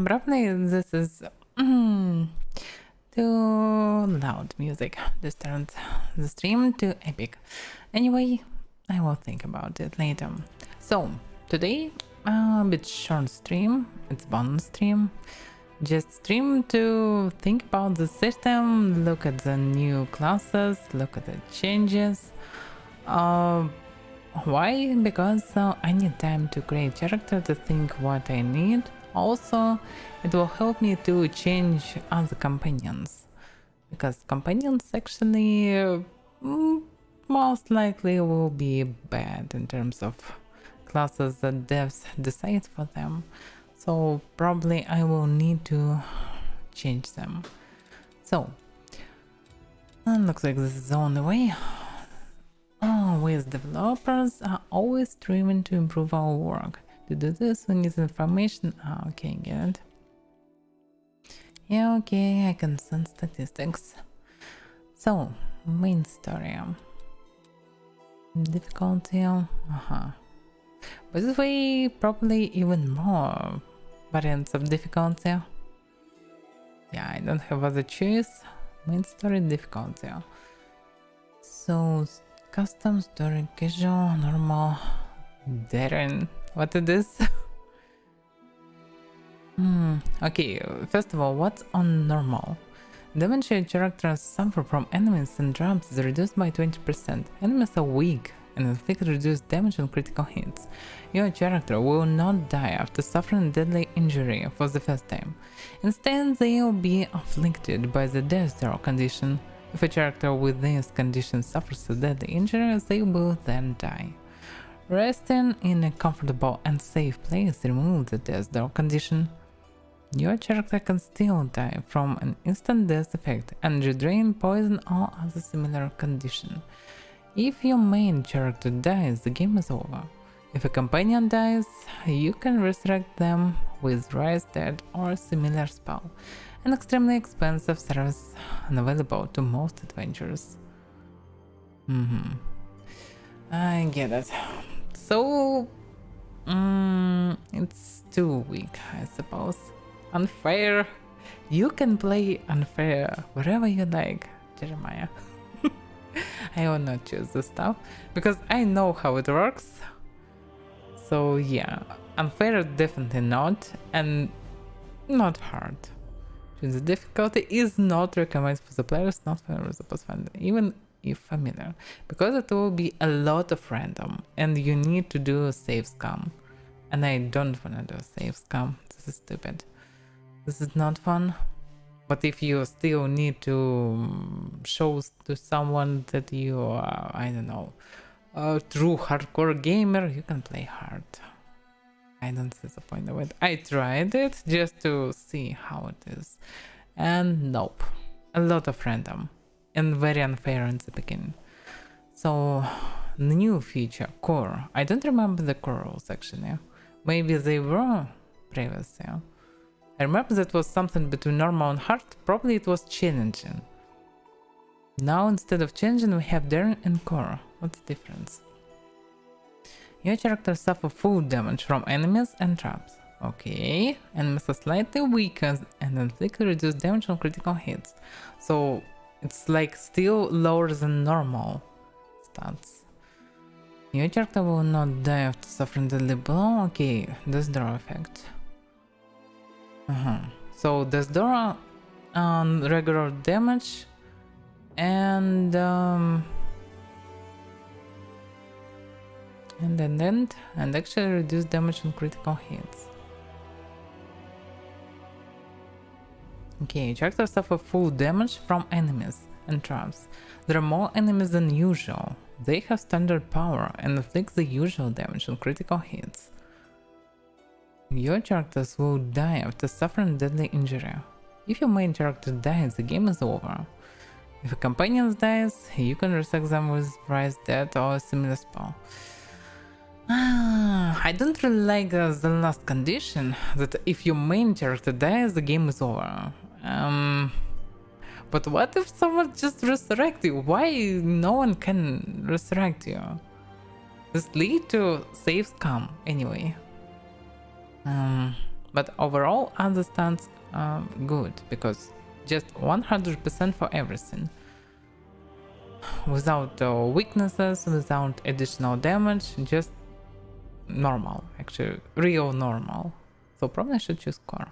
probably this is too loud music. This turns the stream to epic. Anyway, I will think about it later. So, today, a bit short stream. It's bonus stream. Just stream to think about the system, look at the new classes, look at the changes. Why? Because I need time to create character to think what I need. Also, it will help me to change other companions, because companions actually most likely will be bad in terms of classes that devs decide for them. So probably I will need to change them. So, looks like this is the only way. With developers are always striving to improve our work. To do this, we need information. Okay, get it. Yeah, okay, I can send statistics. So, main story. Difficulty. By the way, probably even more variants of difficulty. Yeah, I don't have other choice. Main story, difficulty. So, custom, story, casual, normal, daring. What is this? Okay, first of all, what's on normal? Damage your characters suffer from enemies and traps is reduced by 20%. Enemies are weak and inflict reduced damage on critical hits. Your character will not die after suffering deadly injury for the first time. Instead, they will be afflicted by the death throw condition. If a character with this condition suffers a deadly injury, they will then die. Resting in a comfortable and safe place removes the death throw condition. Your character can still die from an instant death effect, energy drain, poison, or other similar condition. If your main character dies, the game is over. If a companion dies, you can resurrect them with Rise Dead or a similar spell. An extremely expensive service unavailable to most adventurers. I get it. So, it's too weak, I suppose. Unfair. You can play unfair wherever you like, Jeremiah. I will not choose this stuff because I know how it works. So yeah, unfair definitely not, and not hard. The difficulty is not recommended for the players not familiar with the Pathfinder, even if familiar, because it will be a lot of random and you need to do a save scam. And I don't want to do a save scam. This is stupid. This is not fun. But if you still need to show to someone that you are, I don't know, a true hardcore gamer, you can play hard. I don't see the point of it. I tried it just to see how it is. And nope. A lot of random. And very unfair in the beginning. So, new feature, core. I don't remember the core rules actually. Maybe they were previously. I remember that was something between normal and hard. Probably it was challenging. Now instead of challenging we have daring and core. What's the difference? Your character suffers full damage from enemies and traps. Okay. Enemies are slightly weaker and inflict reduced damage on critical hits. So it's like still lower than normal stats. Your character will not die after suffering deadly blow. Okay, death draw effect. So death draw on regular damage and actually reduce damage on critical hits. Okay, characters suffer full damage from enemies and traps. There are more enemies than usual. They have standard power and inflict the usual damage on critical hits. Your characters will die after suffering deadly injury. If your main character dies, the game is over. If a companion dies, you can resurrect them with Rise Dead or a similar spell. I don't really like the last condition, that if your main character dies, the game is over. But what if someone just resurrects you? Why no one can resurrect you? This lead to save scam anyway. But overall, understands good because just 100% for everything. Without weaknesses, without additional damage, just normal, actually, real normal. So probably I should choose core.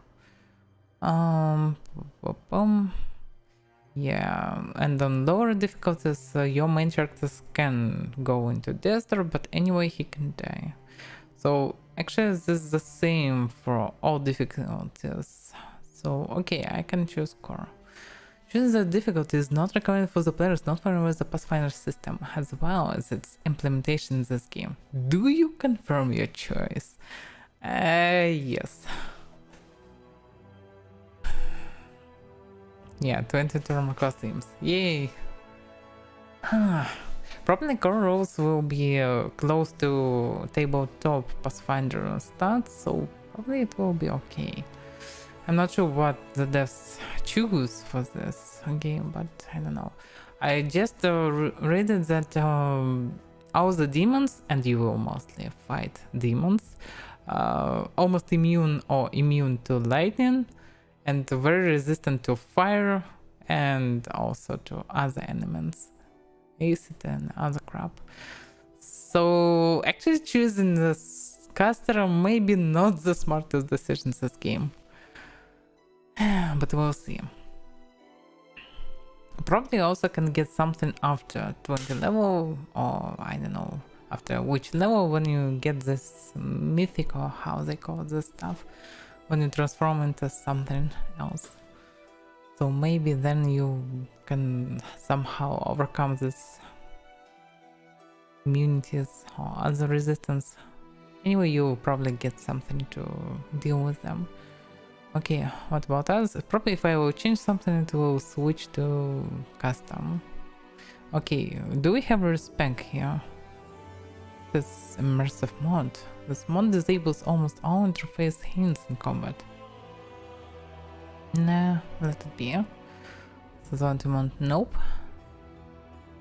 Yeah, and on lower difficulties, your main characters can go into desert, but anyway, he can die. So actually, this is the same for all difficulties. So okay, I can choose core. Choosing the difficulty is not recommended for the players not familiar with the Pathfinder system, as well as its implementation in this game. Do you confirm your choice? Yes. Yeah, 20 term costumes. Yay! Probably core rules will be close to tabletop Pathfinder stats, so probably it will be okay. I'm not sure what the devs choose for this game, but I don't know. I just read it that all the demons, and you will mostly fight demons, almost immune or immune to lightning, and very resistant to fire, and also to other elements, acid and other crap. So actually choosing this caster maybe not the smartest decision in this game. But we'll see. Probably also can get something after 20 level, or I don't know after which level, when you get this mythic, or how they call this stuff, when you transform into something else. So maybe then you can somehow overcome this immunities or other resistance. Anyway, you'll probably get something to deal with them. Okay, what about us? Probably if I will change something, it will switch to custom. Okay, do we have respect here? This immersive mod. This mod disables almost all interface hints in combat. Nah, let it be. Mod, nope.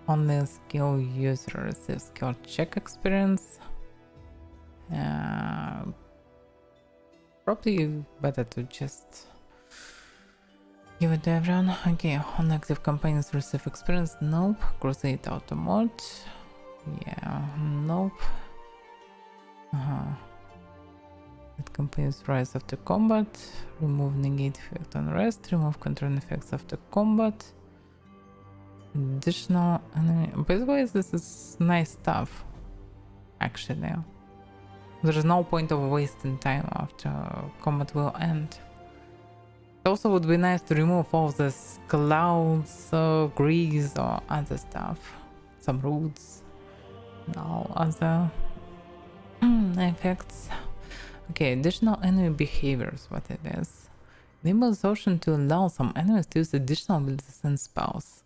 Only skill user receives skill check experience. Probably better to just give it to everyone. Okay, on active campaigns receive experience. Nope. Crusade auto mode. Yeah, nope. It campaigns rise after combat. Remove negate effect on rest. Remove control effects after combat. Additional enemy. By the way, this is nice stuff. Actually. There's no point of wasting time after combat will end. It also would be nice to remove all this clouds, grease or other stuff. Some roots. No other effects. Okay, additional enemy behaviors, what it is. Enable this option to allow some enemies to use additional abilities and spells.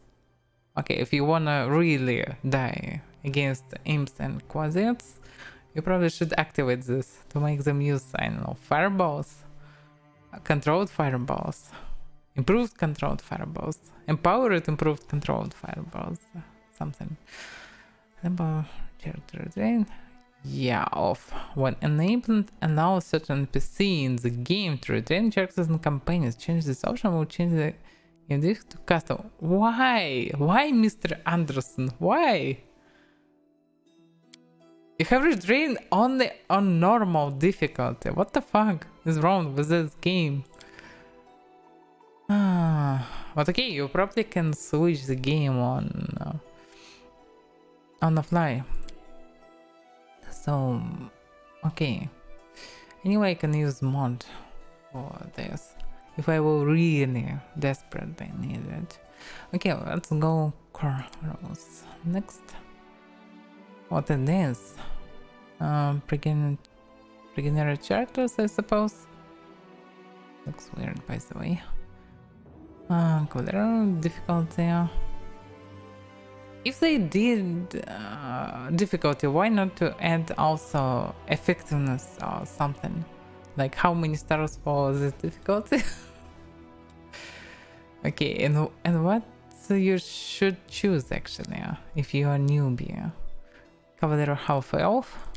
Okay, if you wanna really die against imps and quasites, you probably should activate this to make them use, I don't know, fireballs, controlled fireballs, improved controlled fireballs, empowered improved controlled fireballs, something. Enable character drain. Yeah, off. When enabled, allow certain NPC in the game to retain characters and companions. Change this option will change the game to custom. Why? Why, Mr. Anderson? Why? You have retrained only on normal difficulty. What the fuck is wrong with this game? But okay, you probably can switch the game on the fly. So, okay. Anyway, I can use mod for this if I will really desperately need it. Okay, let's go core rules. Next. What it is? Beginner characters, I suppose. Looks weird, by the way. Cleric difficulty. If they did difficulty, why not to add also effectiveness or something? Like how many stars for this difficulty? Okay, and what you should choose actually if you are newbie? Cavalier half elf,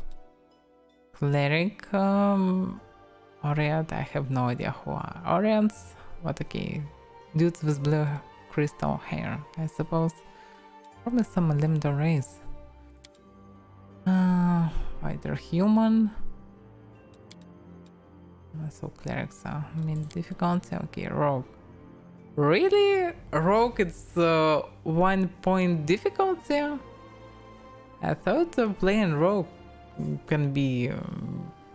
cleric Orient, I have no idea who are Orients. But okay. Dudes with blue crystal hair, I suppose. Probably some limited race. Either human. So clerics are mean difficulty. Okay, rogue. Really? Rogue it's 1 point difficulty? I thought playing rogue can be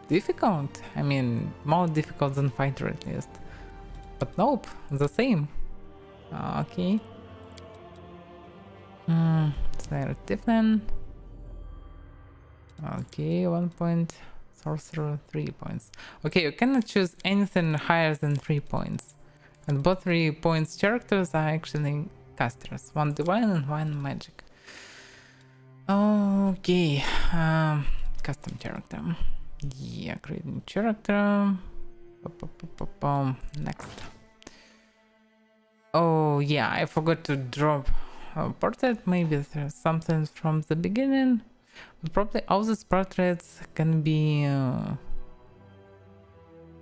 difficult. I mean, more difficult than fighter at least. But nope, the same. Okay. Slayer Tiflin. Okay, 1 point. Sorcerer, 3 points. Okay, you cannot choose anything higher than 3 points. And both 3 points characters are actually casters. 1 divine and 1 magic. Okay, custom character. Yeah, create new character. Next. Oh yeah, I forgot to drop a portrait. Maybe there's something from the beginning. But probably all these portraits can be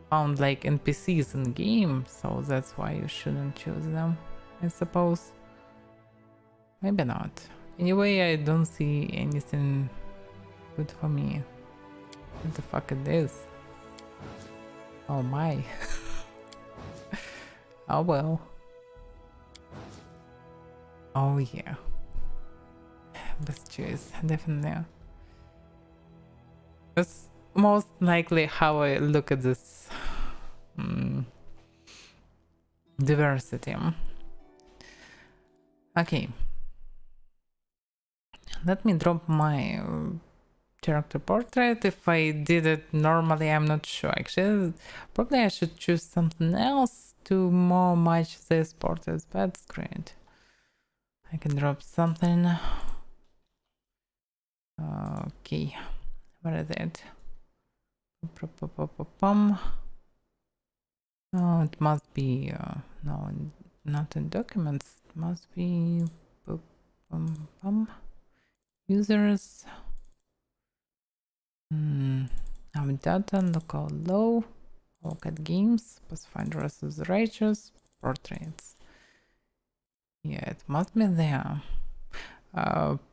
found like NPCs in game, so that's why you shouldn't choose them, I suppose. Maybe not. Anyway, I don't see anything good for me. What the fuck it is? Oh my. Oh well. Oh yeah. Best choice, definitely. That's most likely how I look at this diversity. Okay. Let me drop my character portrait. If I did it normally, I'm not sure. Actually, probably I should choose something else to more match this portrait, but it's great. I can drop something. Okay, where is it? Oh, it must be no, not in documents. It must be users. Data, local low, look at games, Pathfinder versus Righteous, portraits. Yeah, it must be there.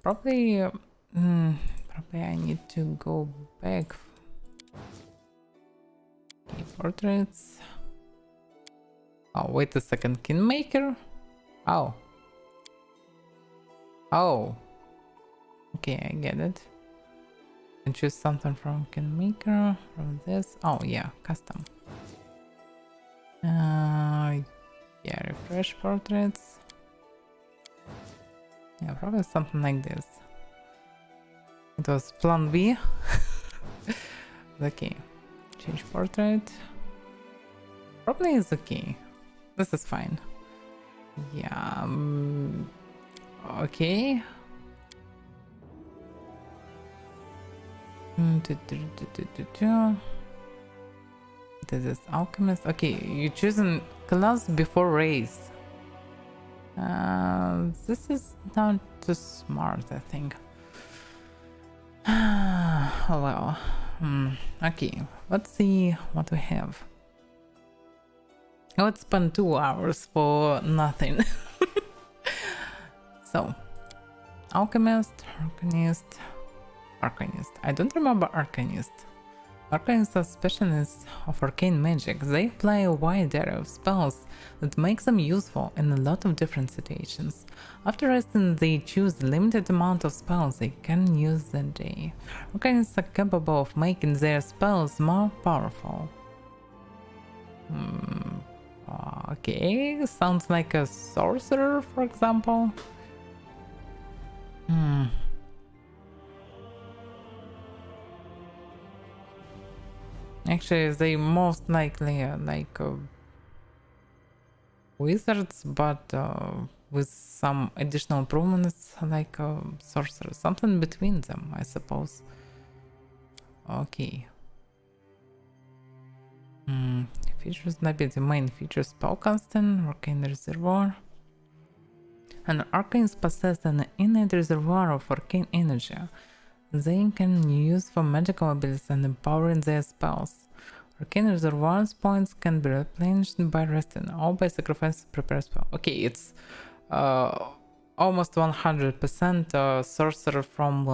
Probably I need to go back. Okay, portraits. Oh, wait a second, Kingmaker? Oh. Oh. Okay, I get it. And choose something from Kingmaker, from this. Oh yeah, custom. Yeah, refresh portraits. Yeah, probably something like this. It was plan B. Okay, change portrait. Probably is okay. This is fine. Yeah. Okay. This is alchemist. Okay, you choosing class before race. This is not too smart, I think. Oh well. Okay, let's see what we have. Let's spend 2 hours for nothing. So, alchemist, arcanist. I don't remember arcanist. Arcanists are specialists of arcane magic. They apply a wide array of spells that makes them useful in a lot of different situations. After resting, they choose a limited amount of spells they can use that day. Arcanists are capable of making their spells more powerful. Okay, sounds like a sorcerer, for example. Actually, they most likely are like wizards, but with some additional improvements like sorcerers. Something between them, I suppose. Okay. Features, maybe the main feature: spell constant, arcane reservoir. An arcanist possesses an innate reservoir of arcane energy they can use for magical abilities and empowering their spells. Arcane reservoirs points can be replenished by resting or by sacrifice prepare spell. Okay, it's almost 100% sorcerer from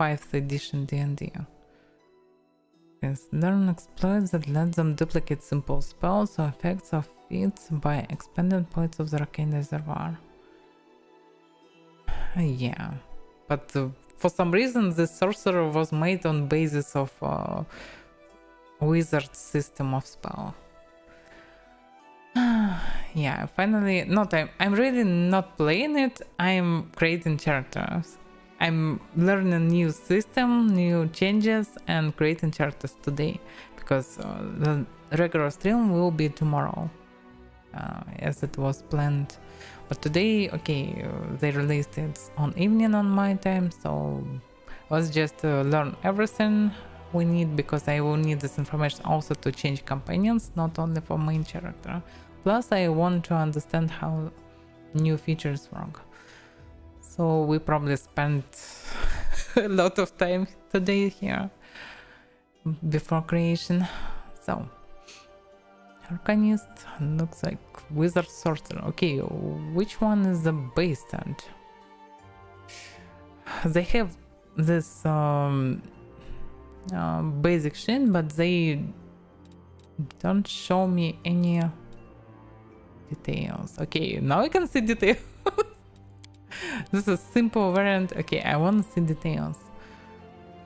5th edition D&D. Yes, learn exploits that let them duplicate simple spells or effects of feats by expanding points of the arcane reservoir. Yeah, but for some reason the sorcerer was made on basis of wizard system of spell. Yeah, finally, I'm really not playing it, I'm creating characters. I'm learning new system, new changes, and creating characters today, because the regular stream will be tomorrow, as it was planned. But today, okay, they released it on evening on my time, so let's just learn everything we need, because I will need this information also to change companions, not only for main character. Plus, I want to understand how new features work. So we probably spent a lot of time today here before creation. So, Arcanist looks like Wizard Sorcerer. Okay, which one is the base stand? They have this basic shit, but they don't show me any details. Okay, now I can see details. This is simple variant. Okay, I want to see details.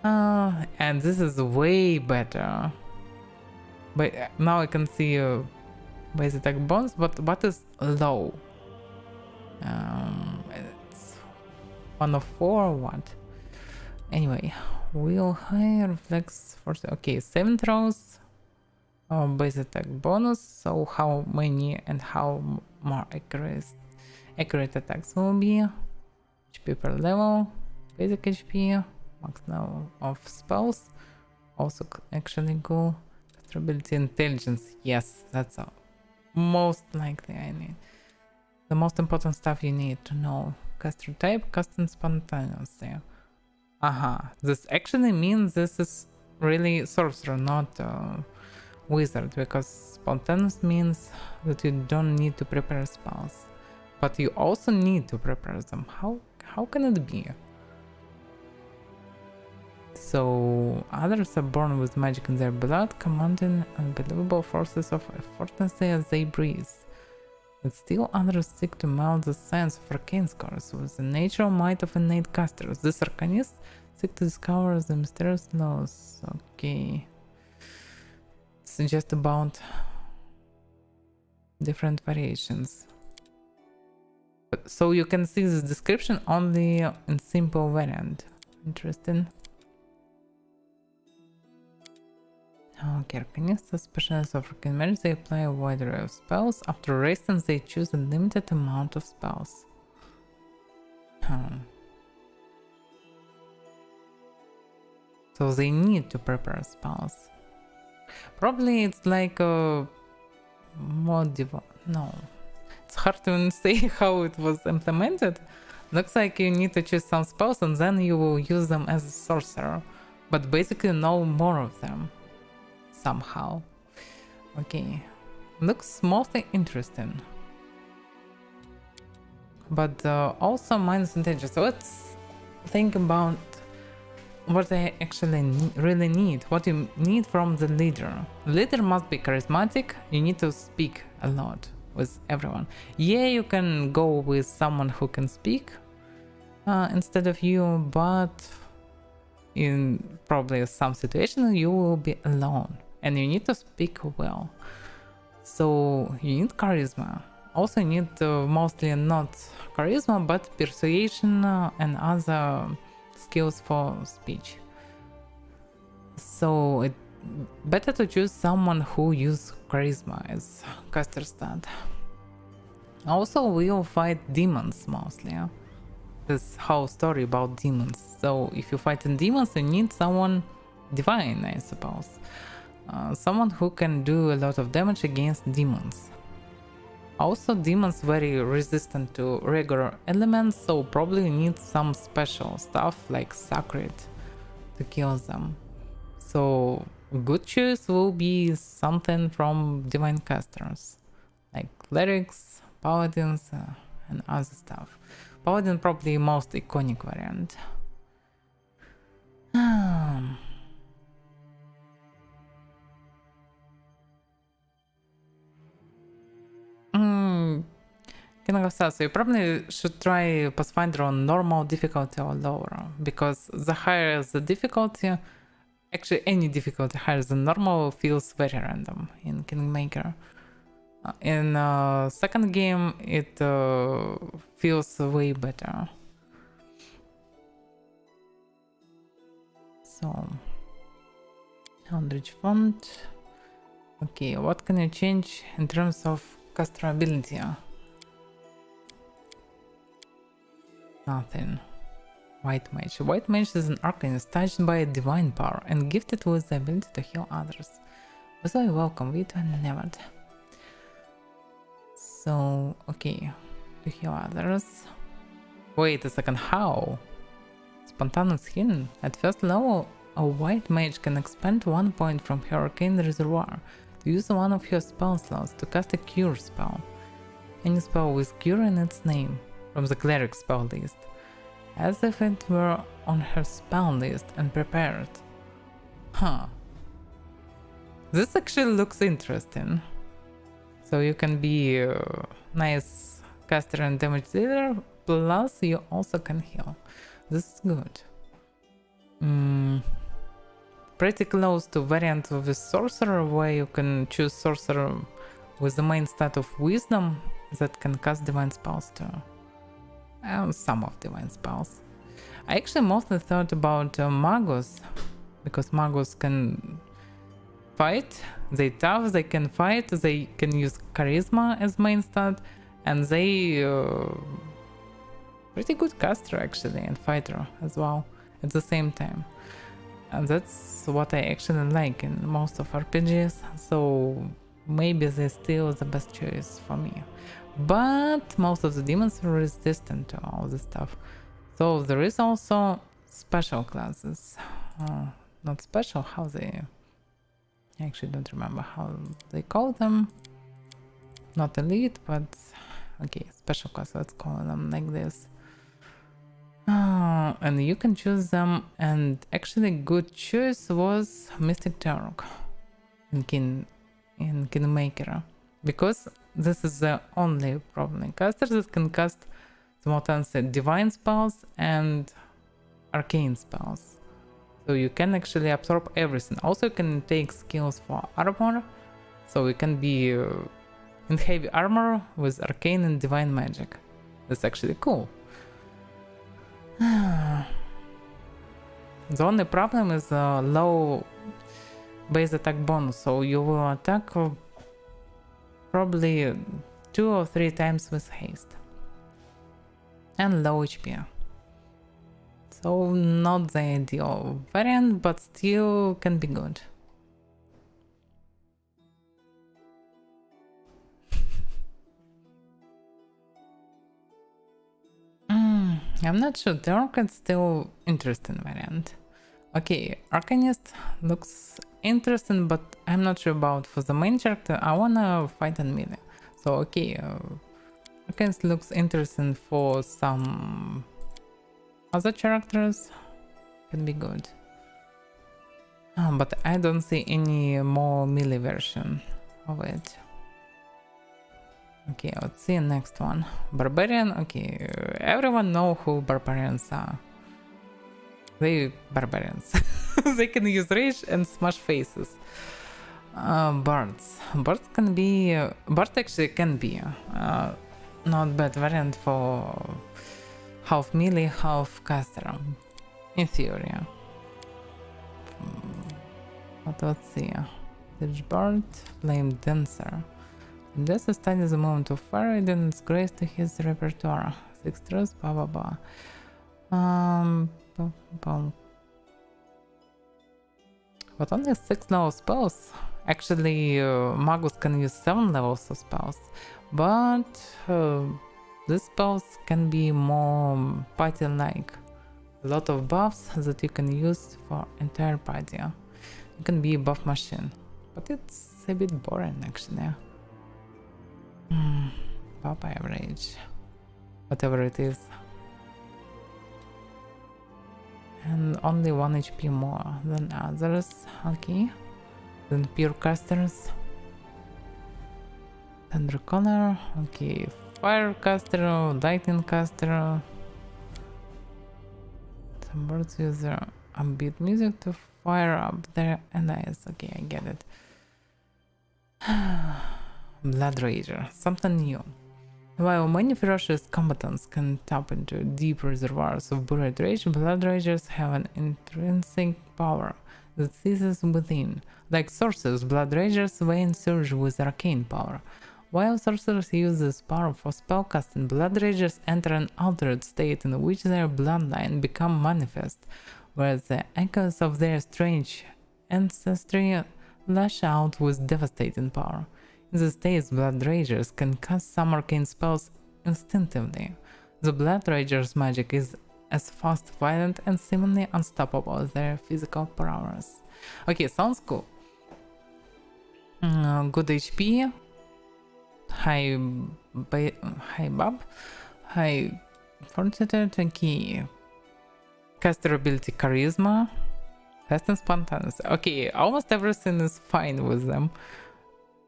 And this is way better. But now I can see base attack bonus. But what is low? It's 1 of 4 or what? Anyway, will high reflex force. Okay, 7 throws. Base attack bonus. So how many and how more accurate attacks will be? HP per level, basic HP, max level of spells, also actually go. Ability intelligence, yes, that's all. Most likely I need. The most important stuff you need to know. Caster type, casting spontaneously. This actually means this is really sorcerer, not wizard, because spontaneous means that you don't need to prepare spells, but you also need to prepare them. How can it be? So others are born with magic in their blood, commanding unbelievable forces of effortlessly as they breathe. But still others seek to meld the science of arcane scars with the natural might of innate casters. These arcanists seek to discover the mysterious laws. Okay. It's just about different variations. So you can see this description only in simple variant. Interesting. Okay, Arcanists specialists of arcane magic. They apply a wide array of spells. After resting, they choose a limited amount of spells. So they need to prepare spells. Probably it's like a no. It's hard to say how it was implemented. Looks like you need to choose some spells and then you will use them as a sorcerer. But basically know more of them. Somehow. Okay. Looks mostly interesting. But also minus intelligence. So let's think about what I actually really need. What you need from the leader. The leader must be charismatic. You need to speak a lot with everyone. Yeah, you can go with someone who can speak instead of you, but in probably some situation you will be alone and you need to speak well. So you need charisma. Also you need mostly not charisma but persuasion and other skills for speech. So it's better to choose someone who uses charisma as caster stat. Also we'll fight demons mostly. This whole story about demons. So if you fight in demons you need someone divine, I suppose. Someone who can do a lot of damage against demons. Also demons very resistant to regular elements, so probably you need some special stuff like sacred to kill them. So A good choice will be something from divine casters, like clerics, paladins, and other stuff. Paladin probably most iconic variant. King of South, so you probably should try Pathfinder on normal difficulty or lower, because the higher the difficulty, actually any difficulty higher than normal feels very random in Kingmaker. In second game, it feels way better. So, Eldritch font. Okay, what can you change in terms of caster ability? Nothing. White Mage. White Mage is an arcanist touched by a divine power and gifted with the ability to heal others. So you welcome Vito and Nevad. So, okay. To heal others. Wait a second, how? Spontaneous healing. At first level, a White Mage can expend 1 point from her arcane reservoir to use one of her spell slots to cast a cure spell. Any spell with cure in its name from the Cleric spell list, as if it were on her spell list and prepared. Huh. This actually looks interesting. So you can be a nice caster and damage dealer, plus you also can heal. This is good. Pretty close to variant of the sorcerer, where you can choose sorcerer with the main stat of wisdom that can cast divine spells too. Some of divine spells. I actually mostly thought about Magus, because Magus can fight, they tough, they can fight, they can use charisma as main stat, and they pretty good caster actually, and fighter as well at the same time. And that's what I actually like in most of RPGs, so maybe they're still the best choice for me. But most of the demons are resistant to all this stuff. So there is also special classes. Not special, how they... I actually don't remember how they call them. Not elite, but... Okay, special class, let's call them like this. And you can choose them, and actually good choice was Mystic Tarok in Kingmaker, because this is the only problem caster that can cast simultaneously divine spells and arcane spells. So you can actually absorb everything. Also you can take skills for armor, so you can be in heavy armor with arcane and divine magic. That's actually cool. The only problem is low base attack bonus, so you will attack probably 2 or 3 times with haste. And low HP. So not the ideal variant, but still can be good. I'm not sure, the Orc is still interesting variant. Okay, Arcanist looks interesting, but I'm not sure about for the main character. I wanna fight in melee. So okay, Arcanist looks interesting for some other characters. Can be good. But I don't see any more melee version of it. Okay, let's see next one. Barbarian. Okay, everyone know who barbarians are. They barbarians. They can use rage and smash faces. Bards. Bards can be... Bard actually can be not bad variant for half melee, half caster. In theory. But let's see. Siege Bard, Flame Dancer. Dancer studies the moment of fire and adds grace to his repertoire. 6 truths, blah blah blah. But only 6 level spells. Actually, Magus can use 7 levels of spells. But these spells can be more party-like. A lot of buffs that you can use for entire party. You can be a buff machine, but it's a bit boring actually. Buff average, whatever it is, and only 1 HP more than others. Okay, then pure casters, thunder color. Okay, fire caster, lightning caster. Some birds use their ambient music to fire up their allies. Okay, I get it. Blood Rager, something new. While many ferocious combatants can tap into deep reservoirs of buried rage, Blood Ragers have an intrinsic power that seizes within. Like sorcerers, Blood Ragers veins surge with arcane power. While sorcerers use this power for spellcasting, Blood Ragers enter an altered state in which their bloodline become manifest, where the echoes of their strange ancestry lash out with devastating power. In this state, Blood Ragers can cast some arcane spells instinctively. The Blood Ragers' magic is as fast, violent, and seemingly unstoppable as their physical prowess. Okay, sounds cool. Good HP, high buff, high fortitude, okay. Caster ability charisma, fast and spontaneous. Okay, almost everything is fine with them.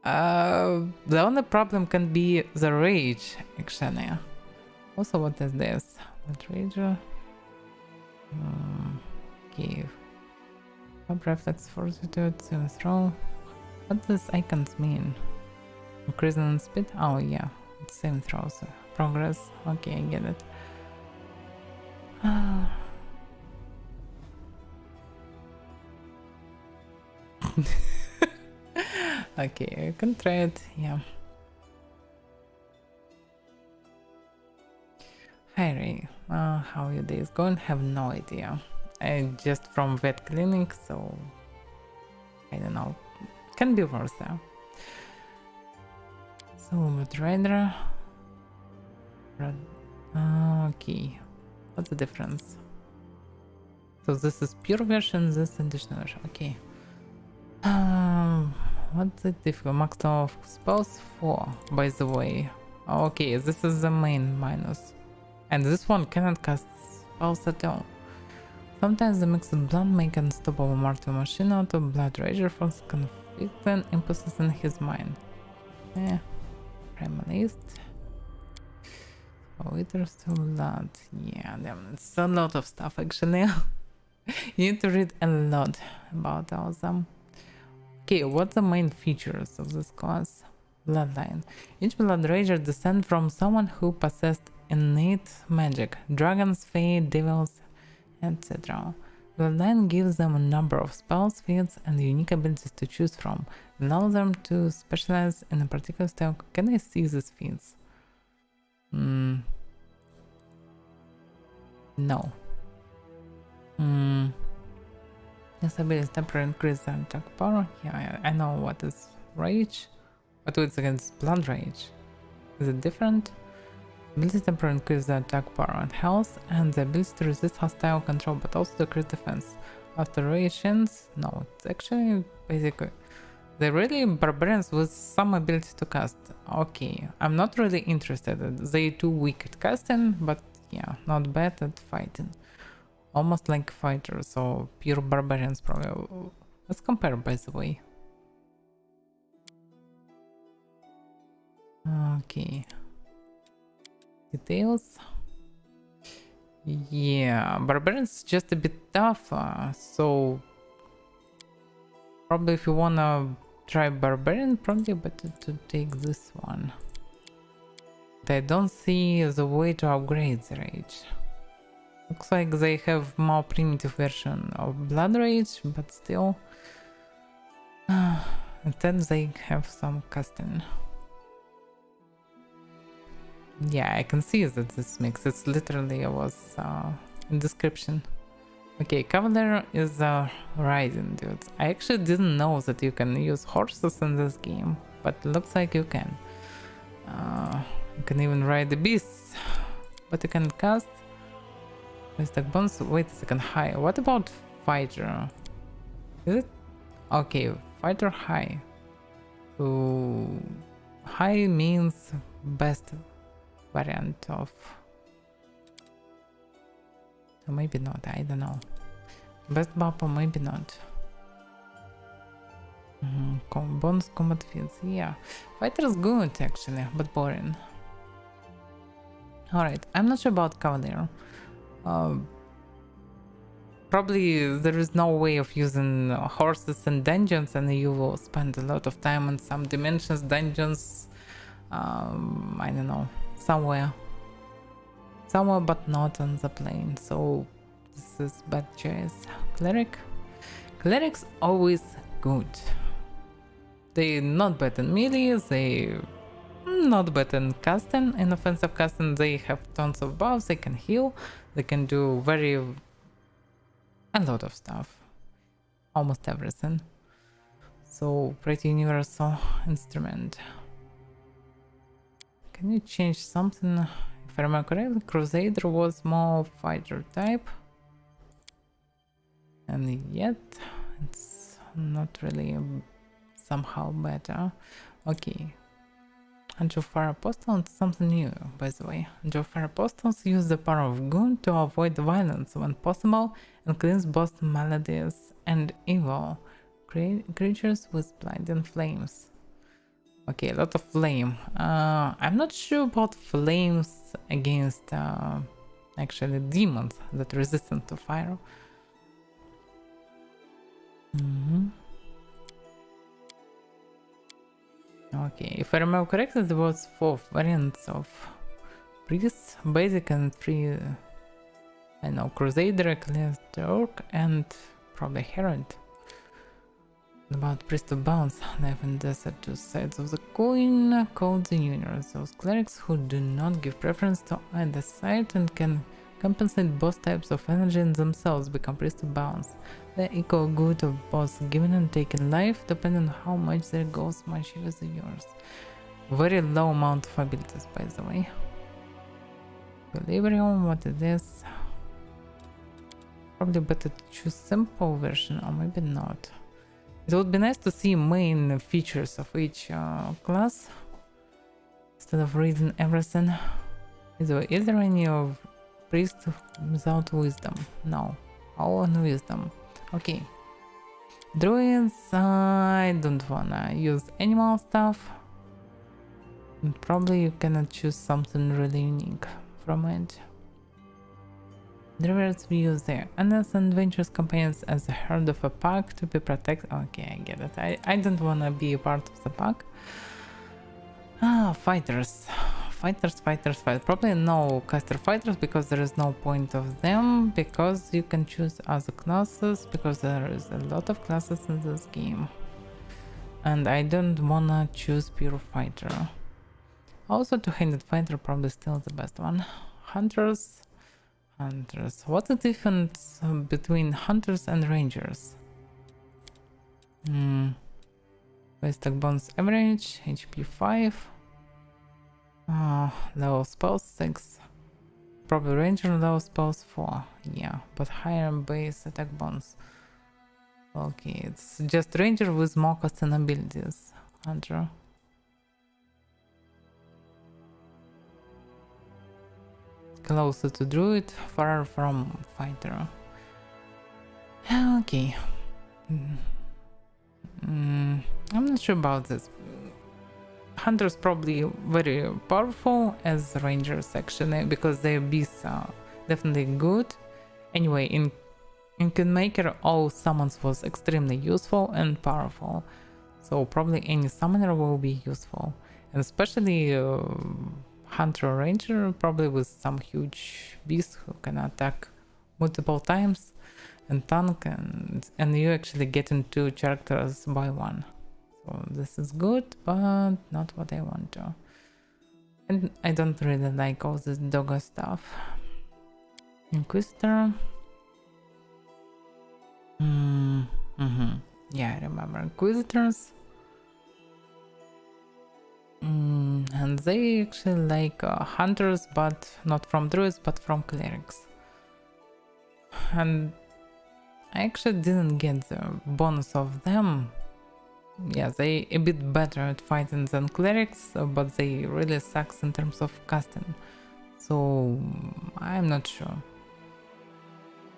The only problem can be the rage, actually. Also, what is this? What rage? Okay. Pop reflex, fortitude, throw. What does icons mean? Increase in speed? Oh yeah, it's same throws. Progress. Okay, I get it. Okay, I can try it, yeah. Hi Ray, how your day is going? Have no idea. I just from vet clinic, so I don't know. Can be worse though. So with Rider, okay, what's the difference? So this is pure version, this additional version. Okay. What's the difficult? Maximum of spells 4, by the way. Okay, this is the main minus. And this one cannot cast spells at all. Sometimes the mixed blood make an unstoppable mortal machine out of Blood Rager for conflicting impulses in his mind. Primalist. Withers to blood. Yeah, it's a lot of stuff actually. You need to read a lot about all of them. Okay, what's the main features of this class? Bloodline. Each Blood Rager descends from someone who possessed innate magic, dragons, fae, devils, etc. Bloodline gives them a number of spells, feats, and unique abilities to choose from, allow them to specialize in a particular style. Can I see these feats? No. This ability is temporary increase the attack power. Yeah, I know what is rage. But it's against blood rage. Is it different? Ability is temporary increase the attack power and health, and the ability to resist hostile control, but also to increase defense. After rage ends, no, it's actually basically they're really barbarians with some ability to cast. Okay, I'm not really interested. They too weak at casting, but yeah, not bad at fighting. Almost like fighters or pure barbarians probably. Let's compare, by the way. Okay. Details. Yeah, barbarians just a bit tougher, so probably if you wanna try barbarian, probably better to take this one. But I don't see the way to upgrade the rage. Looks like they have more primitive version of Blood Rage, but still. Instead they have some casting. Yeah, I can see that this mix. It's literally was in description. Okay, Cavalier is a riding dude. I actually didn't know that you can use horses in this game, but looks like you can. You can even ride the beasts, but you can cast. Bones. Wait a second. Hi. What about fighter? Is it? Okay, fighter high. So high means best variant of. Or maybe not, I don't know. Best buff or maybe not. Bonus combat fields, yeah. Fighter is good actually, but boring. Alright, I'm not sure about Cavalier. Probably there is no way of using horses in dungeons, and you will spend a lot of time in some dimensions, dungeons, I don't know, somewhere but not on the plane, so this is bad choice. Cleric's always good. They not bad in melee, they not bad in casting. In offensive casting they have tons of buffs, they can heal, they can do a lot of stuff, almost everything. So pretty universal instrument. Can you change something? If I remember correctly, Crusader was more fighter type, and yet it's not really somehow better. Okay. Jofar Apostle is something new, by the way. Jofar Apostles use the power of Goon to avoid violence when possible and cleanse both maladies and evil creatures with blinding flames. Okay, a lot of flame. I'm not sure about flames against actually demons that resistant to fire. Okay, if I remember correctly, there was 4 variants of priests, basic and 3, I know, Crusader, Ecclesiarch, and probably Herald. About priest of bounds, life and death are two sides of the coin called the universe. Those clerics who do not give preference to either side and can compensate both types of energy in themselves become priest of bounds. The equal good of both given and taken life, depending on how much their goals match with yours. Very low amount of abilities, by the way. Equilibrium, what it is? Probably better to choose simple version, or maybe not. It would be nice to see main features of each class instead of reading everything. Is there any of priest without wisdom? No, all on wisdom. Okay. Druids, I don't wanna use animal stuff. And probably you cannot choose something really unique from it. Druids we use their innocent adventurous companions as a herd of a pack to be protected. Okay, I get it. I don't wanna be a part of the pack. Fighters. Fighters. Probably no caster fighters because there is no point of them, because you can choose other classes, because there is a lot of classes in this game. And I don't wanna choose pure fighter. Also two-handed fighter probably still the best one. Hunters. What's the difference between hunters and rangers? Basic bonus average, HP 5. Level spells 6. Probably ranger level spells 4. Yeah, but higher base attack bonus. Okay, it's just ranger with more custom abilities. Hunter. Closer to druid, far from fighter. Okay. I'm not sure about this. Hunters probably very powerful as rangers actually, because their beasts are definitely good. Anyway, in Kingmaker all summons was extremely useful and powerful, so probably any summoner will be useful, and especially Hunter or Ranger, probably with some huge beast who can attack multiple times and tank, and you actually get into characters by one. So this is good, but not what I want to. And I don't really like all this doggo stuff. Inquisitor. Yeah, I remember Inquisitors. And they actually like hunters, but not from druids, but from clerics. And I actually didn't get the bonus of them. Yeah, they a bit better at fighting than clerics, but they really sucks in terms of casting. So I'm not sure.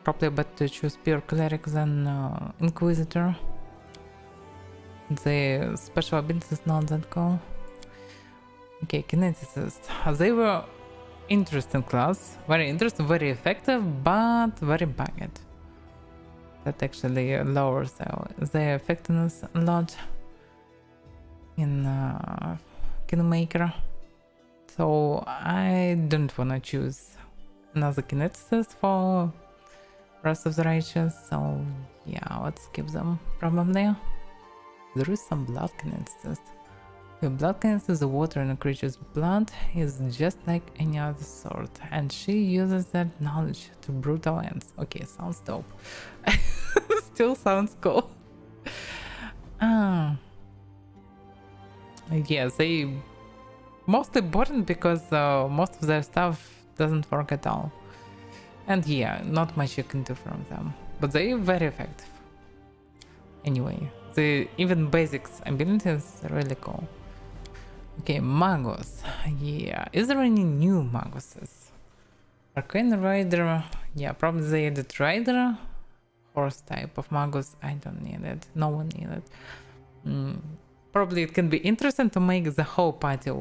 Probably better to choose pure cleric than inquisitor. The special ability is not that cool. Okay, kineticist. They were interesting class, very interesting, very effective, but very bugged. That actually lowers their effectiveness a lot in Kingmaker. So I don't wanna choose another kineticist for rest of the righteous. So yeah, let's skip them probably. There is some blood kineticist. The blood kineticist, the water in a creature's blood is just like any other sword, and she uses that knowledge to brutal ends. Okay, sounds dope. Still sounds cool. Yeah, they mostly important because most of their stuff doesn't work at all. And yeah, not much you can do from them, but they're very effective. Anyway, the even basics abilities are really cool. Okay, Magus. Yeah, is there any new Maguses? Arcane Rider. Yeah, probably they added Rider. Horse type of Magus. I don't need it. No one need it. Probably it can be interesting to make the whole party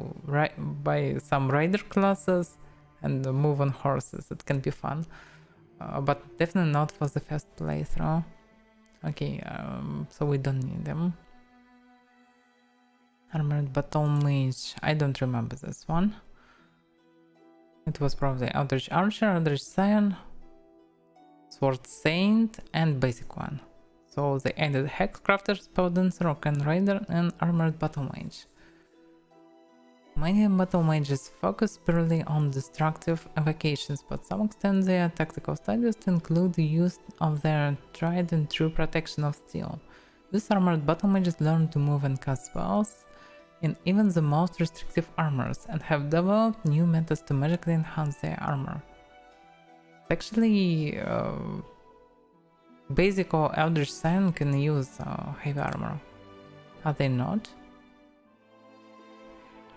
by some Rider classes and move on horses. It can be fun. But definitely not for the first playthrough. Okay, so we don't need them. Armored Battle Mage. I don't remember this one. It was probably Eldritch Archer, Eldritch Scion, Sword Saint, and basic one. So they added Hexcrafters, Paladins, Rock-and Rider, and Armored Battle Mage. Many battle mages focus purely on destructive evocations, but some extend their tactical studies to include the use of their tried and true protection of steel. These armored battle mages learn to move and cast spells in even the most restrictive armors and have developed new methods to magically enhance their armor. Actually, basic or Eldritch Scion can use heavy armor. Are they not?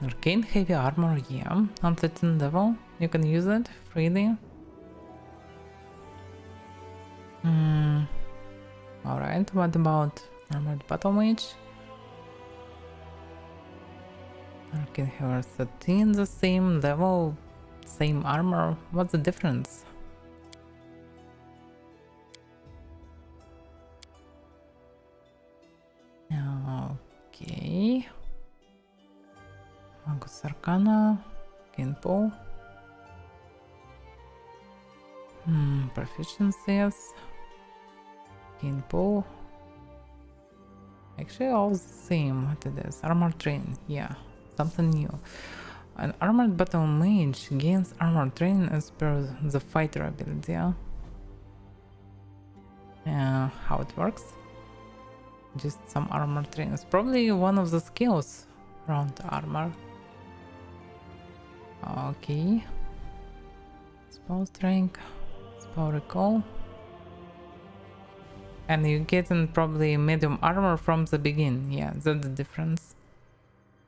Arcane heavy armor, yeah. On 13th level, you can use it freely. Alright, what about Armored Battle Mage? Arcane heavy 13, the same level, same armor. What's the difference? Okay. Magus Arcana, Kinpo. Proficiencies. Kinpo. Actually, all the same. What it is? Armor Train. Yeah, something new. An Armored Battle Mage gains Armor Train as per the fighter ability. Yeah? How it works? Just some armor train. It's probably one of the skills around armor. Okay. Spell strength, spell recall. And you get in probably medium armor from the beginning. Yeah, that's the difference.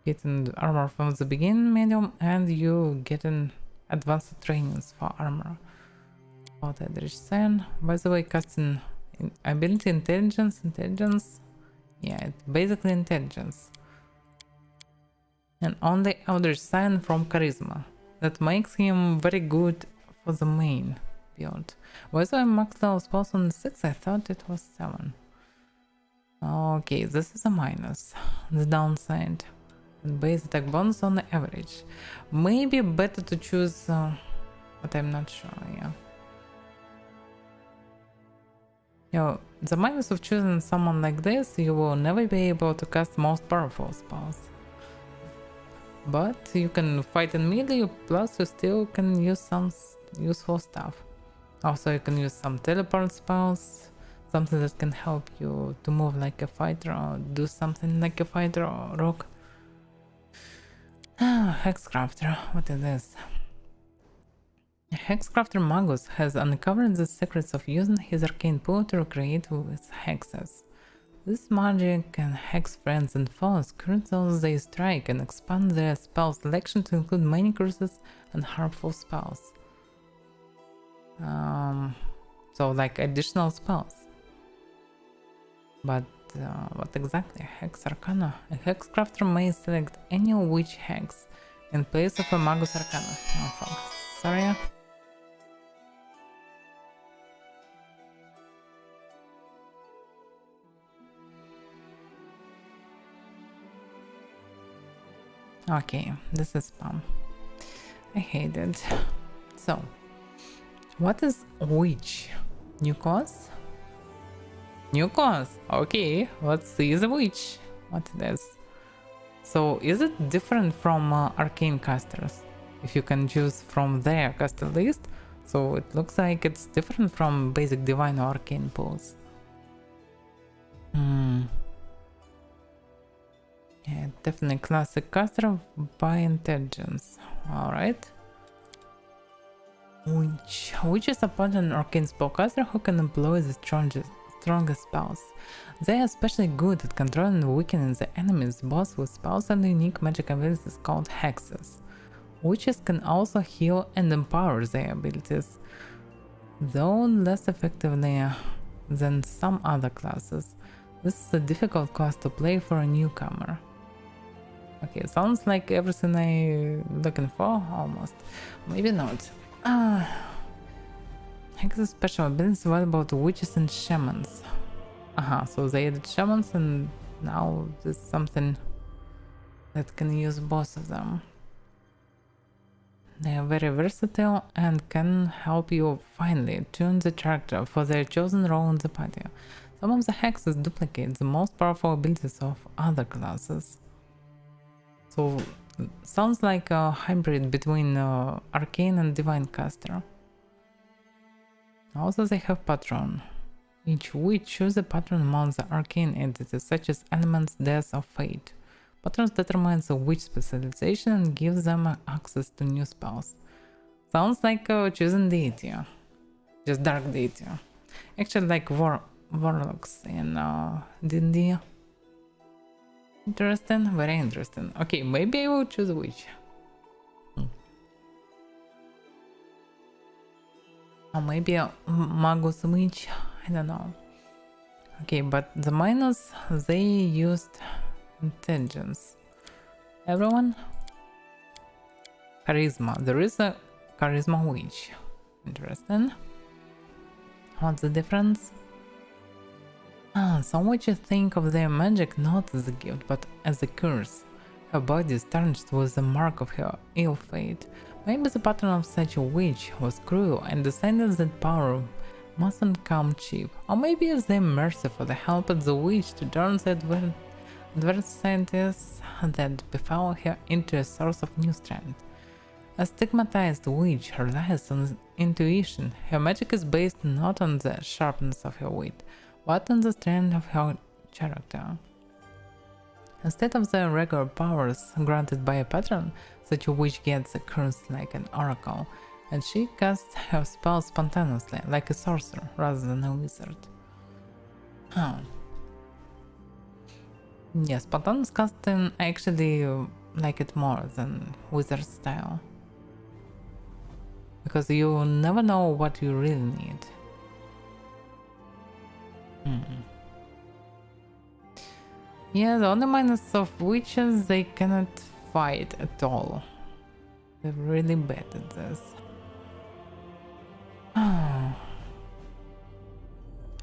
Getting armor from the beginning, medium, and you get in advanced trainings for armor. About Eldritch Scion. By the way, casting ability intelligence. Yeah, it's basically intelligence. And only Eldritch Scion from Charisma. That makes him very good for the main build. Why do I max level spells on 6? I thought it was 7. Okay, this is a minus. The downside. And base attack bonus on the average. Maybe better to choose, but I'm not sure, yeah. Yo, the minus of choosing someone like this, you will never be able to cast most powerful spells. But you can fight in melee, plus you still can use some useful stuff. Also, you can use some teleport spells, something that can help you to move like a fighter or do something like a fighter or rogue. Hexcrafter, what is this? Hexcrafter Magus has uncovered the secrets of using his arcane pool to recreate with hexes. This magic can hex friends and foes, curse those they strike, and expand their spell selection to include many curses and harmful spells. So like additional spells. But what exactly? Hex Arcana. A Hexcrafter may select any witch hex in place of a Magus Arcana. Oh fuck. Sorry. Okay, this is spam. I hate it. So, what is witch? New class? New class. Okay, let's see the witch. What it is. So, is it different from arcane casters? If you can choose from their caster list, so it looks like it's different from basic divine or arcane pools. Yeah, definitely classic caster by intelligence. Alright. Witch is a potent arcane spellcaster who can employ the strongest spells. They are especially good at controlling and weakening the enemies, both with spells and unique magic abilities called hexes. Witches can also heal and empower their abilities, though less effectively than some other classes. This is a difficult class to play for a newcomer. Okay, sounds like everything I'm looking for, almost. Maybe not. Hex's special abilities available to witches and shamans. So they added shamans and now there's something that can use both of them. They are very versatile and can help you finally tune the character for their chosen role in the party. Some of the hexes duplicate the most powerful abilities of other classes. So, sounds like a hybrid between arcane and divine caster. Also they have patron. Each witch chooses a patron among the arcane entities such as elements, death or fate. Patrons determine the witch specialization and give them access to new spells. Sounds like choosing deity. Just dark deity. Actually like warlocks in D&D. Interesting, very interesting. Okay, maybe I will choose witch. Or maybe a Magus and Witch, I don't know. Okay, but the minus, they used intelligence. Everyone? Charisma. There is a charisma witch. Interesting. What's the difference? Some witches think of their magic not as a gift, but as a curse. Her body is tarnished with the mark of her ill fate. Maybe the patron of such a witch was cruel and decided that power mustn't come cheap. Or maybe as their mercy for the help of the witch to turn the adversities that befell her into a source of new strength. A stigmatized witch relies on intuition. Her magic is based not on the sharpness of her wit, but on the strength of her character. Instead of the regular powers granted by a patron, such a witch gets a curse like an oracle, and she casts her spells spontaneously, like a sorcerer, rather than a wizard. Yes, spontaneous casting, I actually like it more than wizard style. Because you never know what you really need. Yeah, the only minus of witches, they cannot fight at all. They're really bad at this.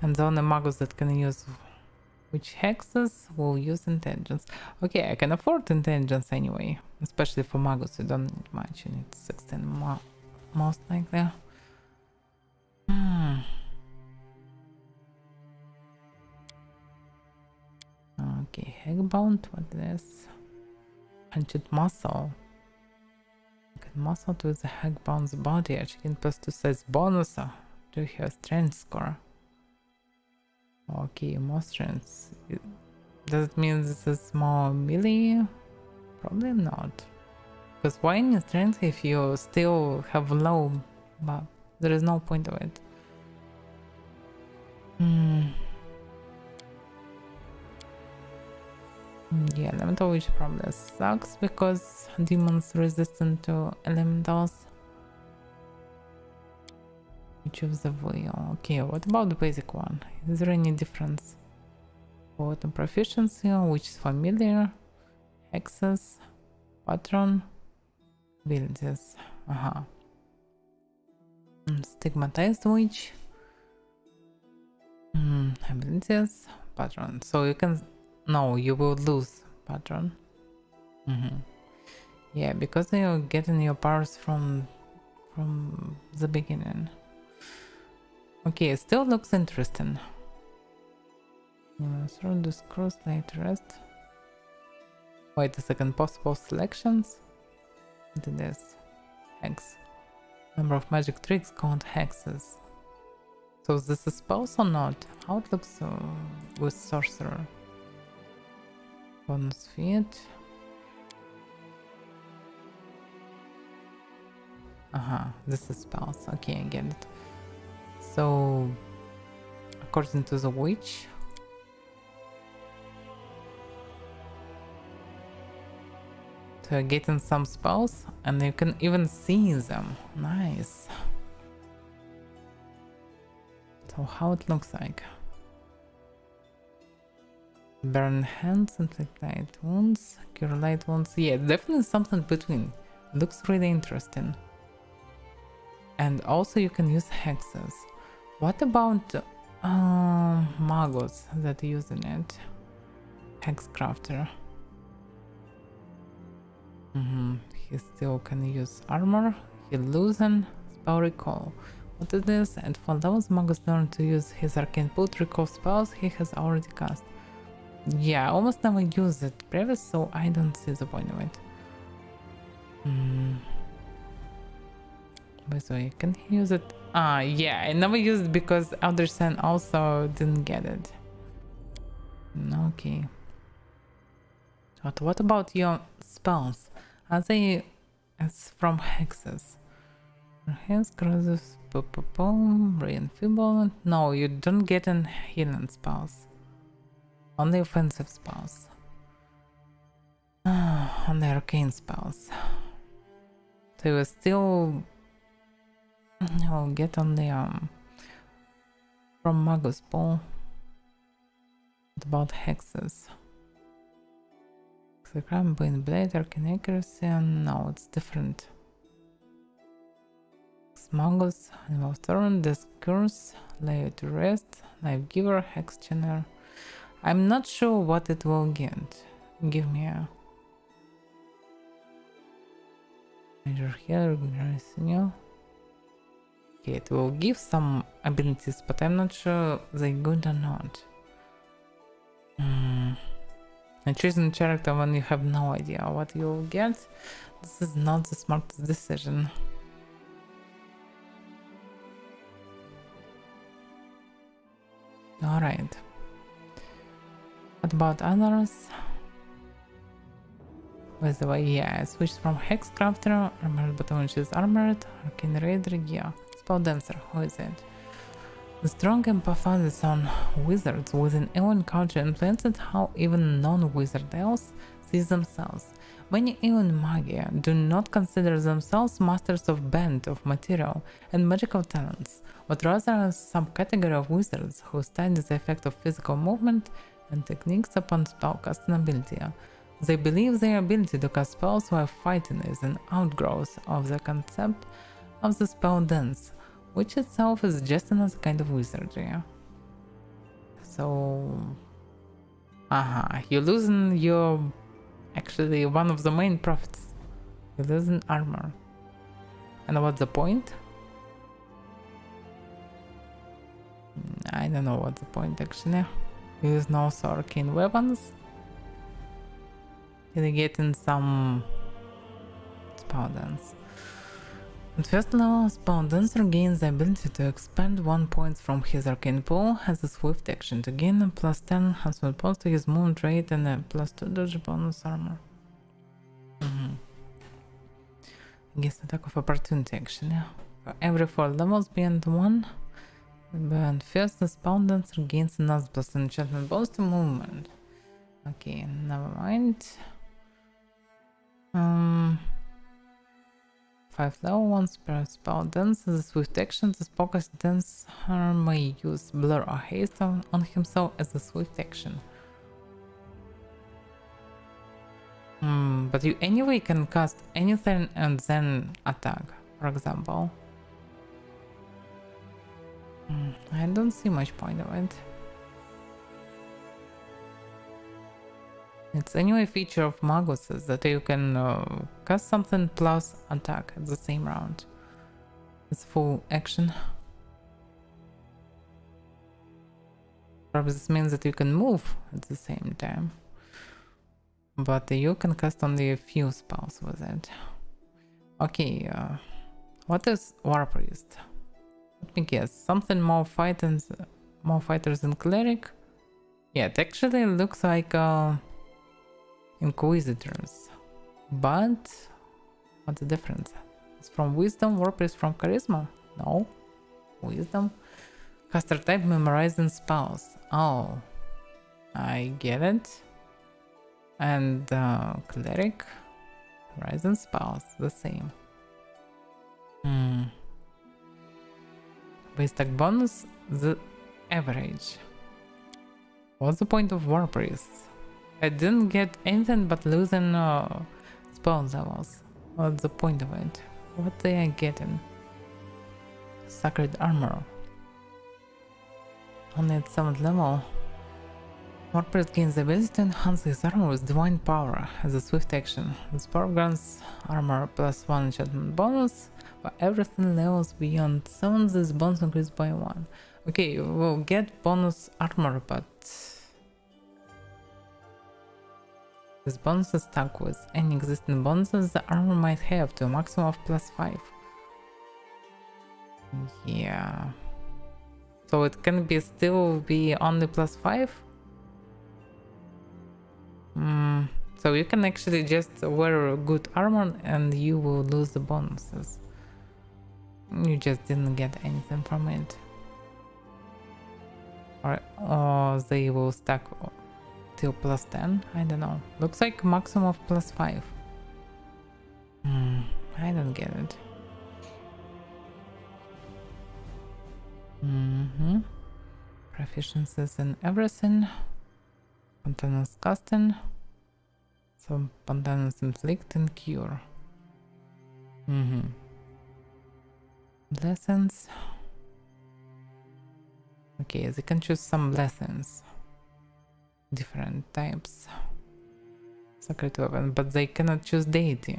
And the only magus that can use witch hexes will use intelligence. Okay, I can afford intelligence anyway. Especially for magus, you don't need much. You need 16 most likely. Okay, Hegbound, what is this? Punched muscle. Get muscle to the Hegbound's body, achieving +2 size bonus to her strength score. Okay, more strength. Does it mean this is more melee? Probably not. Because why need strength if you still have low but there is no point of it. Yeah, elemental witch probably sucks because demons resistant to elementals. Which of the wheel? Okay, what about the basic one? Is there any difference? Bottom proficiency, which is familiar, hexes, patron, abilities. Stigmatized witch, abilities, patron. So you can, no, you will lose patron. Yeah, because you're getting your powers from the beginning. Okay, it still looks interesting. Throw this cross light rest. Wait a second, possible selections. What is this? Hex. Number of magic tricks called hexes. So is this a spells or not? How it looks with sorcerer? Bonus feat. This is spells. Okay, I get it. So, according to the witch, to getting some spells, and you can even see them. Nice. So how it looks like? Burn hands, inflict light wounds, cure light wounds. Yeah, definitely something between. Looks really interesting. And also you can use hexes. What about Magus that using it? Hex crafter. He still can use armor. He loosen spell recall. What is this? And for those Magus learn to use his arcane pool to recall spells he has already cast. Yeah, I almost never used it previous, so I don't see the point of it. By the way, can he use it? Yeah, I never used it because Alderson also didn't get it. Okay. But what about your spells? Are they as from hexes? Hands, crosses, reinfeeble. No, you don't get an healing spells. Only offensive spells. Only arcane spells. So you still get only from Magus pool. What about hexes? Crime, Bane Blade, Arcane Accuracy, no, it's different. Magus, Animal Thorn, Death Curse, Lay to Rest, Life Giver, Hex Channel. I'm not sure what it will get. Give me a Major Healer, Regeneration. Okay, it will give some abilities, but I'm not sure they're good or not. And choosing character when you have no idea what you will get, this is not the smartest decision. Alright. What about others? By the way, yeah, I switched from Hex Crafter, Armored Bottom, which is Armored, Arcane Raider, yeah. Spell Dancer, who is it? The strong emphasis on wizards within Elven culture influenced how even non-wizard elves see themselves. Many Elven Magia do not consider themselves masters of bend of material and magical talents, but rather a subcategory of wizards who study the effect of physical movement and techniques upon spellcasting ability. They believe their ability to cast spells while fighting is an outgrowth of the concept of the spell dance, which itself is just another kind of wizardry. So, you're losing your, actually one of the main profits. You're losing armor. And what's the point? I don't know what's the point actually. You use also arcane weapons. You're getting some spell dance. At first level, Spell Dancer gains the ability to expend 1 point from his arcane pool, has a swift action to gain a plus 10 enhancement points to his movement rate and a plus 2 dodge bonus armor. I guess attack of opportunity action, yeah. For every 4 levels beyond 1, beyond first, the spell dancer gains another plus enchantment bonus to movement. Okay, never mind. 5 level 1s per spell dance. As a swift action, the focus dancer may use blur or haste on himself as a swift action. But you anyway can cast anything and then attack, for example. I don't see much point of it. It's anyway a feature of Magus that you can cast something plus attack at the same round. It's full action. Probably this means that you can move at the same time. But you can cast only a few spells with it. Okay, what is War Priest? Let me guess, something more fighters than Cleric? Yeah, it actually looks like Inquisitors. But what's the difference? It's from Wisdom, War Priest from Charisma? No. Wisdom? Caster type memorizing spells. Oh, I get it. And Cleric, Horizon spells, the same. Base attack bonus, the average. What's the point of War Priests? I didn't get anything but losing spell levels. What's the point of it? What are I getting? Sacred Armor. Only at 7th level. War Priest gains the ability to enhance his armor with divine power as a swift action. This power grants armor plus 1 enchantment bonus. For everything levels beyond 7, this bonus increased by 1. Okay, we'll get bonus armor, but this bonus is stuck with any existing bonuses the armor might have to a maximum of plus 5. Yeah. So it can be still be only plus 5? So you can actually just wear good armor and you will lose the bonuses. You just didn't get anything from it. Or they will stack till plus 10. I don't know. Looks like maximum of plus 5. I don't get it. Proficiencies in everything. Spontaneous casting. So spontaneous inflict and cure. Lessons. Okay, they can choose some lessons. Different types. Sacred weapon, but they cannot choose deity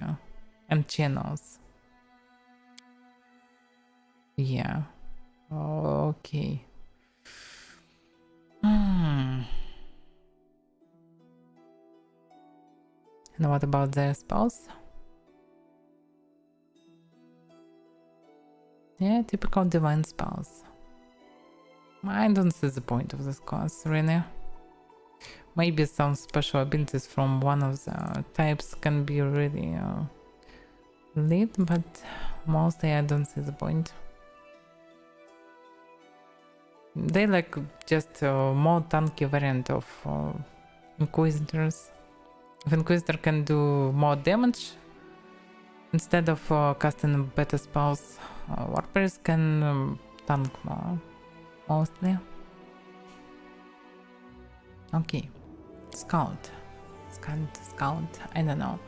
and channels. Yeah. Okay. And what about their spells? Yeah, typical divine spells. I don't see the point of this class, really. Maybe some special abilities from one of the types can be really lit, but mostly I don't see the point. They like just a more tanky variant of Inquisitors. If Inquisitor can do more damage instead of casting better spells, War Priest can tank more, mostly. Okay, Scout, I don't know.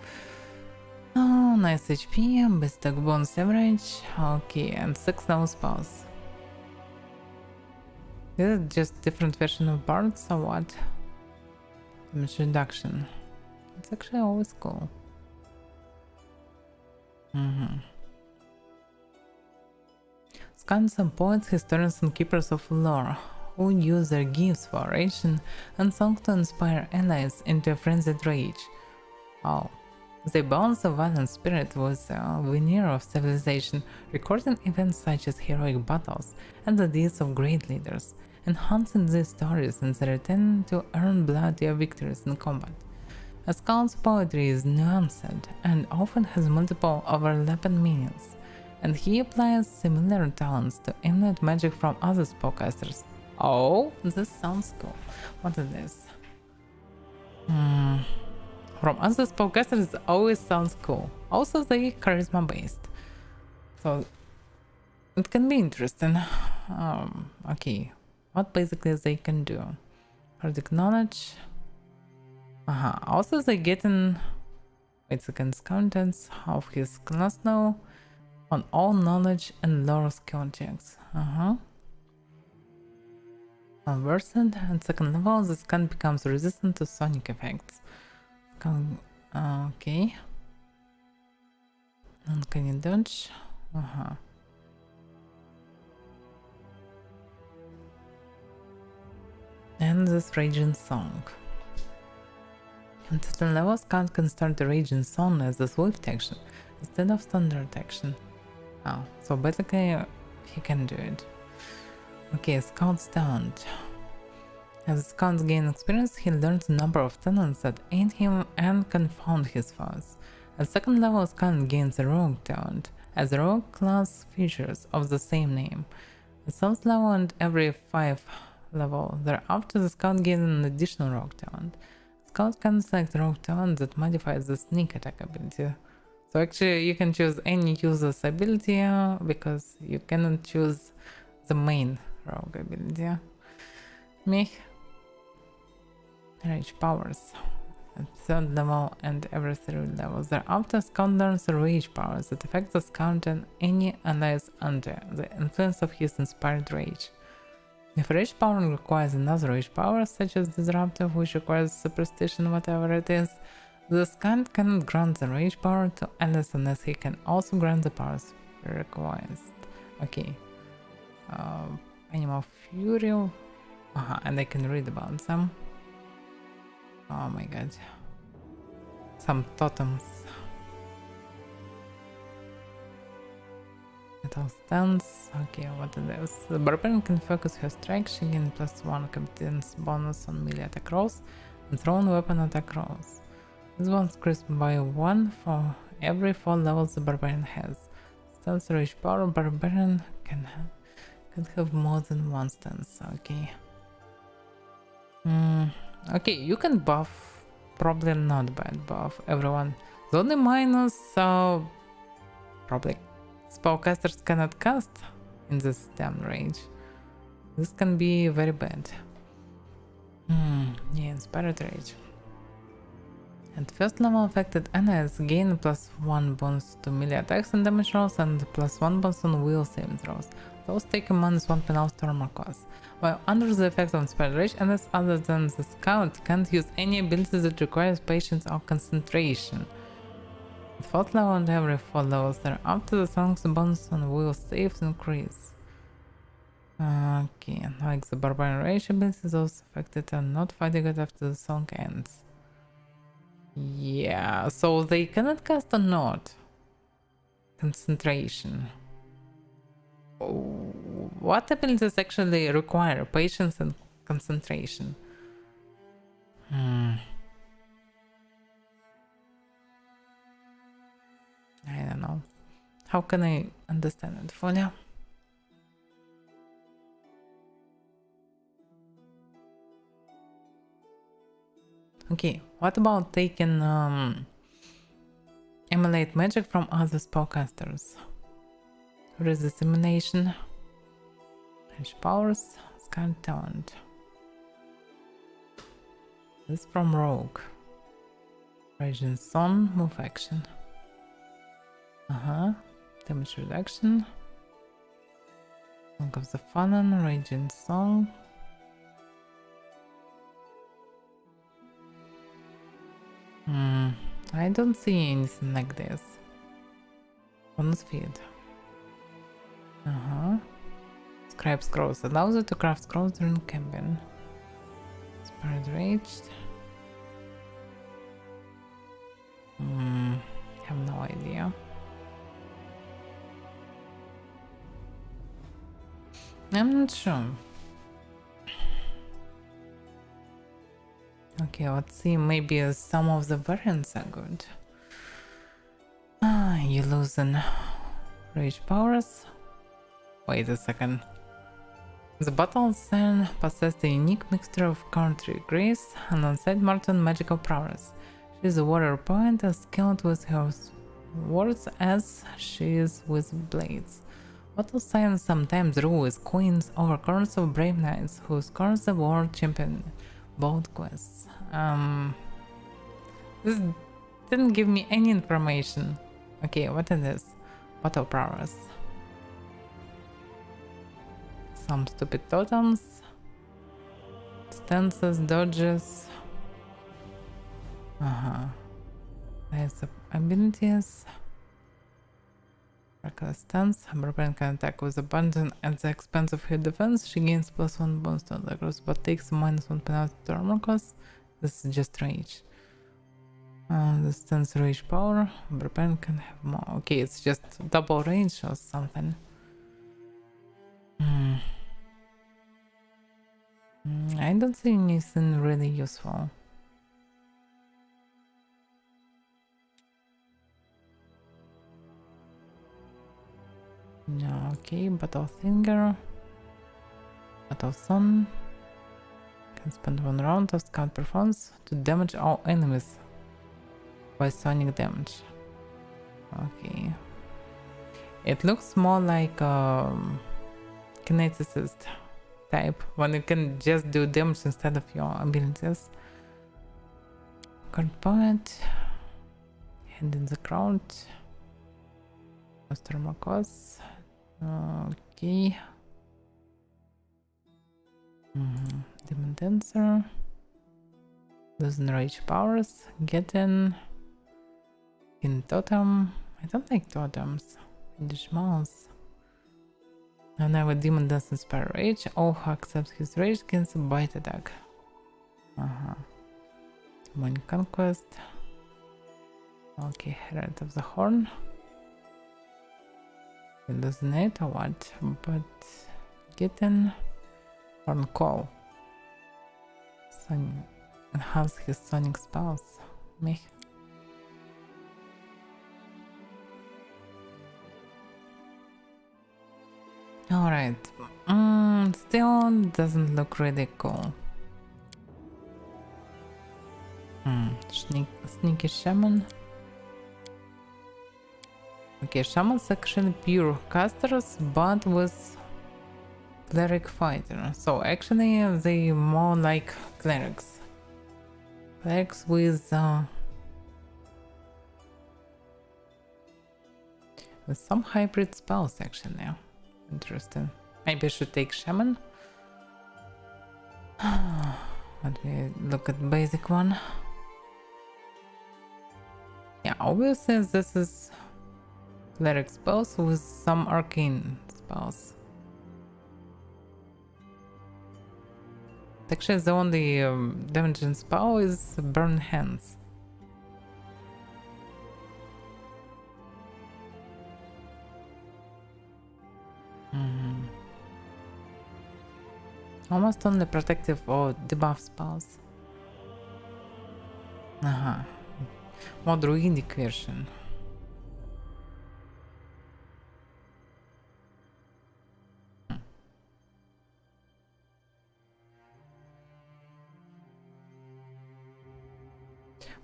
Oh, nice HP, best attack bonus average, okay, and 6 level spells. Is it just different version of bards or what? Damage reduction. It's actually always cool. Scans and poets, historians and keepers of lore, who use their gifts for oration and song to inspire allies into a frenzied rage. Oh. They balance a violent spirit with a veneer of civilization, recording events such as heroic battles and the deeds of great leaders, enhancing these stories and the return to earn bloody victories in combat. A scout's poetry is nuanced and often has multiple overlapping meanings. and he applies similar talents to emulate magic from other spellcasters. Oh, this sounds cool. What is this? From other spellcasters always sounds cool. Also, they charisma based, so it can be interesting. Okay, what basically they can do? Predict knowledge. Also, they get in. Wait seconds contents of his class now on all knowledge and lore skill checks. Conversed at second level, this can becomes resistant to sonic effects. Okay. And can you dodge? And this raging song. At certain levels, Count can start the raging song as a swift action instead of standard action. Oh, so basically he can do it. Okay, Scout's talent. As Scout gains experience, he learns a number of talents that aid him and confound his foes. At second level, Scout gains a rogue talent, as rogue class features of the same name. At third level and every 5 level thereafter, the Scout gains an additional rogue talent. Scout can select rogue talent that modifies the sneak attack ability. So actually you can choose any user's ability because you cannot choose the main rogue ability. Me. Rage powers. At third level and every 3 levels thereafter, Scout learns rage powers that affect the Scout and any allies under the influence of his inspired rage. If rage power requires another rage power, such as disruptive, which requires superstition, whatever it is, the Scout cannot grant the rage power to allies unless he can also grant the powers requires. Okay. Animal Fury. And I can read about them. Oh my god. Some totems. Metal stance. Okay, what is this? The Barbarian can focus her strike, she gains +1 competence bonus on melee attack rolls and thrown weapon attack rolls. This one increased by 1 for every 4 levels the Barbarian has. Stance rage power, Barbarian can have more than 1 stance. Okay. Okay, you can buff, probably not bad buff everyone. The only minus, probably spellcasters cannot cast in this damn range. This can be very bad. Yeah, Inspired Rage. At first level affected allies gain +1 bonus to melee attacks and damage rolls and +1 bonus on will saving throws. Those take a -1 penalty to armor class. While under the effect of Inspired Rage, allies other than the Scout can't use any ability that requires patience or concentration. At 4th level and every 4 levels thereafter, the song's bonus on will saves increase. Okay, like the Barbarian Rage ability, those affected are not fighting it after the song ends. Yeah, so they cannot cast or not. Concentration. What abilities actually require patience and concentration? I don't know. How can I understand it fully? Okay, what about taking emulate magic from other spellcasters? Where is the simulation? Rage powers, Scout talent. This from Rogue. Raging Sun, move action. Damage reduction. Song of the Fallen, Raging Song. I don't see anything like this. Bonus feed. Scribe scrolls allows you to craft scrolls during campaign. Inspired Rage. Have no idea. I'm not sure. Okay, let's see. Maybe some of the variants are good. You losing. Rage powers. Wait a second. The battle scene possessed a unique mixture of country grace and on-site Martin magical prowess. She is a warrior point as skilled with her swords as she is with blades. Battle science sometimes rule with queens over corners of brave knights who scores the world champion both quests. This didn't give me any information. Okay, what is this? Battle prowess. Some stupid totems. Stances, dodges. There's abilities. Reckless stance. Barbarian can attack with abandon at the expense of her defense. She gains +1 bonus to attackers, but takes -1 penalty to armor cost. This is just rage. The stance rage power. Barbarian can have more. Okay, it's just double range or something. I don't see anything really useful. No, okay, Battle Singer. Battle Sun. Can spend 1 round of scout performance to damage all enemies by sonic damage. Okay. It looks more like kineticist type, when you can just do damage instead of your abilities. Card point. Hand in the crowd. Master Marcos. Okay. Demon Dancer. Losing rage powers. Get in totem. I don't like totems. English mouse. And now a demon does inspire rage. All who accept his rage gains a bite attack. Demon conquest. Okay, Herald of the Horn. Hallucinate or what? But get in Horn Call. Enhance his sonic spells. Meh. Alright. Still doesn't look really cool. Sneaky Shaman. Okay, Shaman's actually pure casters, but with Cleric Fighter. So actually they more like clerics. Clerics with some hybrid spells actually. Interesting. Maybe I should take Shaman. Let me look at basic one. Yeah, obviously this is cleric spells with some arcane spells. Actually, the only damaging spell is Burn Hands. Almost only protective or debuff spells. More druidic version.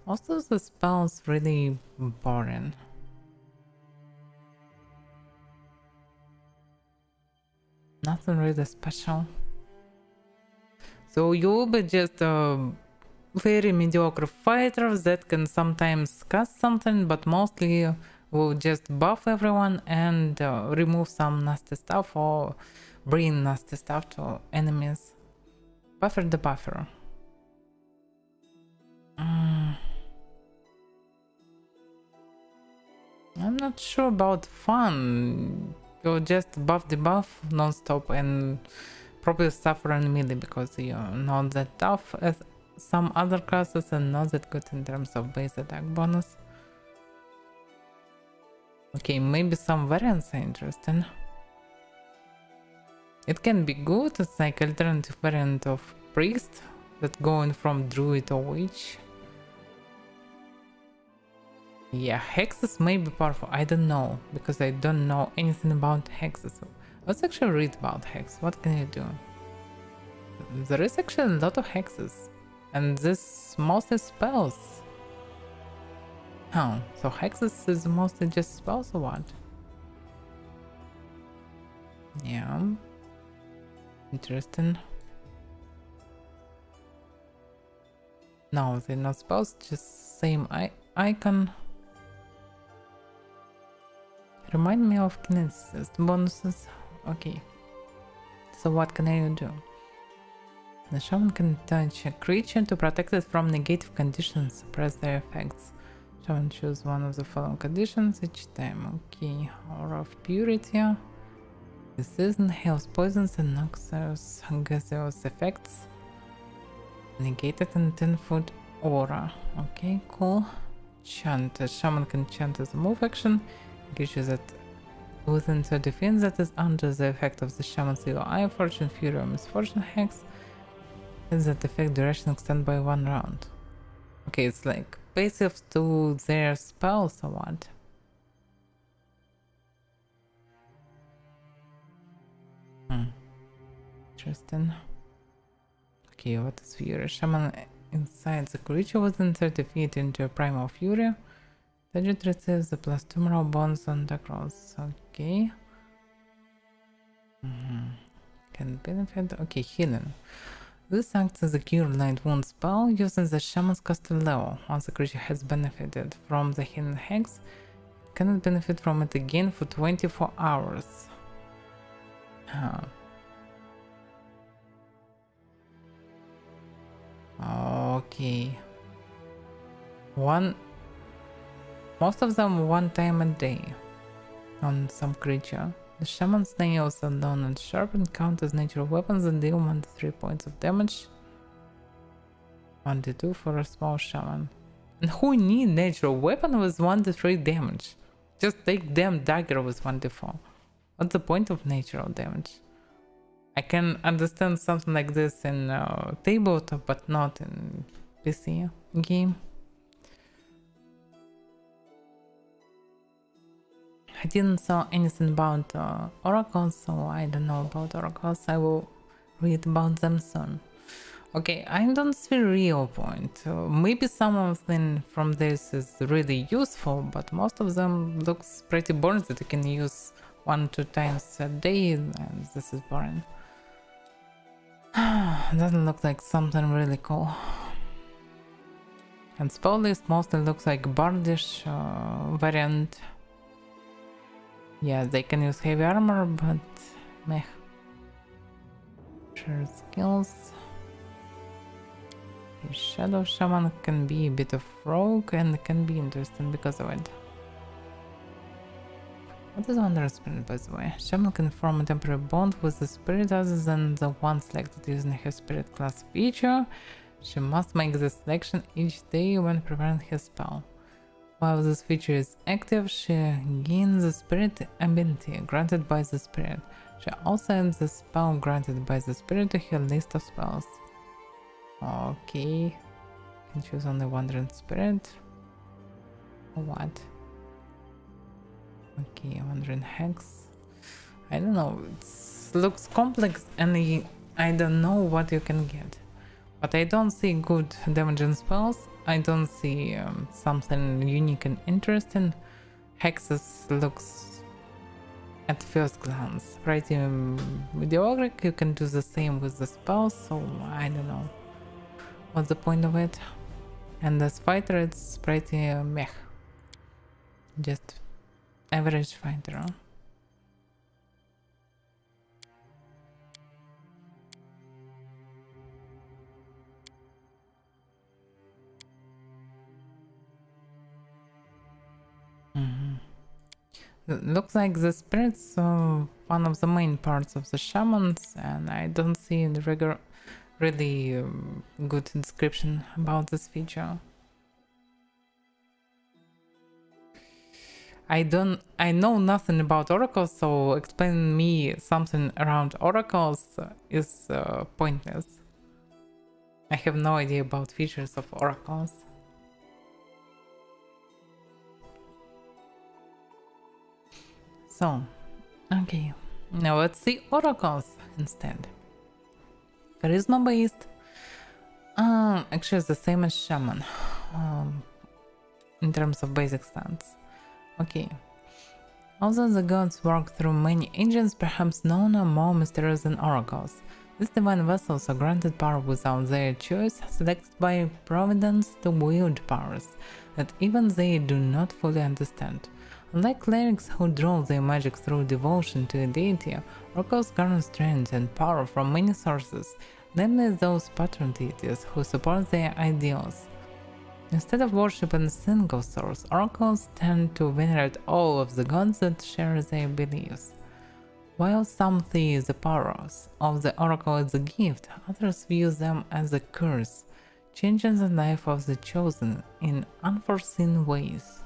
Most of the spells really boring. Nothing really special. So you'll be just a very mediocre fighter that can sometimes cast something, but mostly will just buff everyone and remove some nasty stuff or bring nasty stuff to enemies. Buffer the buffer. I'm not sure about fun. You just buff the buff non-stop and probably suffer in melee because you're not that tough as some other classes and not that good in terms of base attack bonus. Okay, maybe some variants are interesting. It can be good, it's like alternative variant of priest that going from druid or witch. Yeah, hexes may be powerful. I don't know, because I don't know anything about hexes. Let's actually read about hex. What can you do? There is actually a lot of hexes. And this mostly spells. Oh, so hexes is mostly just spells or what? Yeah. Interesting. No, they're not spells, just same icon. Remind me of kinesis bonuses. Okay. So what can I do? The shaman can touch a creature to protect it from negative conditions, suppress their effects. Shaman choose one of the following conditions each time. Okay, aura of purity. This season heals poisons and noxious gaseous effects. Negated in 10-foot aura. Okay, cool. Chant. A shaman can chant as a move action. Creatures that within 30 feet that is under the effect of the shaman's UI, fortune, fury, or misfortune hex. Is that effect duration extend by 1 round? Okay, it's like passive to their spells or what? Interesting. Okay, what is fury? Shaman inside the creature within 30 feet into a primal fury. Target receives the plus 2 morale bonus on the cross. Okay. Can benefit. Okay, healing. This acts as a cure light wound spell using the shaman's caster level. Once the creature has benefited from the healing hex, it cannot benefit from it again for 24 hours. Okay. Most of them one time a day on some creature. The shaman's nails are long and sharp and count as natural weapons and deal 1 to 3 points of damage. 1 to 2 for a small shaman. And who need natural weapon with 1 to 3 damage? Just take damn dagger with 1 to 4. What's the point of natural damage? I can understand something like this in tabletop, but not in PC game. I didn't saw anything about oracles, so I don't know about oracles. I will read about them soon. Okay, I don't see real point. Maybe some of them from this is really useful, but most of them looks pretty boring that you can use 1 2 times a day, and this is boring. Doesn't look like something really cool. And spell list mostly looks like bardish variant. Yeah, they can use heavy armor, but meh. Share skills. Shadow Shaman can be a bit of rogue and can be interesting because of it. What is Wonder Spirit, by the way? Shaman can form a temporary bond with the spirit other than the one selected using her spirit class feature. She must make this selection each day when preparing her spell. While this feature is active, she gains the spirit ability granted by the spirit. She also adds the spell granted by the spirit to her list of spells. Okay. Can choose only Wandering Spirit. Or what? Okay, Wandering Hex. I don't know. It looks complex and I don't know what you can get. But I don't see good damaging spells. I don't see something unique and interesting. Hexes looks at first glance pretty mediocre. You can do the same with the spells, so I don't know what's the point of it. And as fighter, it's pretty meh. Just average fighter. Looks like the spirits one of the main parts of the shamans, and I don't see the really good description about this feature. I know nothing about oracles, so explaining me something around oracles is pointless. I have no idea about features of oracles. So, okay. Now let's see oracles instead. Charisma based. Actually it's the same as shaman. In terms of basic stats. Okay. Although the gods work through many agents, perhaps none are more mysterious than oracles. These divine vessels are granted power without their choice, selected by Providence to wield powers that even they do not fully understand. Unlike clerics who draw their magic through devotion to a deity, oracles garner strength and power from many sources, namely those patron deities who support their ideals. Instead of worshiping a single source, oracles tend to venerate all of the gods that share their beliefs. While some see the powers of the oracle as a gift, others view them as a curse, changing the life of the chosen in unforeseen ways.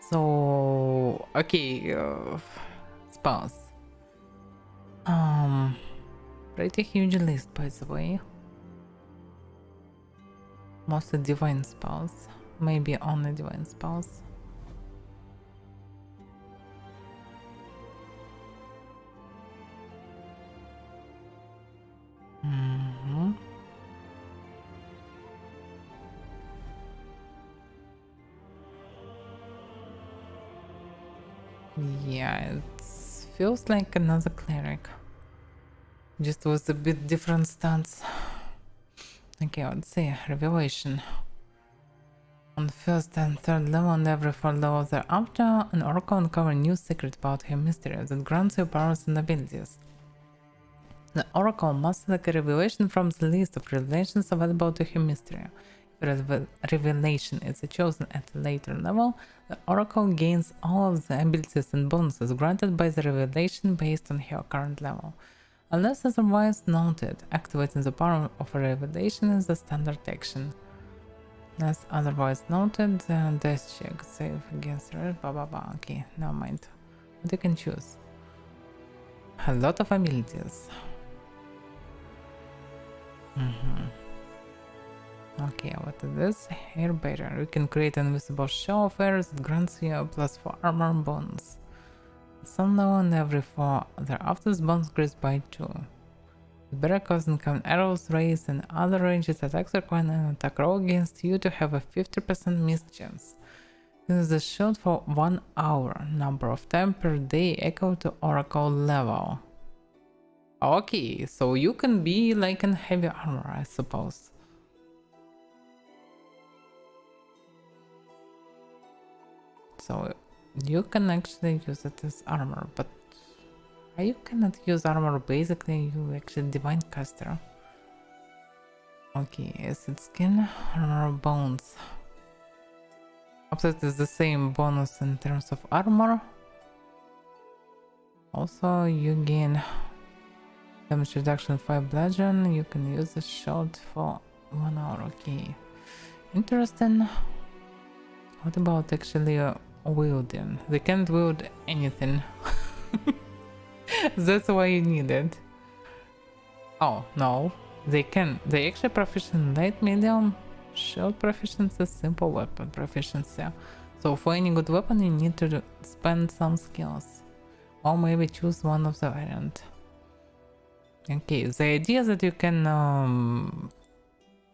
So, okay, spells. Pretty huge list, by the way. Mostly divine spells, maybe only divine spells. Yeah, it feels like another cleric. Just with a bit different stance. Okay, let's see. Revelation. On the first and third level and every fourth level thereafter, an oracle uncovers new secret about her mystery that grants you powers and abilities. The oracle must select a revelation from the list of revelations available to her mystery. If a revelation is chosen at a later level, the oracle gains all of the abilities and bonuses granted by the revelation based on her current level. Unless otherwise noted, activating the power of a revelation is the standard action. Unless otherwise noted, death check, save against red, blah blah blah. Okay, never mind. What you can choose? A lot of abilities. Okay, what is this? Hair barrier. You can create an invisible shell of air that grants you a +4 armor bonus. Some level and every 4 thereafter this bonus increased by 2. The barrier causes common arrows, rays, and other ranged attacks require an attack roll against you to have a 50% miss chance. Use the shield for 1 hour, number of times per day equal to oracle level. Okay, so you can be like in heavy armor, I suppose. So you can actually use it as armor, but you cannot use armor. Basically, you actually divine caster. Okay, acid skin, armor bones. Upset is the same bonus in terms of armor. Also, you gain damage reduction 5 bludgeon. You can use the shield for 1 hour. Okay, interesting. What about actually wielding? They can't wield anything. That's why you need it. Oh no, they can. They actually proficient in light, medium, shield proficiency, simple weapon proficiency. So for any good weapon you need to spend some skills, or maybe choose one of the variant. Okay, the idea that you can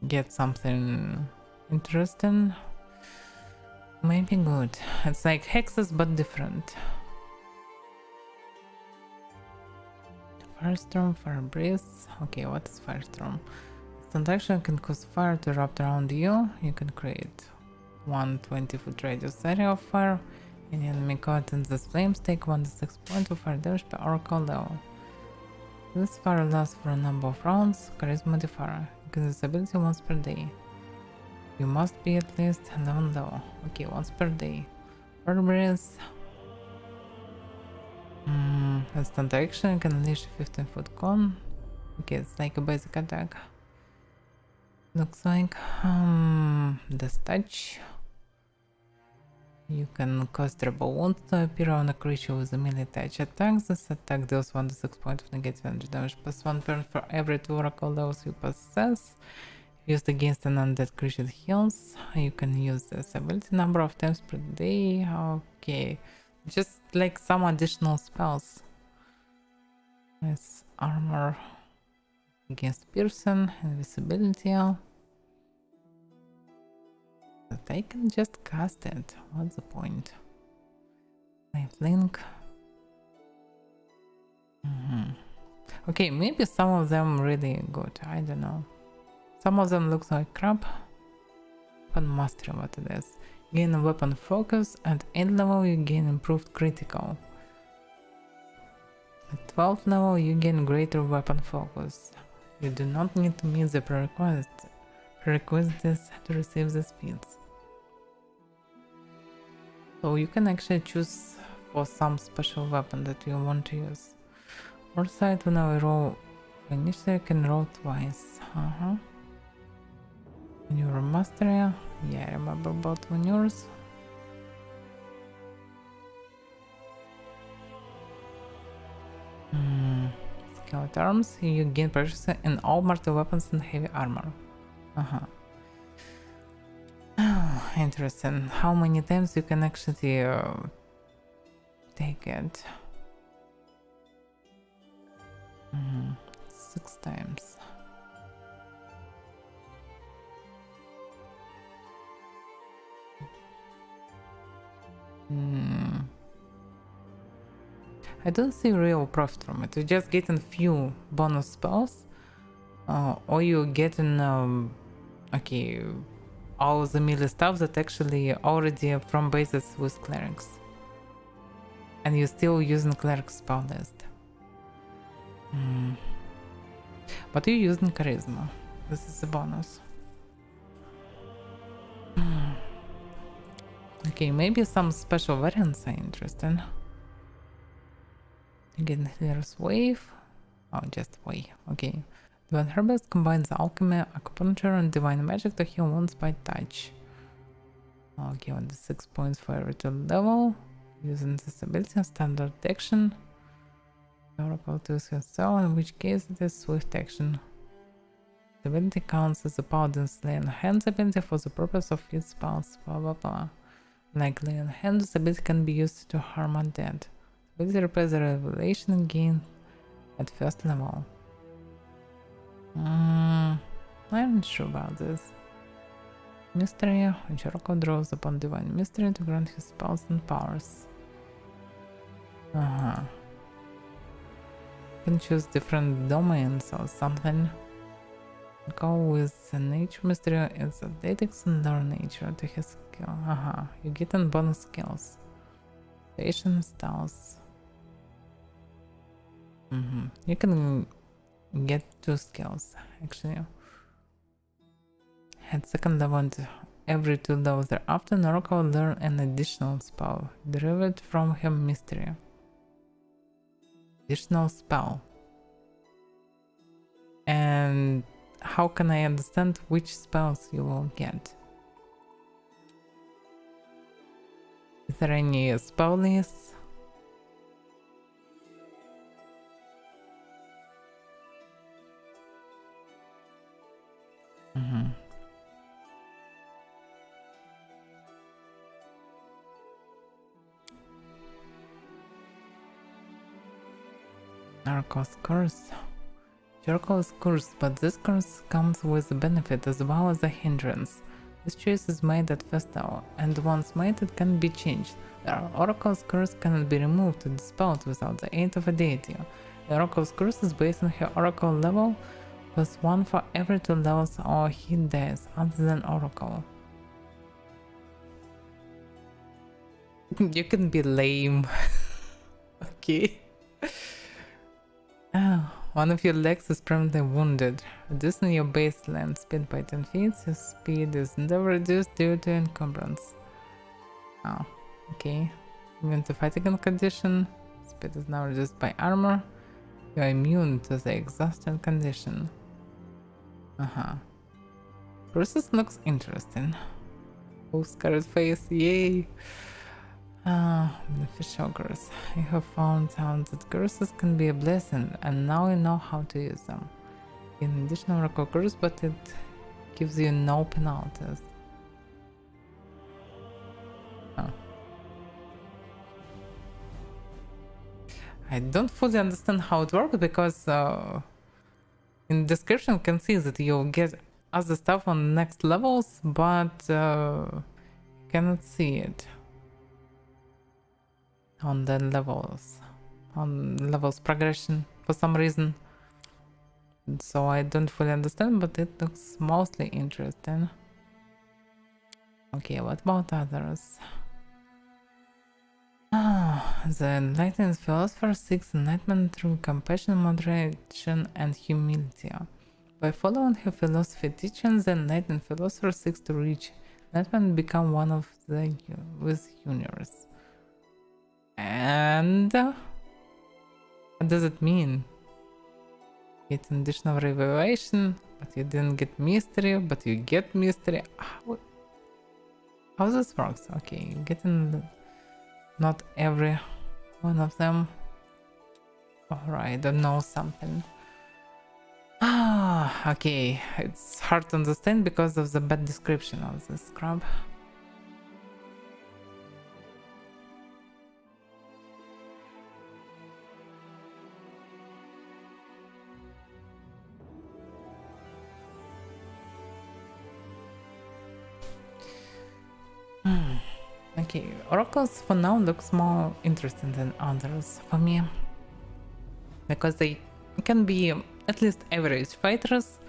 get something interesting may be good. It's like hexes but different. Firestorm, fire breeze. Okay, what is firestorm? Instant action can cause fire to erupt around you. You can create 120-foot radius area of fire. Any enemy caught in these flames take 1d6 points of fire damage per oracle level. This fire lasts for a number of rounds. Charisma modifier. You can use this ability once per day. You must be at least 11 level. Okay, once per day. Fire breeze. Instant action, can unleash a 15-foot cone. Okay, it's like a basic attack. Looks like this touch. You can cause terrible wounds to appear on a creature with a melee touch attack. This attack deals 1d6 points of negative energy damage plus 1 turn for every 2 oracle levels you possess. If Used against an undead creature heals. You can use this ability number of times per day. Okay. Just like some additional spells. Nice armor against person, invisibility. But I can just cast it. What's the point? Lifelink. Okay, maybe some of them really good. I don't know. Some of them looks like crap. But mastery what it is. Gain a weapon focus. At 8th level you gain improved critical. At 12th level you gain greater weapon focus. You do not need to meet the prerequisites to receive the speeds. So you can actually choose for some special weapon that you want to use. Foresight, when I roll initially, you can roll twice. Maneuver mastery. Yeah, I remember about maneuvers. Skeleton arms. You gain proficiency in all mortal weapons and heavy armor. Oh, interesting. How many times you can actually take it? 6 times. I don't see real profit from it. You're just getting few bonus spells, or you're getting okay, all the melee stuff that actually already from bases with clerics, and you're still using cleric spell list. But you're using charisma. This is a bonus. Okay, maybe some special variants are interesting. Again, here's wave. Oh, just wave. Okay. Divine Herbalist combines alchemy, acupuncture, and divine magic to heal wounds by touch. Okay, 6 points for every 2 level. Using this ability, standard action. Oracle to his soul, in which case it is swift action. The ability counts as a Paladin's lay on hands ability for the purpose of its spells. Blah blah blah. Like lay on hands, this ability can be used to harm undead. The ability replaces the revelation gain at first level. I'm not sure about this. Mystery, which Oracle draws upon divine mystery to grant his spells and powers. You can choose different domains or something. Go with the nature mystery is athletics and learn nature to his skill. You get in bonus skills. Patient styles. You can get 2 skills actually. At 2nd level and every 2 levels thereafter, an oracle will learn an additional spell derived from her mystery. Additional spell. And how can I understand which spells you will get? Is there any spell list? Oracle's curse. Oracle is cursed, but this curse comes with a benefit as well as a hindrance. This choice is made at first level, and once made it can be changed. The Oracle's curse cannot be removed or dispelled without the aid of a deity. The Oracle's curse is based on her Oracle level, +1 for every 2 levels or hit dice other than Oracle. You can be lame. Okay. One of your legs is permanently wounded. Reducing your baseline speed by 10 feet, your speed is never reduced due to encumbrance. Okay. Immune to fighting condition. Speed is now reduced by armor. You are immune to the exhausted condition. Process looks interesting. Oh, scarred face, yay! Beneficial curse. You have found out that curses can be a blessing, and now you know how to use them. In additional oracle curse, but it gives you no penalties. Oh. I don't fully understand how it works because in the description you can see that you get other stuff on next levels, but cannot see it on the levels progression for some reason. So I don't fully understand, but it looks mostly interesting. Okay, what about others? The enlightened philosopher seeks enlightenment through compassion, moderation, and humility. By following her philosophy teachings, the enlightened philosopher seeks to reach enlightenment and become one of the with universe. And what does it mean? Get an additional revelation, but you didn't get mystery, but you get mystery. How this works? Okay, you get in not every one of them. Alright, I don't know something. Okay, it's hard to understand because of the bad description of this scrub. Okay, oracles for now looks more interesting than others for me, because they can be at least average fighters,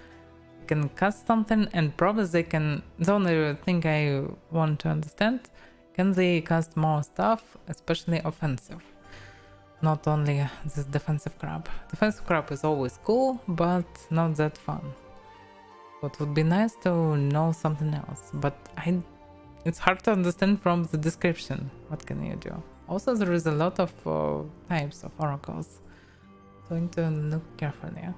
can cast something, and probably they can, the only thing I want to understand, can they cast more stuff, especially offensive, not only this defensive crap. Defensive crap is always cool, but not that fun. It would be nice to know something else, but it's hard to understand from the description. What can you do? Also, there is a lot of types of oracles, so I need to look carefully.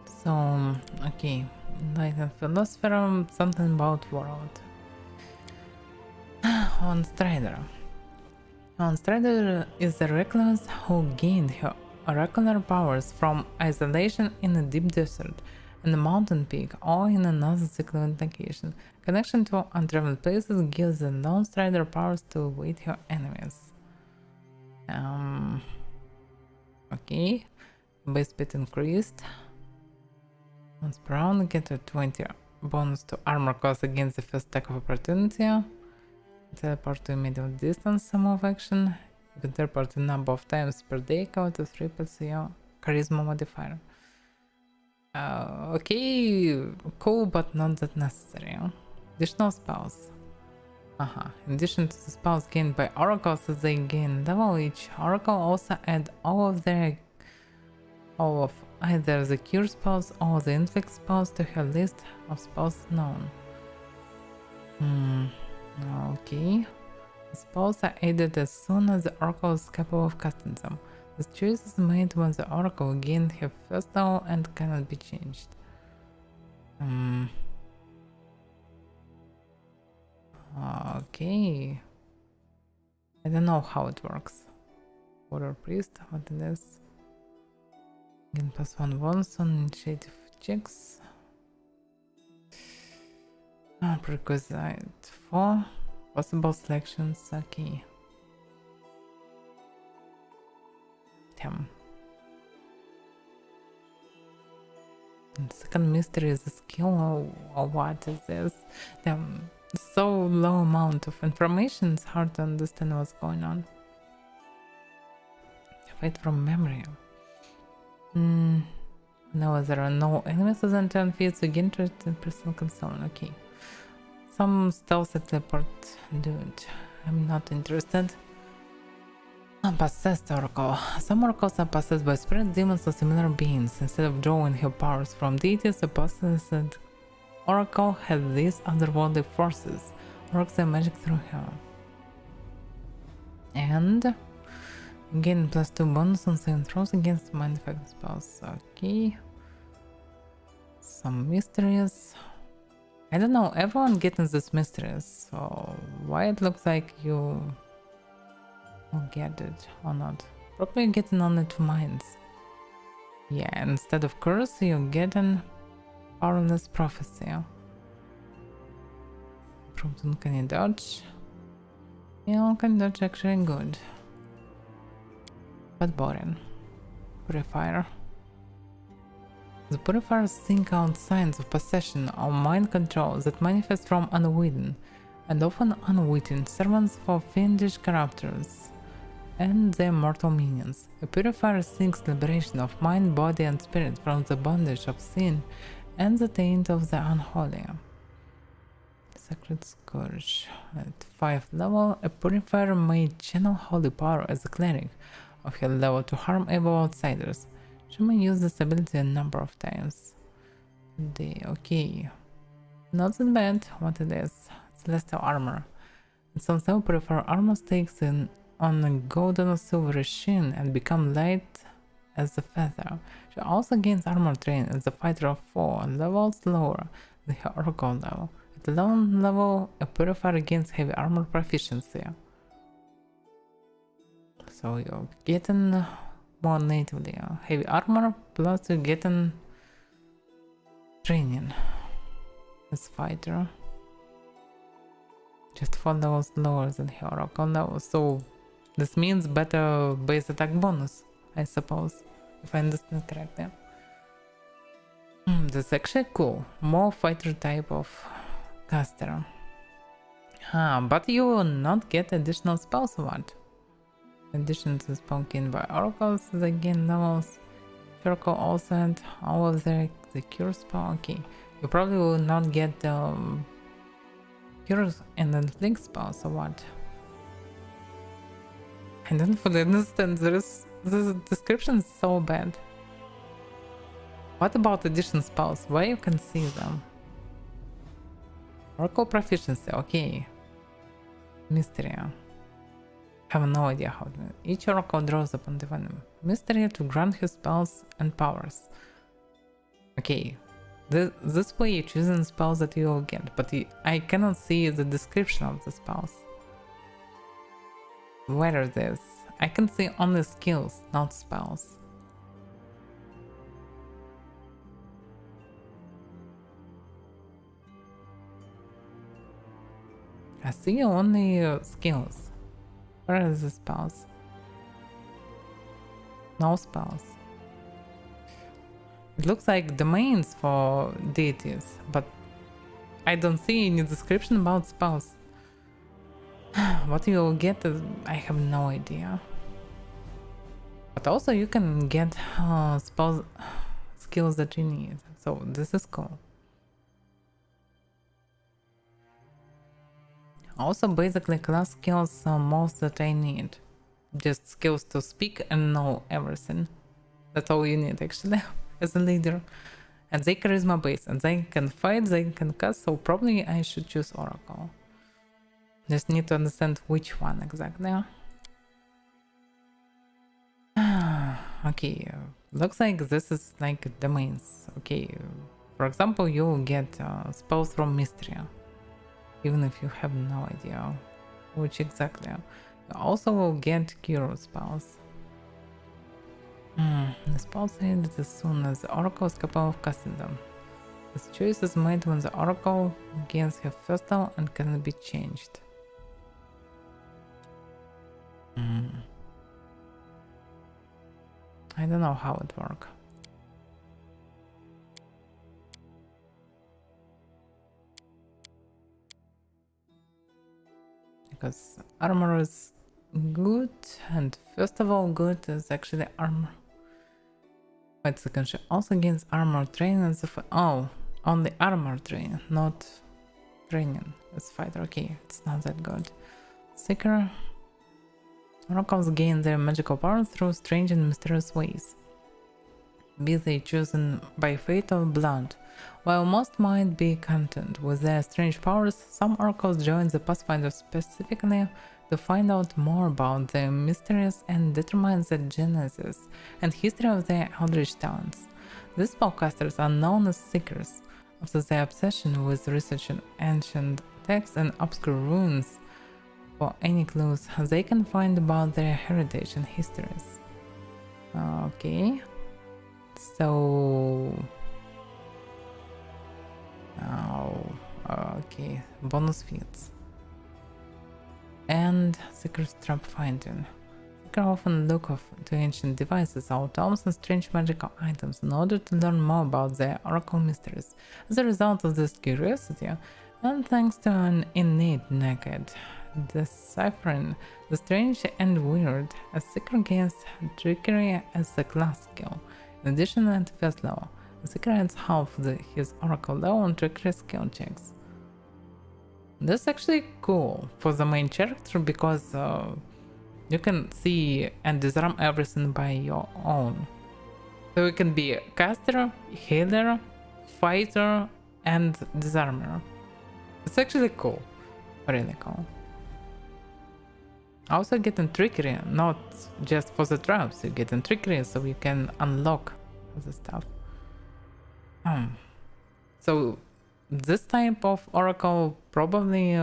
So, okay, enlightened philosopher, something about world. On Strider. On Strider is a recluse who gained her oracular powers from isolation in a deep desert, in a mountain peak, or in another secluded location. Connection to untraveled places gives the lone strider powers to evade her enemies. Okay. Base speed increased. Once per round, get a 20 bonus to armor class against the first attack of opportunity. Teleport to medium distance, move action. You can teleport a number of times per day, count to 3 plus your charisma modifier. Okay, cool, but not that necessary. Additional spells. In addition to the spells gained by oracles as they gain level, each oracle also add all of either the cure spells or the inflict spells to her list of spells known. Okay. The spells are added as soon as the oracle is capable of casting them. The choice is made when the oracle gained her first level and cannot be changed. Okay. I don't know how it works. Warrior Priest, what it is. Gain +1 bonus on initiative checks. Prerequisite 4. Possible selections, okay. Damn. And second mystery is a skill, or what is this? Damn, so low amount of information, it's hard to understand what's going on. Fight from memory. No, there are no enemies within 10 feet, so gain in personal concern, okay. Some stealth teleport, dude. I'm not interested. Possessed Oracle. Some oracles are possessed by spirit, demons, or similar beings. Instead of drawing her powers from deities, the possessed Oracle has these otherworldly forces. Works their magic through her. And gain +2 bonus on saving throws against mind effect spells. Okay. Some mysteries. I don't know, everyone getting this mysteries, so why it looks like you will get it or not. Probably getting only 2 minds. Yeah, instead of curse, you're getting powerless prophecy. Improved uncanny dodge. Yeah, uncanny dodge actually good. But boring. Purifier. The purifiers think out signs of possession or mind control that manifest from unwitting, and often unwitting servants for fiendish characters and their mortal minions. A purifier seeks liberation of mind, body, and spirit from the bondage of sin and the taint of the unholy. Sacred Scourge. At 5th level, a purifier may channel holy power as a cleric of her level to harm evil outsiders. She may use this ability a number of times. Okay. Not that bad. What it is? Celestial armor. In some level, purifier armor takes in on a golden or silver sheen and become light as a feather. She also gains armor train as a fighter of 4 levels lower than her oracle level. At 11th level, a purifier gains heavy armor proficiency. So you're getting more natively heavy armor, plus you're getting training as fighter. Just 4 levels lower than her oracle level, so this means better base attack bonus, I suppose, if I understand correctly. That's actually cool. More fighter type of caster. But you will not get additional spells or what? Addition to spell gained by oracles, they gain levels. Circle also and all of the cure spell. Okay, you probably will not get cures and inflict spells or what? I don't fully understand. This description is so bad. What about addition spells? Where you can see them? Oracle proficiency. Okay. Mystery. Have no idea how to. Each oracle draws upon divine mystery to grant his spells and powers. Okay, this way you're choosing spells that you will get, but I cannot see the description of the spells. Where are these? I can see only skills, not spells. I see only skills. Where are the spells? No spells. It looks like domains for deities, but I don't see any description about spells. What you will get, I have no idea. But also you can get spells, skills that you need. So this is cool. Also basically class skills are most that I need. Just skills to speak and know everything. That's all you need actually as a leader. And they charisma base and they can fight, they can cast, so probably I should choose Oracle. Just need to understand which one exactly. Okay, looks like this is like domains. Okay, for example, you will get spells from Mystery, even if you have no idea which exactly. You also will get cure spells. The spells end as soon as the Oracle is capable of casting them. This choice is made when the Oracle gains her first level and cannot be changed. I don't know how it works. Because armor is good, and first of all, good is actually armor. Wait a second, she also gains armor training as only armor training, not training as fighter. Okay, it's not that good. Seeker. Oracles gain their magical power through strange and mysterious ways, be they chosen by fate or blood. While most might be content with their strange powers, some oracles join the Pathfinder specifically to find out more about their mysteries and determine the genesis and history of their eldritch talents. These spellcasters are known as Seekers, after their obsession with researching ancient texts and obscure runes for any clues they can find about their heritage and histories. Okay. So... Oh, okay. Bonus feats. And secret trap finding. Seeker often look to ancient devices, old tomes, and strange magical items in order to learn more about the oracle mysteries. As a result of this curiosity, and thanks to an innate naked deciphering the strange and weird, a seeker gains trickery as a class skill. In addition, at first level, the seeker adds half his oracle level on trickery skill checks. That's actually cool for the main character because you can see and disarm everything by your own. So you can be a caster, healer, fighter, and disarmer. It's actually cool. Really cool. Also getting trickery, not just for the traps, you get in trickery so you can unlock the stuff. So this type of oracle probably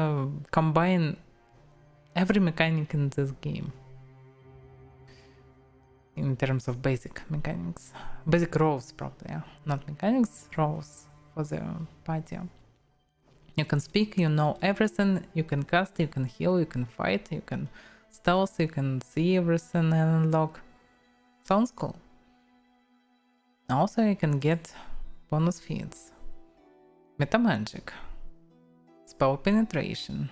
combine every mechanic in this game. In terms of basic mechanics. Basic roles probably, not mechanics, roles for the party. You can speak, you know everything, you can cast, you can heal, you can fight, you can stealth, you can see everything and unlock. Sounds cool. Also you can get bonus feats. Meta magic. Spell penetration.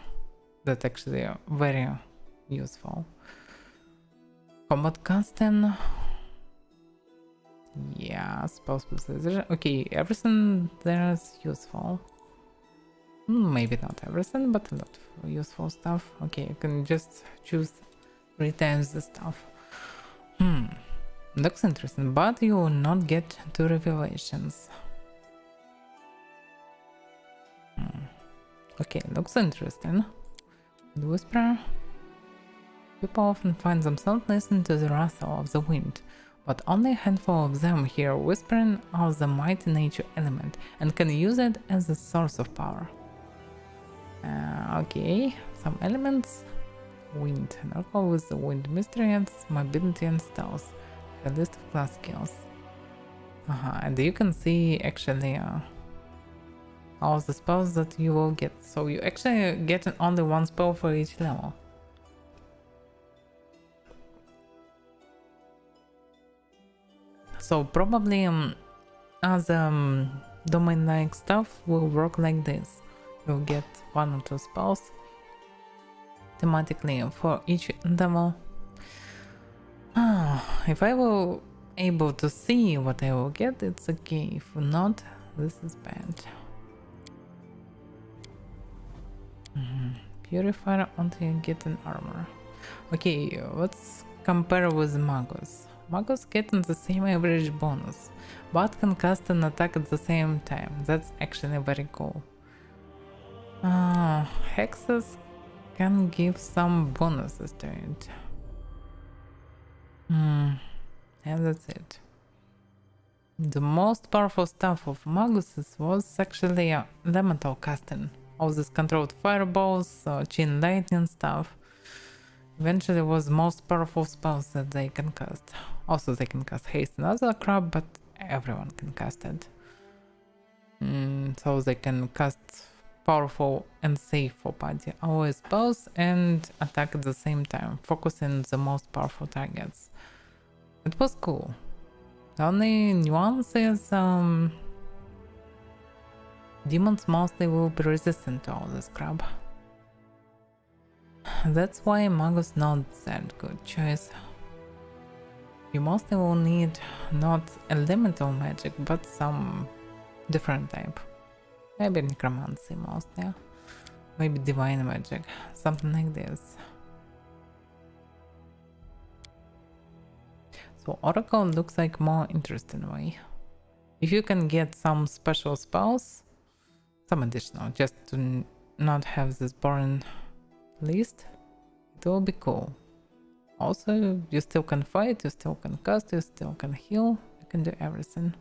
That's actually very useful. Combat casting. Yeah, spell specialization. Okay, everything there is useful. Maybe not everything, but a lot of useful stuff. Okay, you can just choose 3 times the stuff. Looks interesting, but you will not get 2 revelations. Okay, looks interesting. The Whisperer. People often find themselves listening to the rustle of the wind, but only a handful of them hear whispering of the mighty nature element and can use it as a source of power. Okay, some elements. Wind, an oracle with the wind mysteries, mobility and stealth. A list of class skills. And you can see actually all the spells that you will get. So you actually get only 1 spell for each level. So probably other domain-like stuff will work like this. You'll get 1 or 2 spells thematically for each level. If I will able to see what I will get, it's okay. If not, this is bad. Purifier until you get an armor. Okay, let's compare with Magus. Magus getting the same average bonus, but can cast an attack at the same time. That's actually very cool. Hexes can give some bonuses to it. And that's it. The most powerful stuff of Magus was actually elemental casting. All these controlled fireballs, chain lightning stuff. Eventually was most powerful spells that they can cast. Also they can cast haste and other crap, but everyone can cast it. So they can cast powerful and safe for party always spells and attack at the same time, focusing the most powerful targets. It was cool. The only nuance is demons mostly will be resistant to all this crap. That's why Magus not that good choice. You mostly will need not elemental magic, but some different type. Maybe necromancy mostly. Maybe divine magic, something like this. So Oracle looks like more interesting way. If you can get some special spells, some additional, just to not have this boring list, it will be cool. Also, you still can fight, you still can cast, you still can heal, you can do everything.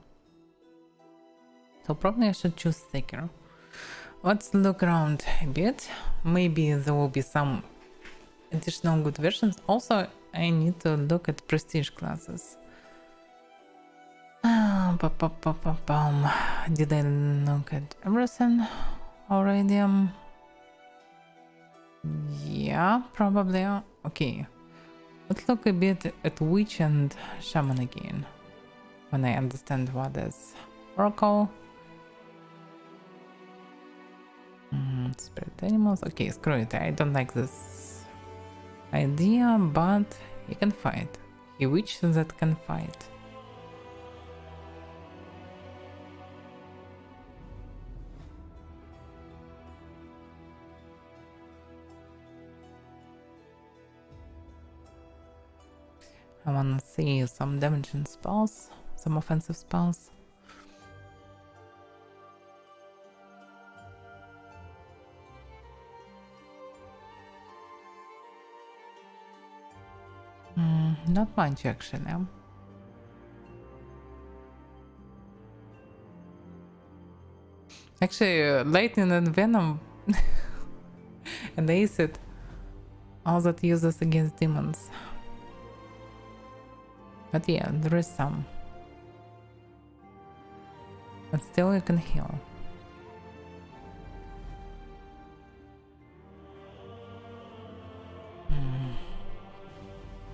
So probably I should choose Seeker. Let's look around a bit. Maybe there will be some additional good versions. Also, I need to look at prestige classes. Did I look at everything already? Yeah, probably. Okay. Let's look a bit at Witch and Shaman again. When I understand what is Oracle. Spirit animals. Okay, screw it. I don't like this idea, but he can fight. A witch that can fight. I wanna see some damaging spells, some offensive spells. Not much actually. Actually, Lightning and Venom and Acid, all that uses against demons. But yeah, there is some. But still you can heal.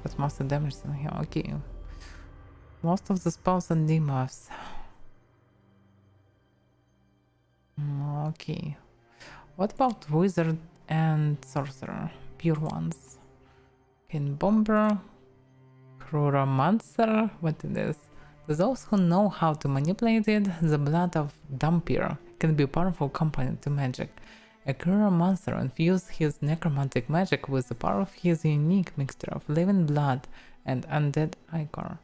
But most of the damage in here, okay. Most of the spells and debuffs. Okay. What about Wizard and Sorcerer? Pure ones. King Bomber, Chronomancer, what it is? To those who know how to manipulate it, the blood of Dampier can be a powerful component to magic. A Chronomancer infuses his necromantic magic with the power of his unique mixture of living blood and undead ichor.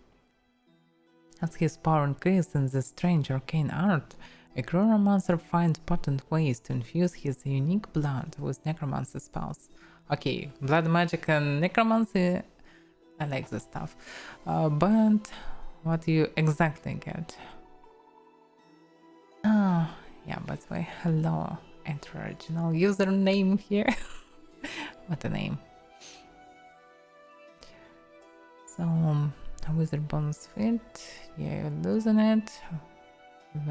As his power increases in this strange arcane art, a Chronomancer finds potent ways to infuse his unique blood with necromancy spells. Okay, blood magic and necromancy, I like this stuff. But what do you exactly get? Oh, yeah, by the way, hello. Enter original username here. What a name. So, Wizard bonus fit. Yeah, you're losing it.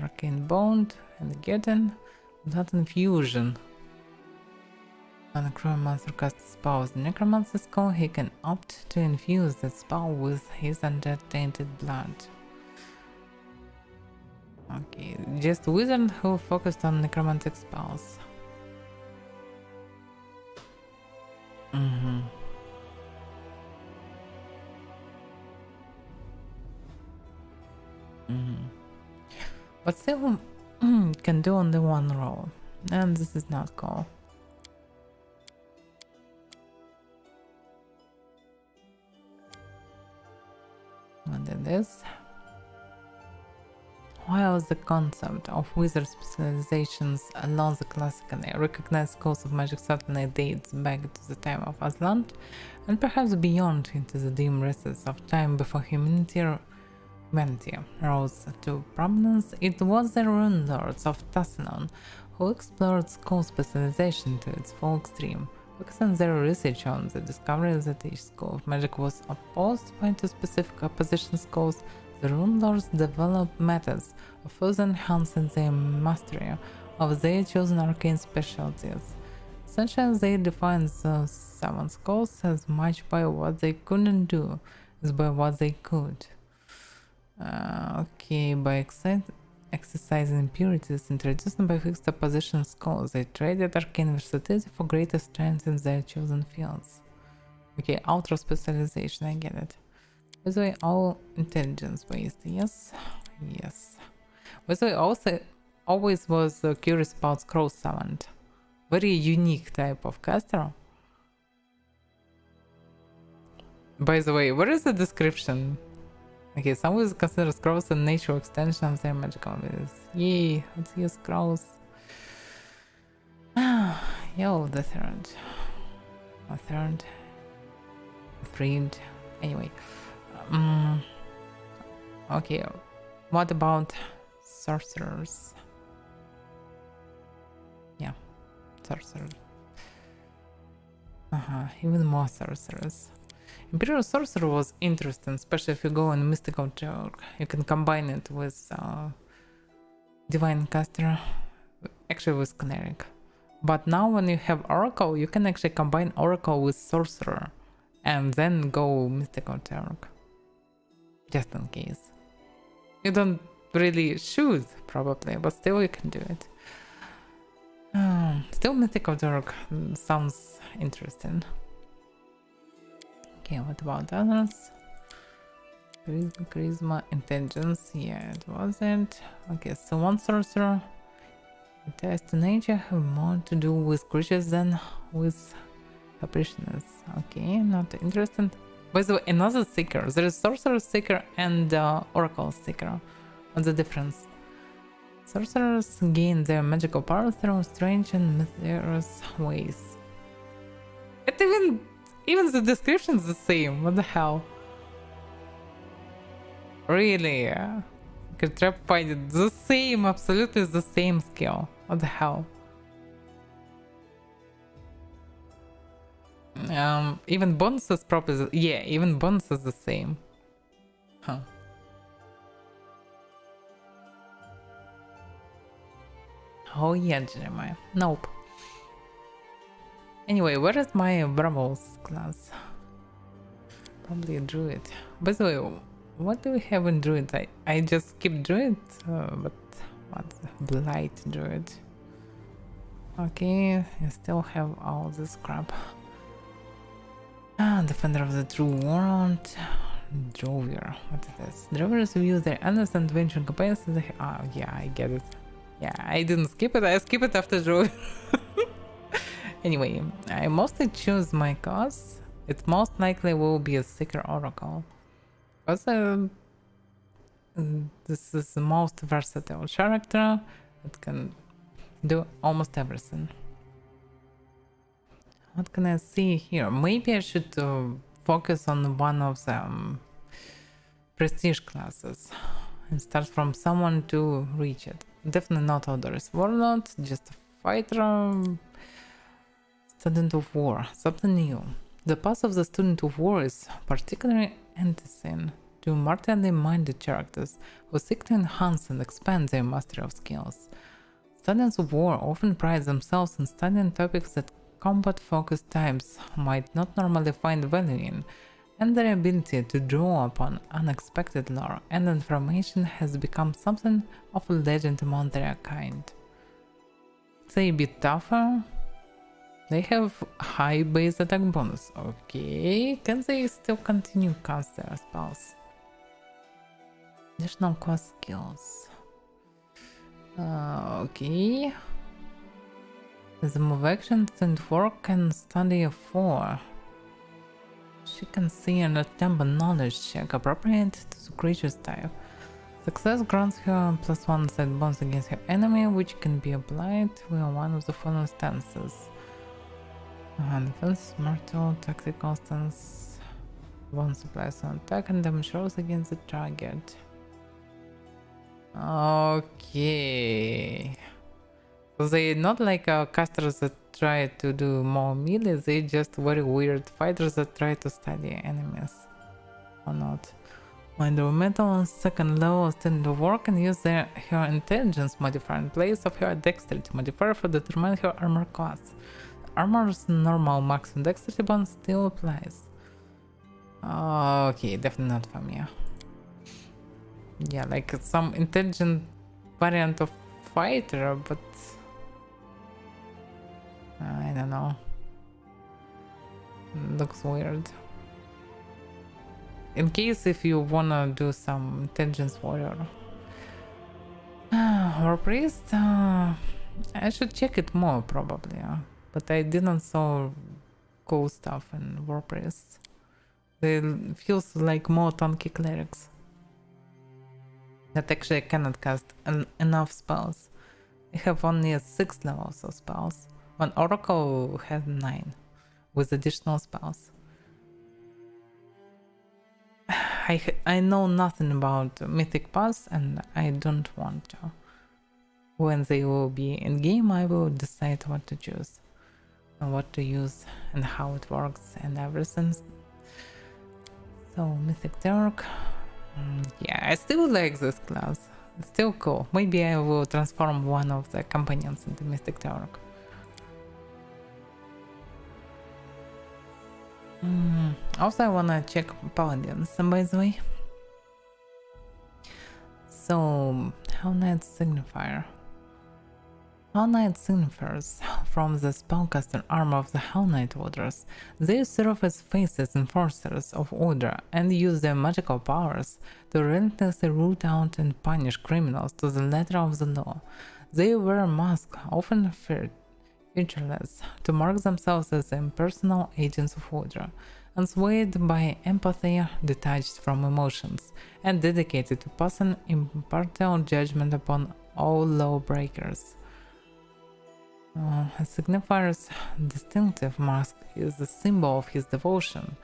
Arcane Bond and getting that infusion. When a Chronomancer casts spell with Necromancer skill, he can opt to infuse that spell with his undead tainted blood. Okay, just wizard who focused on necromantic spells. But still can do only one roll, and this is not cool. What it is? While the concept of wizard specializations along the classically recognized schools of magic certainly dates back to the time of Aslan, and perhaps beyond into the dim recesses of time before humanity rose to prominence, it was the rune lords of Tassanon who explored school specialization to its full extreme, focusing their research on the discovery that each school of magic was opposed by two specific opposition schools. The rune lords developed methods of further enhancing their mastery of their chosen arcane specialties. Essentially, they defined the seven schools as much by what they couldn't do as by what they could. Okay, by exercising impurities introduced by fixed opposition schools, they traded arcane versatility for greater strength in their chosen fields. Okay, ultra specialization, I get it. By the way, all intelligence based, yes? Yes. By the way, also always was curious about Scroll Summoned. Very unique type of caster. By the way, where is the description? Okay, some will consider scrolls a natural extension of their magical abilities. Yay, let's use scrolls. Yo, the third. A third. Third. Anyway. Okay, what about sorcerers? Yeah, sorcerers. Even more sorcerers. Imperial Sorcerer was interesting, especially if you go in Mystical Cleric. You can combine it with Divine Caster, actually with Cleric. But now when you have Oracle, you can actually combine Oracle with Sorcerer and then go Mystical Cleric. Just in case. You don't really choose, probably, but still you can do it. Still Mystical Cleric sounds interesting. Okay, what about others? Charisma, intelligence, yeah, it wasn't. Okay, so one sorcerer. It has to nature have more to do with creatures than with apparitions. Okay, not interesting. By the way, another seeker. There is sorcerer seeker and oracle seeker. What's the difference? Sorcerers gain their magical power through strange and mysterious ways. It even the description is the same. What the hell? Really? Can trap find it the same, absolutely the same skill. What the hell? Even bonuses probably, yeah, even bonuses the same. Huh. Oh yeah, Jeremiah. Nope. Anyway, where is my Bravos class? Probably a druid. By the way, what do we have in druid? I just skip druid, but what's blight druid? Okay, I still have all this crap. Defender of the True World. Drover. What is this? Drovers view their endless and adventure companions. Oh yeah, I get it. Yeah, I didn't skip it. I skip it after Drover. Anyway, I mostly choose my class. It most likely will be a Seeker Oracle. Because this is the most versatile character. It can do almost everything. What can I see here? Maybe I should focus on one of the prestige classes and start from someone to reach it. Definitely not Odorous Warlord, just a fighter. Student of War, something new. The path of the Student of War is particularly interesting to martially minded characters who seek to enhance and expand their mastery of skills. Students of War often pride themselves in studying topics that combat-focused types might not normally find value in, and their ability to draw upon unexpected lore and information has become something of a legend among their kind. They be tougher. They have high base attack bonus. Okay, can they still continue cast their spells? Additional class skills. Okay. The move action and work can study a 4. She can see and attempt a knowledge check appropriate to the creature's type. Success grants her +1 side bonus against her enemy, which can be applied with one of the following stances. Defense, mortal, tactical stance, bonus applies on attack and damage rolls against the target. Okay. So they're not like casters that try to do more melee, they just very weird fighters that try to study enemies. Or not. When the metal on second level student of war can use her intelligence modifier in place of her dexterity modifier for determine her armor class. Armor's normal max and dexterity bonus still applies. Okay, definitely not for me. Yeah, like some intelligent variant of fighter, but I don't know. Looks weird. In case if you wanna do some intelligence warrior. War priest, I should check it more probably. But I didn't saw cool stuff in war priests. They feels like more tanky clerics that actually cannot cast enough spells. I have only 6 levels of spells. One oracle has 9 with additional spells. I know nothing about mythic paths and I don't want to. When they will be in game, I will decide what to choose and what to use and how it works and everything. So, Mythic Dark. Yeah, I still like this class. It's still cool. Maybe I will transform one of the companions into Mystic Dark. Also, I wanna check Paladins, by the way. So, Hell Knight Signifier. Hell Knight signifiers from the spellcaster armor of the Hell Knight Orders. They serve as faces enforcers of order and use their magical powers to relentlessly root out and punish criminals to the letter of the law. They wear masks, often featureless, to mark themselves as impersonal agents of order, unswayed by empathy, detached from emotions, and dedicated to passing impartial judgment upon all lawbreakers. A signifier's distinctive mask is a symbol of his devotion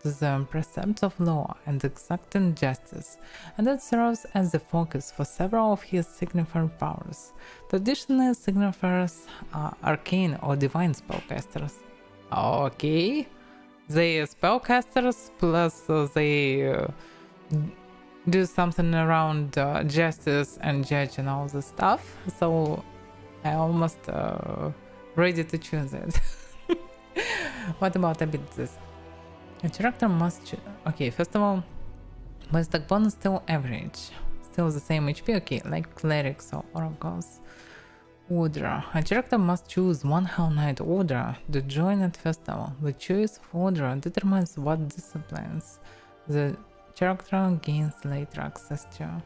to the precepts of law and exacting justice, and it serves as the focus for several of his signifier powers. Traditionally, signifiers are arcane or divine spellcasters. Okay, they are spellcasters plus they do something around justice and judge and all this stuff, so I almost ready to choose it. What about abilities? A character must choose. Okay, first of all, my stack bonus still average. Still the same HP, okay, like clerics or oracles. Order. A character must choose one Hell Knight order to join at first level. The choice of order determines what disciplines the character gains later access to.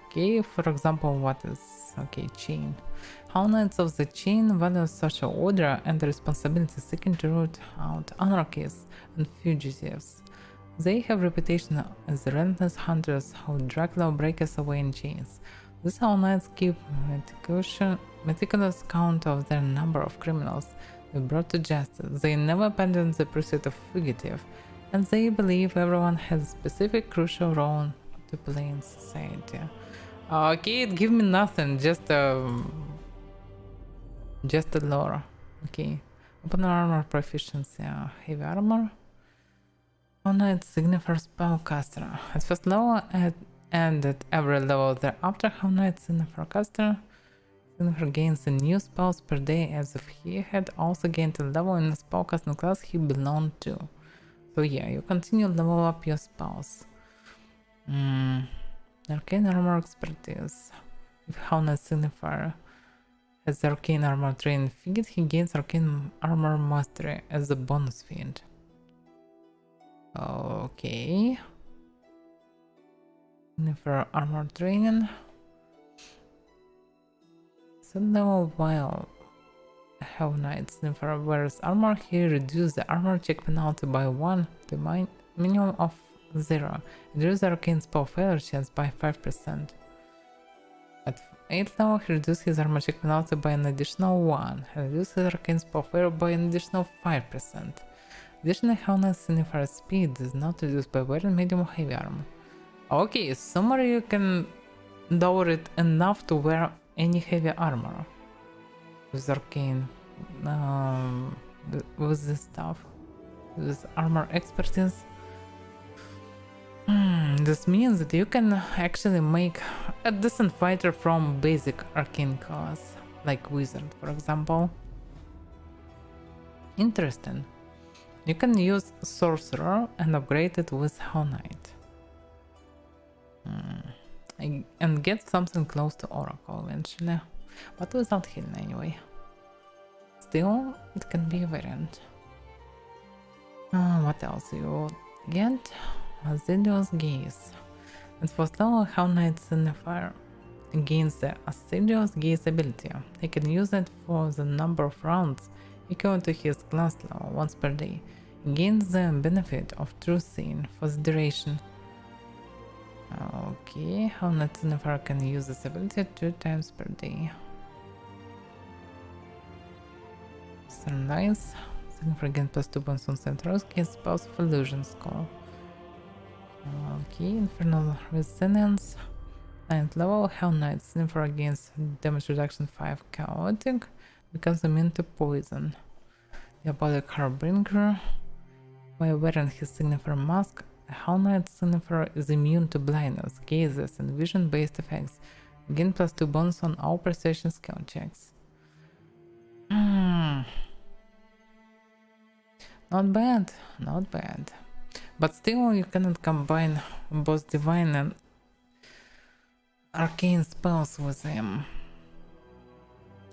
Okay, for example, what is chain? Hell Knights of the Chain value social order and the responsibility seeking to root out anarchists and fugitives. They have reputation as relentless hunters who drag lawbreakers away in chains. These Hell Knights keep meticulous count of their number of criminals they brought to justice. They never abandon the pursuit of fugitive, and they believe everyone has a specific crucial role to play in society. Okay, it give me nothing, just a lore. Okay, open armor proficiency, heavy armor. Hell Knight signifies spellcaster. At first level and at every level thereafter, Hell Knight signifier caster gains a new spells per day as if he had also gained a level in the spellcasting class he belonged to. So yeah, you continue level up your spells. Arcane armor expertise. If Hell Knight signifier has arcane armor trained feat, he gains arcane armor mastery as a bonus feat. Okay. Signifier armor training. So now while Hell Knight signifier wears armor, he reduces the armor check penalty by 1 to minimum of 0. Reduce the arcane spell failure chance by 5%. At 8th level, he reduces his armor check penalty by an additional 1, and reduces his arcane spell failure by an additional 5%. Additionally, Hell Knight signifier speed is not reduced by wearing medium or heavy armor. Okay, somewhere you can lower it enough to wear any heavy armor with arcane, with this stuff, with armor expertise. This means that you can actually make a decent fighter from basic arcane class, like wizard for example. Interesting. You can use sorcerer and upgrade it with Hell Knight. And get something close to oracle eventually, but without healing anyway. Still, it can be a variant. What else you get? Assiduous Gaze. At first level, Hell Knight signifier gains the Assiduous Gaze ability. He can use it for the number of rounds equal to his class level once per day. He gains the benefit of True Seeing for the duration. Okay, Hell Knight signifier can use this ability 2 times per day. Sunrise. Signifier gains plus 2 points on Centros, gains spells of illusion score. Okay, Infernal Resonance. 9th level, Hell Knight signifier gains damage reduction 5 chaotic, becomes immune to poison. Diabolic Harbinger. While wearing his signifier mask, a Hell Knight signifier is immune to blindness, gazes, and vision-based effects. Gain +2 bonus on all precision skill checks. Not bad, not bad. But still, you cannot combine both divine and arcane spells with him.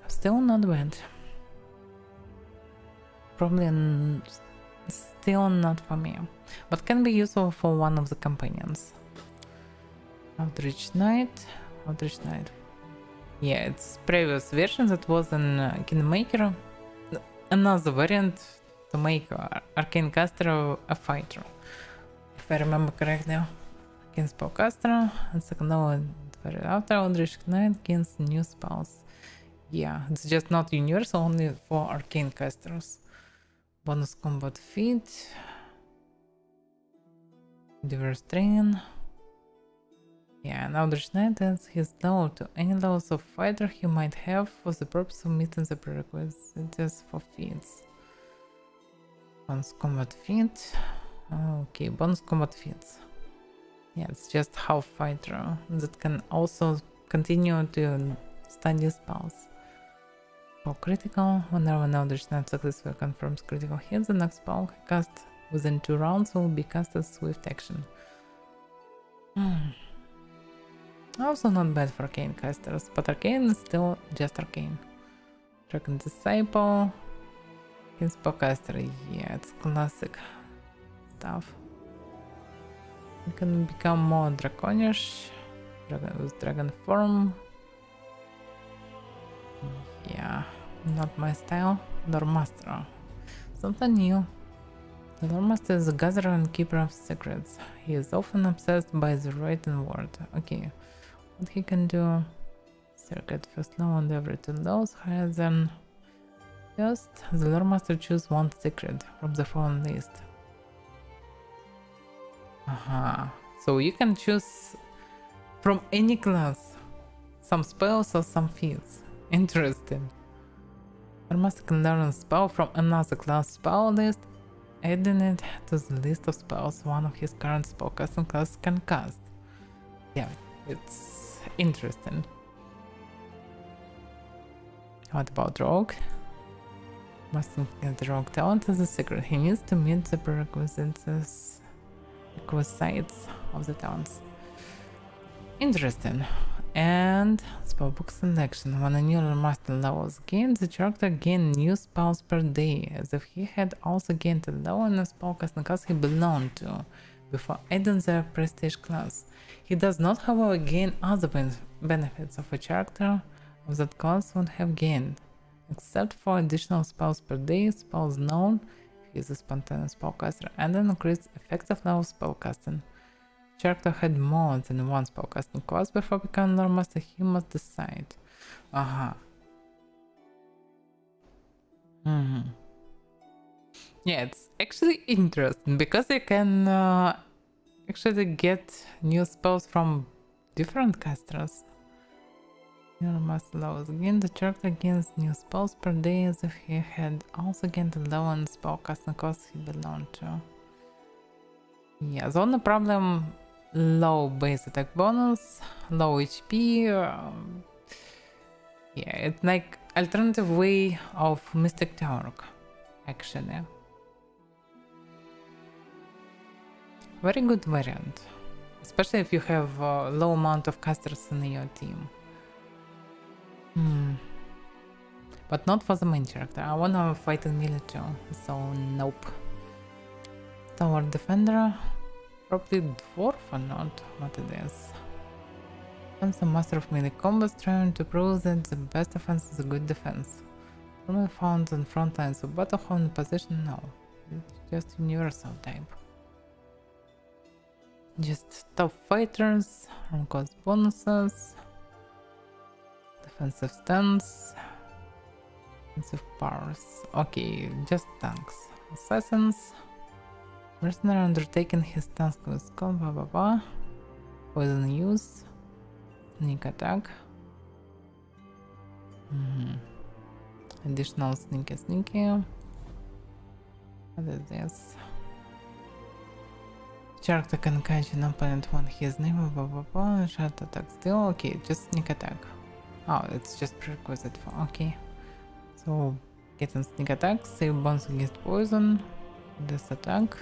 Still not bad. Probably still not for me, but can be useful for one of the companions. Outreach Knight. Yeah, it's previous version that was in Kingmaker. Another variant to make Arcane Caster a fighter. If I remember correctly. Arcane Spellcaster, and second one after Outreach Knight gains new spells. Yeah, it's just not universal, only for Arcane Casters. Bonus combat feat. Diverse training. Yeah, and Outreach Knight adds his level to any levels of fighter he might have for the purpose of meeting the prerequisites for feats. Bonus combat feat. Okay, bonus combat feats. Yeah, it's just half fighter that can also continue to study spells. For critical, whenever an Eldritch Knight successfully confirms critical hit, the next spell cast within 2 rounds will be cast as swift action. Also not bad for arcane casters, but arcane is still just arcane. Dragon Disciple, his spellcaster, yeah, it's classic stuff. You can become more draconish with dragon form. Yeah, not my style. Loremaster. Something new. The Loremaster is a gatherer and keeper of secrets. He is often obsessed by the written word. Okay, what he can do? Circuit first level and every 2 levels higher than first. The Loremaster choose one secret from the following list. So you can choose from any class some spells or some feats. Interesting. Loremaster can learn a spell from another class spell list, adding it to the list of spells one of his current spellcasting classes can cast. Yeah, it's interesting. What about Rogue? Must get the Rogue talent as a secret. He needs to meet the prerequisites of the talents. Interesting. And spellbook selection. When a new master level is gained, the character gains new spells per day, as if he had also gained a level in a spellcasting class he belonged to before adding their prestige class. He does not, however, gain other benefits of a character of that class would have gained, except for additional spells per day, spells known, he is a spontaneous spellcaster, and an increased effective level of spellcasting. Character had more than one spellcasting class before becoming Loremaster, he must decide. Yeah, it's actually interesting because you can actually get new spells from different casters. Loremaster levels again, the character gains new spells per day as if he had also gained a level in spellcasting class he belonged to. Yeah, the only problem, low base attack bonus, low HP. Yeah, it's like alternative way of Mystic Tower, actually. Very good variant, especially if you have a low amount of casters in your team. But not for the main character. I wanna fight in melee too, so nope. Tower Defender. Probably dwarf or not, what it is. Becomes a master of melee combat, trying to prove that the best defense is a good defense. Normally found on front lines of battle, in position, no. It's just universal type. Just top fighters, arm cost bonuses, defensive stance, defensive powers. Okay, just tanks. Assassins. Mercenary undertaking his task with skull, blah blah blah. Poison use. Sneak attack. Additional sneaky. What is this? Character can catch an opponent when he is near, blah blah blah, shot attack still, okay, just sneak attack. Oh, it's just prerequisite for, okay. So, get a sneak attack, save bonus against poison, this attack.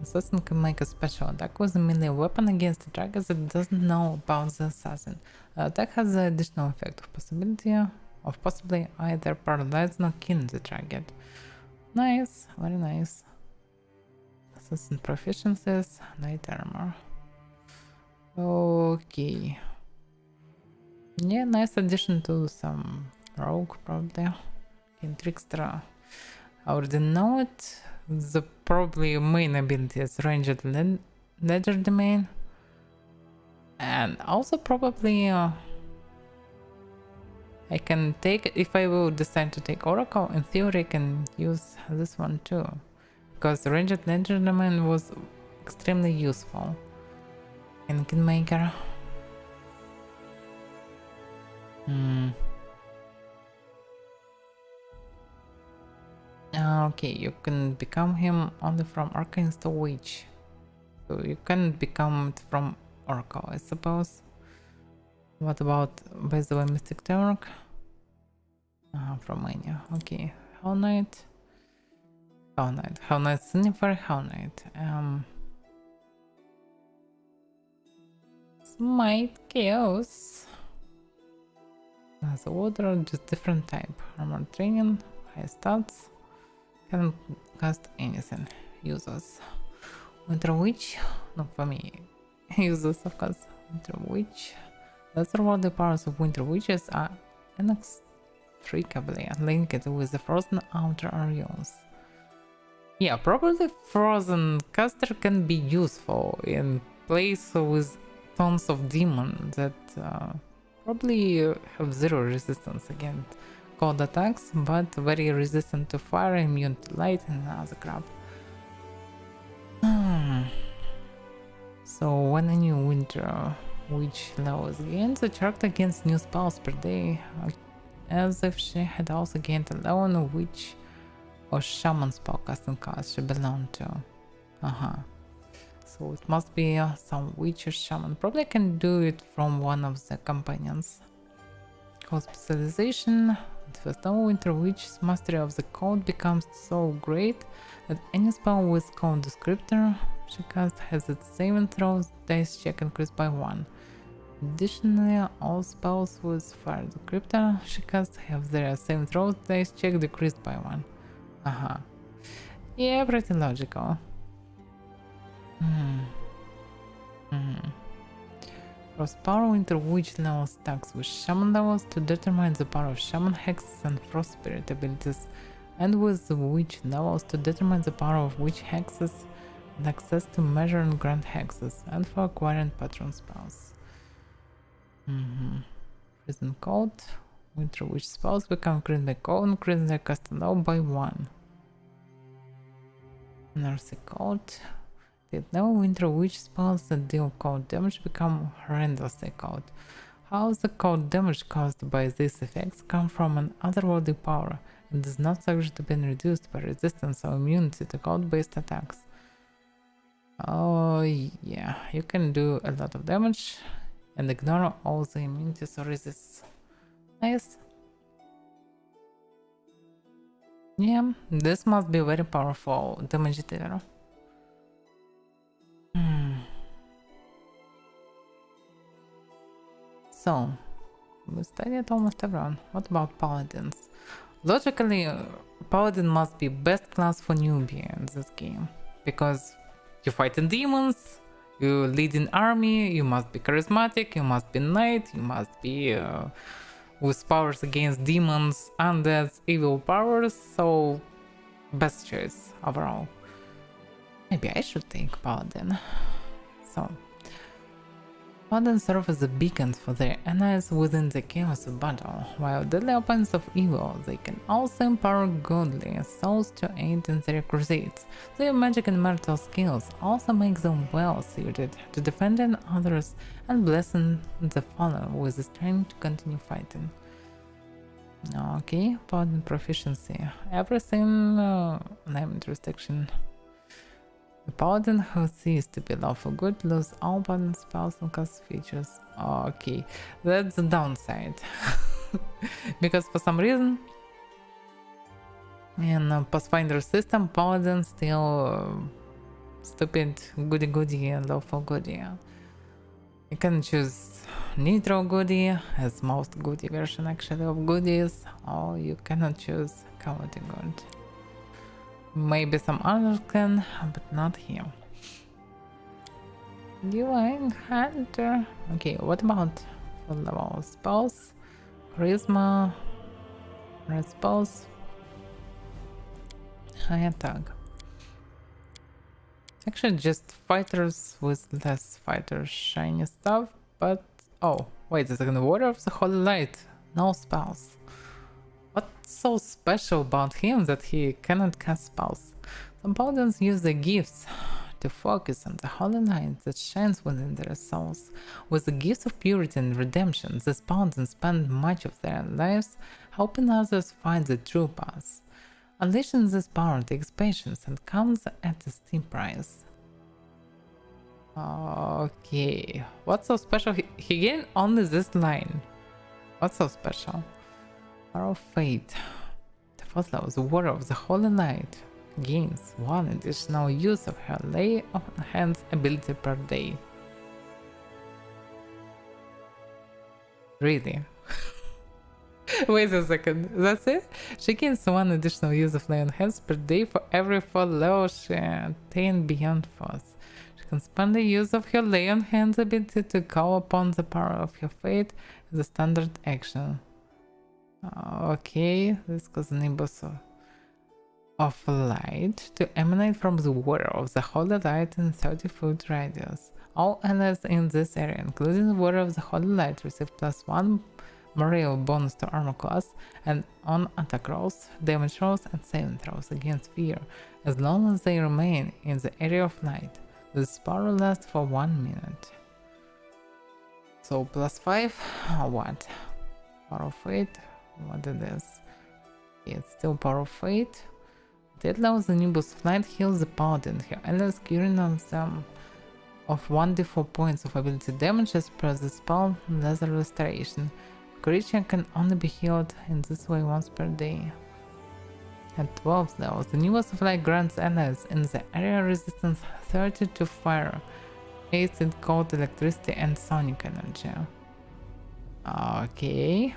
Assassin can make a special attack with a melee weapon against a target that doesn't know about the assassin. The attack has the additional effect of possibly either paralyzing or killing the target. Nice, very nice. Assassin proficiencies, knight armor. Okay. Yeah, nice addition to some rogue probably. And trickster. I already know it. The probably main ability is ranged ledger domain. And also probably I can take, if I will decide to take Oracle, in theory I can use this one too. Because the ranged ledger domain was extremely useful in Kingmaker. Okay, you can become him only from Arcanist to Witch. So you can become it from Oracle, I suppose. What about, by the way, Mystic Turk? From Anya. Okay, Hell Knight. Signifier Hell Knight. Smite Chaos. As a water, just different type. Armor training, high stats. Can cast anything. Users. Winter Witch. No, for me. Users, of course. Winter Witch. Let's reward the powers of Winter Witches are inextricably linked with the frozen outer areas. Yeah, probably frozen caster can be useful in place with tons of demons that probably have zero resistance against cold attacks, but very resistant to fire, immune to light, and other crap. So when a new Winter Witch level is gained, the character gains new spells per day, as if she had also gained a level in Witch or Shaman spellcasting class she belonged to. So it must be some Witch or Shaman. Probably can do it from one of the companions. Code specialization. At first level, Winter Witch's mastery of the code becomes so great that any spell with code descriptor she casts has its saving throws dice check increased by 1. Additionally, all spells with fire descriptor she casts have their saving throws dice check decreased by 1. Yeah, pretty logical. Cross power Winter Witch level stacks with Shaman levels to determine the power of Shaman hexes and Frost Spirit abilities, and with the Witch levels to determine the power of Witch hexes and access to measure and grant hexes, and for acquiring patron spells. Prison Code. Winter Witch spells become increased by code, increasing their cast level by 1. Mercy Code. Now Winter Witch spells that deal cold damage become horrendously cold. How the cold damage caused by these effects come from an otherworldly power and is not subject to being reduced by resistance or immunity to cold-based attacks. Oh yeah, you can do a lot of damage and ignore all the immunities or resists. Nice. Yeah, this must be very powerful damage dealer. So, we studied almost everyone. What about paladins? Logically, paladin must be best class for newbie in this game, because you fight in demons, you lead an army, you must be charismatic, you must be knight, you must be with powers against demons, undeads, evil powers, so best choice overall. Maybe I should take paladin. So, Paladins serve as a beacons for their allies within the chaos of battle. While deadly opponents of evil, they can also empower godly souls to aid in their crusades. Their magic and marital skills also make them well suited to defending others and blessing the fallen with the strength to continue fighting. Okay, Paladin proficiency. Everything name restriction. The paladin who ceased to be lawful good lose all paladin spells and cast features. Okay, that's the downside. Because for some reason in Pathfinder system, paladin still stupid goody and lawful goody. You can choose neutral goody as most goody version actually of goodies, or you cannot choose cowardly good. Maybe some others can, but not here. Divine Hunter. Okay, what about full level spells? Charisma, red spells, high attack. Actually, just fighters with less fighters shiny stuff, but oh, wait a second, Warrior of the Holy Light, no spells. What's so special about him that he cannot cast spells? Some paladins use the gifts to focus on the holy light that shines within their souls. With the gifts of purity and redemption, these paladins spend much of their lives helping others find the true path. Unleashing this power takes patience and comes at a steep price. Okay, what's so special? He gained only this line. What's so special? Power of Fate. The fourth level, the Warrior of the Holy Light, gains one additional use of her lay on hands ability per day. Really? Wait a second, that's it? She gains one additional use of lay on hands per day for every 4 levels she attained beyond force. She can spend the use of her lay on hands ability to call upon the power of her fate as a standard action. Okay, this causes an nimbus of light to emanate from the Warrior of the Holy Light in 30-foot radius. All allies in this area, including the Warrior of the Holy Light, receive +1 morale bonus to armor class and on attack rolls, damage rolls, and saving throws against fear, as long as they remain in the area of light. This power lasts for 1 minute. So +5, what? Power of Fate, what it is? It's still Power of Fate. That allows the Nimbus of Light heals the paladin. Her allies curing on them of 1d4 points of ability damage as per the spell Leather Restoration. Creature can only be healed in this way once per day. At 12th level, the Nimbus of Light grants allies in the area resistance 30 to fire, acid, cold, electricity, and sonic energy. Okay.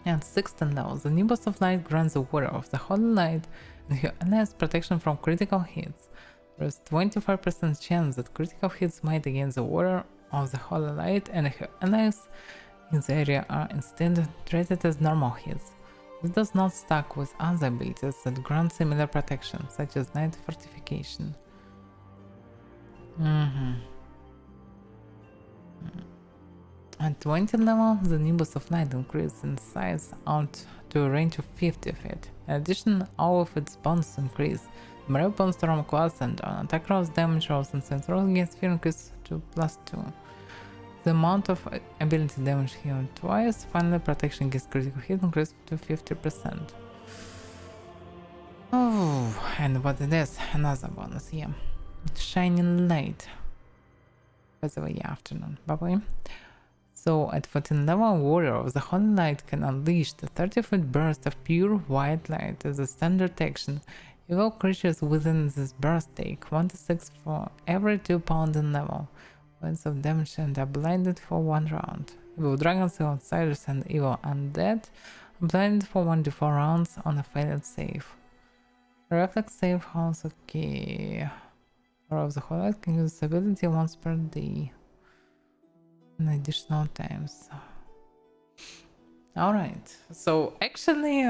At 16th level, the Nimbus of Light grants the Warrior of the Holy Light and her allies protection from critical hits. There is 25% chance that critical hits might against the Warrior of the Holy Light and her allies in the area are instead treated as normal hits. This does not stack with other abilities that grant similar protection, such as Night Fortification. At 20 level, the Nimbus of Light increases in size out to a range of 50 feet. In addition, all of its bonuses increase. Morale bonus to armor class and on attack rolls, damage rolls, and sense rolls against fear increase to +2. The amount of ability damage healed twice, finally protection against critical hit increased to 50%. Oh, and what it is? Another bonus, yeah. Shining Light. By the way, afternoon, bye-bye. So at 14 level, Warrior of the Holy Light can unleash the 30-foot burst of pure white light as a standard action. Evil creatures within this burst take 1d6 for every 2 paladin level points of damage and are blinded for 1 round. Evil dragons, evil outsiders, and evil undead are blinded for 1d4 rounds on a failed save. Reflex save house, okay. Warrior of the Holy Light can use this ability once per day. In additional times. Alright, so actually,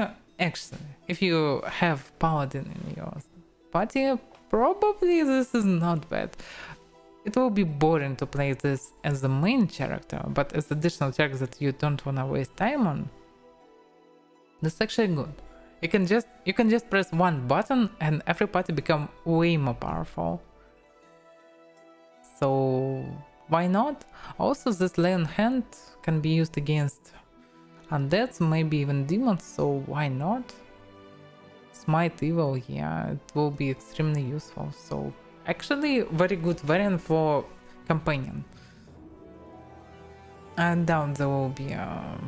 if you have Paladin in your party, probably this is not bad. It will be boring to play this as the main character, but as additional character that you don't wanna waste time on, this is actually good. You can just press one button and every party become way more powerful. So why not? Also, this lay on hand can be used against undeads, maybe even demons, so why not? Smite evil, yeah, it will be extremely useful, so actually very good variant for companion. I doubt there will be a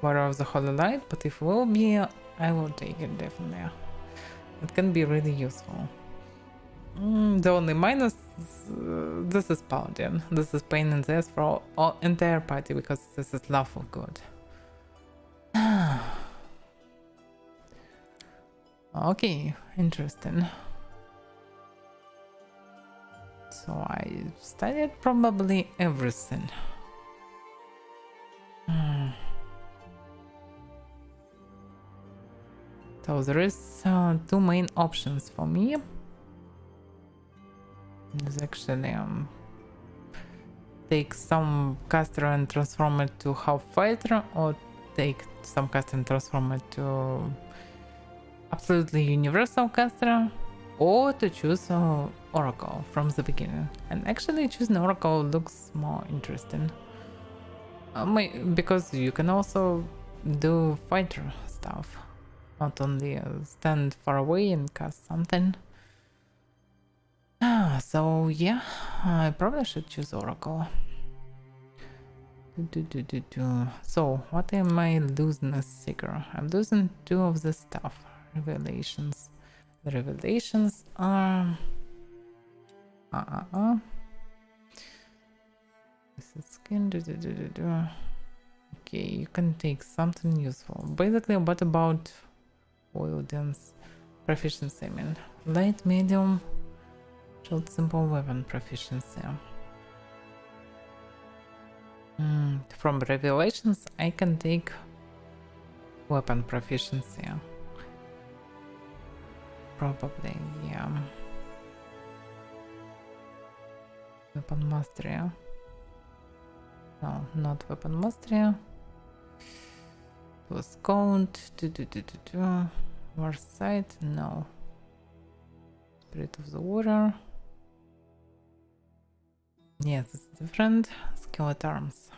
War of the Holy Light, but if will be, I will take it definitely. It can be really useful. The only minus, this is Paladin. This is pain in the ass for all entire party because this is lawful good. Okay, interesting. So I studied probably everything. So there is two main options for me. There's actually take some caster and transform it to half fighter, or take some caster and transform it to absolutely universal caster, or to choose Oracle from the beginning. And actually choosing Oracle looks more interesting. Because you can also do fighter stuff, not only stand far away and cast something. So yeah, I probably should choose Oracle. So what am I losing as Seeker? I'm losing two of the stuff. Revelations. The revelations are... This is skin. Okay, you can take something useful. Basically, what about oil dance? Proficiency, I mean. Light, medium, short, simple weapon proficiency. From revelations, I can take weapon proficiency. Probably, yeah. Weapon mastery. No, not weapon mastery. It was count. Warsight, no. Spirit of the water. Yes, it's different. Skeleton arms.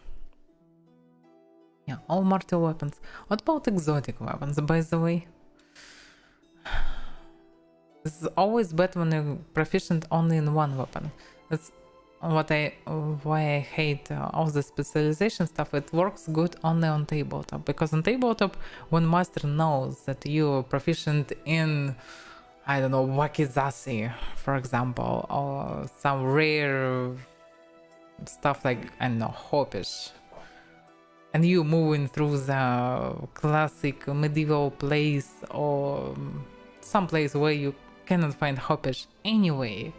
Yeah, all mortal weapons. What about exotic weapons, by the way? This is always better when you're proficient only in one weapon. That's why I hate all the specialization stuff. It works good only on tabletop, because on tabletop, when master knows that you're proficient in, I don't know, wakizashi, for example, or some rare stuff like, I don't know, hoppish, and you moving through the classic medieval place or some place where you cannot find hoppish anyway,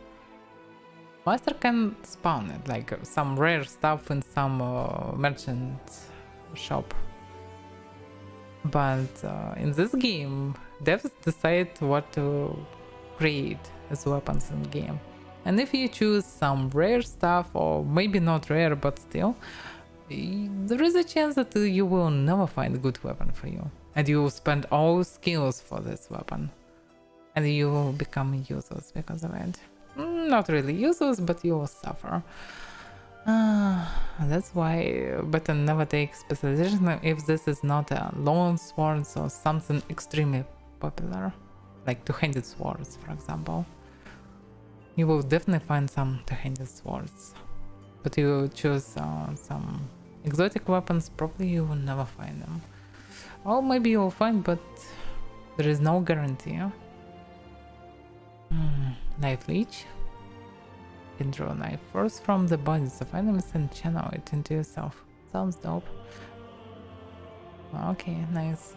master can spawn it, like some rare stuff in some merchant shop. But in this game, devs decide what to create as weapons in game. And if you choose some rare stuff, or maybe not rare, but still, there is a chance that you will never find a good weapon for you. And you will spend all skills for this weapon. And you will become useless because of it. Not really useless, but you will suffer. That's why better never take specialization if this is not a long swords or something extremely popular, like two-handed swords, for example. You will definitely find some two-handed swords, but you choose some exotic weapons, probably you will never find them. Or maybe you will find, but there is no guarantee. Life leech. You can draw a knife first from the bodies of enemies and channel it into yourself. Sounds dope. Okay, nice.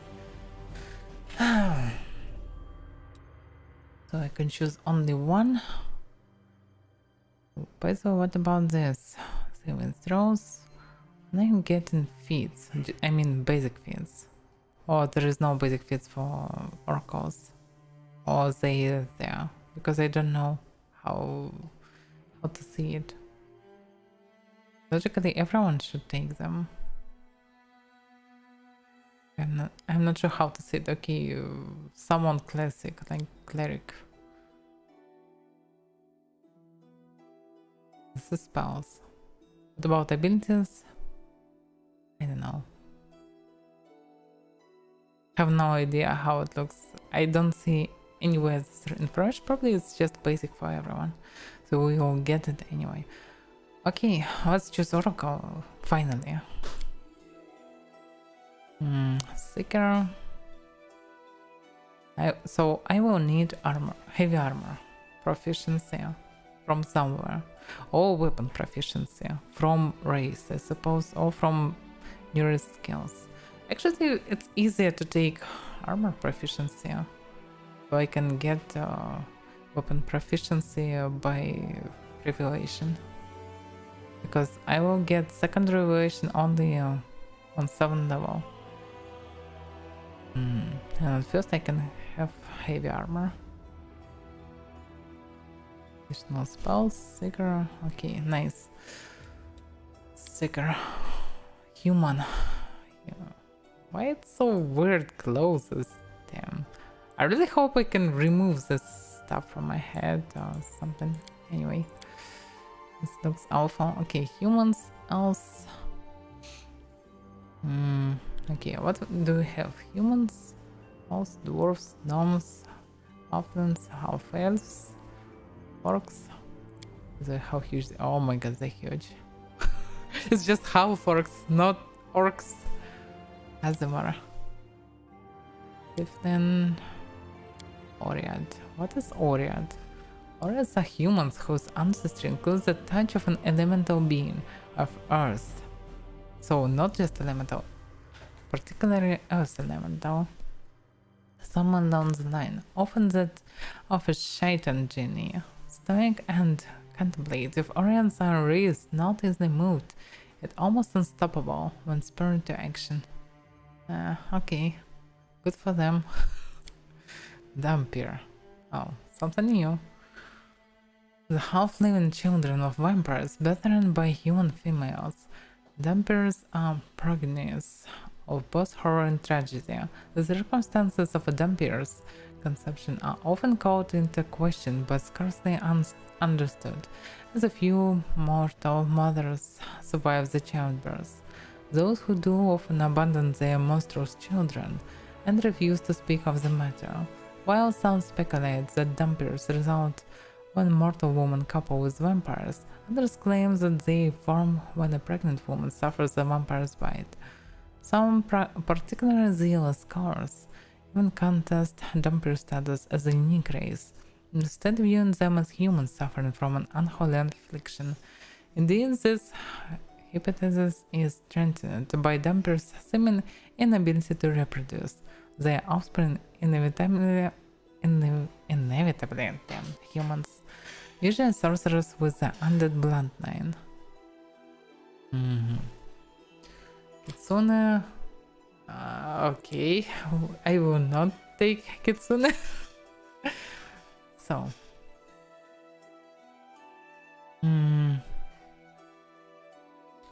So I can choose only one. By the way, what about this? Saving throws. I'm getting feats. I mean basic feats. Or there is no basic feats for oracles. Or they are there. Because I don't know how to see it. Logically, everyone should take them. I'm not sure how to say it. Okay, someone classic, like Cleric. This is spells. What about abilities? I don't know. Have no idea how it looks. I don't see anywhere this information. Probably it's just basic for everyone, so we all get it anyway. Okay, let's choose Oracle finally. Seeker. So I will need armor, heavy armor proficiency from somewhere, or weapon proficiency from race, I suppose, or from nearest skills. Actually, it's easier to take armor proficiency, so I can get weapon proficiency by revelation, because I will get second revelation only on 7th level. And first I can have heavy armor. Additional spells, Seeker. Okay, nice. Seeker. Human. Yeah. Why it's so weird clothes? Damn. I really hope I can remove this stuff from my head or something. Anyway. This looks awful. Okay, humans, elves. Okay, what do we have? Humans, elves, dwarves, gnomes, halflings, half-elves, orcs. How huge? Oh my god, they're huge. It's just half orcs, not orcs. Azamara. 15. Oriad. What is Oriad? Oriads are humans whose ancestry includes the touch of an elemental being of Earth. So not just elemental, particularly Earth elemental. Someone down the line, often that of a shaitan genie. Stoic and contemplative, Orions are raised, not easily moved, yet almost unstoppable when spurred to action. Okay, good for them. Vampire. Oh, something new. The half-living children of vampires, bethered by human females. Vampires are progenies of both horror and tragedy. The circumstances of a vampire's conception are often called into question but scarcely understood, as a few mortal mothers survive the childbirth. Those who do often abandon their monstrous children and refuse to speak of the matter, while some speculate that vampires result when mortal women couple with vampires. Others claim that they form when a pregnant woman suffers a vampire's bite. Some particularly zealous scholars even contest vampire status as a unique race, instead viewing them as humans suffering from an unholy affliction. Indeed, this hypothesis is strengthened by vampires' seeming inability to reproduce. Their offspring inevitably humans, usually sorcerers with the undead bloodline. Kitsune. Okay, I will not take Kitsune. So.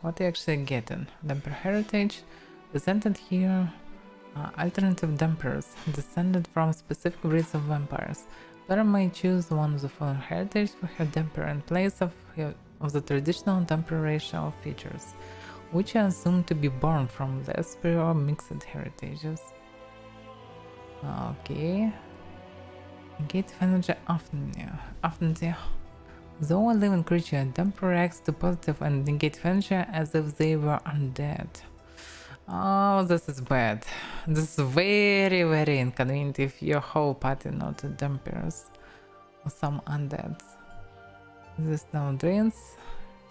What are you actually getting? Damper heritage presented here. Alternative dampers descended from specific breeds of vampires. Player may choose one of the following heritage for her damper in place of the traditional damper racial features, which are assumed to be born from the superior mixed heritages. Okay. Negate energy affinity. Though a living creature, damper reacts to positive and negate energy as if they were undead. Oh, this is bad. This is very, very inconvenient if your whole party not dampers or some undeads. This now drains.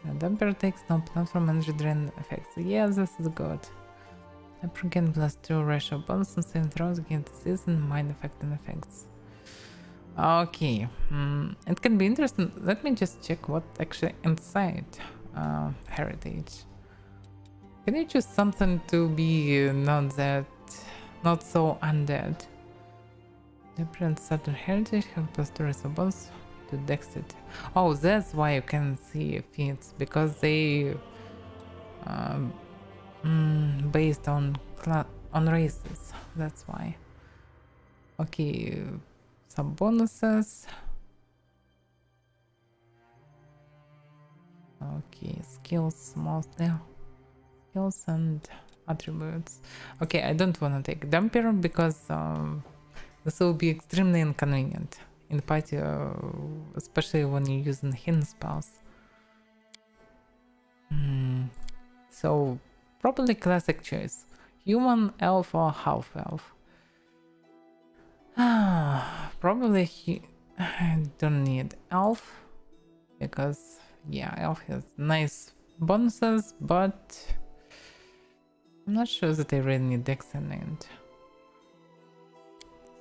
The damper takes no platform energy drain effects. Yeah, this is good. Damper gain +2 ratio bonus and saving throws against disease and mind affecting effects. Okay, it can be interesting. Let me just check what actually inside heritage. Can you choose something to be not so undead? Different certain heritage have +2 response to dexterity. Oh, that's why you can see feats, because they based on races. That's why. Okay, some bonuses. Okay, skills mostly. Skills and attributes. Okay, I don't want to take damper because This will be extremely inconvenient in party, especially when you're using hidden spells. So probably classic choice: human, elf, or half elf. Probably I don't need elf because yeah, elf has nice bonuses, but I'm not sure that I really need excellent.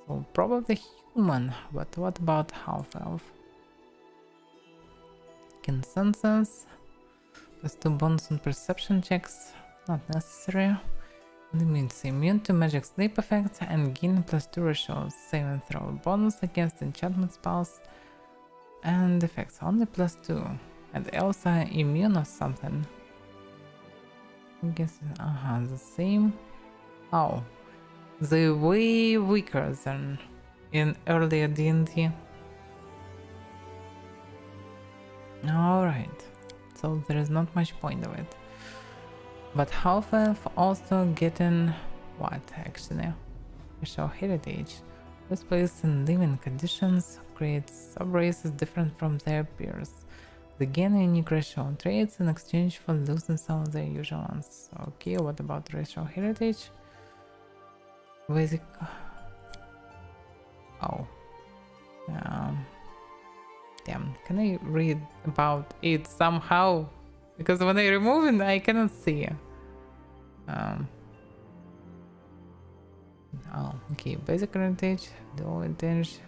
So probably human, but what about half elf? Consensus plus 2 bonus on perception checks, not necessary. Limits immune to magic sleep effects and gain plus 2 ratio saving throw bonus against enchantment spells and effects only plus 2. And also immune or something. I guess the same. Oh, they're way weaker than in earlier D&D. Alright, so there is not much point of it. But half-elf also getting what actually? Racial heritage. This place in living conditions creates sub-races different from their peers. They gain unique racial traits in exchange for losing some of their usual ones. Okay, what about racial heritage? Basic. Oh. Damn, can I read about it somehow? Because when I remove it, I cannot see. Oh, okay. Basic heritage, low advantage,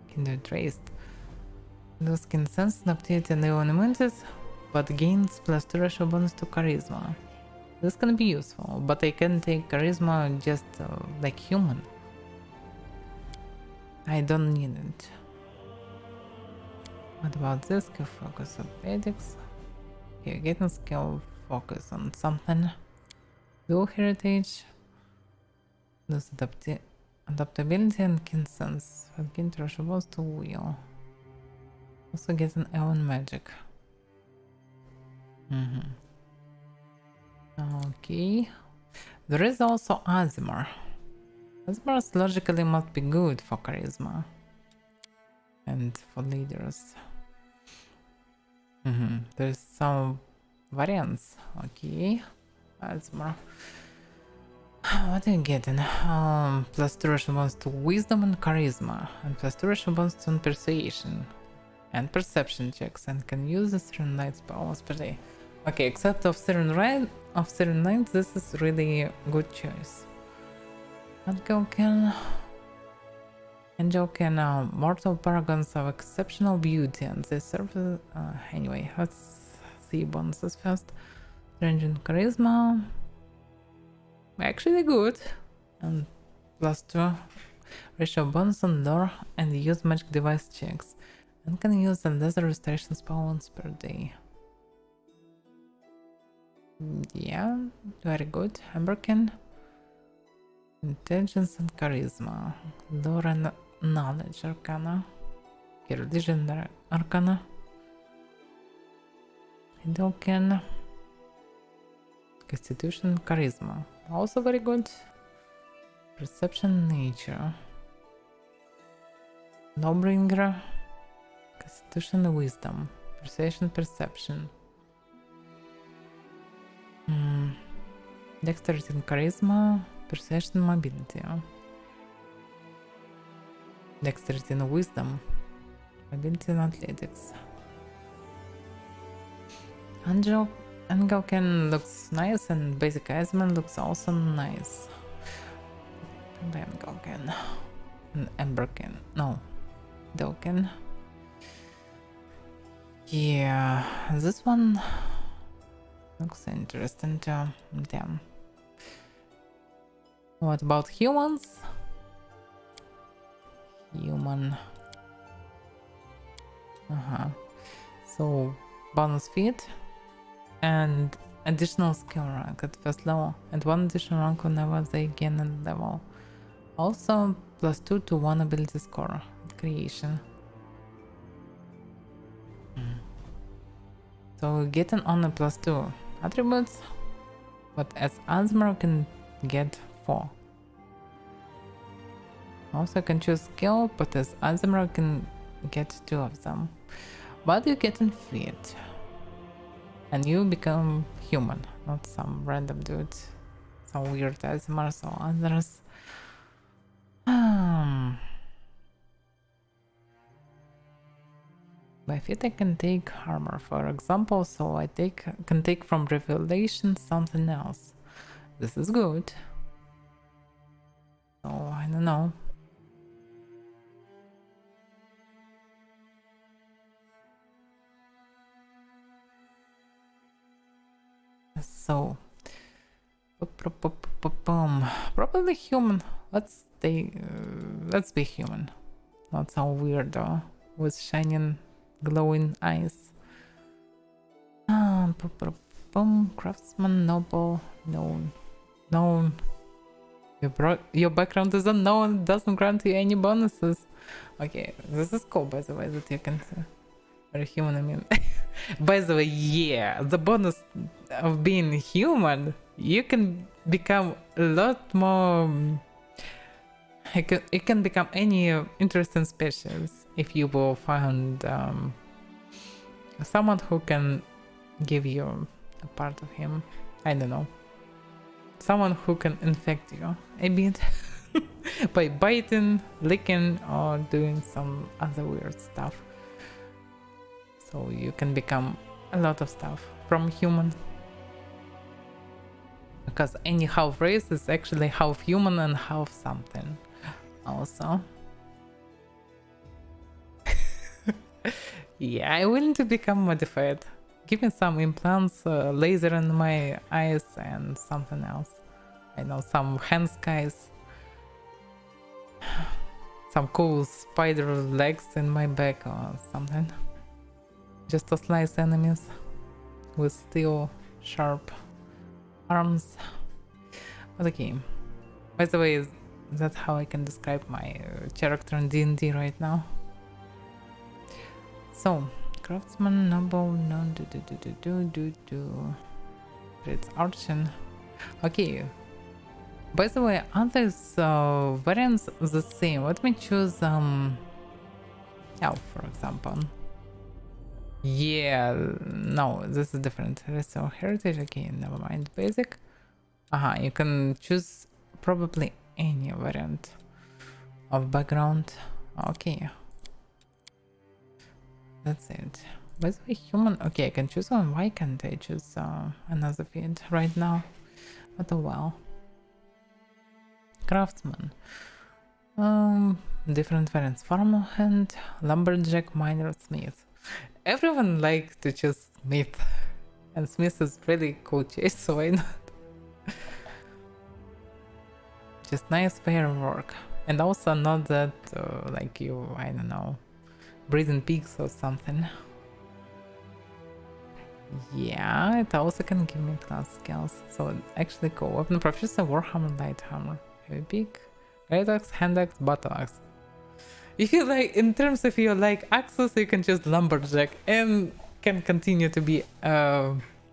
kindred traced. Those can sense and update in their own immunities, but gains plus 2 ratio bonus to charisma. This can be useful, but I can take charisma just like human. I don't need it. What about this? Skill focus on basics. Okay, getting skill focus on something. Dual heritage. This adaptability and consents. Again, trashable to wheel. Also getting Elven magic. Okay. There is also Azimar. Azimars logically must be good for charisma. And for leaders. There's some variants. Okay. Azimar. What are you getting? Plus 2 ratio bonus to wisdom and charisma, and plus 2 ratio bonus on persuasion and perception checks, and can use the Siren Knight's powers per day. Okay, except of Siren Knight, this is really a good choice. Angel can mortal paragons of exceptional beauty, and they serve. Anyway, let's see bonuses first. Range and charisma. Actually good, and plus 2 ratio bonus on lore and use magic device checks, and can use the lesser restoration spell once per day. Yeah, very good. Emberkin, intelligence and charisma, lore and knowledge arcana, religion arcana, Hidalkin, constitution, charisma. Also very good. Perception, nature. Lawbringer, constitution, wisdom. Persuasion, perception. Dexterity and charisma. Persuasion, mobility. Dexterity and wisdom. Mobility and athletics. Angelkin looks nice, and basic Iceman looks also nice. Angelkin. And Emberkin. No. Delkin. Yeah, this one looks interesting too. Damn. What about humans? Human. So, bonus feat. And additional skill rank at first level, and 1 additional rank whenever they gain a level. Also, plus 2 to 1 ability score at creation. So, getting on a plus 2 attributes, but as Azmar can get 4. Also can choose skill, but as Azimra can get 2 of them. But you get inflict. And you become human, not some random dude. Some weird Azimars or others. By fit I can take armor, for example, so I can take from revelation something else. This is good. So I don't know. So probably human. Let's be human. Not some weirdo with shining glowing eyes. Craftsman, noble, known. Your background is unknown, doesn't grant you any bonuses. Okay, this is cool, by the way, that you can very human, I mean. By the way, yeah, the bonus of being human, you can become a lot more. It can become any interesting species if you will find someone who can give you a part of him. I don't know. Someone who can infect you a bit by biting, licking, or doing some other weird stuff. So you can become a lot of stuff from human. Because any half race is actually half human and half something also. Yeah, I willing to become modified. Give me some implants, laser in my eyes, and something else. I know, some hand skies. Some cool spider legs in my back or something. Just to slice enemies with steel sharp arms. But okay. By the way, that's how I can describe my character in D&D right now. So, craftsman, noble, no, it's archon. Okay. By the way, others variants the same. Let me choose elf, for example. Yeah, no, this is different. So heritage, okay, never mind. Basic. You can choose probably any variant of background. Okay. That's it. By the way, human. Okay, I can choose one. Why can't I choose another feed right now? But oh well. Craftsman. Different variants. Farmer hand, lumberjack, miner, smith. Everyone likes to choose smith. And smith is really cool choice, so why not? Just nice fair work. And also not that like you, I don't know, breeding pigs or something. Yeah, it also can give me class skills. So actually cool. Weapon proficiency, warhammer, light hammer. Heavy pick, great axe, hand axe, battle axe. If you like, in terms of you like axes, you can choose lumberjack and can continue to be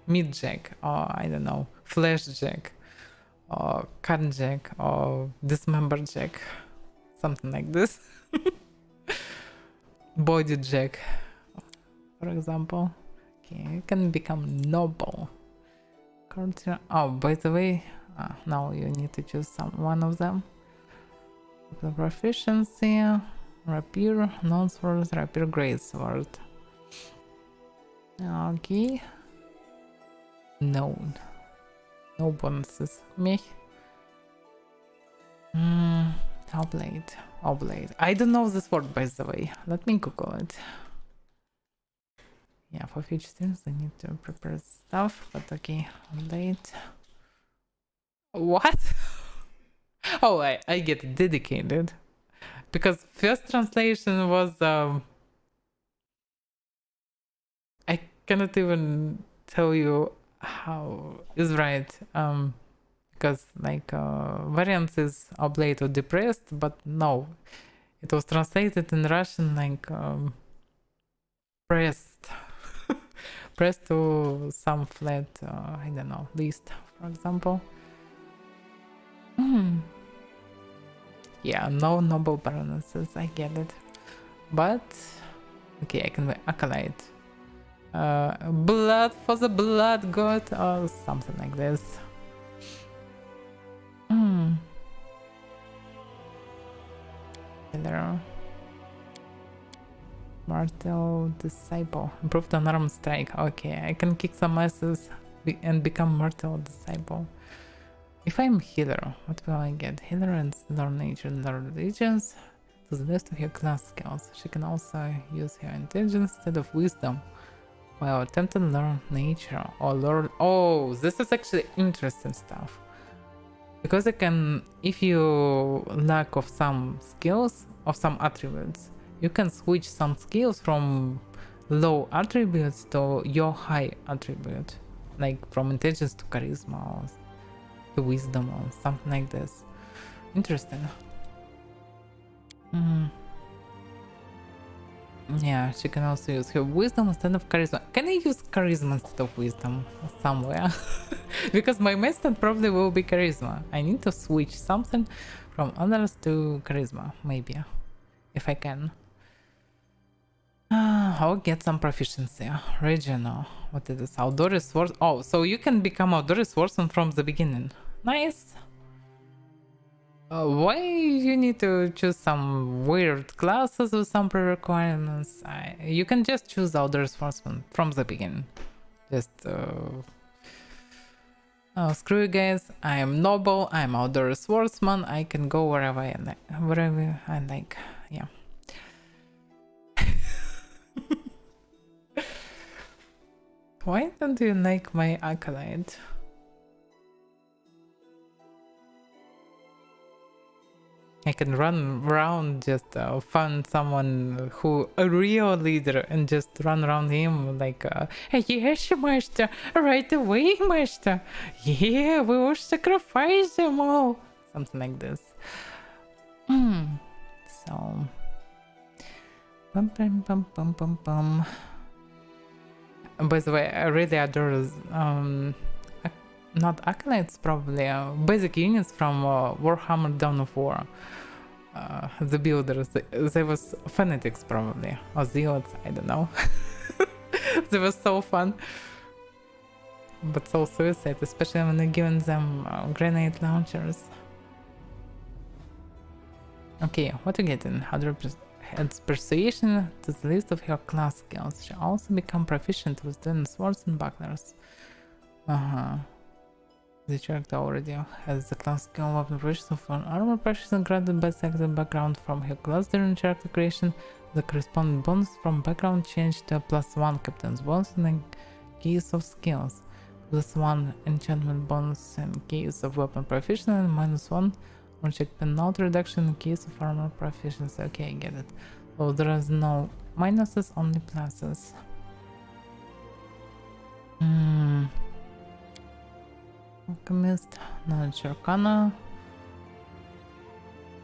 meat jack or I don't know, flesh jack or cut jack or dismember jack, something like this. Body jack, for example. Okay, you can become noble. Oh, by the way, now you need to choose one of them. The proficiency, rapier, non-sword, rapier, great sword. Okay. No bonuses. Me. Oblate. I don't know this word, by the way. Let me Google it. Yeah, for future students, they need to prepare stuff, but okay, oblate. What? Oh, I get dedicated. Because first translation was I cannot even tell you how is right. Because like variants is oblate or depressed, but no. It was translated in Russian like pressed. Pressed to some flat, I don't know, list, for example. Yeah, no noble baronesses, I get it. But okay, I can be acolyte. Blood for the blood god or something like this. Killer. Mortal Disciple. Improved unarmed strike. Okay, I can kick some asses and become Mortal Disciple. If I'm healer, what will I get? Healer and Lord Nature and Lord Religions to the list of her class skills. She can also use her intelligence instead of wisdom while attempting Lord Nature or Lord... Oh, this is actually interesting stuff. Because I can, if you lack of some skills, of some attributes, you can switch some skills from low attributes to your high attribute. Like from intelligence to charisma or to wisdom or something like this. Interesting. Yeah, she can also use her wisdom instead of charisma. Can I use charisma instead of wisdom somewhere? Because my method probably will be charisma. I need to switch something from others to charisma, maybe, if I can. I'll get some proficiency. Regional. What is this? Outdoor Swords. Oh, so you can become Outdoor Swordsman from the beginning. Nice. Why you need to choose some weird classes with some pre-requirements? You can just choose Outdoor Swordsman from the beginning. Just screw you guys. I am noble. I'm Outdoor Swordsman. I can go wherever I like. Yeah. Why don't you like my acolyte? I can run around, just find someone who a real leader and just run around him like, yes, master, right away, master. Yeah, we will sacrifice them all. Something like this. So, bum. By the way, I really adore not acolytes, probably basic units from Warhammer Dawn of War. The builders, they was fanatics probably, or zealots, I don't know. They were so fun, but so suicide, especially when you're giving them grenade launchers. Okay, what you getting? 100% adds persuasion to the list of her class skills. She also become proficient with doing swords and bucklers. The character already has the class skill weapon proficiency for armor proficiency granted by selected background from her class during character creation. The corresponding bonus from background changed to a +1 captain's bonus in the case of skills, +1 enchantment bonus in case of weapon proficiency, and -1 on check penalty reduction in case of armor proficiency. Okay, I get it. So there is no minuses, only pluses. Alchemist, Knowledge Arcana,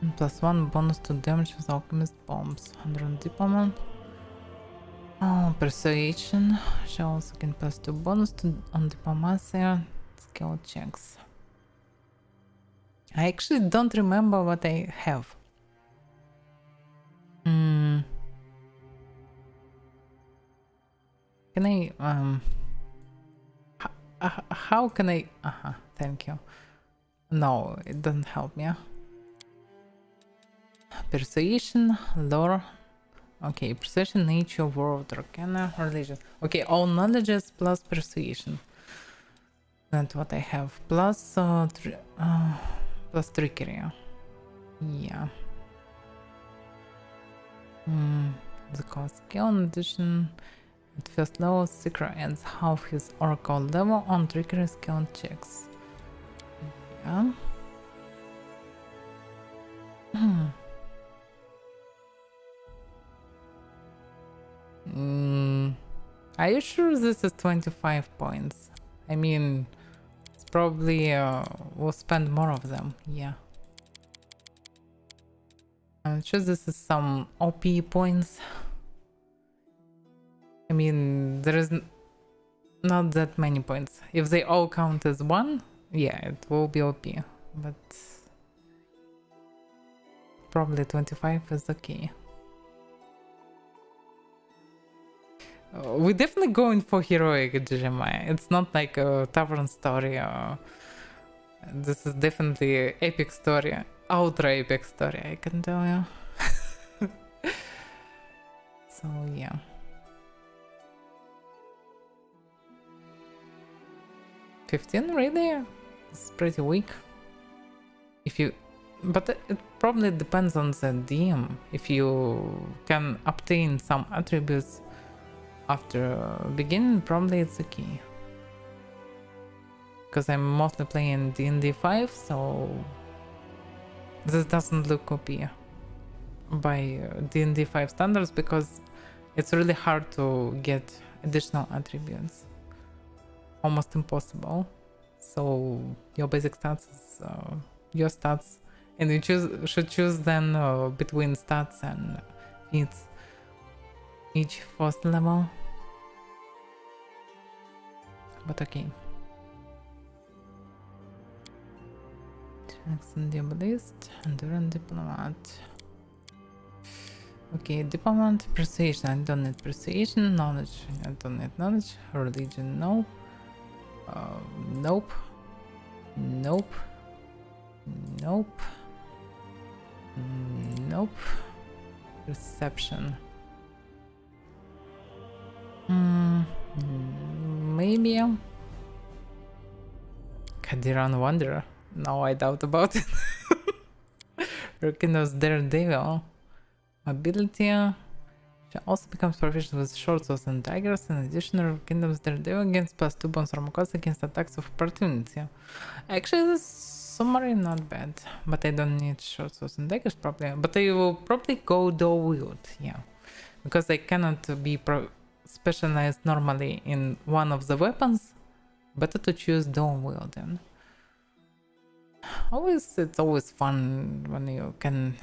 and +1 bonus to damage with Alchemist bombs. 100 Diplomat. Oh, Persuasion. She also can +2 bonus on Diplomacy skill checks. I actually don't remember what I have. Can I how can I... thank you. No, it doesn't help me. Persuasion, lore. Okay, persuasion, nature, world, arcana, religion. Okay, all knowledges plus persuasion. That's what I have. Plus trickery. Yeah. The cost skill in addition. At first level, Seeker adds half his oracle level on trickery skill checks. Yeah. Are you sure this is 25 points? I mean, it's probably we'll spend more of them. Yeah. I'm sure this is some OP points. I mean, there is not that many points. If they all count as one, yeah, it will be OP. But probably 25 is okay. We're definitely going for heroic, Jeremiah. It's not like a tavern story. This is definitely an epic story. Ultra epic story, I can tell you. So, yeah. $15 really? It's pretty weak. But it probably depends on the DM. If you can obtain some attributes after beginning, probably it's okay. Because I'm mostly playing D&D 5, so this doesn't look OP by D&D 5 standards, because it's really hard to get additional attributes. Almost impossible. So your basic stats is your stats, and you should choose then between stats and feats each first level. But okay. Checks and Diabolist, Endurance Diplomat. Okay, Diplomat, Persuasion, I don't need Persuasion, Knowledge, I don't need Knowledge, Religion, no. Nope. Nope. Nope. Nope. Perception. Maybe. Kadiran Wanderer. No, I doubt about it. Rekindles Daredevil. Ability. She also becomes proficient with short swords and daggers. In addition, Rekindles Daredevil gains +2 bonus from cost against attacks of opportunity. Actually, this summary not bad, but I don't need short swords and daggers probably. But I will probably go dual wield, yeah, because I cannot be specialized normally in one of the weapons. Better to choose dual wielding. It's always fun when you can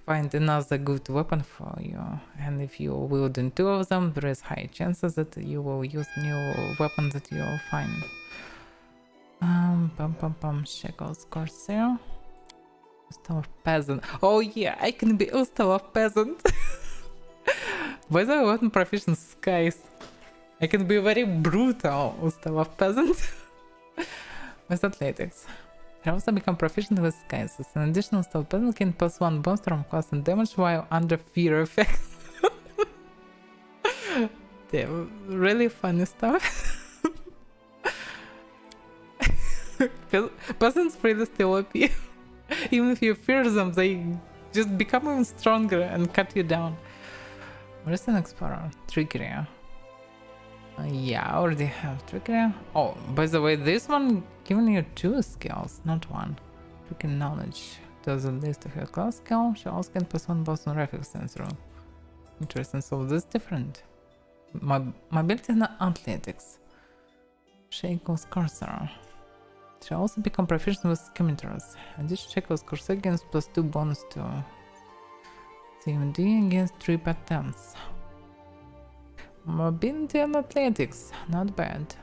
find another good weapon for you, and if you wield in two of them, there is high chances that you will use new weapons that you will find. Shackles Corsair. Hostile of Peasant. Oh yeah, I can be Hostile of Peasant. By the way, weapon proficient skies. I can be very brutal Hostile of Peasant. With athletics. I also become proficient with skies. As an additional Hostile Peasant can +1 bonus from cost and damage while under fear effect. They're really funny stuff. Peasants really still OP. Even if you fear them, they just become even stronger and cut you down. Where's an explorer? Trickery. Yeah, I already have trickery. Oh, by the way, this one giving you 2 skills, not 1. Trickery knowledge. Does a list of your class skill. She also can +1 bonus on reflex sensor. Interesting, so this is different. Mobility and athletics. Shackles Cursor. She also become proficient with scimitars. Additional Shackles Cursor against +2 bonus to CMD against 3 patterns. Mobility and athletics, not bad.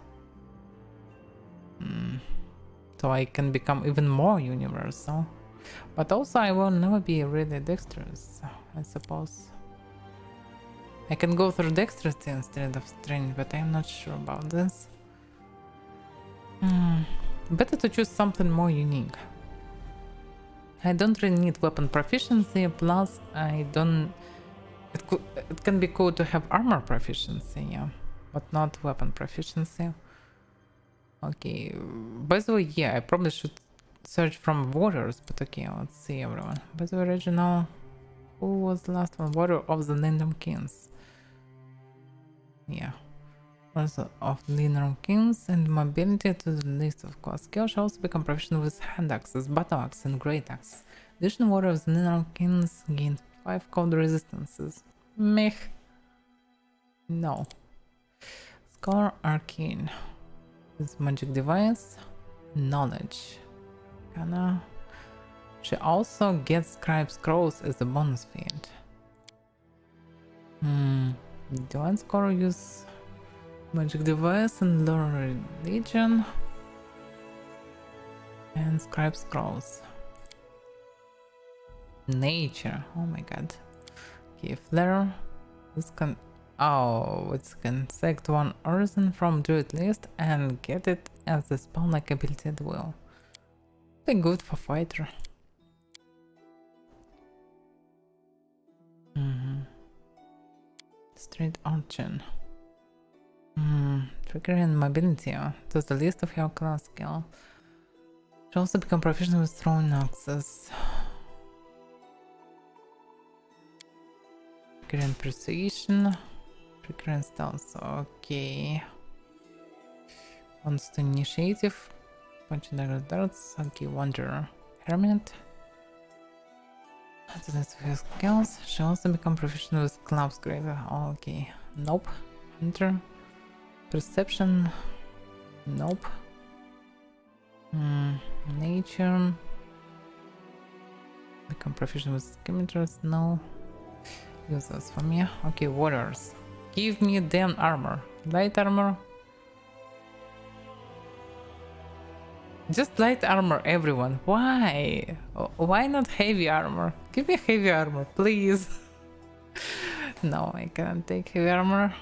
So I can become even more universal. But also I will never be really dexterous, I suppose. I can go through dexterity instead of strength, but I'm not sure about this. Better to choose something more unique. I don't really need weapon proficiency, plus I don't... It can be cool to have armor proficiency, yeah, but not weapon proficiency. Okay, by the way, yeah, I probably should search from warriors, but okay, let's see everyone. By the way, original, who was the last one? Warrior of the Lindom Kings. Yeah, also of Lindom Kings, and mobility to the list of class skills shall also become proficient with hand axes, battle axe, and great axe. Additional warrior of the Lindom Kings gained 5 cold resistances. Meh. No. Scholar Arcane. This magic device. Knowledge. Kinda. She also gets Scribe Scrolls as a bonus feat. Do I score use magic device and lore religion? And Scribe Scrolls. Nature. Oh my god. Okay, flare. This can. Oh, it can select one artisan from druid list and get it as a spawn like ability at will. Pretty good for fighter. Straight archon. Triggering mobility to the list of your class skill. Should also become proficient with throwing axes. Triggering persuasion. Triggering stealth. Okay. Wants to initiative. Punching dagger darts. Okay, wonder. Hermit. To the list of your skills. Should also become proficient with clubs greater. Okay. Nope. Hunter. Perception. Nope. Nature. Become proficient with scimitars. No. Use those for me. Okay, warriors. Give me damn armor. Light armor. Just light armor, everyone. Why? Why not heavy armor? Give me heavy armor, please. No, I can't take heavy armor.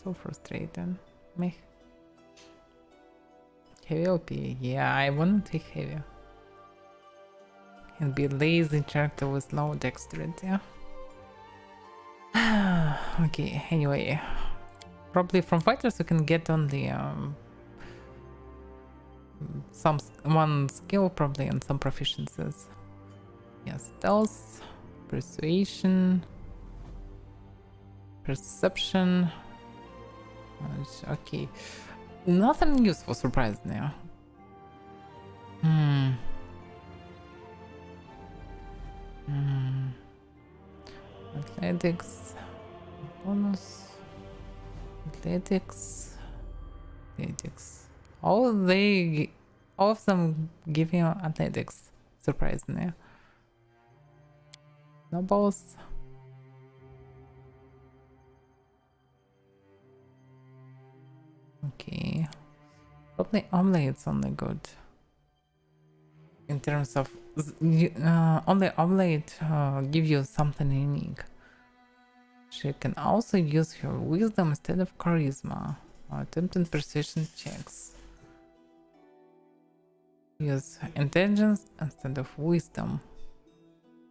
So frustrating. Me. Heavy OP. Yeah, I wanna take heavy. And be lazy character with low dexterity. Okay, anyway. Probably from fighters we can get only one skill probably and some proficiencies. Yes, stealth, persuasion, perception. Okay, nothing useful, surprisingly. Athletics, bonus, athletics. All of them give you athletics, surprisingly. Nobles. Okay. Probably oblate's only good. In terms of only oblate give you something unique. She can also use her wisdom instead of charisma. Attempting persuasion checks. Use intelligence instead of wisdom.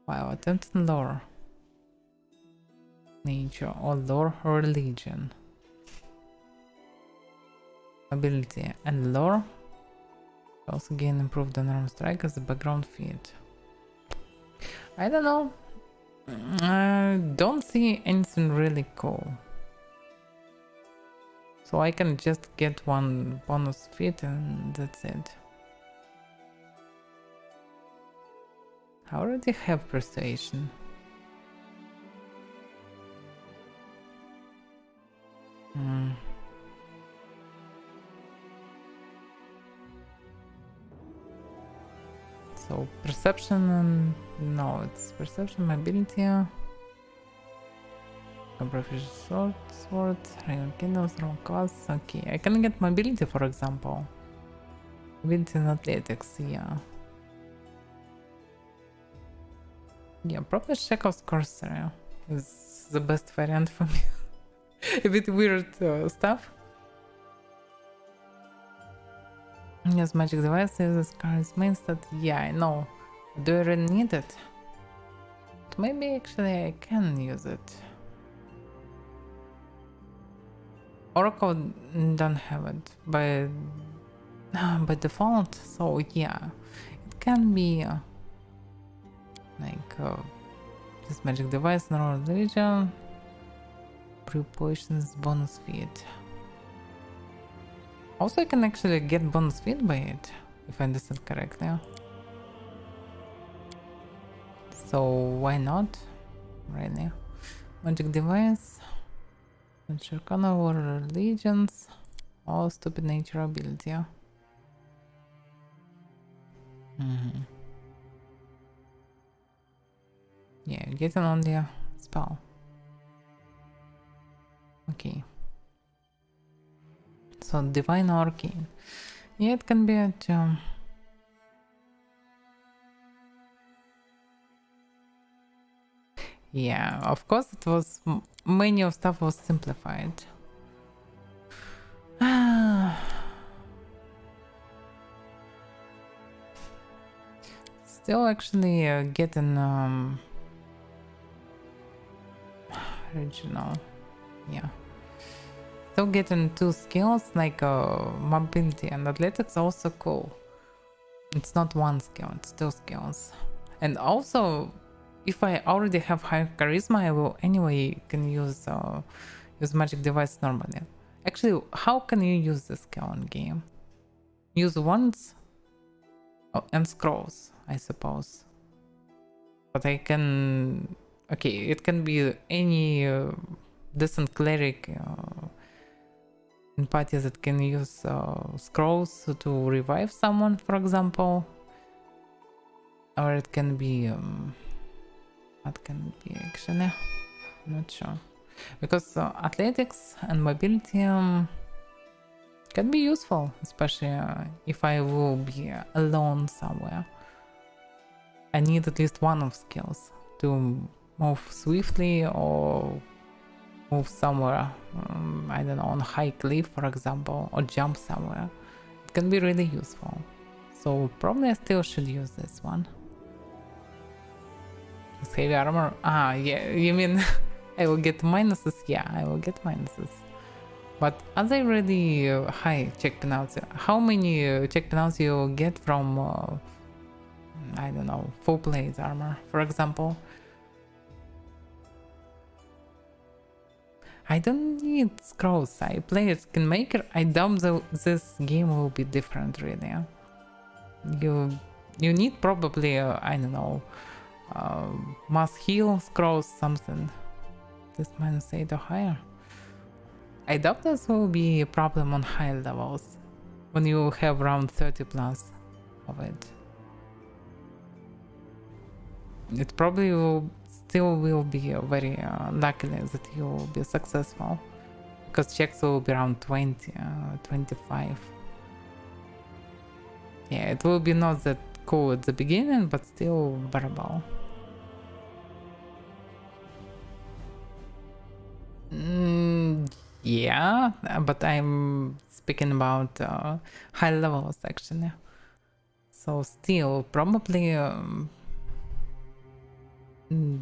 While attempting lore. Nature or lore or religion. Ability and lore. Also gain improved unarmed strike as a background feat. I don't know. I don't see anything really cool. So I can just get one bonus feat and that's it. I already have persuasion. So perception and no, it's perception, mobility. Proficient sword, rayon candles, wrong class. Okay, I can get mobility, for example. Mobility and athletics, yeah. Yeah, probably Chekhov's Corsair is the best variant for me. A bit weird stuff. Yes, magic device uses charisma instead. Yeah, I know. Do I really need it? But maybe actually I can use it. Oracle don't have it by default, so yeah, it can be like this magic device, normal religion, pre-potions, bonus feat. Also, I can actually get bonus feat by it, if I understand correctly. So why not? Really? Magic device, Arcana or religions, or stupid nature ability. Yeah, getting on the spell. Okay. So divine or arcane. Yeah, it can be at Yeah, of course it was, many of stuff was simplified. Still actually getting original, yeah. Still getting 2 skills like mobility and athletics, also cool. It's not 1 skill, it's 2 skills. And also, if I already have high charisma, I will anyway can use magic device normally. Actually, how can you use this skill in game? Use wands and scrolls, I suppose. But I can... Okay, it can be any decent cleric in parties that can use scrolls to revive someone, for example. Or it can be... what can it be actually? I'm not sure. Because athletics and mobility can be useful, especially if I will be alone somewhere. I need at least one of skills to move swiftly or move somewhere, I don't know, on a high cliff, for example, or jump somewhere. It can be really useful. So probably I still should use this one. This heavy armor? Ah, yeah, you mean I will get minuses? Yeah, I will get minuses. But are they really high check penalty? How many check penalty you get from, I don't know, full plate armor, for example? I don't need scrolls. I play as Kingmaker. I doubt this game will be different, really. You need probably, I don't know, mass heal, scrolls, something. This -8 or higher. I doubt this will be a problem on high levels when you have around 30 plus of it. It probably will still be very luckily that you will be successful, because checks will be around 20, 25. Yeah, it will be not that cool at the beginning, but still bearable. Yeah, but I'm speaking about high levels actually. So still, probably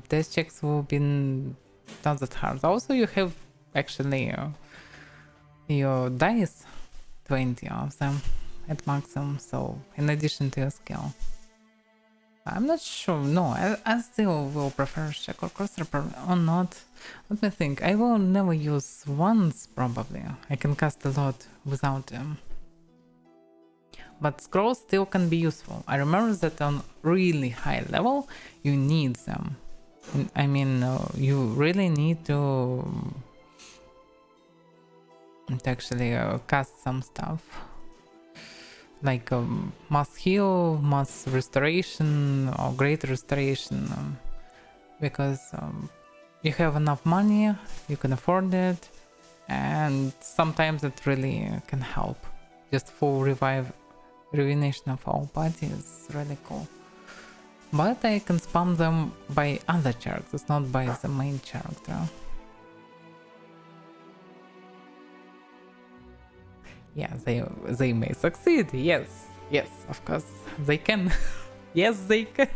these checks will be not that hard. Also, you have actually your dice, 20 of them at maximum, so in addition to your skill. I'm not sure, no, I still will prefer check or cross or not. Let me think, I will never use wands probably. I can cast a lot without them. But scrolls still can be useful. I remember that on really high level you need them. I mean, you really need to actually cast some stuff. Like mass heal, mass restoration, or great restoration, because you have enough money, you can afford it, and sometimes it really can help. Just full rejuvenation of all party is really cool. But I can spam them by other characters, not by the main character. Yeah, they may succeed. Yes, of course they can. Yes, they can.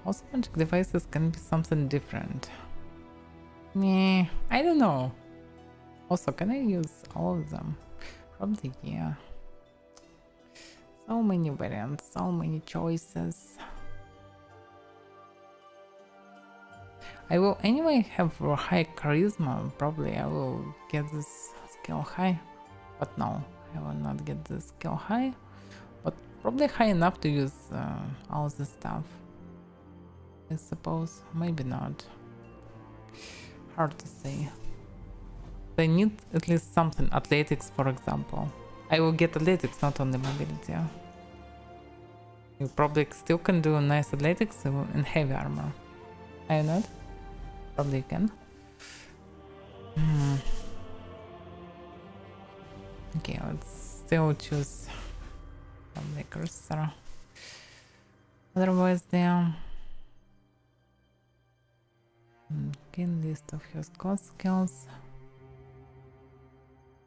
Also, magic devices can be something different. Meh, I don't know. Also, can I use all of them? Probably, yeah. So many variants, so many choices. I will anyway have a high charisma. Probably I will get this skill high. But no, I will not get this skill high. But probably high enough to use all this stuff. I suppose. Maybe not. Hard to say. They need at least something. Athletics, for example. I will get athletics, not only mobility. You probably still can do nice athletics in heavy armor. Are you not? Probably can. Okay, let's still choose cursor. Otherwise, there. Okay, list of his core skills.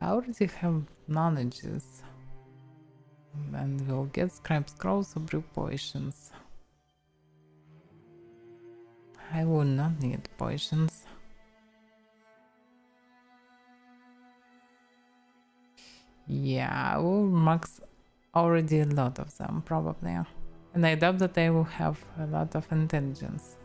I already have knowledges. And we'll get scribe scrolls or brew potions. I will not need potions. Yeah, I will max already a lot of them, probably. And I doubt that I will have a lot of intelligence.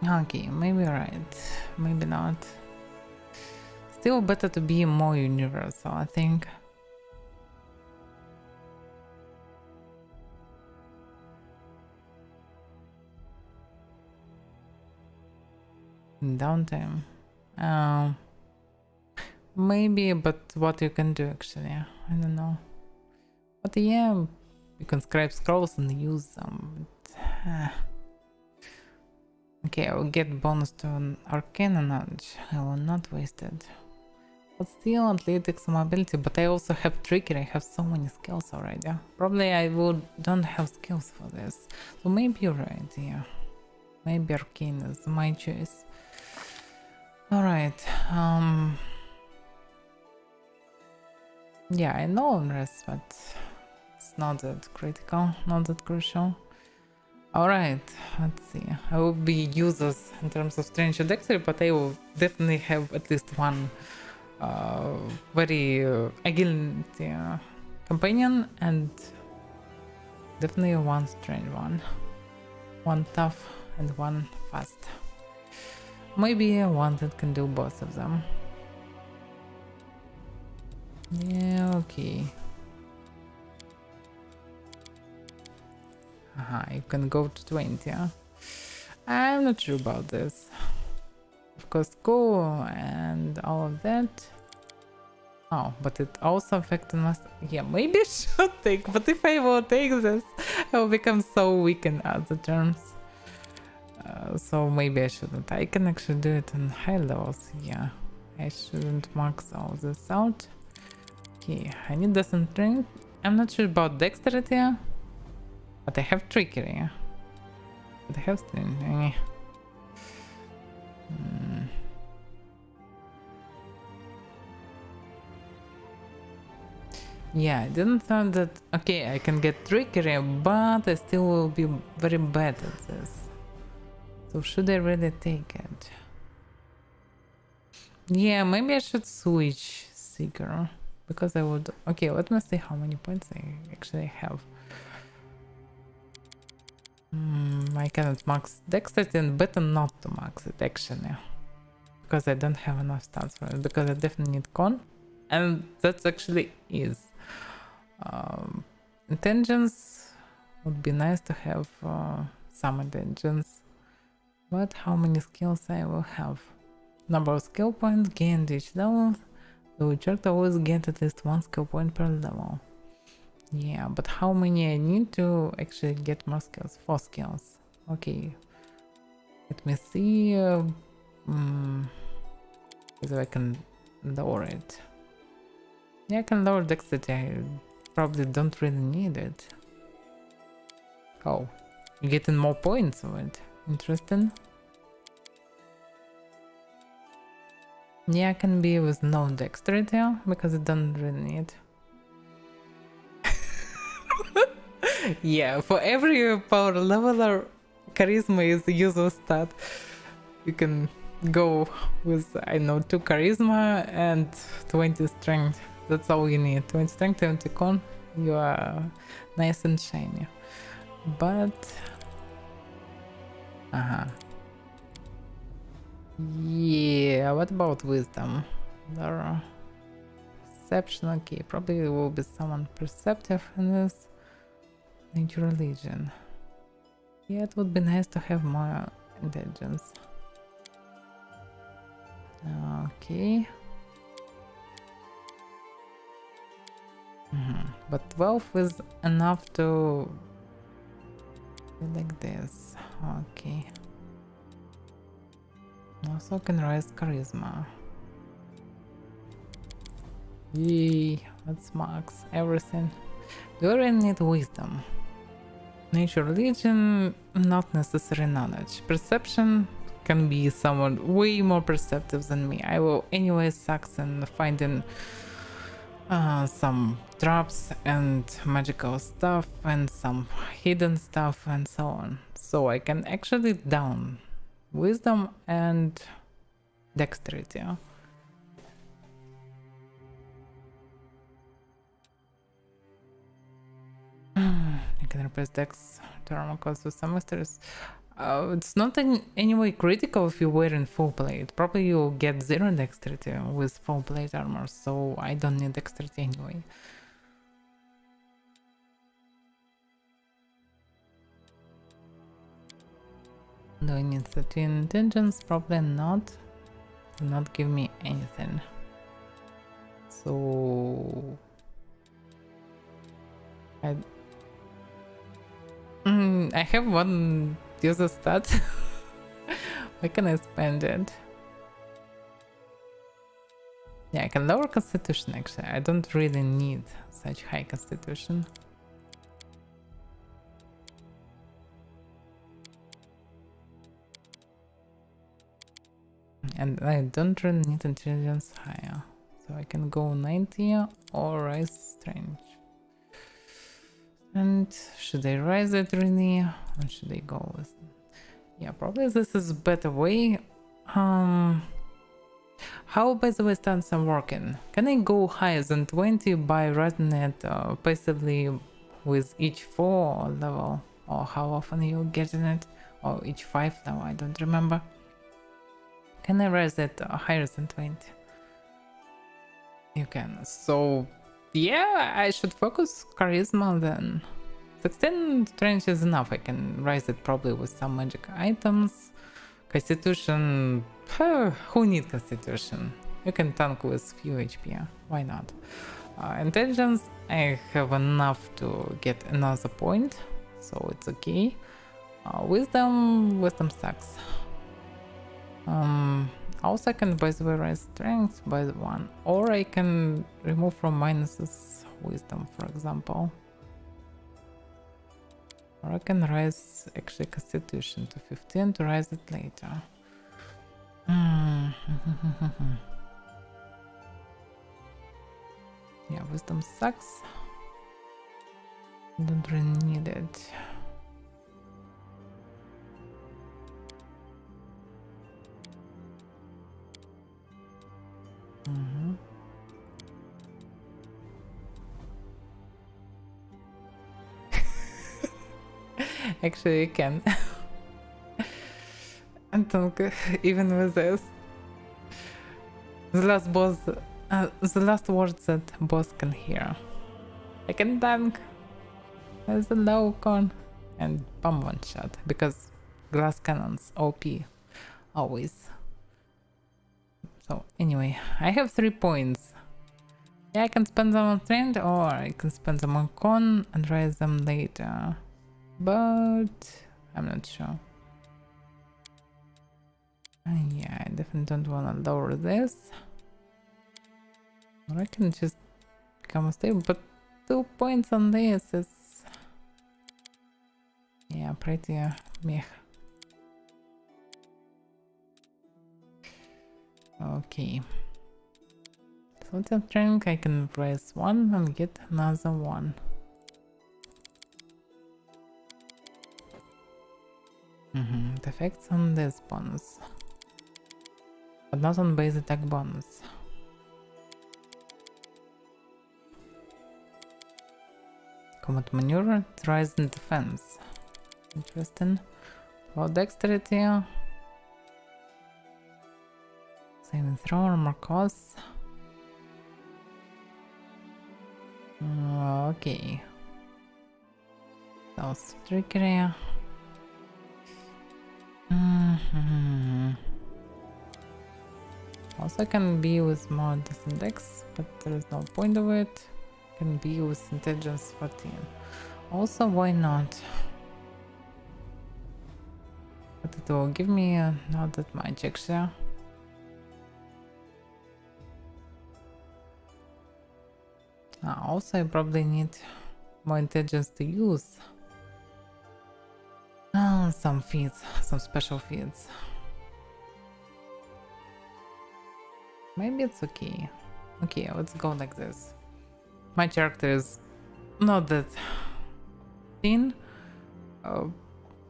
Okay, maybe right, maybe not. Still better to be more universal, I think. Downtime. Maybe, but what you can do actually, I don't know. But yeah, you can scribe scrolls and use them. But, okay, I will get bonus to an arcane knowledge. I will not waste it. But still, athletics and mobility. But I also have trickery. I have so many skills already. Probably I don't have skills for this. So maybe you're right, yeah. Maybe arcane is my choice. Alright, yeah, I know rest, but it's not that critical, not that crucial. Alright, let's see. I will be useless in terms of strength or dexterity, but I will definitely have at least one very agility companion, and definitely one strange one. One tough and one fast. Maybe one that can do both of them. Yeah, okay. You can go to 20, huh? I'm not sure about this. Of course, school and all of that. Oh, but it also affected my... Yeah, maybe I should take, but if I will take this, I will become so weak in other terms. So maybe I shouldn't. I can actually do it in high levels. Yeah, I shouldn't max all this out. Okay, I need this in strength. I'm not sure about dexterity, but I have trickery. But I have strength. Yeah, I didn't think that... Okay, I can get trickery, but I still will be very bad at this. So should I really take it? Yeah, maybe I should switch Seeker. Because I would... Okay, let me see how many points I actually have. I cannot max dexterity, and better not to max it actually. Because I don't have enough stats for it. Because I definitely need con. And that's actually is. Intelligence would be nice to have some intelligence. But how many skills I will have? Number of skill points gained each level. The Witcher always get at least one skill point per level. Yeah, but how many I need to actually get more skills? 4 skills. Okay. Let me see if I can lower it. Yeah, I can lower dexterity. I probably don't really need it. Oh, you're getting more points of it. Interesting. Yeah, I can be with no dexterity because I don't really need. Yeah, for every power leveler, charisma is the usual stat. You can go with, I know, 2 charisma and 20 strength. That's all you need. 20 strength, 20 con. You are nice and shiny. But... Yeah, what about wisdom? Perception, okay, probably will be someone perceptive in this. Nature religion. Yeah, it would be nice to have more intelligence. Okay. But 12 is enough to be like this. Okay. Also can raise charisma. Yay, that's max everything. Do I really need wisdom? Nature, religion, not necessary knowledge. Perception can be someone way more perceptive than me. I will anyway sucks in finding some traps and magical stuff and some hidden stuff and so on. So I can actually down wisdom and dexterity. I can replace dex to armor class with some masters. It's not in any way critical if you're wearing full plate. Probably you'll get 0 dexterity with full plate armor, so I don't need dexterity anyway. Do I need 13 intelligence? Probably not. Do not give me anything. So I have one user stat. Why can I spend it? Yeah, I can lower constitution actually. I don't really need such high constitution. And I don't really need intelligence higher. So I can go 90 or rise strength. And should I rise it really? Or should I go with... Yeah, probably this is a better way. How, by the way, stats are working? Can I go higher than 20 by writing it passively with each 4 level? Or how often you getting it? Or each 5 level, I don't remember. Can I raise it higher than 20? You can. So, yeah, I should focus charisma then. 16 strength is enough. I can raise it probably with some magic items. Constitution, who needs constitution? You can tank with few HP, why not? Intelligence, I have enough to get another point, so it's okay. Wisdom sucks. Also I can by the way raise strength by 1, or I can remove from minuses wisdom, for example. Or I can raise actually constitution to 15 to raise it later. Yeah, wisdom sucks. Don't really need it. Actually, you can. And even with this, the last boss, the last words that boss can hear. I can tank as a low con and bomb one shot because glass cannons OP always. So anyway, I have 3 points. Yeah, I can spend them on strength or I can spend them on con and raise them later. But I'm not sure. Yeah, I definitely don't want to lower this. Or I can just become stable, but 2 points on this is... Yeah, pretty meh. Okay. So with that strength I can raise 1 and get another 1. It affects on this bonus, but not on base attack bonus. Combat maneuver, rise in defense. Interesting. Well, dexterity. Saving throw, armor class. Okay. So trickery. Also can be with more decent dex, but there is no point of it. Can be with intelligence 14. Also, why not? But it will give me not that much extra. Also, I probably need more intelligence to use some feats, some special feats. Maybe it's okay. Okay, let's go like this. My character is not that thin,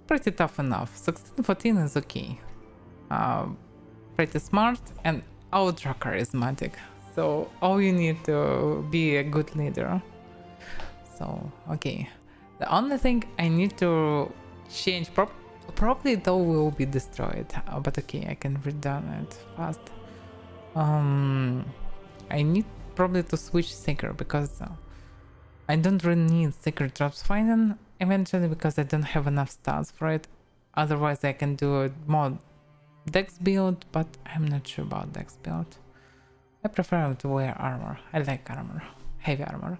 pretty tough enough. 16-14 is okay. Pretty smart and ultra charismatic. So all you need to be a good leader. So okay, the only thing I need to change, probably it all will be destroyed, but okay, I can redone it fast. I need probably to switch Seeker because I don't really need Seeker drops finding eventually because I don't have enough stats for it. Otherwise I can do a more Dex build, but I'm not sure about Dex build. I prefer to wear armor. I like armor, heavy armor.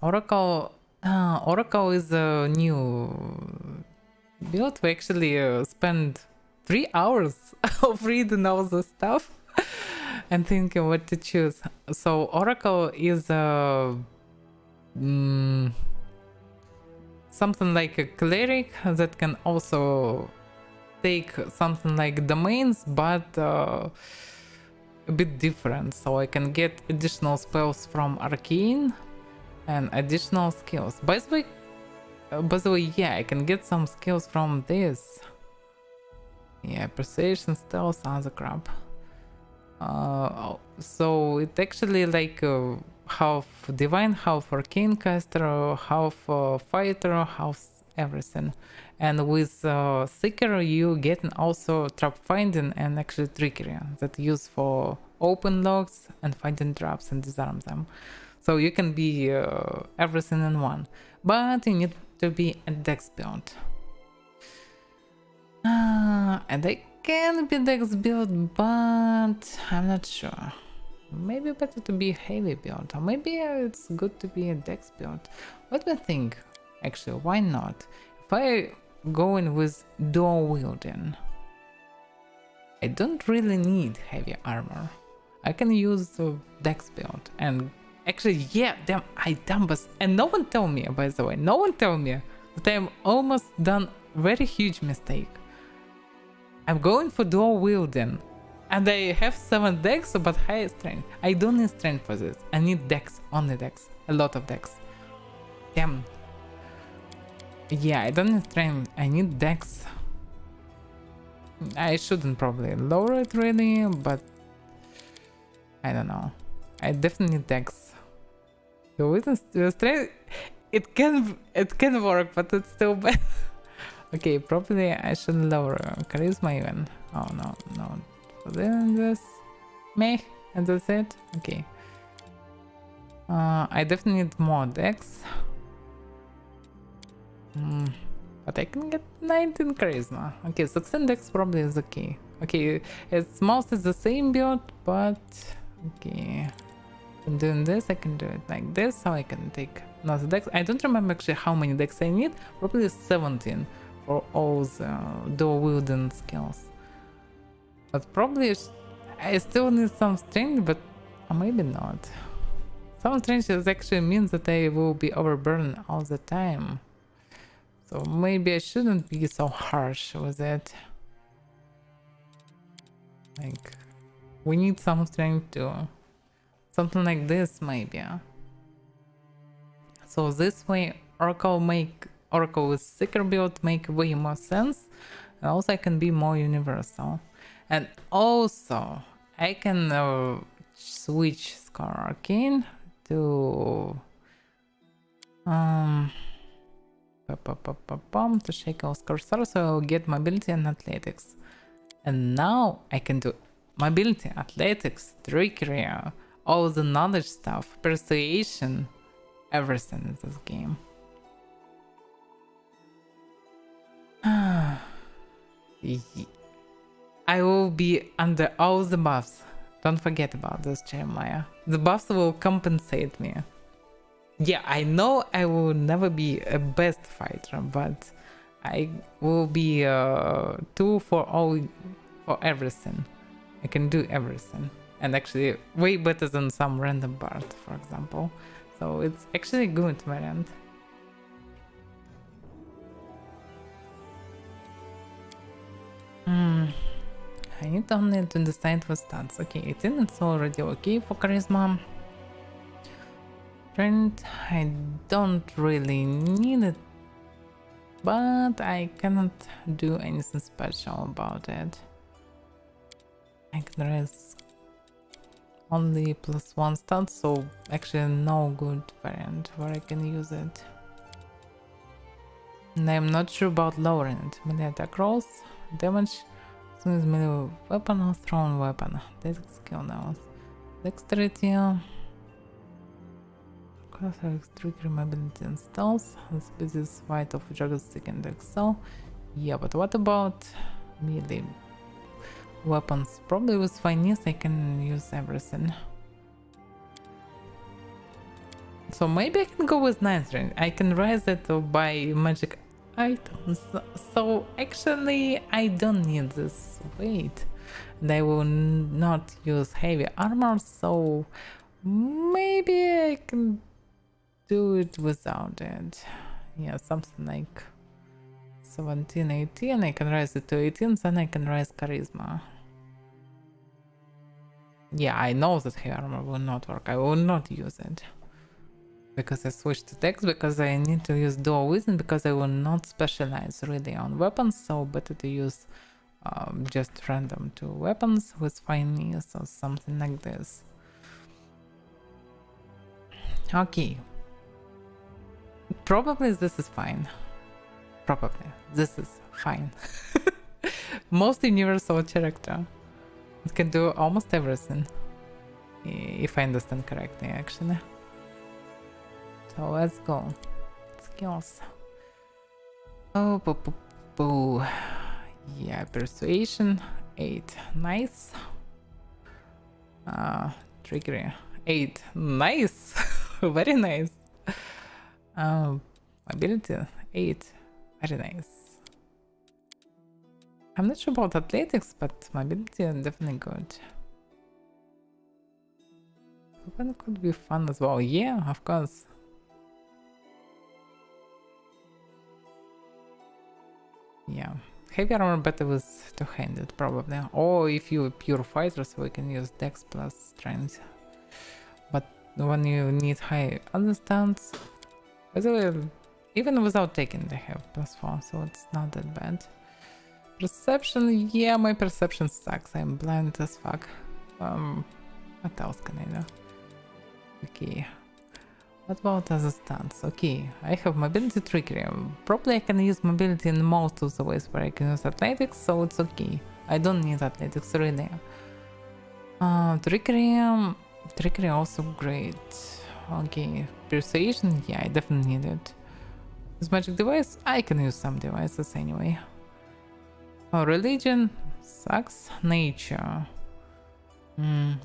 Oracle is a new build. We actually spend 3 hours of reading all the stuff and thinking what to choose. So Oracle is something like a cleric that can also take something like domains, but a bit different. So I can get additional spells from arcane and additional skills. By the way, yeah, I can get some skills from this. Yeah, persuasion, stealth, other crap. So it actually like half divine, half arcane caster, half fighter, half everything. And with Seeker you get also trap finding and actually trickery that use for open locks and finding traps and disarm them. So you can be everything in one, but you need to be a Dex build. And I can be Dex build, but I'm not sure. Maybe better to be a heavy build, or maybe it's good to be a Dex build. What do you think? Actually, why not? If I go in with dual wielding, I don't really need heavy armor. I can use the Dex build and actually, yeah, damn, I dumbus. And no one tell me, by the way, no one tell me that I'm almost done very huge mistake. I'm going for dual wielding and I have 7 dex but high strength. I don't need strength for this. I need dex, only dex, a lot of dex. Damn. Yeah, I don't need strength, I need dex. I shouldn't probably lower it really, but I don't know. I definitely need dex. The witness strength, it can work, but it's still bad. Okay, probably I should lower charisma even. Oh no. So then this meh, and that's it. Okay. I definitely need more dex. But I can get 19 charisma. Okay, 16 dex probably is okay. Okay, it's mostly the same build, but okay. I'm doing this, I can do it like this, so I can take another dex. I don't remember actually how many dex I need. Probably 17 for all the dual wielding skills. But probably I still need some strength, but maybe not. Some strength actually means that I will be overburdened all the time. So maybe I shouldn't be so harsh with it. Like, we need some strength too. Something like this maybe. So this way Oracle with Seeker build make way more sense. And also I can be more universal. And also I can switch Scar Arcane to to Shackle Scar, so I'll get mobility and athletics. And now I can do mobility, athletics, trickery, all the knowledge stuff, persuasion, everything in this game. I will be under all the buffs. Don't forget about this, Jeremiah. The buffs will compensate me. Yeah, I know I will never be a best fighter, but I will be 2 for everything. I can do everything, and actually way better than some random bard, for example. So it's actually a good variant. I need only to decide for stats. Okay, 18, it's already okay for charisma. Strength, I don't really need it, but I cannot do anything special about it. I can raise only +1 stat, so actually no good variant where I can use it. And I'm not sure about lowering it. Melee attack rolls, damage, as soon as melee weapon or thrown weapon. Basic skill now. Dexterity. Trigger mobility and stealth. This is vital for Dragon Stick and Excel. Yeah, but what about melee weapons? Probably with finesse I can use everything. So maybe I can go with 9th range. I can raise it by magic items. So actually I don't need this weight. And I will not use heavy armor, so maybe I can do it without it. Yeah, something like 17, 18. I can raise it to 18, then I can raise charisma. Yeah, I know that heavy armor will not work. I will not use it. Because I switched to text, because I need to use dual wisdom, because I will not specialize really on weapons, so better to use just random 2 weapons with finesse or something like this. Okay. Probably this is fine. Probably this is fine. Most universal character. It can do almost everything. If I understand correctly, actually. So let's go. Skills. Oh, boo, boo, boo. Yeah, persuasion 8. Nice. Trickery 8. Nice. Very nice. Ability 8. Very nice. I'm not sure about athletics, but mobility is definitely good. One could be fun as well. Yeah, of course. Yeah. Heavy armor better with two-handed probably. Or if you're a pure fighter, so we can use dex plus strength. But when you need high other stats, by the way, even without taking they have +4, so it's not that bad. Perception, yeah, my perception sucks. I'm blind as fuck. What else can I do? Okay. What about other stats? Okay, I have mobility, trickery. Probably I can use mobility in most of the ways where I can use athletics, so it's okay. I don't need athletics really. Trickery also great. Okay, persuasion, yeah, I definitely need it. This magic device, I can use some devices anyway. Religion sucks. Nature.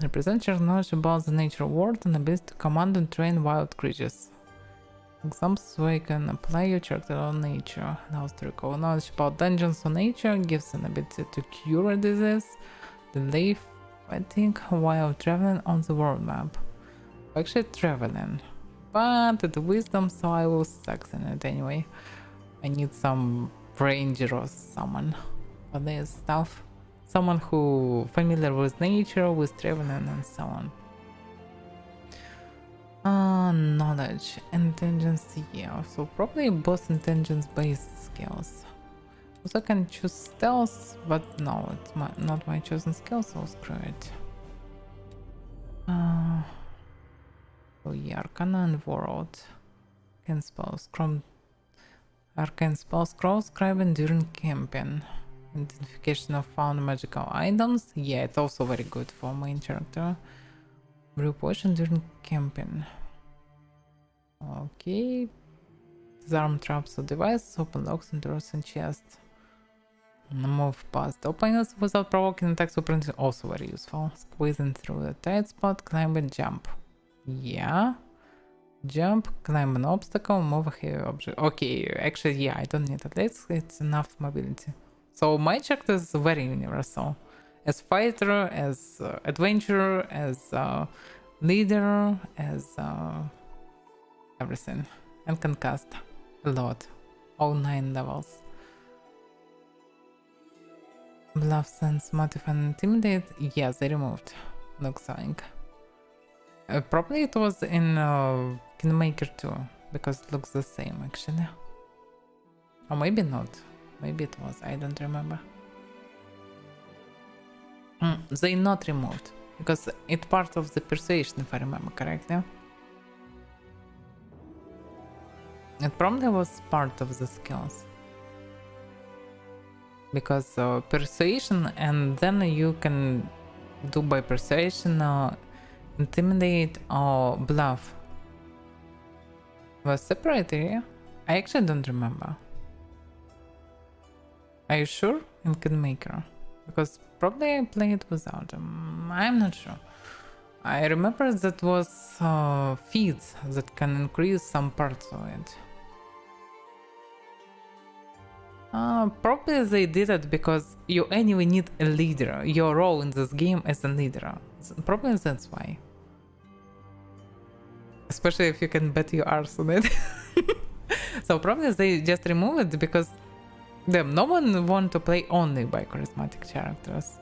Represent your knowledge about the nature world and ability to command and train wild creatures. Examples where you can apply your character on nature. Now to recall knowledge about dungeons or nature gives an ability to cure a disease, delay fighting while traveling on the world map. Actually traveling, but it's wisdom, so I will suck in it anyway. I need some ranger or someone for this stuff. Someone who familiar with nature, with traveling and so on. Knowledge, intelligence, yeah, so probably both intelligence based skills. Also I can choose stealth, but no, it's not my chosen skill, so screw it. Oh yeah, Arcana and World. Arcane spells, Arcane spell scroll scribing during camping. Identification of found magical items. Yeah, it's also very good for main character. Brew potion during camping. Okay. Disarm traps or devices, open locks and doors and chests. Move past openings without provoking attacks, opponents also very useful. Squeezing through the tight spot, climb and jump. Yeah. Jump, climb an obstacle, move a heavy object. Okay, actually, yeah, I don't need it. It's enough mobility. So my character is very universal. As fighter, as adventurer, as leader, as everything. And can cast a lot. All 9 levels. Bluff, sense, modify, and intimidate. Yes, they removed. Looks like. Probably it was in Kingmaker too, because it looks the same actually. Or maybe not. Maybe it was, I don't remember. They not removed, because it's part of the persuasion if I remember correctly. It probably was part of the skills. Because persuasion, and then you can do by persuasion intimidate or bluff. Was separate area? I actually don't remember. Are you sure? In Kingmaker? Because probably I played without them. I'm not sure. I remember that was feats that can increase some parts of it. Probably they did it because you anyway need a leader. Your role in this game is a leader. Probably that's why. Especially if you can bet your arse on it. So probably they just remove it because no one want to play only by charismatic characters.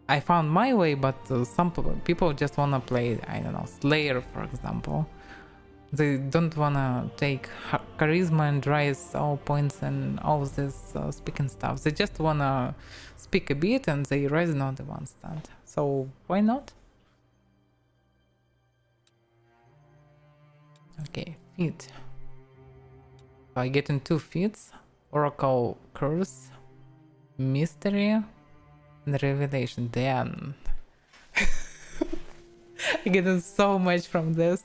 I found my way, but some people just wanna play, I don't know, Slayer for example. They don't wanna take charisma and rise all points and all this speaking stuff. They just wanna speak a bit and they rise not the one stand. So why not? Okay, feat. So I get in 2 feats. Oracle Curse, Mystery, and Revelation. Damn. I get so much from this.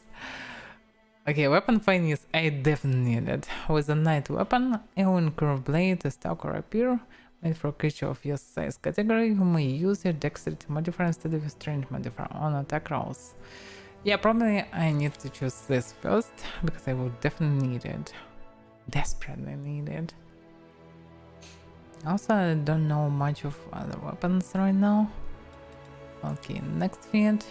Okay, weapon finesse, I definitely need it. With a knight weapon, a curved blade, a stalk or rapier, made for a creature of your size category, you may use your dexterity modifier instead of your strength modifier on attack rolls. Yeah, probably I need to choose this first, because I will definitely need it. Desperately need it. Also, I don't know much of other weapons right now. Okay, next feat.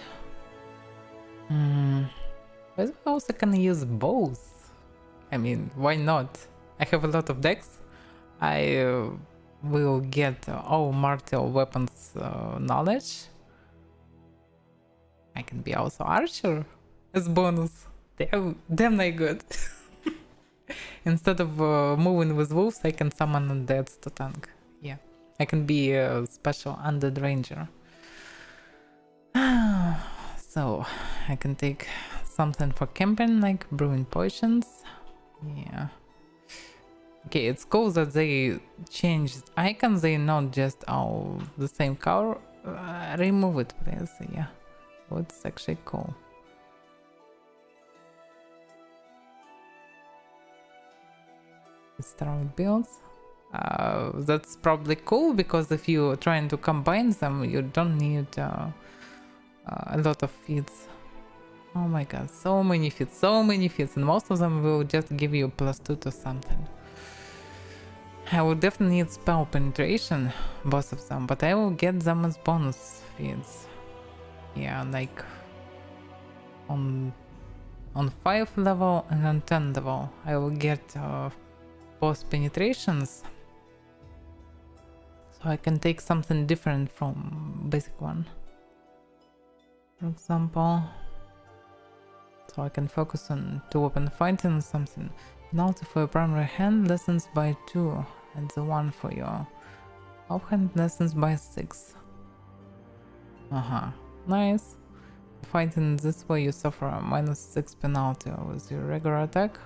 But I also can use both. I mean, why not? I have a lot of decks. I will get all martial weapons knowledge. I can be also archer as bonus. Damn I good. Instead of moving with wolves, I can summon undeads to tank. Yeah, I can be a special undead ranger. So I can take something for camping, like brewing potions. Yeah. Okay, it's cool that they changed icons. They not just all the same color. Remove it, please. Yeah, oh, it's actually cool. Start builds. That's probably cool because if you're trying to combine them, you don't need a lot of feats. Oh my god, so many feats, and most of them will just give you +2 to something. I will definitely need spell penetration, both of them, but I will get them as bonus feats. Yeah, like on 5 level and on 10 level, I will get both penetrations, so I can take something different from basic one. For example, so I can focus on 2-weapon fighting or something. Penalty for your primary hand lessens by 2, and the one for your offhand lessens by 6. Nice. Fighting this way, you suffer a -6 penalty with your regular attack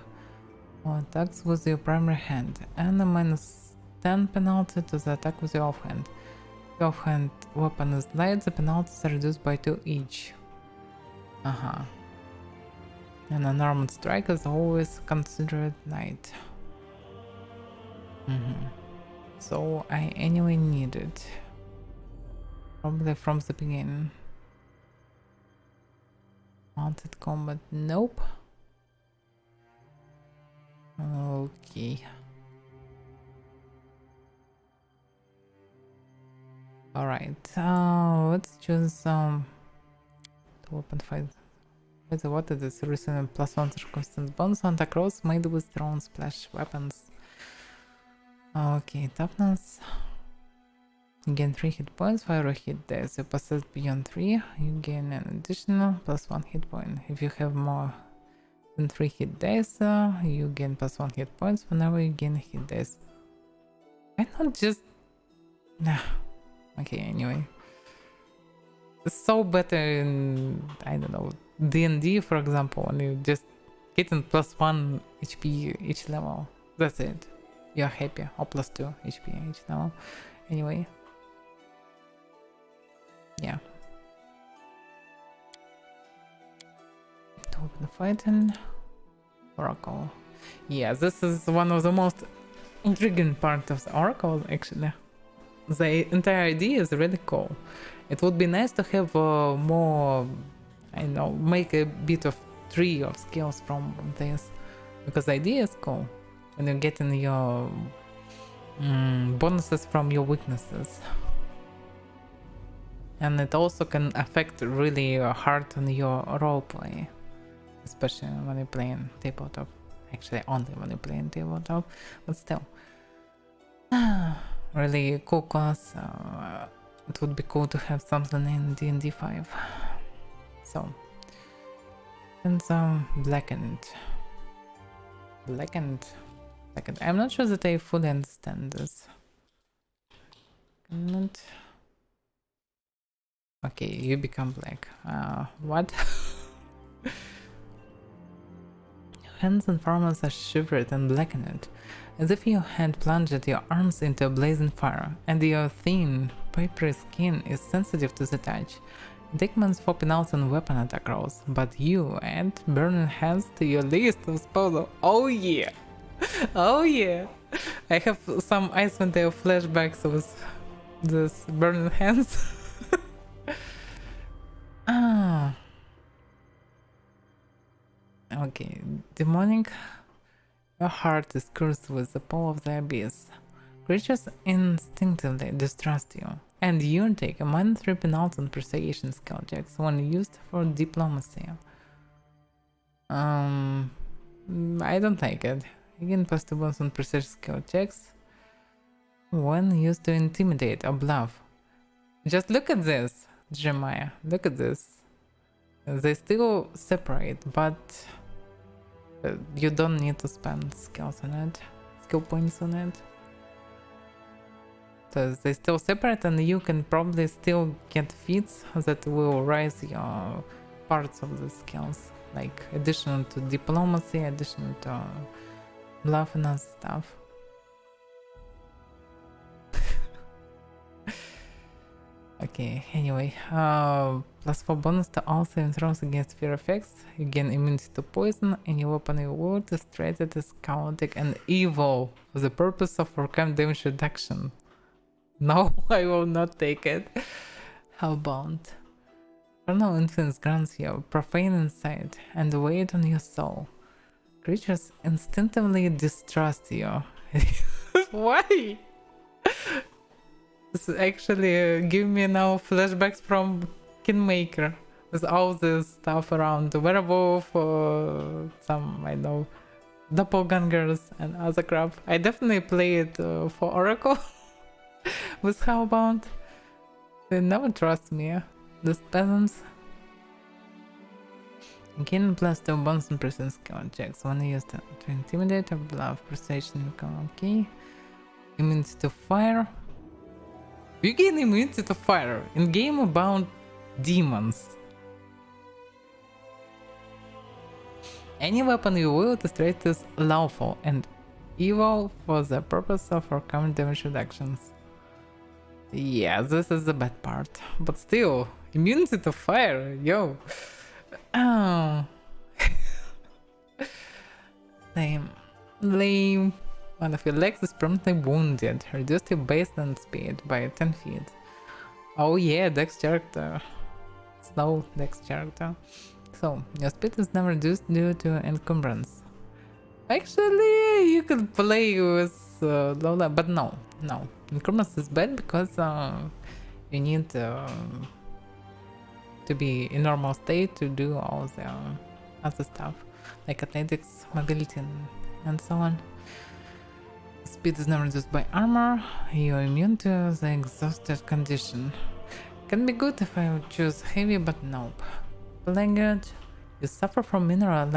or attacks with your primary hand, and a -10 penalty to the attack with your offhand. If your offhand weapon is light, the penalties are reduced by 2 each. And an armored strike is always considered light. So I anyway need it. Probably from the beginning. Mounted combat, nope. Okay. Alright, let's choose to open fight. What is this? Recent +1 circumstance bonus on attack rolls made with thrown splash weapons. Okay, toughness. You gain 3 hit points for every hit dice. You possess beyond 3, you gain an additional +1 hit point. If you have more than 3 hit dice, you gain +1 hit points whenever you gain a hit dice. Why not just... Nah. Okay, anyway. It's so better in, I don't know, D&D, for example, when you just getting +1 HP each level. That's it. You're happy. Or +2 HP each level. Anyway. Yeah. To open the fighting. Oracle. Yeah, this is one of the most intriguing part of the Oracle, actually. The entire idea is really cool. It would be nice to have more, I know, make a bit of tree of skills from this, because the idea is cool. When you're getting your bonuses from your weaknesses, and it also can affect really hard on your roleplay, especially when you're playing tabletop. Actually, only when you're playing tabletop, but still. Really cool class. It would be cool to have something in D&D 5. So, and some blackened. I'm not sure that I fully understand this. Not... Okay, you become black. What? Hands and forearms are shivered and blackened, as if you had plunged your arms into a blazing fire, and your thin, papery skin is sensitive to the touch. Dickman's for penalties and weapon attack rolls, but you add burning hands to your list of spells. Oh yeah! Oh yeah! I have some Icewind Dale flashbacks with this burning hands. Ah. Okay, demonic. Your heart is cursed with the pull of the abyss. Creatures instinctively distrust you, and you take a -3 penalty on persuasion skill checks when used for diplomacy. I don't like it. Again, +2 on persuasion skill checks when used to intimidate or bluff. Just look at this, Jeremiah. Look at this. They still separate, but you don't need to spend skills on it, skill points on it. So they still separate, and you can probably still get feats that will raise your parts of the skills, like additional to diplomacy, additional to bluff and other stuff. Okay, anyway, +4 bonus to all saving throws against fear effects. You gain immunity to poison, and your weapon you wield is treated as chaotic and evil for the purpose of overcome damage reduction. No, I will not take it. Hellbound. Infernal influence grants you profane insight and weight on your soul. Creatures instinctively distrust you. Why? This actually give me now flashbacks from Kingmaker with all this stuff around the werewolf, some, I know, doppelgangers and other crap. I definitely play it for Oracle with Hellbound. They never trust me, these peasants. Gain +2 bonus on percent skill checks when used to intimidate or bluff. Persuasion, okay. Immunity to fire. You gain immunity to fire in game about demons. Any weapon you wield is treated as lawful and evil for the purpose of overcoming damage reductions. Yeah, this is the bad part. But still, immunity to fire, yo. Oh. Lame. One of your legs is permanently wounded. Reduced your baseline speed by 10 feet. Oh yeah, Dex character. Slow Dex character. So, your speed is now reduced due to encumbrance. Actually, could play with Lola, but no. Increments is bad because you need to be in normal state to do all the other stuff, like athletics, mobility, and so on. Speed is not reduced by armor. You're immune to the exhausted condition. Can be good if I would choose heavy, but nope. Language. You suffer from mineral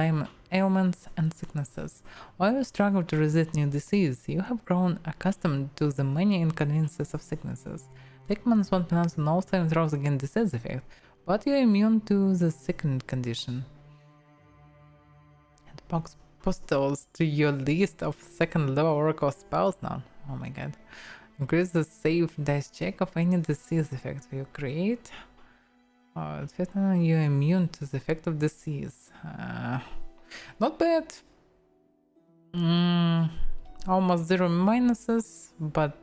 ailments and sicknesses. While you struggle to resist new disease, you have grown accustomed to the many inconveniences of sicknesses. Take -1 on all saving throws against disease effect, but you're immune to the sickened condition. And box postals to your list of second level oracle spells now. Oh my god. Increase the save dice check of any disease effect you create. You're immune to the effect of disease. Not bad. Almost 0 minuses, but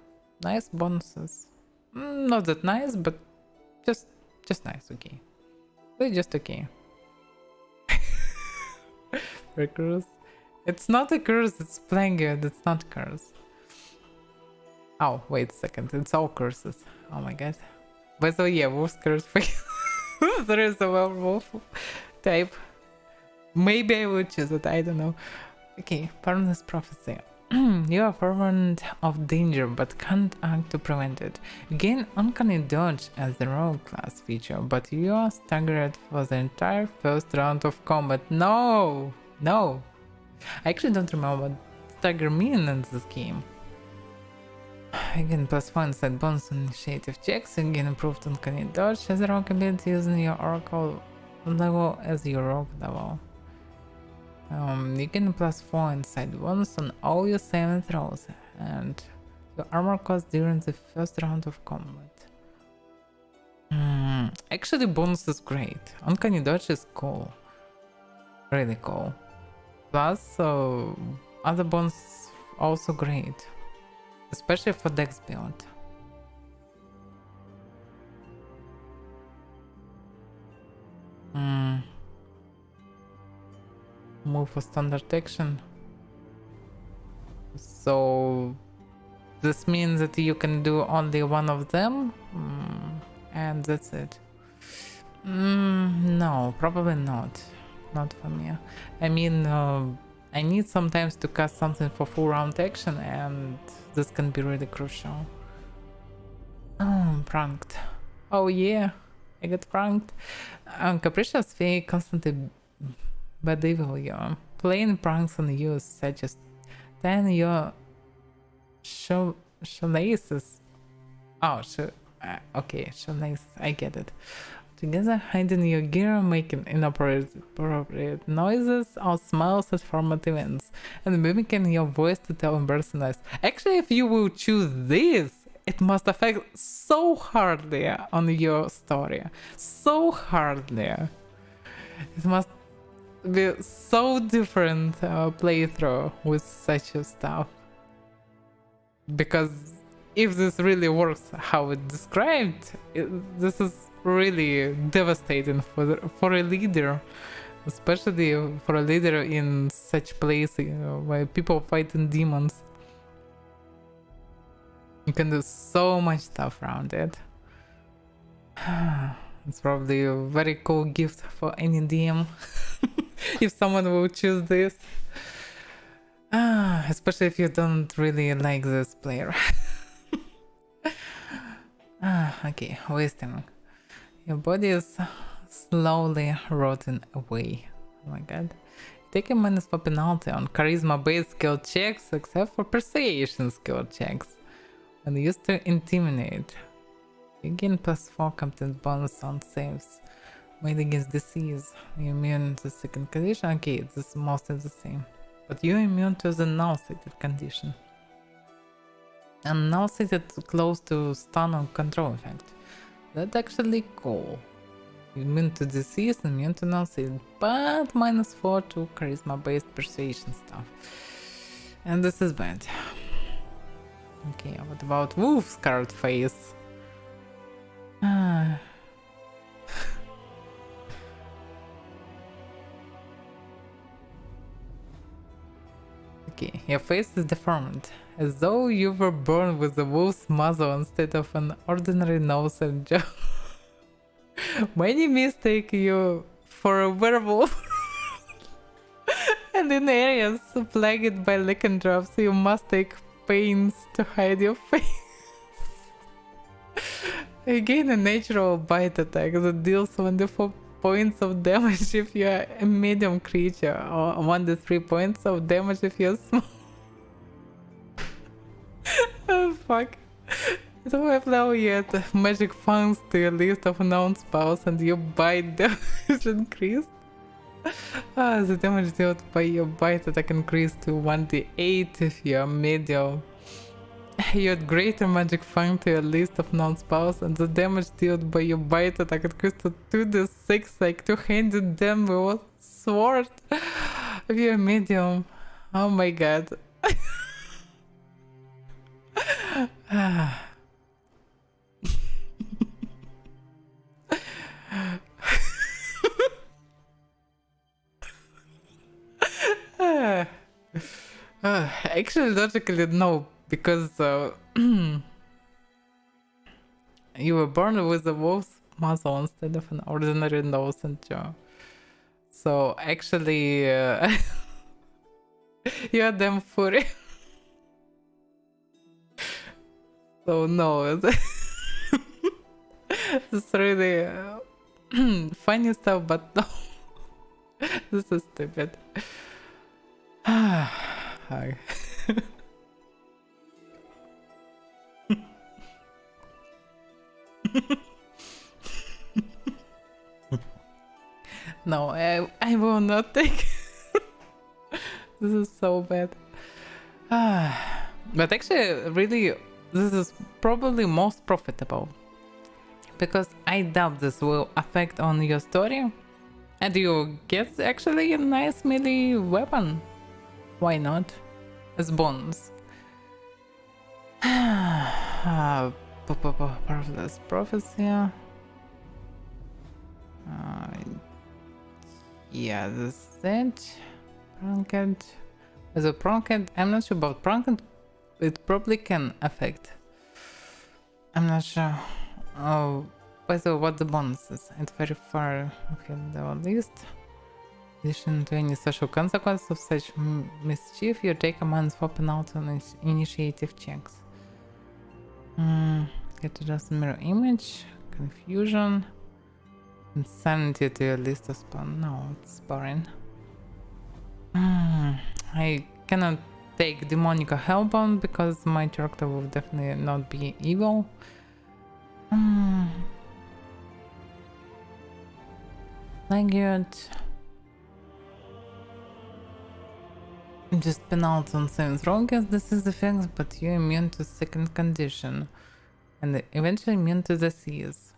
nice bonuses. Not that nice, but just nice. Okay, they're just okay. Recurse. It's not a curse. It's playing good. It's not a curse. Oh, wait a second. It's all curses. Oh my god. By the way, yeah, wolf's curse for you. There is a werewolf type. Maybe I would choose it, I don't know. Okay, Permanent Prophecy. You are forewarned of danger but can't act to prevent it. You gain Uncanny Dodge as the rogue class feature, but you are staggered for the entire first round of combat. No! I actually don't remember what stagger means in this game. Again, +1 inside bonus on initiative checks. Again, improved Uncanny Dodge as a rogue ability using your Oracle level as your rogue level. You gain +4 inside bonus on all your saving throws and your armor cost during the first round of combat. Actually, bonus is great. Uncanny Dodge is cool. Really cool. Plus, other bonus also great. Especially for Dex build. Move for standard action. So this means that you can do only one of them, and that's it. No, probably not. Not for me. I mean, I need sometimes to cast something for full round action, and this can be really crucial. Oh, pranked. Oh yeah, I got pranked. Capricious Fee constantly bad evil you. Playing pranks on you such as then your shoelaces. Oh, okay, shoelaces. I get it. Together, hiding your gear, making inappropriate noises or smiles at formative events, and mimicking your voice to tell embarrassing lies. Actually, if you will choose this, it must affect so hardly on your story. So hardly. It must be so different playthrough with such stuff. Because if this really works how it's described, this is really devastating for a leader, especially for a leader in such place where people fighting demons. You can do so much stuff around it. It's probably a very cool gift for any DM if someone will choose this. Especially if you don't really like this player. Okay, wasting. Your body is slowly rotting away. Oh my god. Take a -4 penalty on charisma based skill checks except for persuasion skill checks. When used to intimidate, you gain +4 competent bonus on saves made against disease. You're immune to the second condition. Okay, this is mostly the same. But you're immune to the null-stated condition. And null-stated close to stun or control effect. That's actually cool. Immune to disease, immune to null-stated, but -4 to charisma-based persuasion stuff. And this is bad. Okay, what about Wolf Scarred Face? Okay. Your face is deformed, as though you were born with a wolf's muzzle instead of an ordinary nose and jaw. Many mistake you for a werewolf. And in areas plagued by lycanthropes, you must take pains to hide your face. You gain a natural bite attack that deals 1d4 points of damage if you are a medium creature, or 1d3 points of damage if you're small. Oh fuck. So I allow you add magic funds to your list of known spells and your bite damage increased. The damage dealt by your bite attack increased to 1d8 if you are medium. You add greater magic fund to your list of known spells, and the damage dealt by your bite attack increased to 2d6, like two-handed them with a sword. If you're a medium, oh my god. Actually, logically, no, because you were born with a wolf's muzzle instead of an ordinary nose and jaw. So actually, you are damn furry. So no, it's really funny stuff, but no, this is stupid. Hi. No, I will not take. This is so bad. But actually, really, this is probably most profitable, because I doubt this will affect on your story, and you get actually a nice melee weapon. Why not? As bonus. Parlous prophecy. Yeah, this is it. Pranked. As a pranked, I'm not sure about pranked. It probably can affect. I'm not sure. Oh, by the way, what the bonus is? It's very far ahead the list. In addition to any social consequence of such mischief, you take a man's weapon out on initiative checks. Get to just mirror image, confusion, insanity to your list of spells. No, it's boring. I cannot take demonic or hellbound because my character will definitely not be evil. Like it. Just penalty on saving throw as this is the effect, but you're immune to second condition and eventually immune to disease.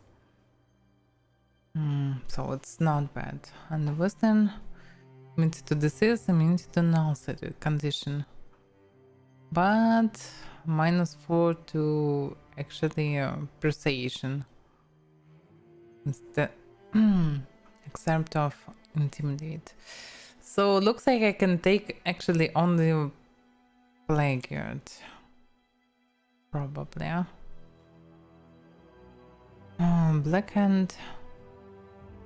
So it's not bad. And the Western immunity to disease, immunity to null condition. But -4 to actually persuasion. Instead, except of intimidate. So looks like I can take actually only Plagueard. Probably, yeah. Black Hand.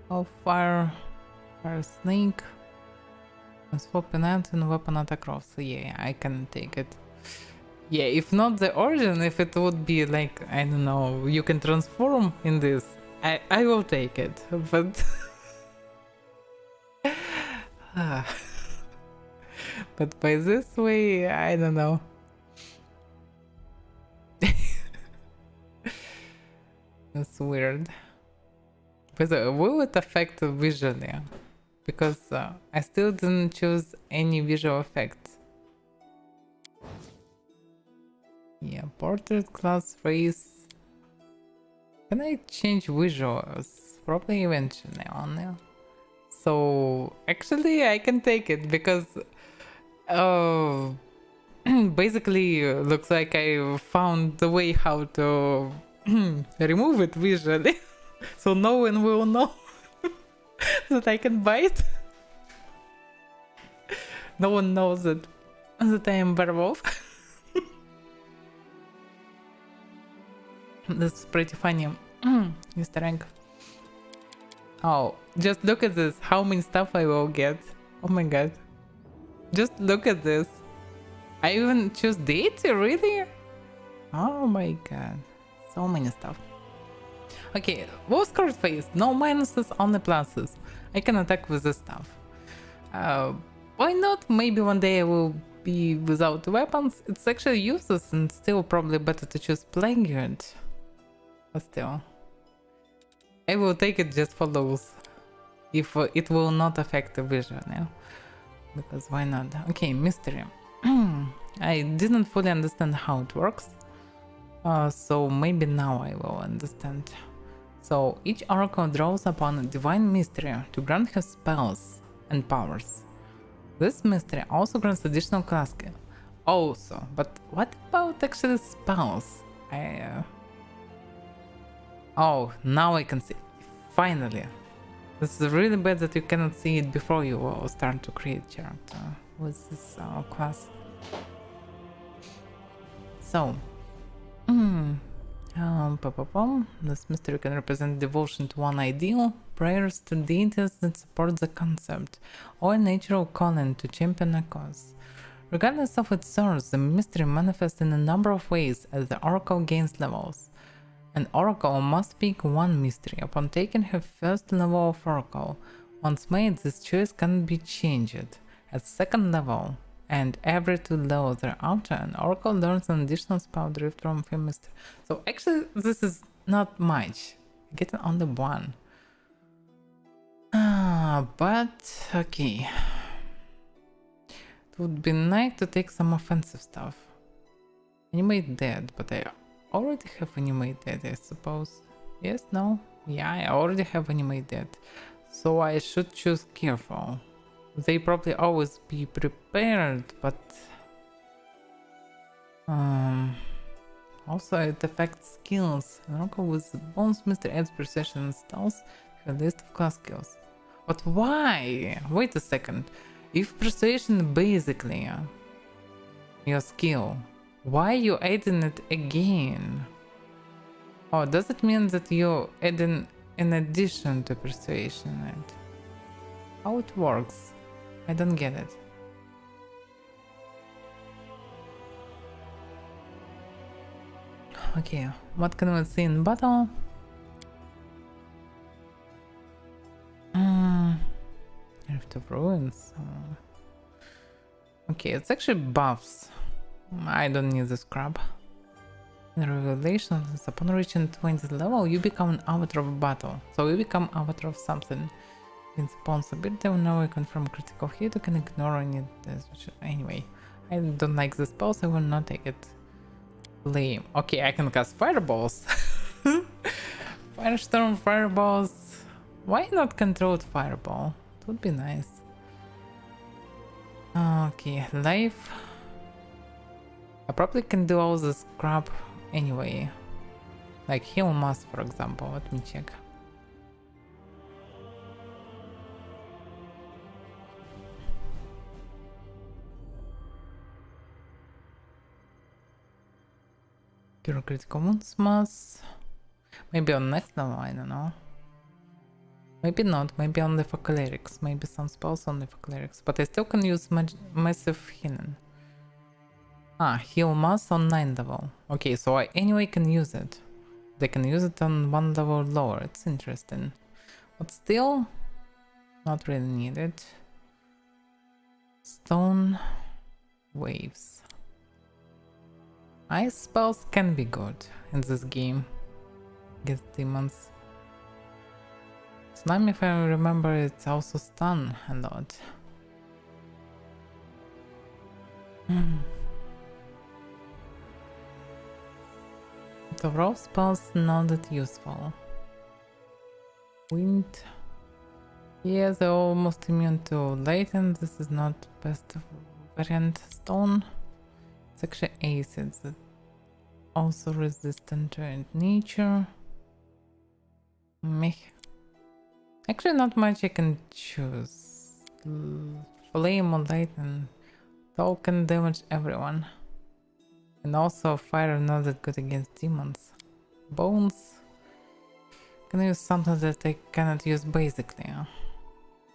Oh, Fire Snake. Swap penalty and weapon attack roll. So yeah, I can take it. Yeah, if not the origin, if it would be like, I don't know, you can transform in this, I will take it, but but by this way, I don't know. That's weird. But will it affect visually? Because I still didn't choose any visual effects. Yeah, portrait, class, race. Can I change visuals? Probably eventually only. So actually I can take it because basically looks like I found the way how to remove it visually. So no one will know that I can bite. No one knows that that I am werewolf. This is pretty funny. Mr. Egg. Oh, just look at this. How many stuff I will get. Oh my god. Just look at this. I even choose deity, really? Oh my god. So many stuff. Okay, wolf scarred face. No minuses, only pluses. I can attack with this stuff. Why not? Maybe one day I will be without weapons. It's actually useless and still probably better to choose Plague Guard. But still. I will take it just for those. If it will not affect the vision, yeah? Because why not? Okay, mystery. I didn't fully understand how it works. So maybe now I will understand. So each oracle draws upon a divine mystery to grant her spells and powers. This mystery also grants additional class skill. Also, but what about actually spells? Oh, now I can see. Finally. This is really bad that you cannot see it before you will start to create character with this class. So, this mystery can represent devotion to one ideal, prayers to deities that support the concept, or a natural calling to champion a cause. Regardless of its source, the mystery manifests in a number of ways as the oracle gains levels. An oracle must pick one mystery upon taking her first level of oracle. Once made, this choice can be changed at second level, and every 2 levels thereafter, an oracle learns an additional spell derived from her mystery. So actually, this is not much. Getting only 1. But okay. It would be nice to take some offensive stuff. Animate dead, but I already have animate dead, I suppose. Yes, no? Yeah, I already have animate dead. So I should choose careful. They probably always be prepared, but also it affects skills. An oracle with bones mystery adds precision and stealth to a list of class skills. But why? Wait a second. If persuasion basically your skill, why you adding it again? Oh, does it mean that you adding in addition to persuasion it? How it works? I don't get it. Okay, what can we see in battle? Rift of Ruins. Okay, it's actually buffs. I don't need this crap. In Revelations, upon reaching 20th level, you become an avatar of battle. So you become avatar of something. In responsibility, whenever you confirm critical hit, you can ignore any. Anyway, I don't like this spell, so I will not take it. Lame. Okay, I can cast fireballs. Firestorm, fireballs. Why not controlled fireball? It would be nice. Okay, life. I probably can do all this crap anyway. Like heal mass, for example. Let me check. Cure critical wounds mass. Maybe on next level, I don't know. Maybe not, maybe only for clerics. Maybe some spells only for clerics. But I still can use massive healing. Heal mass on 9 level. Okay, so I anyway can use it. They can use it on 1 level lower. It's interesting. But still, not really needed. Stone waves. Ice spells can be good in this game against demons. Slime, if I remember, it's also stun a lot. The raw spells not that useful. Wind. Yeah, they're almost immune to latent. This is not best variant. Stone. It's actually acids that also resistant to nature. Meh. Actually, not much I can choose. Flame or lightning. Soul can damage everyone. And also fire not that good against demons. Bones can use something that I cannot use basically.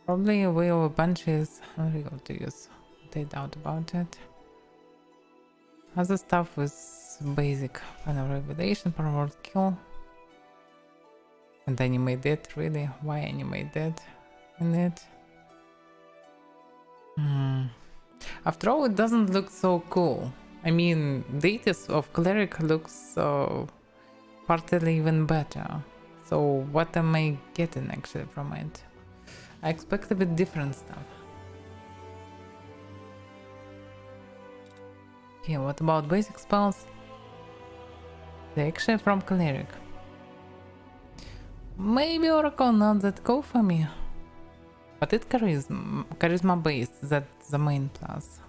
Probably Wheel of Banshee is unreal to use. I doubt about it. Other stuff is basic. Final Revelation, Power Kill. And animate it, really? Why animate that in it? After all, it doesn't look so cool. I mean, deities of Cleric looks partly even better. So what am I getting actually from it? I expect a bit different stuff. Okay, what about basic spells? They're actually from Cleric. Maybe Oracle not that cool for me. But it's charisma based, that's the main plus.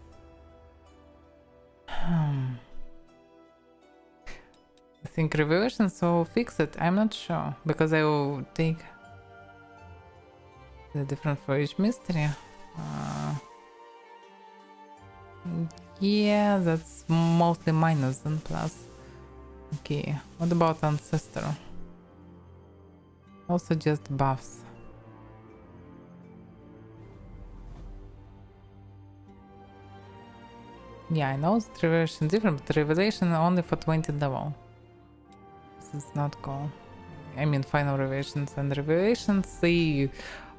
I think Revelations will fix it, I'm not sure. Because I will take the different for each mystery. Yeah, that's mostly minus than plus. Okay, what about Ancestor? Also just buffs. Yeah, I know it's Revelation different, but Revelation only for 20 level. This is not cool. I mean, Final Revelations and Revelations, they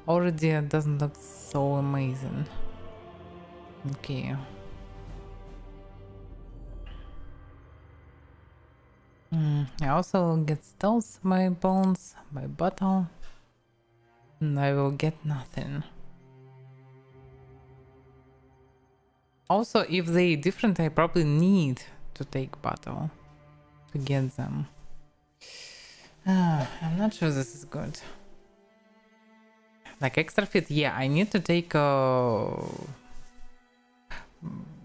already doesn't look so amazing. Okay. I also get stealth by bones, by battle, and I will get nothing. Also, if they different, I probably need to take battle to get them. I'm not sure this is good. Like extra fit, yeah, I need to take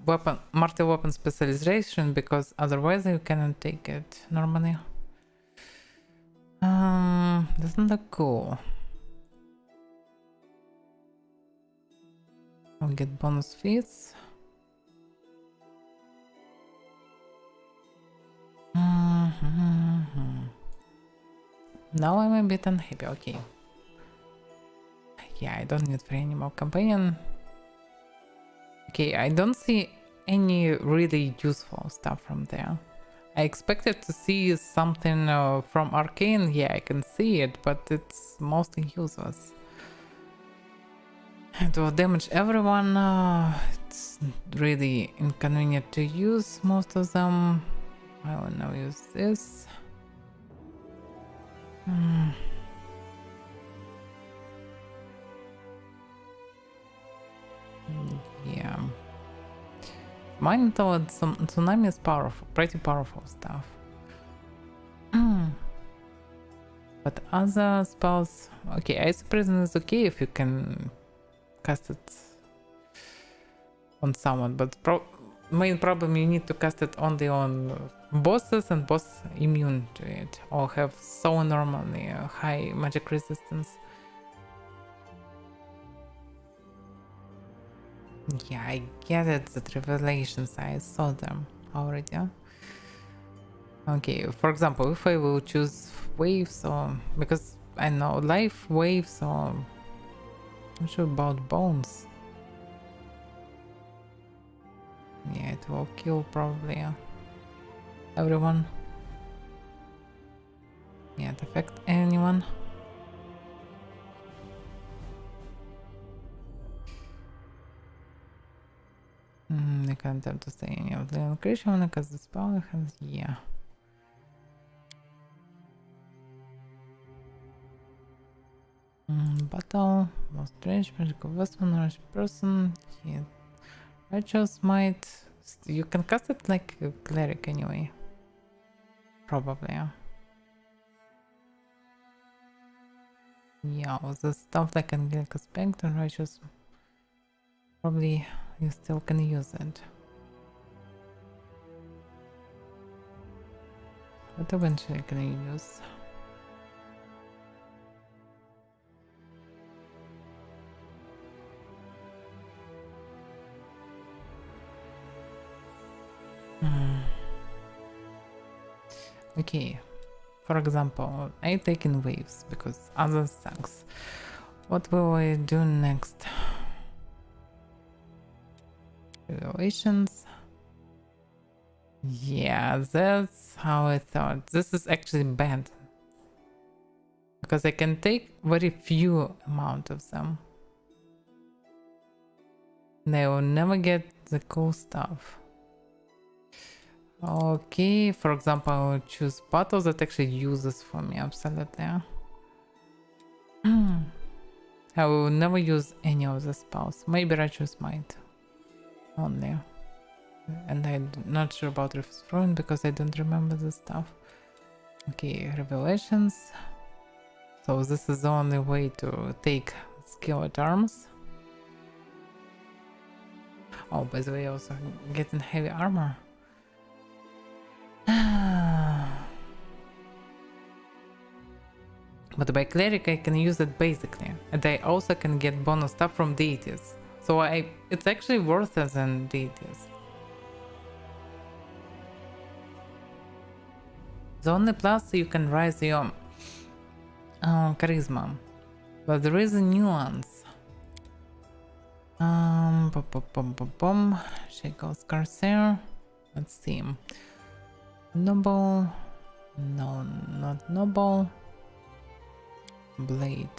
weapon, mortal weapon specialization because otherwise you cannot take it normally. Doesn't look cool. I'll get bonus feats. Now I'm a bit unhappy, okay. Yeah, I don't need free animal companion. Okay, I don't see any really useful stuff from there. I expected to see something from Arcane. Yeah, I can see it, but it's mostly useless. It will damage everyone. It's really inconvenient to use most of them. I will now use this. Yeah. Mine towards some tsunami is powerful, pretty powerful stuff. But other spells, okay, Ice Prison is okay if you can cast it on someone, but main problem you need to cast it only on bosses and boss immune to it or have so normally high magic resistance. Yeah, I get it, that revelations, I saw them already. Okay, for example, if I will choose waves or because I know life waves or I'm not sure about bones. Yeah, it will kill probably everyone. Yeah, it affect anyone. I can't attempt to stay any of the creation because the spell has, yeah. Battle, most range, magical weapon, rush person, yeah. Righteous might, you can cast it like a cleric anyway. Probably, yeah. Yeah, all the stuff like Angelic Aspect and Righteous, probably you still can use it. But eventually can you use? Okay, for example, I take in waves because others sucks. What will I do next? Revelations. Yeah, that's how I thought. This is actually bad. Because I can take very few amount of them. And I will never get the cool stuff. Okay, for example, I will choose battles that actually uses for me, absolutely. I will never use any of the spells. Maybe Righteous Might. Only. And I'm not sure about Rift's Ruin because I don't remember the stuff. Okay, Revelations. So this is the only way to take skilled arms. Oh, by the way, also getting heavy armor. But by Cleric I can use it basically. And I also can get bonus stuff from deities. So it's actually worth it than deities. The only plus you can raise your charisma. But there is a nuance. Shackles Corsair. Let's see. Noble. No, not noble. Blade.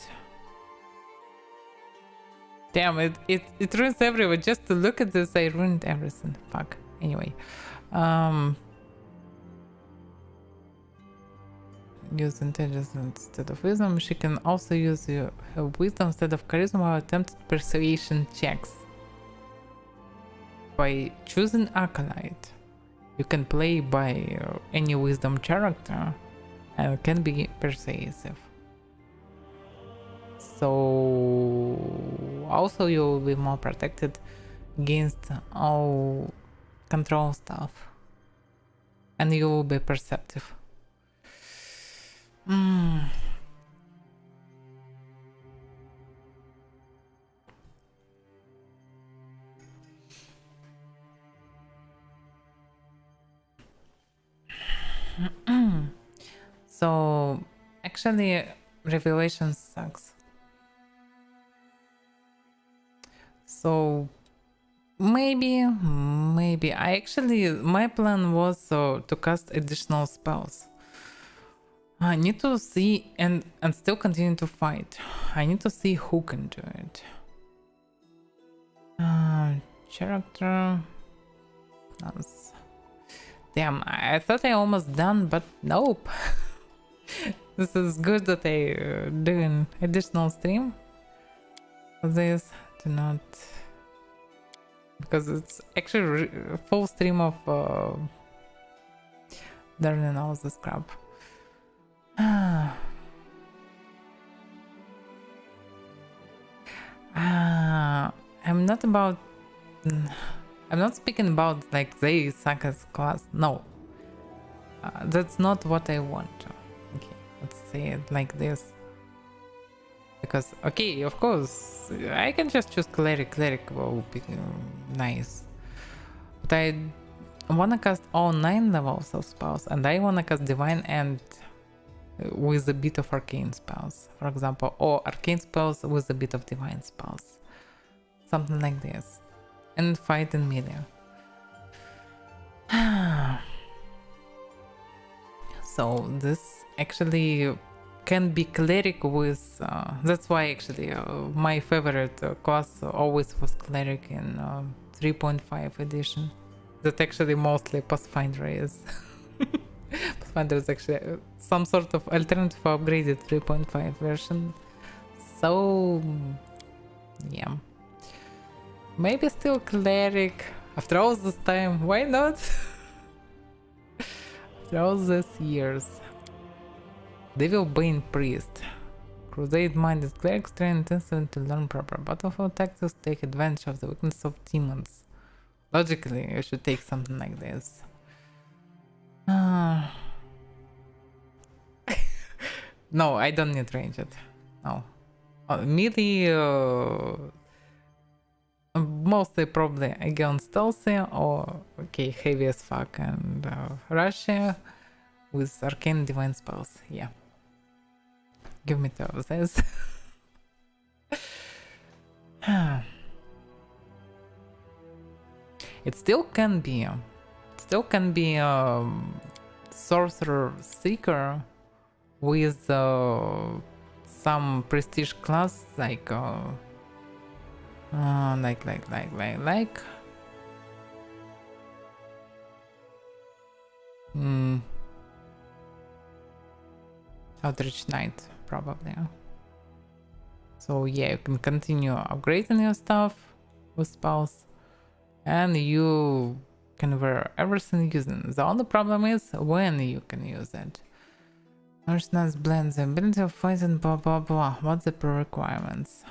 Damn, it ruins everyone. Just to look at this, I ruined everything. Fuck. Anyway. Use intelligence instead of wisdom. She can also use her wisdom instead of charisma or attempted persuasion checks. By choosing Acolyte, you can play by any wisdom character and can be persuasive. So also you will be more protected against all control stuff. And you will be perceptive. So actually Revelation sucks. So maybe I actually, my plan was to cast additional spells. I need to see and still continue to fight. I need to see who can do it. Character. Damn, I thought I almost done, but nope. This is good that I doing additional stream for this. Do not, because it's actually full stream of learning all this crap. I'm not speaking about like they suck as class. No, that's not what I want. Okay, let's say it like this. Because okay, of course, I can just choose cleric. Cleric will be nice, but I wanna cast all 9 levels of spells, and I wanna cast divine and with a bit of arcane spells, for example, or arcane spells with a bit of divine spells, something like this, and fight in melee. So this actually can be cleric with that's why actually my favorite class always was cleric in 3.5 edition. That actually mostly Pathfinder is. Pathfinder is actually some sort of alternative upgraded 3.5 version. So yeah, maybe still cleric after all this time. Why not? After all these years. Devil Bane Priest. Crusade minded clerics train intensively to learn proper battlefield tactics, take advantage of the weakness of demons. Logically, you should take something like this. No, I don't need ranged. No. Melee, mostly probably against stealthy or okay, heavy as fuck and Russia with arcane divine spells. Yeah. Give me two of this. It still can be. Sorcerer Seeker with some prestige class like Outreach Knight probably. So yeah, you can continue upgrading your stuff with spells and you can wear everything using. The only problem is when you can use it. Mercenaries blend the ability of fighting blah blah blah. What's the pre-requirements?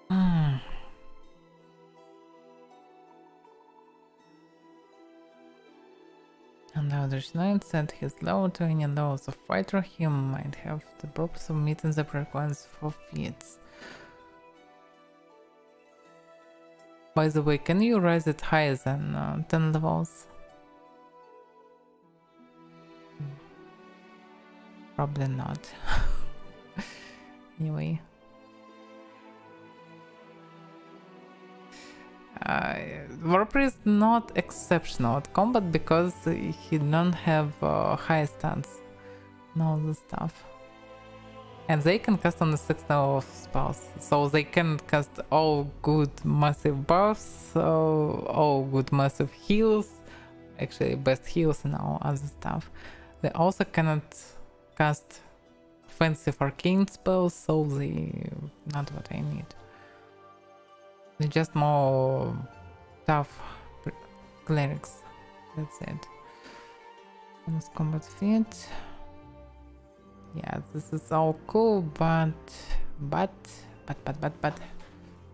And the other knight set his low to any levels of fighter. He might have the purpose of meeting the pre-requirements for feats. By the way, can you raise it higher than 10 levels? Probably not. Anyway. Warper is not exceptional at combat because he don't have high stats and all this stuff. And they can cast on the 6th level of spells, so they can cast all good massive buffs, all good massive heals, actually best heals and all other stuff. They also cannot cast offensive arcane spells, so they not what I need. They're just more tough clerics. That's it. Bonus combat feat. Yeah, this is all cool, but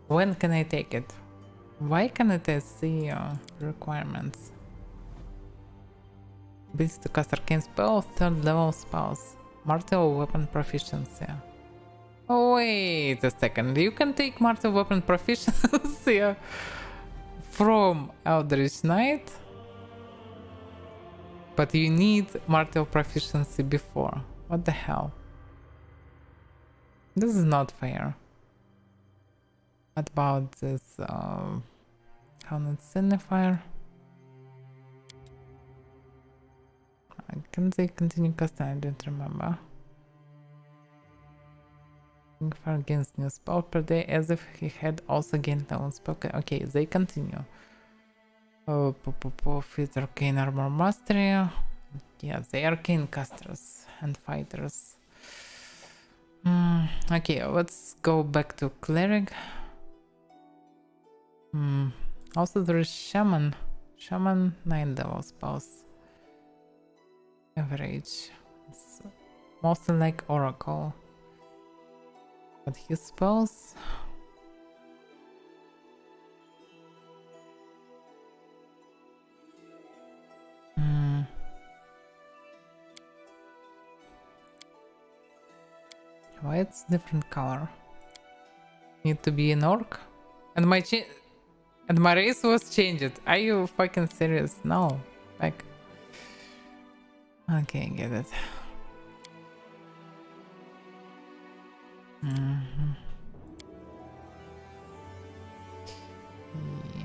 when can I take it? Why can't I see requirements? Ability to cast arcane spells, 3rd level spells, martial weapon proficiency. Oh, wait a second, you can take martial weapon proficiency from Eldritch Knight, but you need martial proficiency before. What the hell? This is not fair. What about this Helmet Signifier? Can they continue casting? I don't remember. Fire against new spell per day as if he had also gained level spell. Okay, they continue. Fit arcane armor mastery. Yeah, they arcane casters and fighters. Okay, let's go back to cleric. Also there is shaman. Shaman 9 level spells. Average. It's mostly like oracle. But his spells. Why it's different color? Need to be an orc? And my race was changed. Are you fucking serious? No. Like. Okay, get it.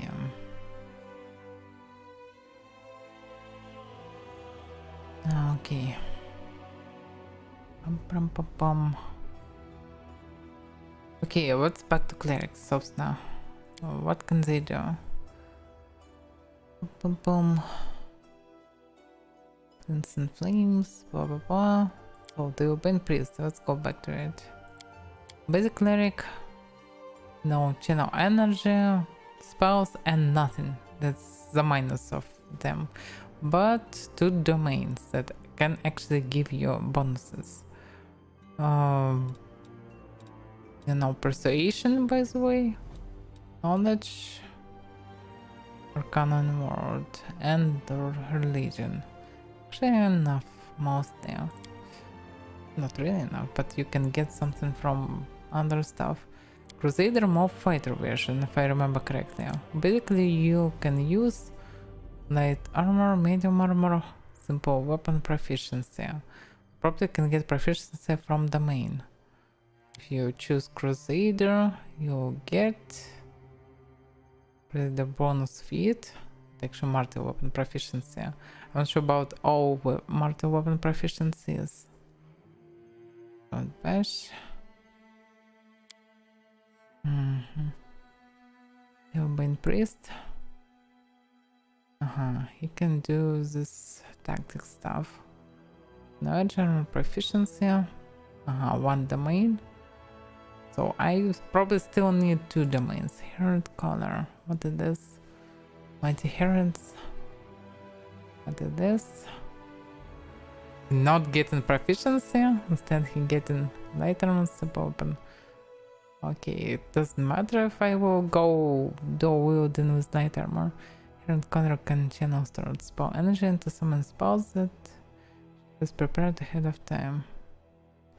Yeah. Okay. Okay, let's back to clerics subs now. What can they do? Instant flames, blah blah blah. Oh, the open priest. Let's go back to it. Basic cleric. No channel energy, spells, and nothing. That's the minus of them. But 2 domains that can actually give you bonuses. You know, persuasion, by the way, knowledge, arcana and word, and religion. Actually enough, mostly. Not really enough, but you can get something from other stuff. Crusader Mob Fighter version, if I remember correctly. Basically, you can use light armor, medium armor, simple weapon proficiency. Probably can get proficiency from the main. If you choose Crusader, you get the bonus feat. Actually, multi-weapon proficiency. I'm not sure about all multi-weapon proficiencies. Don't bash. Bane Priest. He can do this tactic stuff. No general proficiency. One domain. So I probably still need 2 domains. Herald color. What is this? Mighty Heralds. What is this? Not getting proficiency. Instead he getting light armor open. Okay, it doesn't matter if I will go dual wielding with light armor. Herald color can channel stored spell energy into summon spells that is prepared ahead of time.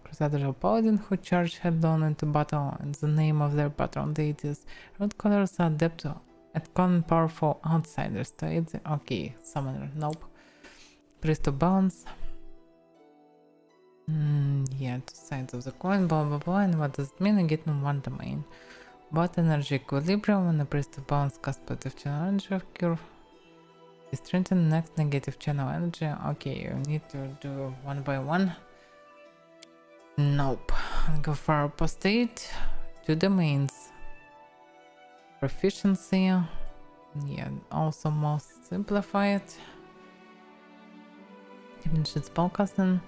Crusader or Paladin who charge headlong into battle in the name of their patron deities. Red colors are adept at calling powerful outsiders to aid the... Okay, summoner, nope. Priest of balance. Yeah, 2 sides of the coin, blah blah blah. And what does it mean? I get in 1 domain. But energy equilibrium when the priest of balance casts positive channel energy of cure. Strengthen next negative channel energy. Okay, you need to do 1 by 1. Nope. I'll go for apostate. 2 domains. Proficiency. Yeah, also most simplified. Dimension spellcasting.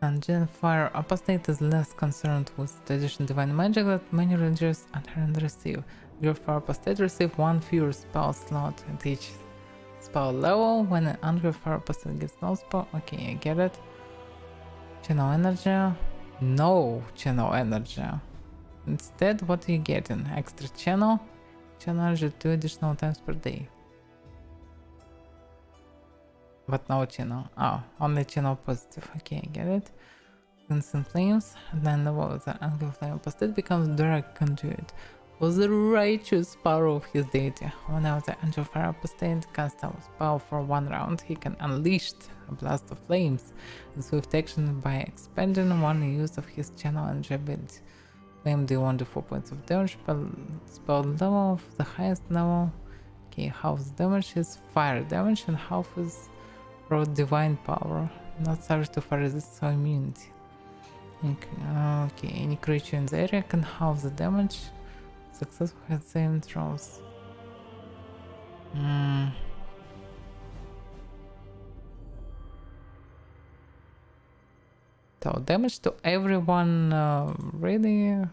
And Gen Fire Apostate is less concerned with traditional divine magic that many religious adherents receive. Your Fire Apostate receive 1 fewer spell slot at each spell level. When an Angry Fire Apostate gets no spell, okay, I get it. Channel energy, no channel energy. Instead, what are you getting? Extra channel energy 2 additional times per day. But no channel. Oh, only channel positive. Okay, I get it. Instant flames, and then the wall the angry flame apostate becomes direct conduit for the righteous power of his deity. Whenever the angel fire apostate casts a spell for 1 round, he can unleash a blast of flames in swift action by expending 1 use of his channel energy ability. Flame do 1d4 points of damage per spell level of the highest level. Okay, half the damage is fire damage and half is for divine power. Not subject to fire resistance or immunity. Okay, any creature in the area can halve the damage. Successful head saving throws. So damage to everyone, really?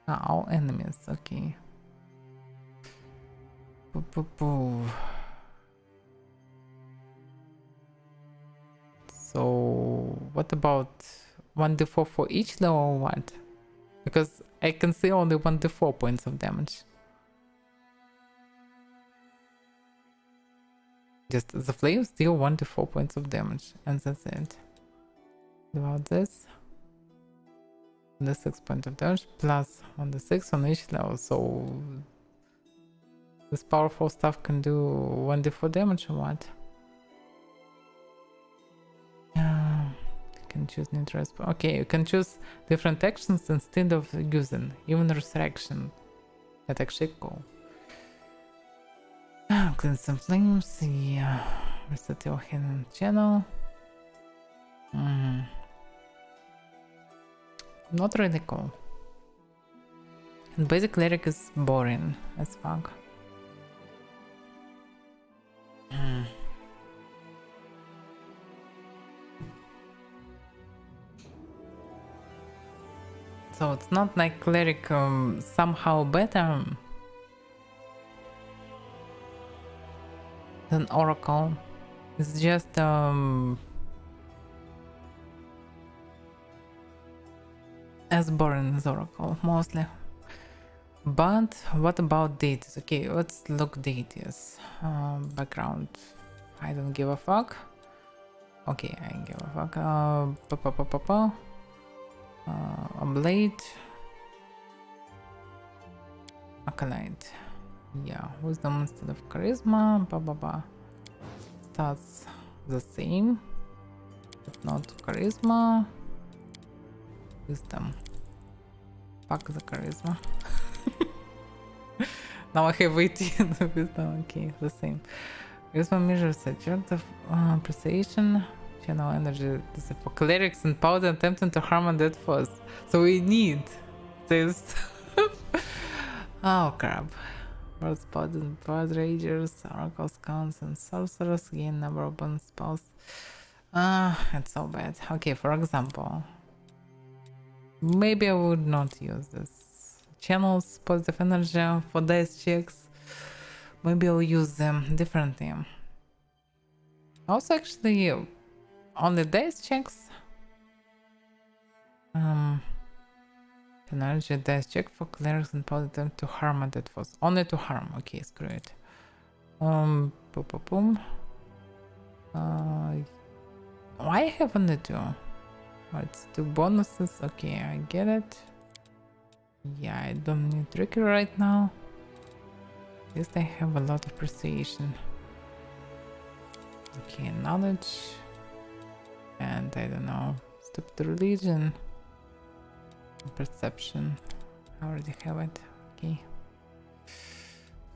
All enemies, okay. So what about 1d4 for each level or what? Because I can see only 1d4 points of damage. Just the flames deal 1d4 points of damage, and that's it. About this, the 6 points of damage plus 1d6 on each level. So this powerful stuff can do 1d4 damage or what? You can choose neutral. Okay, you can choose different actions instead of using even resurrection. That's actually cool. Cleanse some flames, yeah. Reset your hidden channel. Not really cool. And basic cleric is boring as fuck. So it's not like cleric somehow better than oracle. It's just as boring as oracle mostly. But what about deities? Okay, let's look deities. Background. I don't give a fuck. Okay, I give a fuck. A blade. Acolyte. Yeah, wisdom instead of charisma. Stats the same, but not charisma. Wisdom. Fuck the charisma. Now I have 18 wisdom. Okay, the same. Charisma measures objective appreciation. Channel energy. This is for clerics and paladin attempting to harm undead foes. So we need this. Oh crap. Words, paladin, blood ragers, oracles, counts, and sorcerers gain number of bonus spells. It's so bad. Okay, for example, maybe I would not use this. Channels, positive energy for dice checks. Maybe I'll use them differently. Also, actually, on the dice checks, energy dice check for clerics and paladin to harm undead foes. Only to harm. Okay, screw it. Boom, boom, boom. Why have only two? Oh, it's two bonuses. Okay, I get it. Yeah, I don't need trickery right now. At least I have a lot of persuasion. Okay, knowledge. And I don't know. Stupid religion. Perception. I already have it. Okay.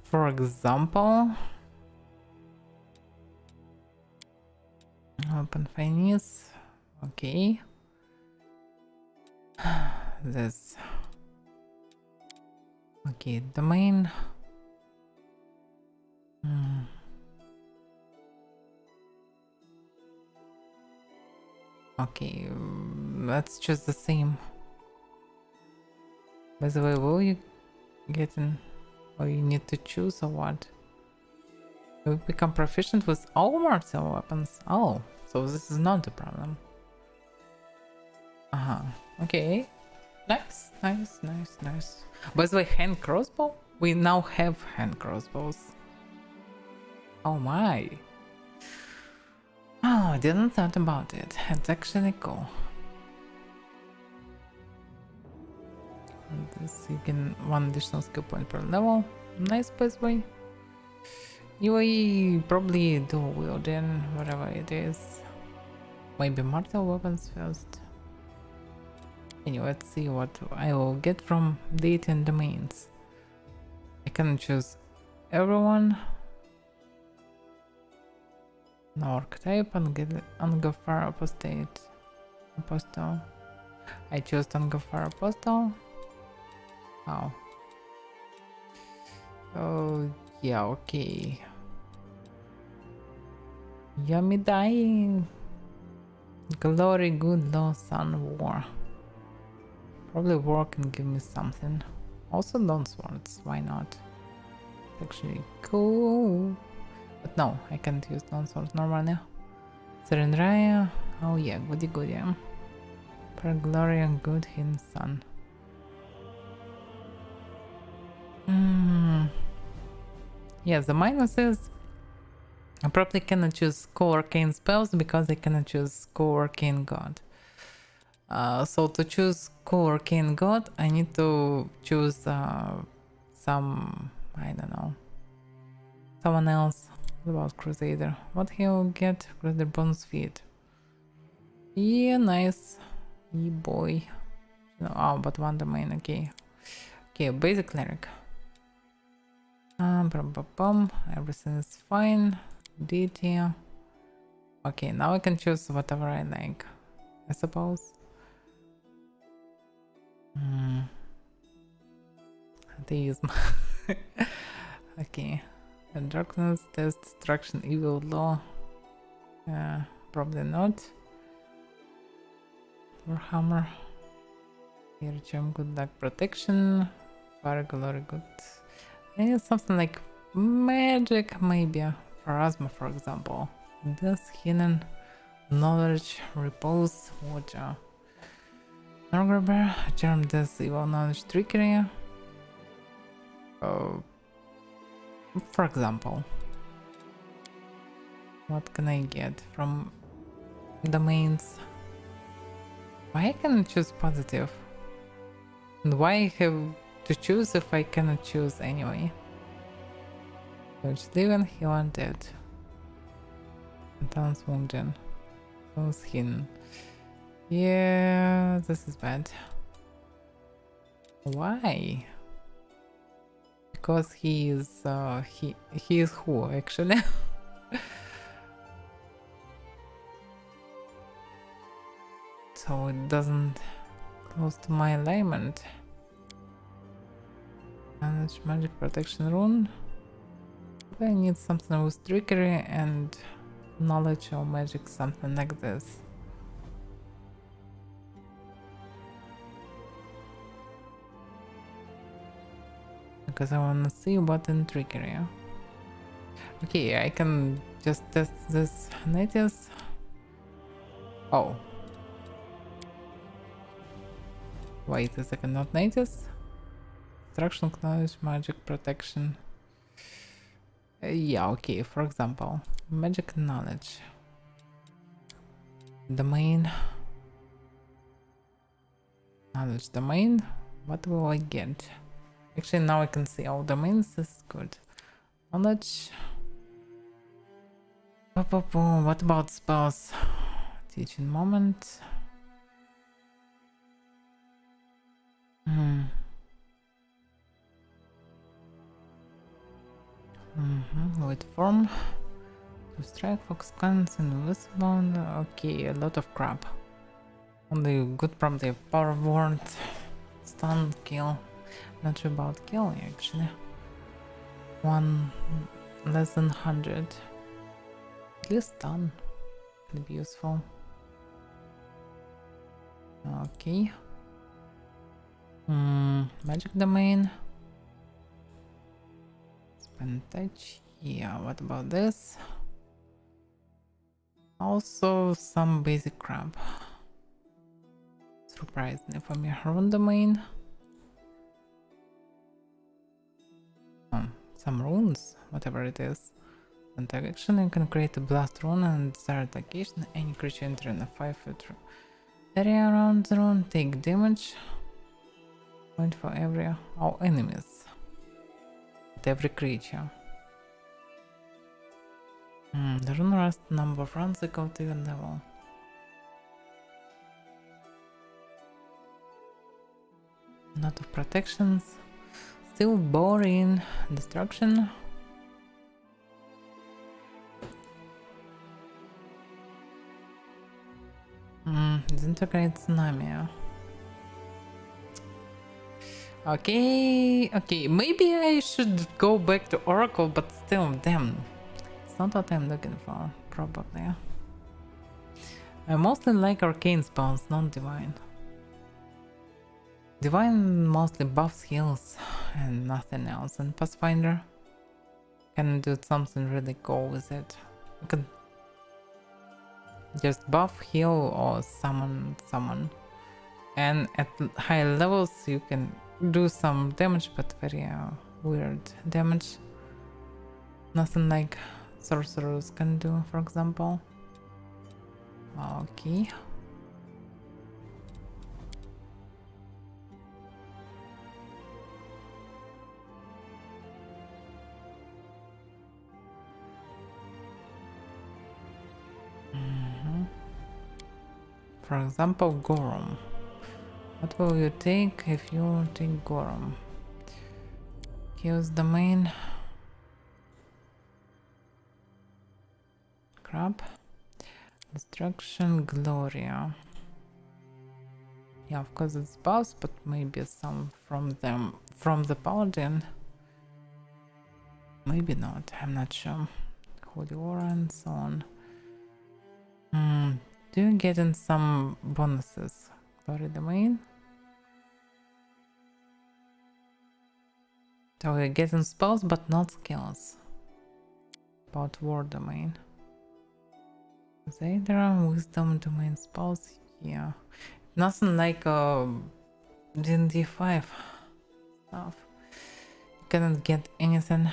For example, open finance. Okay. This. Okay, domain. Okay, let's choose the same. By the way, will you get in, or you need to choose or what? You become proficient with all martial weapons. Oh, so this is not the problem. Okay. Nice. By the way, hand crossbow? We now have hand crossbows. Oh my. Oh, I didn't thought about it. It's actually cool. And this, you can 1 additional skill point per level. Nice, by the way. You probably do wielding, whatever it is. Maybe mortal weapons first. Anyway, let's see what I will get from data and domains. I can choose everyone. No archetype and get Angofar Apostate. Apostle. I chose Angofar Apostle. Wow. Oh yeah, okay. Yummy dying. Glory, good law, sun, war. Probably war can give me something. Also dawn swords, why not? It's actually cool. But no, I can't use dawn swords normally. Serenraya, oh yeah, goody goody. Per glory and good hidden sun. Yeah, the minus is I probably cannot choose Cool Arcane spells because I cannot choose Cool Arcane God. So to choose Cool Arcane God, I need to choose some, I don't know, someone else. What about Crusader? What he'll get? Crusader bonus feed. Yeah, nice. Yeah, boy. No, oh, but one domain, okay. Okay, basic cleric. Everything is fine. Deity. Okay, now I can choose whatever I like, I suppose. Atheism. Okay. And darkness, test, destruction, evil, law. Probably not. Warhammer. Here, charm, good luck, protection. Fire, glory, good. I need something like magic, maybe. Pharasma, for example. This hidden knowledge, repose, water. Norgrabber, charm, this evil knowledge, trickery. For example, what can I get from domains? Why I can choose positive? And why I have to choose if I cannot choose anyway. Which living, heal undead. Balance wounded. Balance hidden. Yeah, this is bad. Why? Because he is who actually? So it doesn't close to my alignment. Manage magic protection rune. I need something with trickery and knowledge of magic, something like this. Because I wanna see what in trickery. Okay, I can just test this natives. Oh. Wait a second, not natives? Destruction, knowledge, magic, protection. Yeah, okay, for example, magic knowledge. Domain. Knowledge domain. What will I get? Actually, now I can see all domains. This is good. Knowledge. What about spells? Teaching moment. With form. To strike, focus, guns, invisible. Okay, a lot of crap. Only good probably power word, stun, kill. Not sure about killing actually. One less than 100. At least stun can be useful. Okay. Magic domain. Spend touch. Yeah, what about this? Also some basic crap. Surprisingly for me, rune domain. Some runes, whatever it is. On tag action, you can create a blast rune and desired location. Any creature entering a 5-foot area around the rune take damage. Point for every all enemies. At every creature. The rune rust number of runs equal to your level. Lot of protections. Still boring. Destruction. Disintegrate tsunami. Okay, maybe I should go back to Oracle, but still, damn. It's not what I'm looking for, probably. I mostly like arcane spells, not divine. Divine mostly buffs, heals, and nothing else. And Pathfinder can do something really cool with it. You can just buff, heal, or summon someone. And at higher levels you can do some damage, but very weird damage. Nothing like sorcerers can do, for example. Okay. For example, Gorum. What will you take if you take Gorum? Chaos domain. Crap. Destruction, Gloria. Yeah, of course it's boss, but maybe some from the Paladin. Maybe not, I'm not sure. Holy Aura and so on. Do you get in some bonuses? Glory domain. So we get in spells but not skills. About war domain. There are wisdom domain spells. Yeah. Nothing like D&D 5 stuff. You cannot get anything.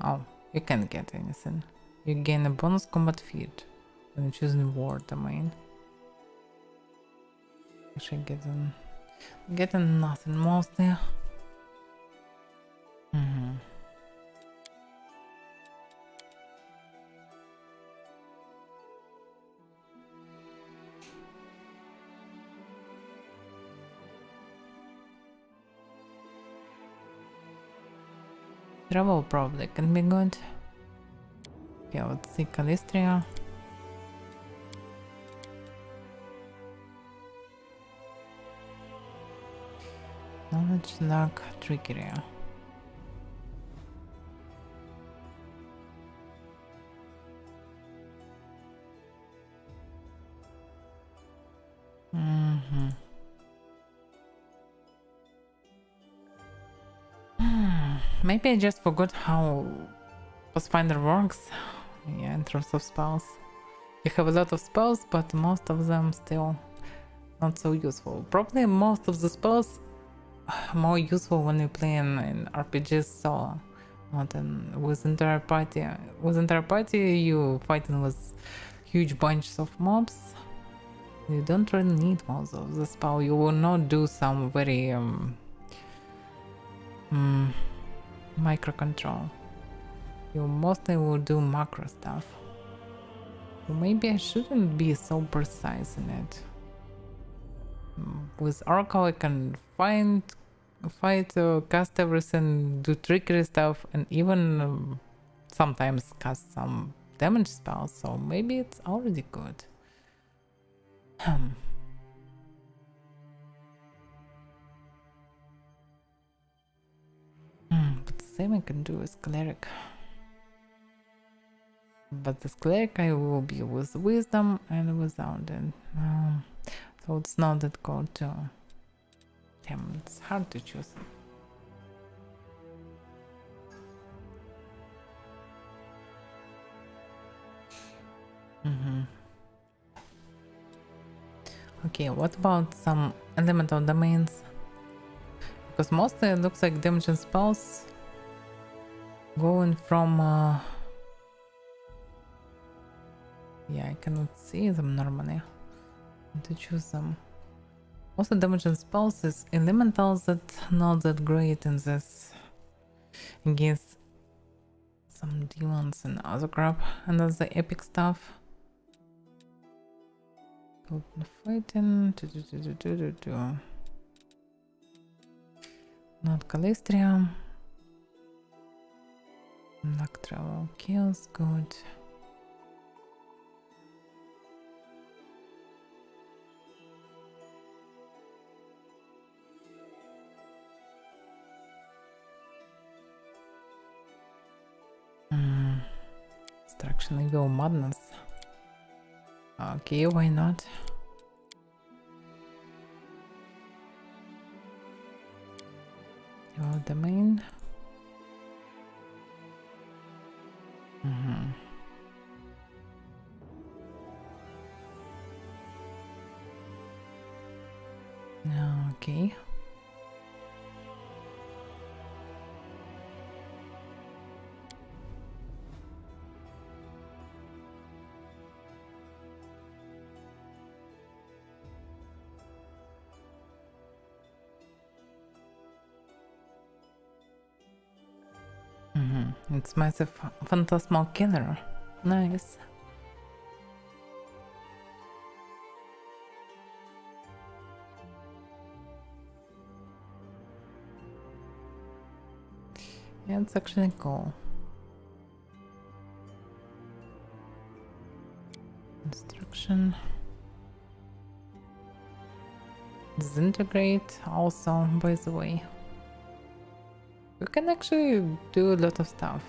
Oh, you can get anything. You gain a bonus combat feat when choosing war domain. Actually getting nothing mostly. Mm-hmm. Travel probably can be good. Yeah, let's see Calistria. Knowledge, luck, trickery. Mm-hmm. Maybe I just forgot how Pathfinder works. Yeah, in terms of spells. You have a lot of spells, but most of them still not so useful. Probably most of the spells are more useful when you play in RPGs solo, not in with entire party. With entire party, you fighting with huge bunches of mobs. You don't really need most of the spell. You will not do some very micro control. You mostly will do macro stuff. So maybe I shouldn't be so precise in it. With Oracle I can fight, cast everything, do trickery stuff, and even sometimes cast some damage spells, so maybe it's already good. But the same I can do as Cleric. But this Cleric I will be with Wisdom and without it. So it's not that cold too. Damn, it's hard to choose. Okay, what about some elemental domains? Because mostly it looks like damage and spells going from yeah, I cannot see them normally. To choose them. Also damage and spells is elementals that not that great in this against some demons and other crap, and that's the epic stuff. Open fighting. Not Calistria. Luck travel kills, good. Destruction, evil, madness. Okay, why not? Your domain. Okay. It's massive phantasmal killer. Nice. Yeah, it's actually cool. Destruction. Disintegrate also, by the way. You can actually do a lot of stuff.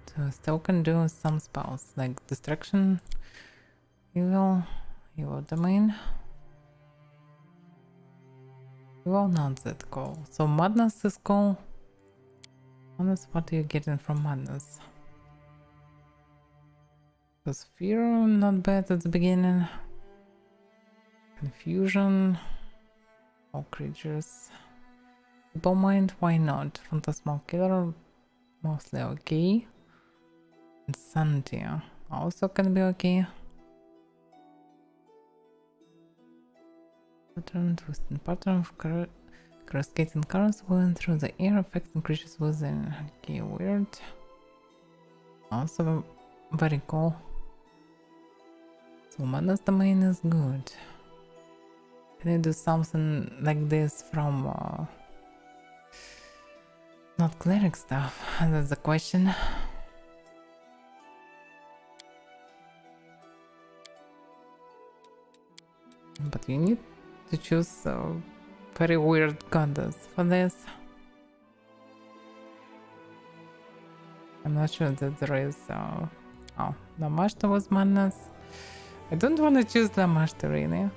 So still can do some spells like Destruction, Evil Domain. Evil not that cool. So Madness is cool. Madness, what are you getting from Madness? Because Fear not bad at the beginning. Confusion. All creatures. Double Mind, why not? Phantasmal Killer, mostly okay. Insanity. also can be okay. Pattern of cascading currents moving through the air, affecting creatures within. Okay, weird. Also very cool. So Madness Domain is good. Can I do something like this from not cleric stuff? That's the question. But you need to choose a very weird goddess for this. I'm not sure that there is. Oh, Lamashta was madness. I don't want to choose Lamashta really.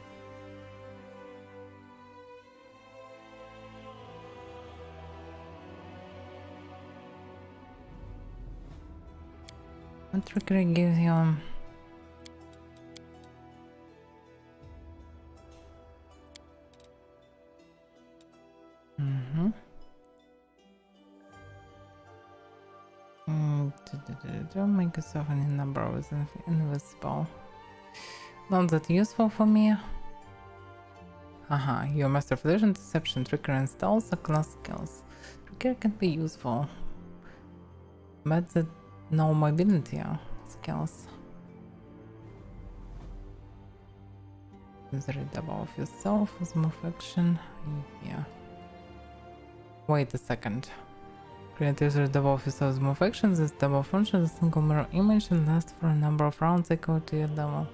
What trickery gives you? Don't make yourself any number was invisible. Not that useful for me. Haha, your master of illusion, deception, trickery, and stealth are class skills. Trickery can be useful, but the no mobility skills. Use a double of yourself with move action. Yeah. Wait a second. Create user double of yourself with move action. This double function is a single mirror image and lasts for a number of rounds equal to your double.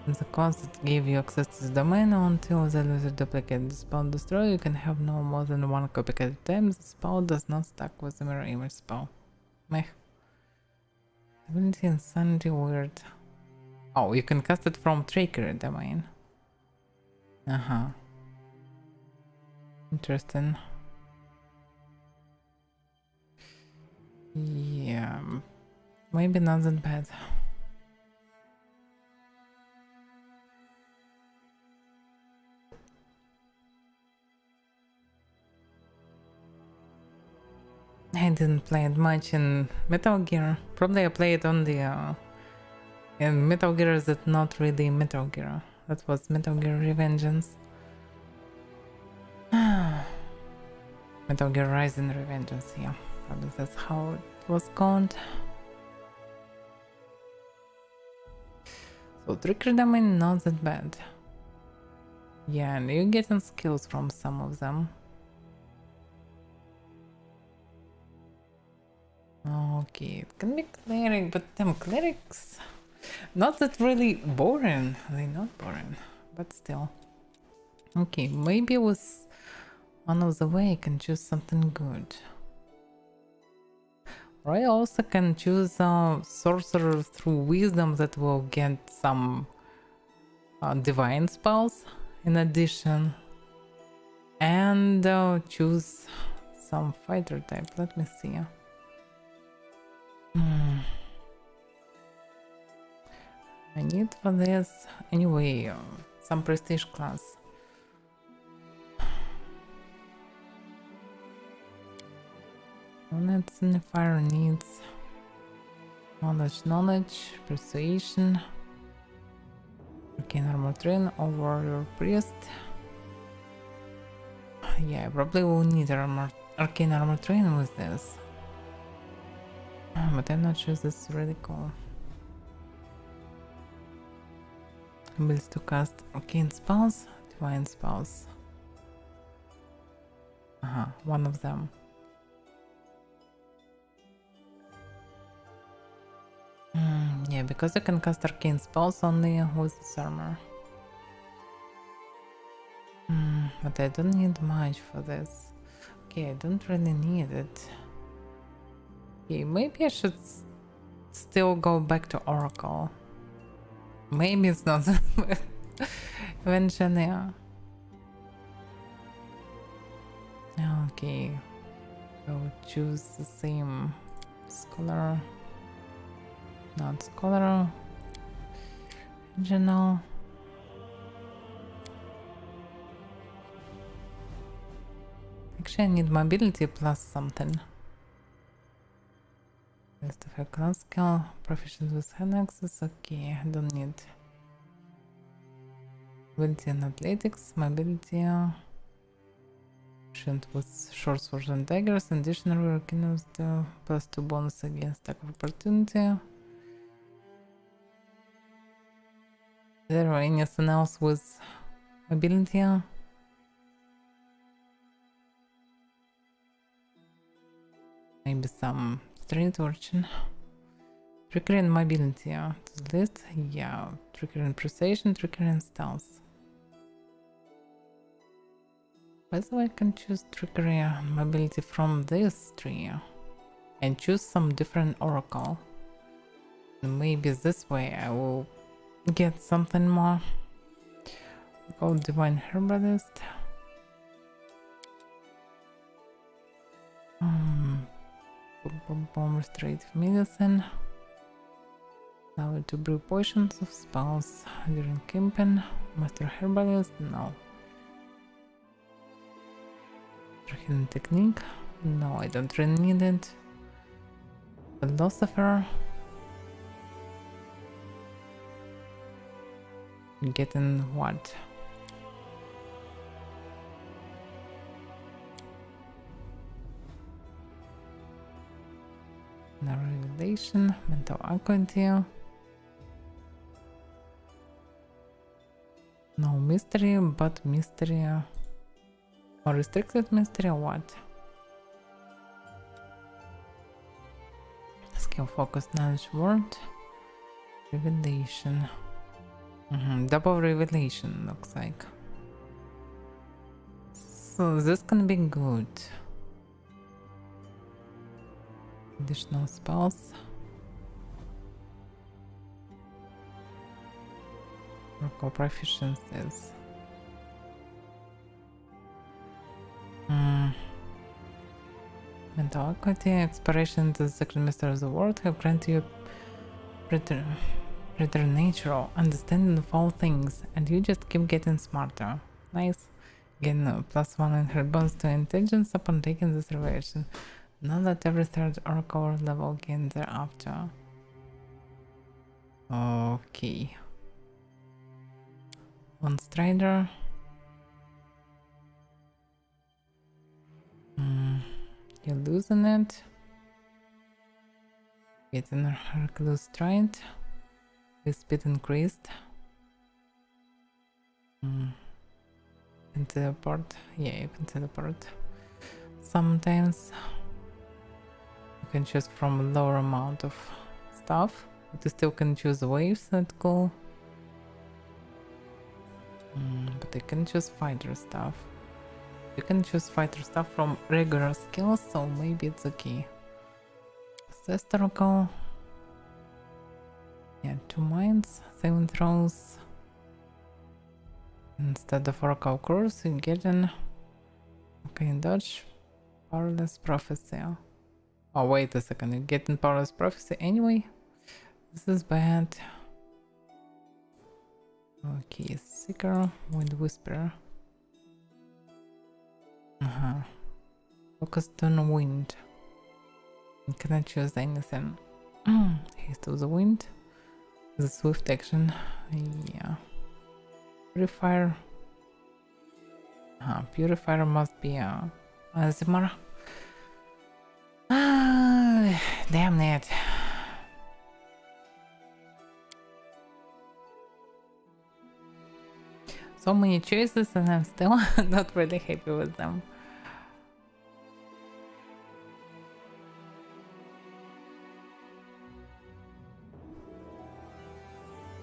The class that gave you access to the domain until the user duplicated the spell destroy, you can have no more than one copy at a time. The spell does not stack with the mirror image spell. Meh. Ability insanity weird. Oh, you can cast it from trickery domain. Uh-huh. Interesting. Yeah. Maybe not that bad. I didn't play it much in Metal Gear. Probably I played on the in Metal Gear that not really Metal Gear. That was Metal Gear Revengeance. Metal Gear Rising Revengeance, yeah. Probably that's how it was called. So trickery domain not that bad. Yeah, and you're getting skills from some of them. Okay, it can be cleric, but them clerics not that really boring. They're not boring, but still. Okay, maybe with one of the way I can choose something good. Or I also can choose a sorcerer through wisdom that will get some divine spells in addition. And choose some fighter type. Let me see. I need for this anyway some prestige class. Knowledge in the fire needs knowledge, persuasion, arcane armor train over your priest. Yeah, I probably will need arcane armor train with this. But I'm not sure this is really cool. Ability to cast arcane spells, divine spells. One of them. Yeah, because I can cast arcane spells only with this armor. But I don't need much for this. Okay, I don't really need it. Okay, maybe I should still go back to Oracle. Maybe it's not that bad. Eventually. Okay. I'll choose the same scholar. Not scholar. General. Actually, I need mobility plus something. List of your class skill, proficient with hand access, okay, I don't need. Ability and athletics, mobility, proficient with short swords and daggers, additional working with the +2 bonus against attack of opportunity. Is there anything else with mobility? Maybe some street urchin. Trickery and mobility to the list. Yeah, trickery and precision, trickery and stealth. By the way, I can choose trickery and mobility from this tree and choose some different oracle. And maybe this way I will get something more. Go divine herbalist. Restorative medicine. Now to brew potions of spells during campaign. Master herbalist, no. Hidden technique, no, I don't really need it. Philosopher. Getting what? Now revelation, mental acuity. No mystery, but mystery. Or restricted mystery or what? Skill focus, knowledge word. Revelation. Double revelation looks like. So this can be good. Additional spells. Oracle proficiencies. Mental acuity, exploration into the secret mystery of the world have granted you preternatural understanding of all things, and you just keep getting smarter. Nice. Gain +1 in her bonus to intelligence upon taking this revelation. Now that every third oracle level gained thereafter. Okay. One strider. You're losing it. Getting a recluse stride. With speed increased. And teleport. Yeah, you can teleport. Sometimes you can choose from a lower amount of stuff, but you still can choose waves. That's cool. But you can choose fighter stuff. You can choose fighter stuff from regular skills, so maybe it's okay. Historical. Yeah, 2 mines, 7 throws. Instead of oracle course, you get an okay dodge powerless prophecy. Oh wait a second, you get in powerless prophecy anyway. This is bad. Okay, seeker, wind whisperer. Focused on wind. Can I choose anything? Haste of the wind. The swift action. Yeah. Purifier. Purifier must be Azimar. Damn it. So many choices and I'm still not really happy with them.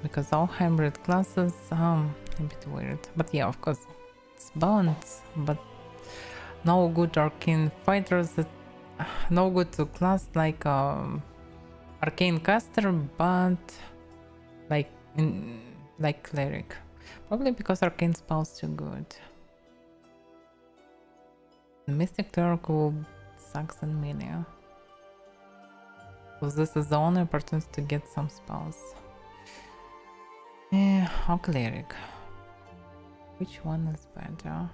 Because all hybrid classes a bit weird. But yeah, of course, it's balanced, but no good arcane fighters that no good to class like arcane caster, but like cleric. Probably because arcane spells too good. The mystic oracle sucks in melee. Because this is the only opportunity to get some spells. Or cleric. Which one is better?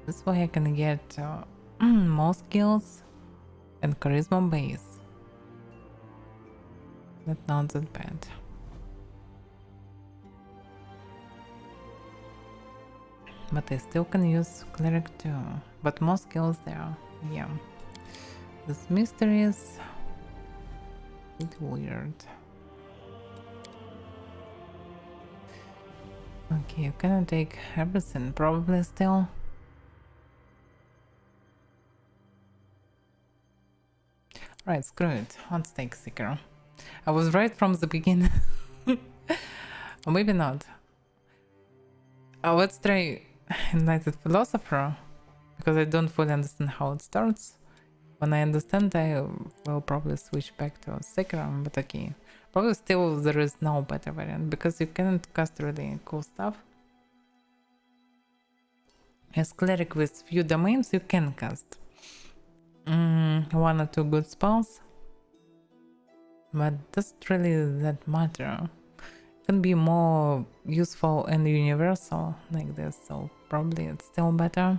This way I can get more skills and charisma base. That's not that bad. But I still can use Cleric too. But more skills there. Yeah. This mystery is a bit weird. Okay, you cannot take everything probably still. Right, screw it. Let's take Seeker. I was right from the beginning. Or maybe not. Let's try Enlightened Philosopher. Because I don't fully understand how it starts. When I understand, I will probably switch back to Seeker, but okay. Probably still there is no better variant, because you cannot cast really cool stuff. As Cleric with few domains, you can cast one or two good spells. But doesn't really that matter. It can be more useful and universal like this, so probably it's still better.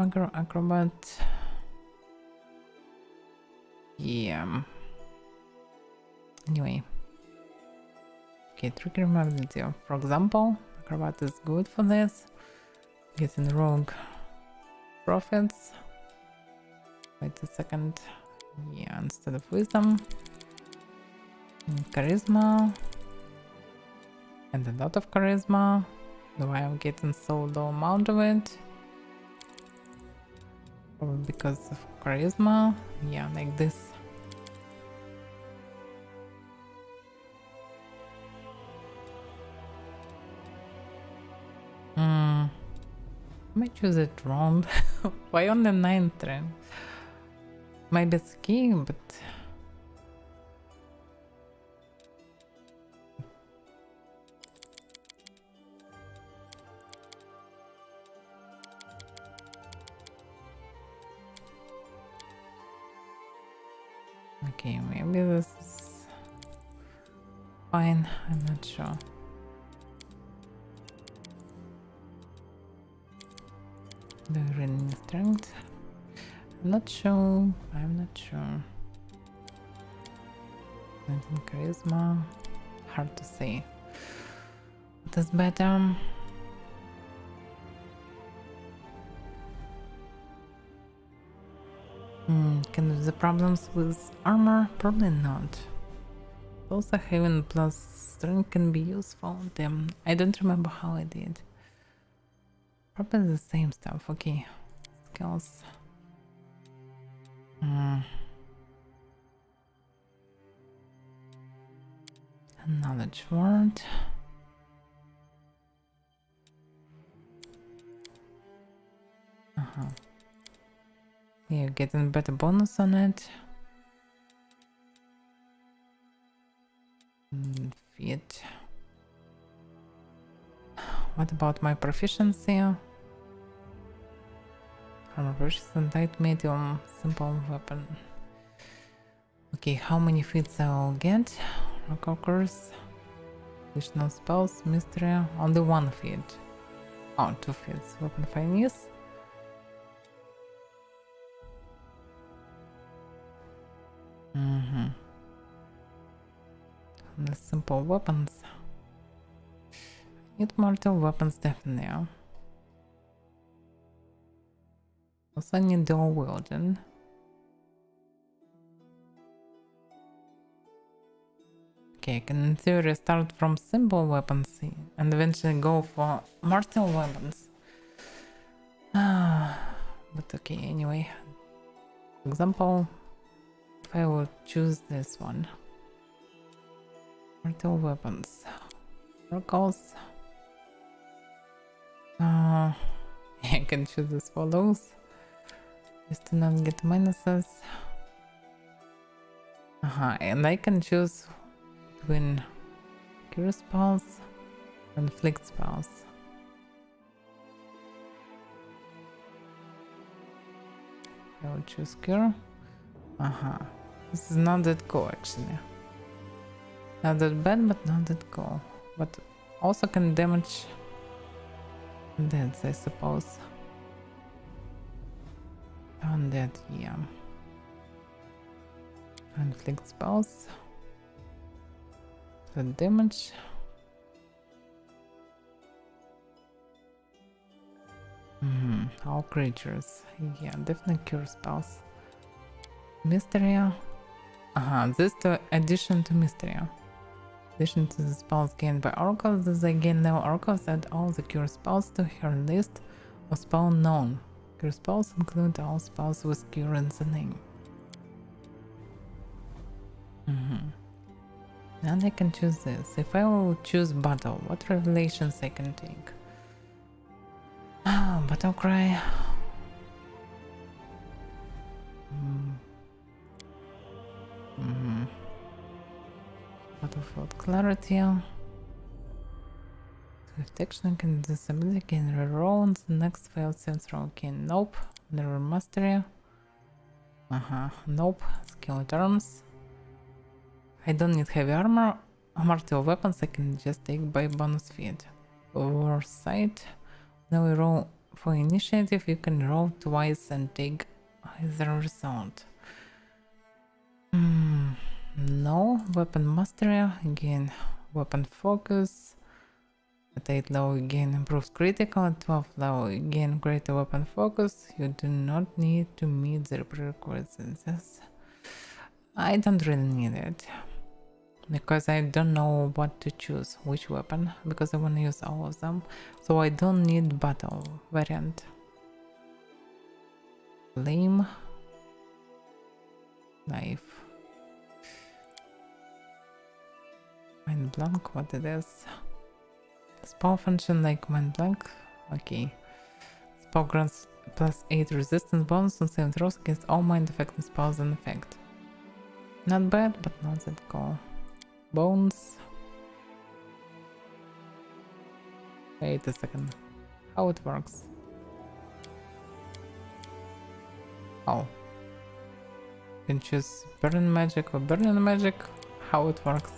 Acrobat. Yeah. Anyway. Okay, trigger mobility. For example, Acrobat is good for this. Getting rogue profits. Wait a second. Yeah, instead of wisdom. And charisma. And a lot of charisma. Why I'm getting so low amount of it? Probably because of charisma. Yeah, like this. I might choose it wrong. Why on the 9th trend? Maybe it's key, but okay, maybe this is fine. I'm not sure. The reading strength. I'm not sure. And charisma. Hard to say. What is better? Can do the problems with armor? Probably not. Also having plus strength can be useful. Damn, I don't remember how I did. Probably the same stuff. Okay. Skills. Knowledge word. Yeah, getting better bonus on it. Fit. What about my proficiency? Armor proficient, light, medium, simple weapon. Okay, how many feats I'll get? Rock curse. Additional spells, mystery. Only 1 feat. Oh, 2 feats. Weapon finesse. The simple weapons. Need mortal weapons definitely. Also need dual wielding. Okay, I can in theory start from simple weapons and eventually go for mortal weapons. But okay, anyway. For example, if I would choose this one. Mortal weapons. Oracles. I can choose as follows. Just to not get minuses. And I can choose between cure spells and inflict spells. I will choose cure. This is not that cool actually. Not that bad, but not that cool. But also can damage deads, I suppose. Undead, yeah. Inflict spells. the damage. All creatures. Yeah, definitely cure spells. Mysteria. This to addition to Mysteria. Addition to the spells gained by oracles, as they gain level oracles, add all the cure spells to her list of spell known. Cure spells include all spells with cure in the name. And I can choose this. If I will choose battle, what revelations I can take? Battle cry. Battlefield clarity. Detection can disability can reroll on the next failed sense roll. Okay, nope. Never mastery. Nope. Skill terms. I don't need heavy armor. Martial weapons I can just take by bonus feat. Oversight. Now we roll for initiative. You can roll twice and take either result. No. Weapon mastery. Again, weapon focus. At 8 level, again improves critical. At 12 level, again greater weapon focus. You do not need to meet the prerequisites. I don't really need it. Because I don't know what to choose, which weapon, because I want to use all of them. So I don't need battle variant. Flame. Knife. Mind blank, what it is. Spell function like mind blank. Okay. Spell grants plus 8 resistance bonus on saving throws against all mind affecting spells and effect. Not bad, but not that cool. Bones. Wait a second. How it works? Oh. You can choose burn magic or burning magic. How it works?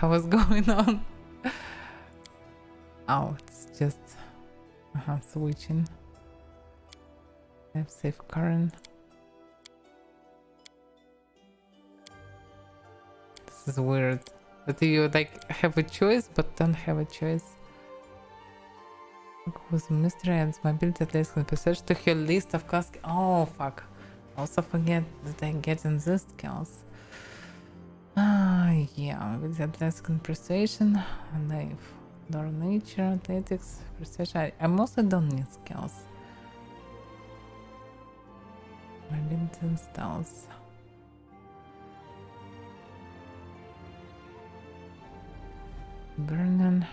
What's going on? Oh, it's just switching. I have safe current. This is weird. That you like have a choice but don't have a choice. With mystery adds my ability at least can be searched to her list of class. Oh fuck. Also forget that I get in these skills. Yeah, ability at least can persuasion, life, door nature, athletics, persuasion. I mostly don't need skills. My ability and styles. Burning.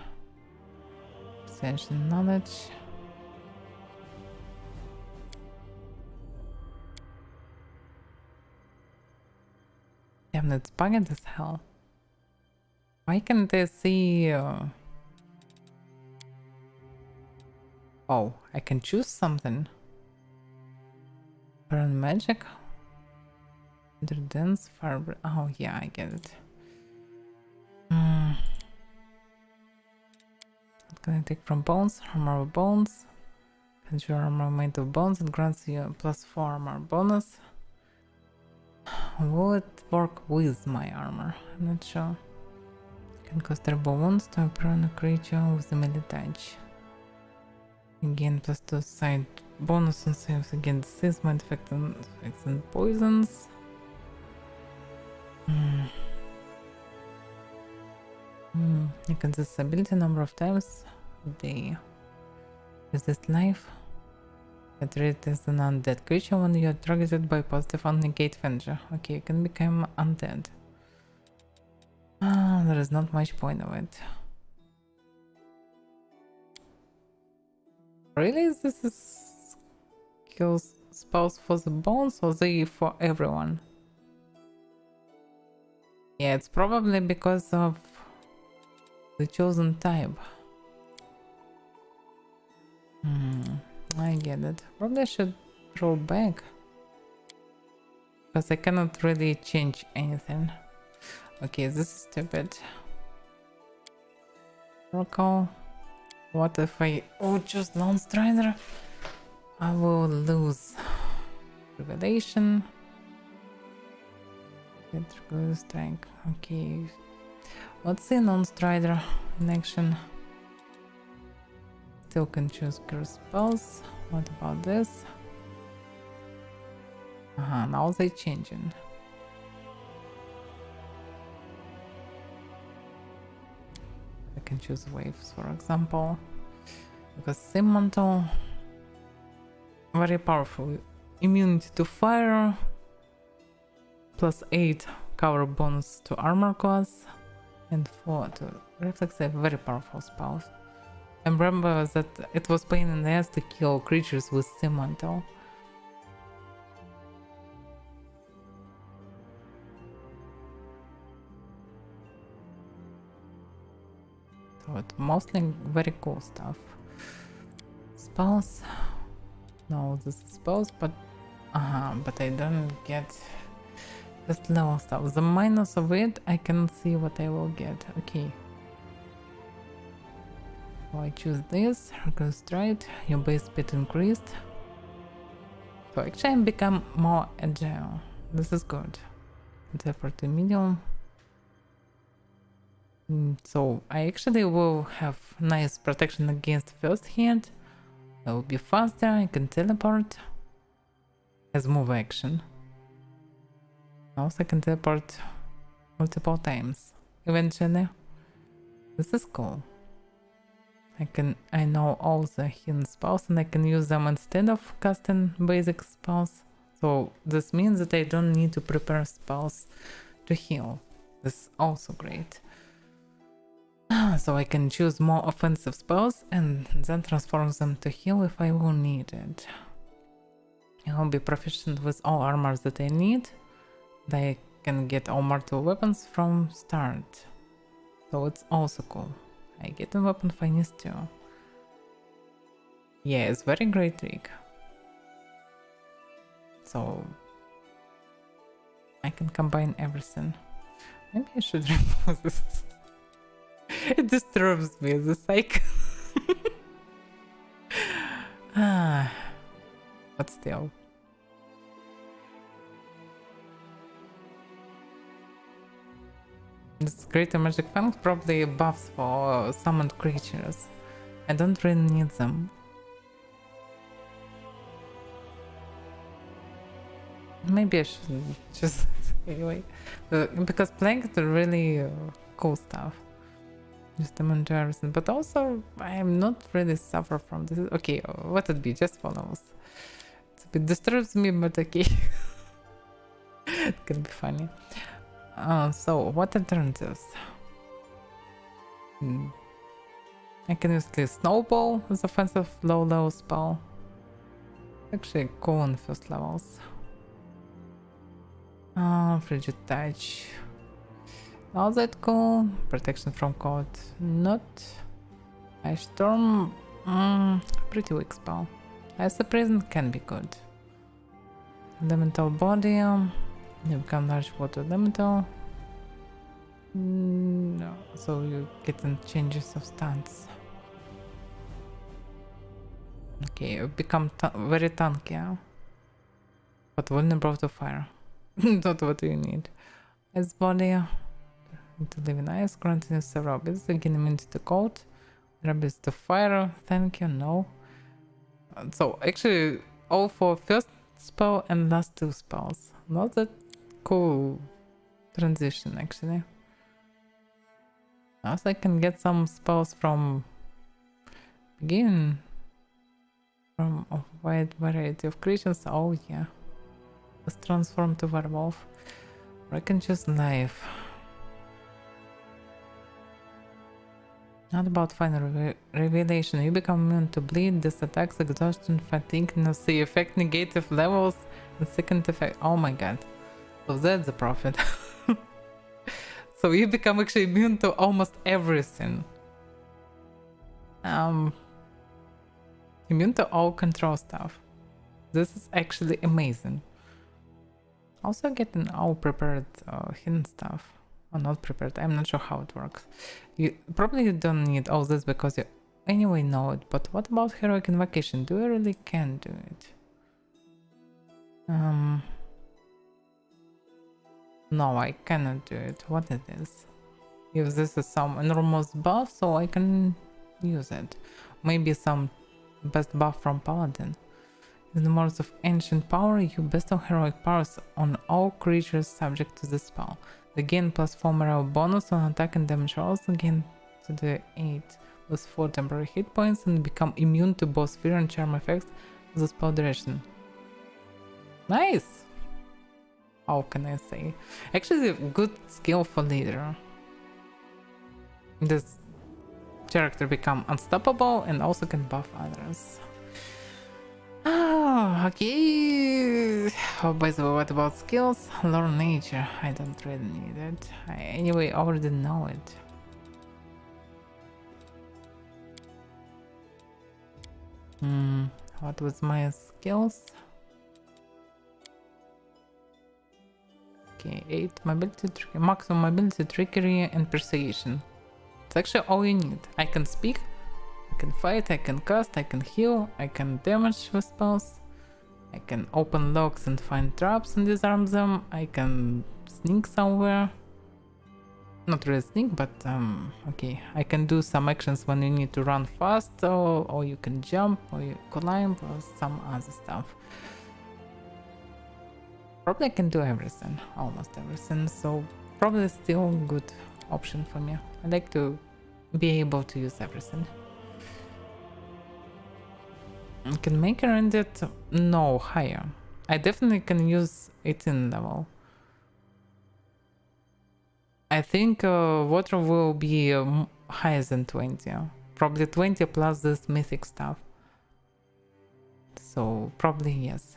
Persuasion knowledge. Damn, that's bugged as hell. Why can't I see... Oh, I can choose something. Burn magic. Under dance, fire... Oh yeah, I get it. What can I take from bones? Armor of bones. Conjure armor made of bones and grants you a +4 armor bonus. Will it work with my armor? I'm not sure. Can cause terrible wounds to appear on a creature with a melee touch. Again, +2 side bonus on saves against disease, mind effects and poisons. You can this ability a number of times. They resist life. It reads as an undead creature when you are targeted by positive negate Avenger. Okay, you can become undead. There is not much point of it. Really? This is kills spells for the bones or they for everyone? Yeah, it's probably because of the chosen type. I get it. Probably I should roll back. Because I cannot really change anything. Okay, this is stupid. Oracle. What if I choose Lone Strider? I will lose Revelation. Get good strength. Okay. Let's see non-strider in action. Still can choose curse spells. What about this? Now they changing. I can choose waves, for example. Because Sim Mantle, very powerful. Immunity to fire, +8 cover bonus to armor class, and 4 to reflex. A very powerful spell. And remember that it was pain in the ass to kill creatures with Sim Mantle. So it's mostly very cool stuff. Spells. No, this is spells, but but I don't get this level stuff. The minus of it, I can see what I will get. Okay. So I choose this, reconstruct, your base speed increased. So actually I become more agile. This is good. Therefore to medium. So I actually will have nice protection against first hit. I will be faster, I can teleport. As move action. Also I can teleport multiple times eventually. This is cool. I know all the hidden spells and I can use them instead of casting basic spells. So this means that I don't need to prepare spells to heal. This is also great. So I can choose more offensive spells and then transform them to heal if I will need it. I will be proficient with all armors that I need. I can get all mortal weapons from start. So it's also cool. I get a weapon finesse too. Yeah, it's very great trick. So I can combine everything. Maybe I should remove this. It disturbs me as a psych. But still. This greater magic fang probably buffs for summoned creatures. I don't really need them. Maybe I should just anyway, because playing is really cool stuff. Just amount to everything, but also I am not really suffer from this. Okay, what would be just follows. It's a bit disturbs me, but okay. It can be funny. So what alternatives? I can use this snowball as offensive low level spell. Actually cool on first levels. Frigid touch. All that cool. Protection from cold. Not. Ice storm. Pretty weak spell. Ice prison can be good. Elemental body. You become large water elemental. No, so you get changes of stance. Okay, you become very tanky, but vulnerable to fire. Not what you need. Ice body. To live in ice, granting several bits, again immunity to cold. Rabbits to fire. Thank you, no. So actually all for first spell and last two spells. Not that cool transition actually. Also I can get some spells from begin from a wide variety of creatures. Oh yeah. Let's transform to werewolf. Or I can choose life. Not about final revelation. You become immune to bleed, this attacks, exhaustion, fatigue, no see effect, negative levels, and second effect. Oh my god. So that's the profit. So you become actually immune to almost everything. Immune to all control stuff. This is actually amazing. Also getting all prepared hidden stuff. Or not prepared, I'm not sure how it works. You probably don't need all this because you anyway know it, but what about heroic invocation? Do you really can do it? No, I cannot do it. What it is? If this is some enormous buff, so I can use it. Maybe some best buff from Paladin. In the modes of ancient power, you bestow heroic powers on all creatures subject to the spell. They gain +4 morale bonus on attack and damage rolls, gain to the 8 with 4 temporary hit points, and become immune to both fear and charm effects of the spell duration. Nice! How can I say? Actually, a good skill for leader. This character become unstoppable and also can buff others. Oh, okay. Oh, by the way, what about skills? Learn nature. I don't really need it. I anyway already know it. What was my skills? Okay, 8 mobility, maximum mobility, trickery, and persuasion. It's actually all you need. I can speak, I can fight, I can cast, I can heal, I can damage with spells, I can open locks and find traps and disarm them, I can sneak somewhere. Not really sneak, but okay. I can do some actions when you need to run fast, or you can jump, or you climb, or some other stuff. Probably I can do everything, almost everything, so probably still a good option for me. I like to be able to use everything. I can make a rendered? No, higher. I definitely can use 18 level. I think water will be higher than 20. Probably 20 plus this mythic stuff. So probably yes.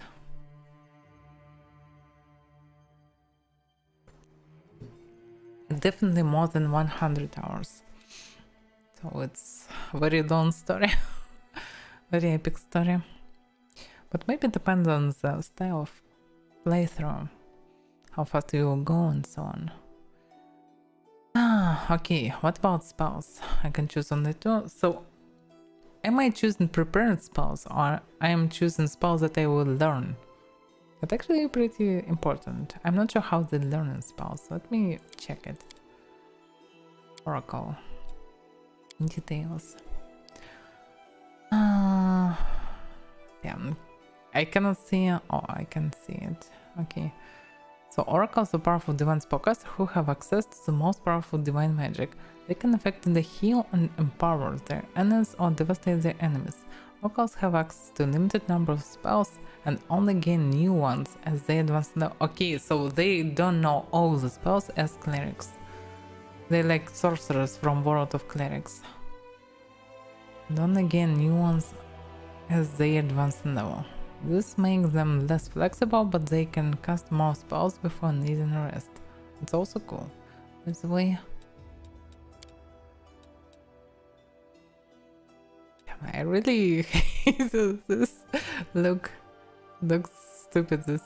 Definitely more than 100 hours. So it's a very long story. Very epic story. But maybe it depends on the style of playthrough. How fast you will go and so on. Okay, what about spells? I can choose only 2. So am I choosing prepared spells, or I am choosing spells that I will learn? That's actually pretty important. I'm not sure how they learn in spells. Let me check it. Oracle. Details. Damn. I cannot see. Oh, I can see it. Okay. So oracles are powerful divine spellcasters who have access to the most powerful divine magic. They can effectively heal and empower their enemies or devastate their enemies. Oracles have access to a limited number of spells and only gain new ones as they advance. Okay, so they don't know all the spells as clerics. They're like sorcerers from World of Clerics. And only gain new ones as they advance in level. This makes them less flexible, but they can cast more spells before needing a rest. It's also cool. By the way, I really hate this look. Looks stupid, this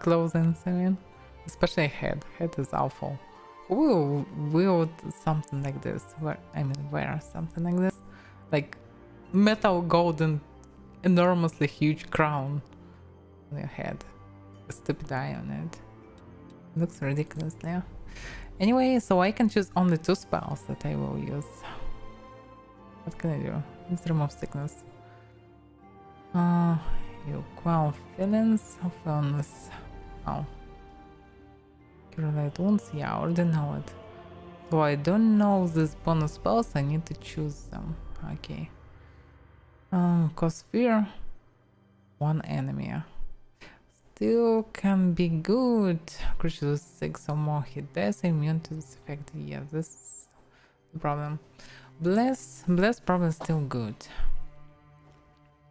clothing, I mean. Especially head. Head is awful. Who will wield something like this? Wear something like this? Like metal golden enormously huge crown on your head. A stupid eye on it. Looks ridiculous now. Anyway, so I can choose only 2 spells that I will use. What can I do? Let's remove sickness. You quell feelings of illness. Oh. Cure light wounds? Yeah, I already know it. So I don't know these bonus spells, I need to choose them. Okay. Cause fear. 1 enemy. Still can be good. Creatures with 6 or more hit dice immune to this effect. Yeah, this is the problem. Bless probably still good.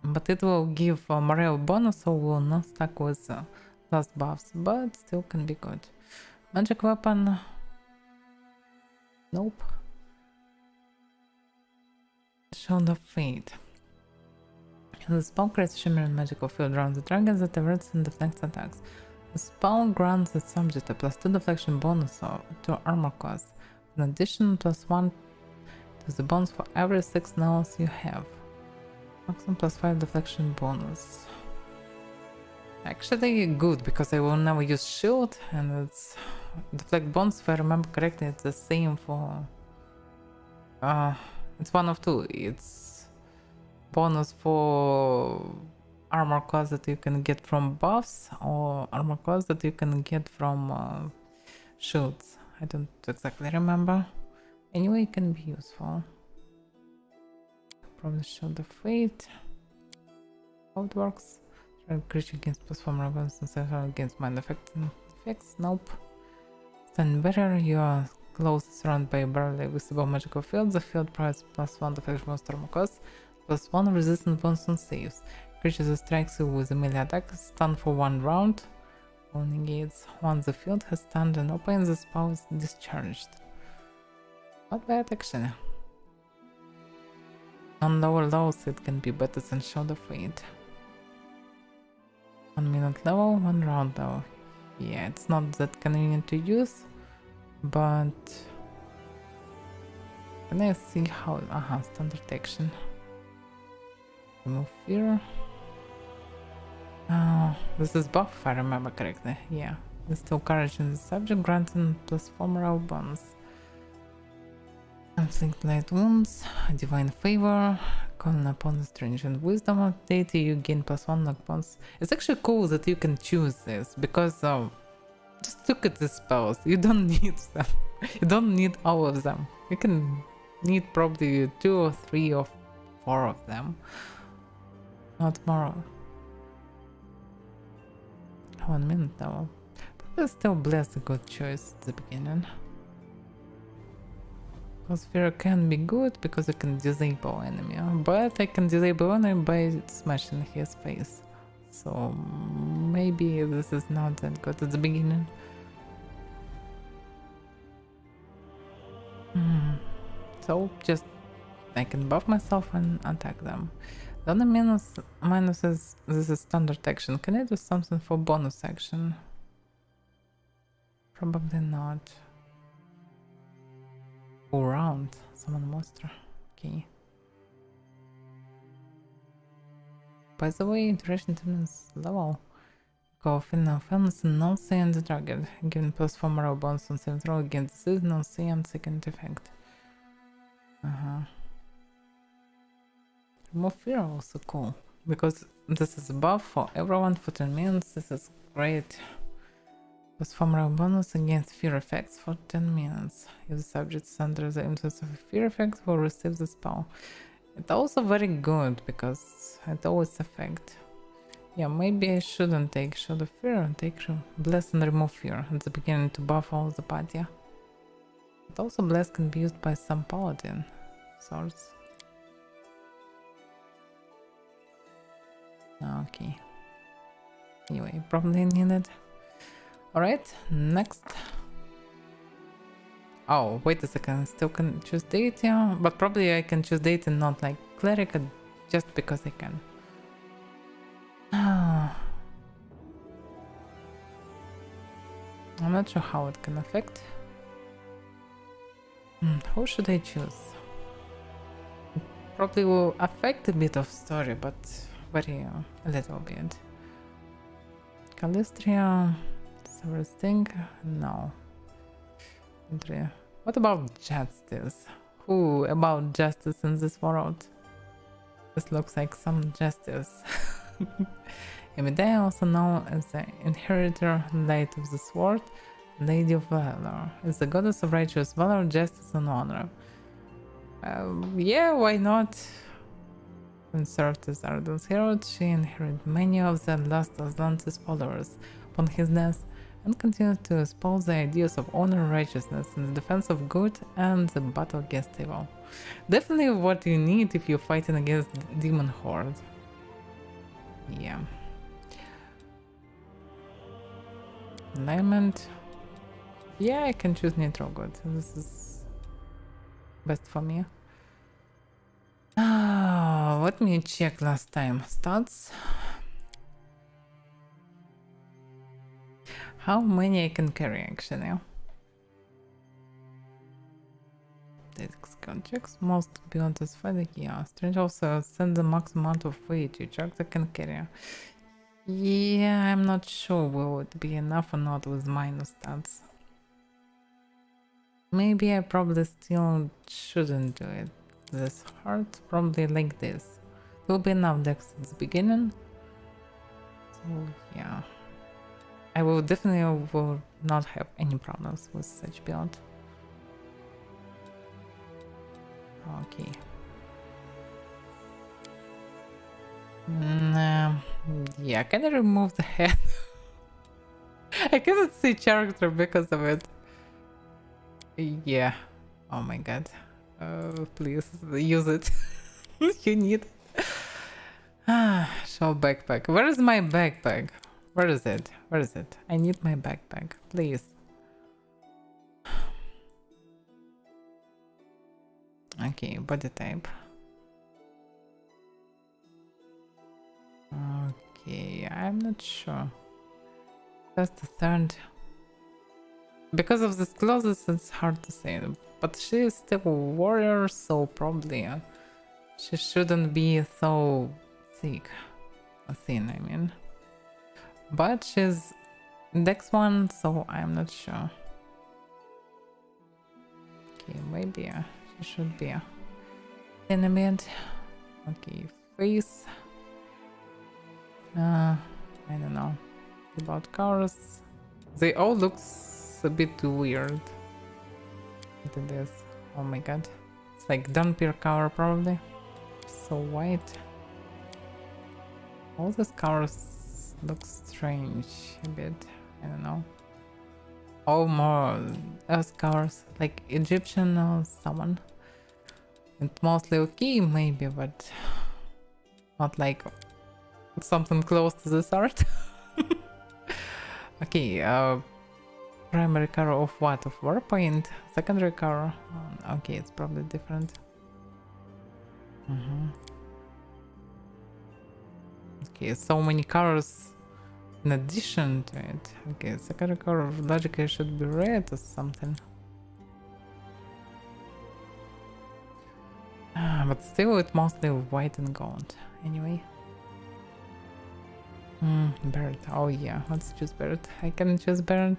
But it will give a morale bonus, so we'll not stuck with last buffs, but still can be good. Magic weapon. Nope. Shield of Fate. The spell creates a shimmering magical field around the dragon that averts and deflects attacks. The spell grants its subject a +2 deflection bonus to armor class. In addition, +1 to the bonus for every 6 nails you have. Maximum +5 deflection bonus. Actually good, because I will never use shield and it's deflect bonus, if I remember correctly, it's the same for it's one of two. It's bonus for armor class that you can get from buffs, or armor class that you can get from shields. I don't exactly remember. Anyway, it can be useful. Probably Shield of Fate. How it works. Creature against +1 weapons and against mind effects. Nope. Stand barrier. You are close, surrounded by a barely visible magical field. The field provides +1 deflection monster armor class, +1 resistance bonus on saves. Creature that strikes you with a melee attack is stunned for 1 round. All negates. Once the field has stunned and open, the spell is discharged. Not bad actually. On lower levels it can be better than Shield of Fate. 1 minute level, 1 round level. Yeah, it's not that convenient to use, but can I see how... standard action. Remove fear. This is buff if I remember correctly. Yeah. Instill courage in the subject, granting +4 morale bonus. Inflict light wounds, divine favor, calling upon the strange and wisdom update, you gain +1 luck bonus. It's actually cool that you can choose this, because just look at the spells. You don't need them. You don't need all of them. You can need probably 2 or 3 or 4 of them. Not more. 1 minute now. But still bless a good choice at the beginning. Fear can be good because I can disable enemy, but I can disable enemy by smashing his face. So maybe this is not that good at the beginning. So just I can buff myself and attack them. The only minus is this is standard action. Can I do something for bonus action? Probably not. Go round, summon monster. Okay. By the way, duration determines level. Go final films and no say on the target. Given +4 morale bonus on 7th roll against disease, no say on second effect. Remove fear also cool. Because this is a buff for everyone for 10 minutes. This is great. +4 morale bonus against fear effects for 10 minutes. If the subject is under the influence of a fear effect, will receive the spell. It's also very good because it always affects. Yeah, maybe I shouldn't take Shield of Fear and take Bless and Remove Fear at the beginning to buff all the party. But also Bless can be used by some Paladin sorts. Okay. Anyway, probably need it. Alright, next. Oh, wait a second, I still can choose deity, but probably I can choose deity not like cleric just because I can. I'm not sure how it can affect. Who should I choose? It probably will affect a bit of story, but very a little bit. Calistria. Everything? No. What about justice? Who about justice in this world? This looks like some justice. Avaira, also known as the inheritor, Light of the Sword, Lady of Valor, is the goddess of righteous valor, justice, and honor. Yeah, why not? When served as Arden's hero, she inherited many of the last Atlantis followers. Upon his death, and continued to espouse the ideas of honor and righteousness in the defense of good and the battle against evil. Definitely what you need if you're fighting against demon horde. Yeah. Alignment. Yeah, I can choose neutral good. This is best for me. Let me check last time. Stats. How many I can carry actually? Checks most beyond this fight. Yeah, strange also send the max amount of weight you check that can carry. Yeah, I'm not sure will it be enough or not with minus stats. Maybe I probably still shouldn't do it this hard. Probably like this. It will be enough dex at the beginning. So yeah. I will definitely will not have any problems with such build. Okay. Yeah, can I remove the head? I cannot see character because of it. Yeah. Oh my god. Please use it. You need it. Show backpack. Where is my backpack? Where is it? Where is it? I need my backpack. Please. Okay, body type. Okay, I'm not sure. That's the third. Because of this clothes, it's hard to say. But she is still a warrior, so probably she shouldn't be so thick. Thin, I mean. But she's Dex 1, so I'm not sure. Okay, maybe she should be in a bit. Okay, face. I don't know. About cars. They all look a bit weird. Look at this. Oh my god. It's like Dunpeer cover probably. So white. All these cars look strange a bit. I don't know. All more Earth cars, like Egyptian or someone. It's mostly okay maybe, but not like something close to this art. Okay, primary color of what? Of Warpaint? Secondary color? Okay, it's probably different. Okay, so many colors in addition to it. Okay, secondary color logically should be red or something. But still it's mostly white and gold. Anyway. Bird. Oh yeah, let's choose bird. I can choose bird.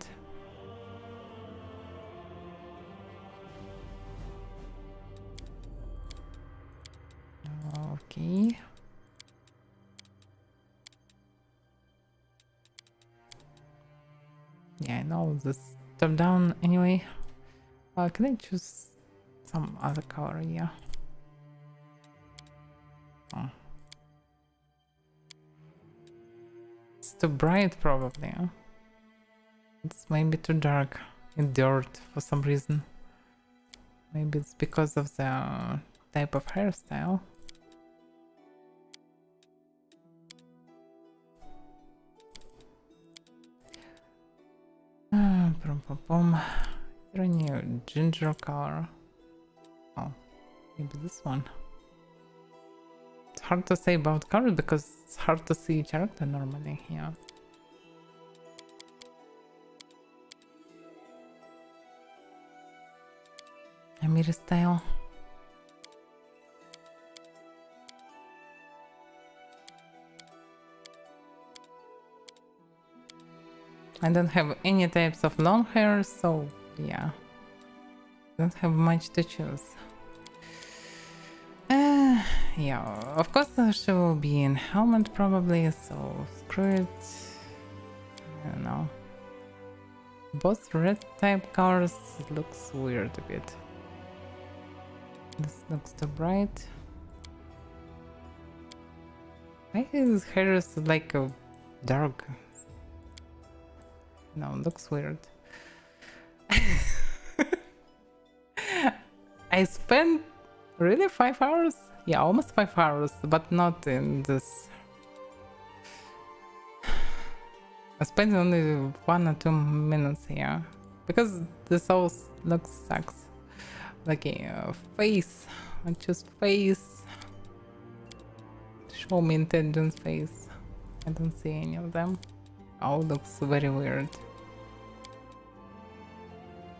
Okay. Yeah, I know this top down anyway. Can I choose some other color? Yeah. Oh. It's too bright probably. Huh? It's maybe too dark in dirt for some reason. Maybe it's because of the type of hairstyle. Is there any ginger color? Oh, maybe this one. It's hard to say about color because it's hard to see character normally here. Amiri style. I don't have any types of long hair, so yeah. Don't have much to choose. Yeah, of course she will be in helmet probably, so screw it. I don't know. Both red type colors looks weird a bit. This looks too bright. Why his hair is like a dark? No, looks weird. I spent really 5 hours? Yeah, almost 5 hours, but not in this. I spent only 1 or 2 minutes here because this all looks sucks. Okay, face. I choose face. Show me intelligence face. I don't see any of them. Oh, looks very weird.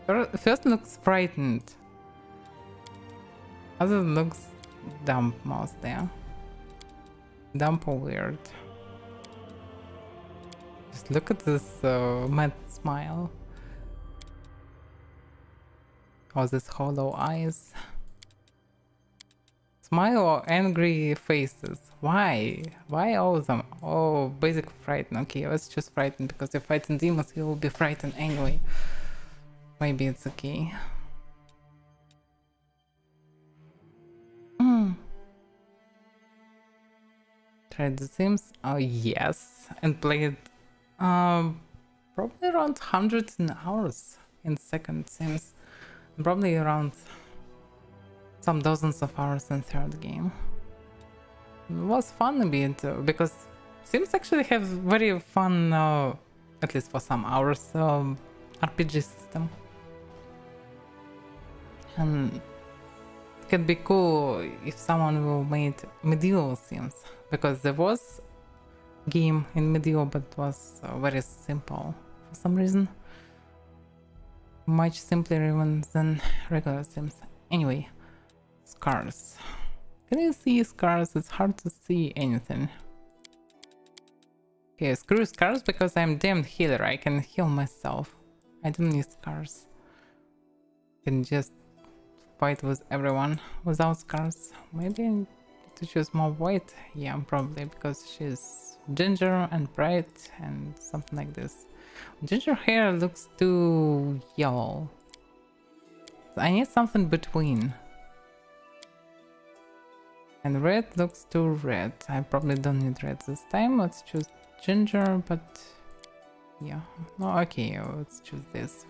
First looks frightened. Other looks dumb mostly. Dumb or weird. Just look at this mad smile. All these hollow eyes. Smile or angry faces. Why? Why all of them? Oh, basic frighten. Okay, let's choose frighten because if fighting demons, you will be frightened anyway. Maybe it's okay. Tried The Sims? Oh yes, and played probably around 100 hours in second Sims, probably around some dozens of hours in third game. It was fun a bit because Sims actually have very fun, at least for some hours, RPG system, and it could be cool if someone will made medieval Sims, because there was game in medieval but it was very simple for some reason, much simpler even than regular Sims. Anyway, scars. Can you see scars? It's hard to see anything. Okay, screw scars because I'm damn healer. I can heal myself. I don't need scars. I can just fight with everyone without scars. Maybe I need to choose more white. Yeah, probably because she's ginger and bright and something like this. Ginger hair looks too yellow. I need something between. And red looks too red. I probably don't need red this time. Let's choose ginger, but yeah. No, okay, let's choose this.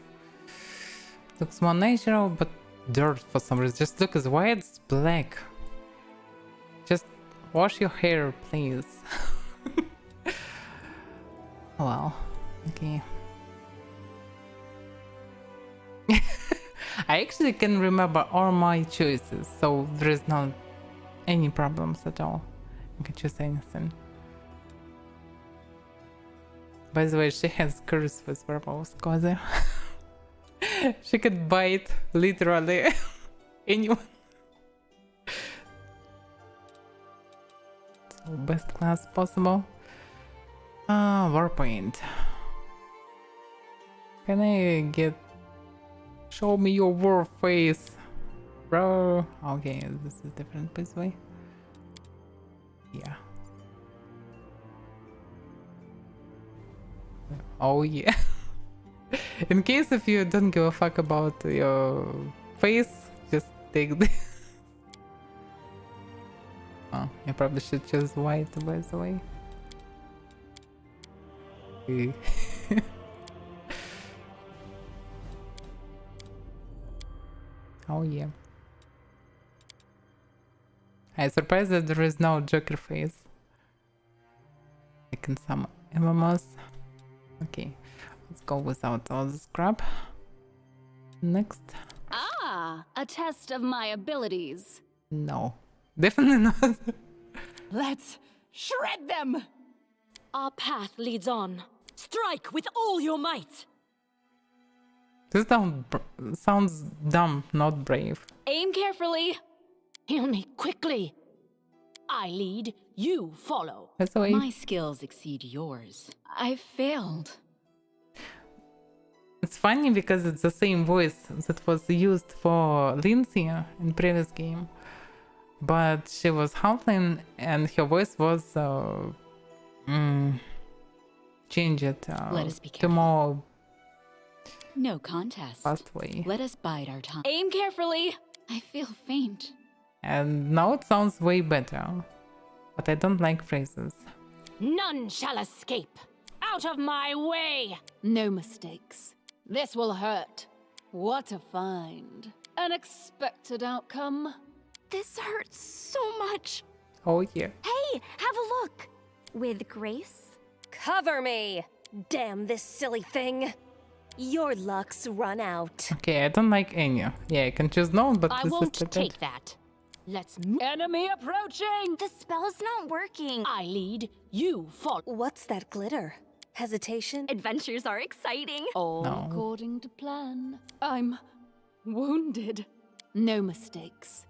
Looks more natural, but dirt for some reason. Just look as white as black. Just wash your hair, please. Oh well, okay. I actually can remember all my choices, so there is not any problems at all. I can choose anything. By the way, she has curse with werewolves, Koze. She could bite literally anyone. So best class possible. Warpaint. Can I get... Show me your war face, bro. Okay, this is different this way. Yeah. Oh yeah. In case if you don't give a fuck about your face, just take this. Oh, I probably should choose white by the way. Okay. Oh yeah. I'm surprised that there is no Joker face. Like in some MMOs. Okay, let's go without all this crap. Next. Ah, a test of my abilities. No, definitely not. Let's shred them! Our path leads on. Strike with all your might! This sounds dumb, not brave. Aim carefully. Heal me quickly. I lead, you follow. That's the way. My skills exceed yours. I failed. It's funny because it's the same voice that was used for Lindsay in previous game, but she was halfling and her voice was changed Let us be to careful. more No contest. fast way. Let us bide our time. Aim carefully. I feel faint. And now it sounds way better, but I don't like phrases. None shall escape. Out of my way. No mistakes. This will hurt. What a find. Unexpected outcome. This hurts so much. Oh yeah. Hey, have a look. With grace? Cover me. Damn this silly thing. Your luck's run out. Okay, I don't like Anya. Yeah, I can choose no, but I this won't is stupid. take that. Let's enemy approaching. The spell's not working. I lead, you follow. What's that glitter? Hesitation? Adventures are exciting. All No. according to plan. I'm wounded. No mistakes.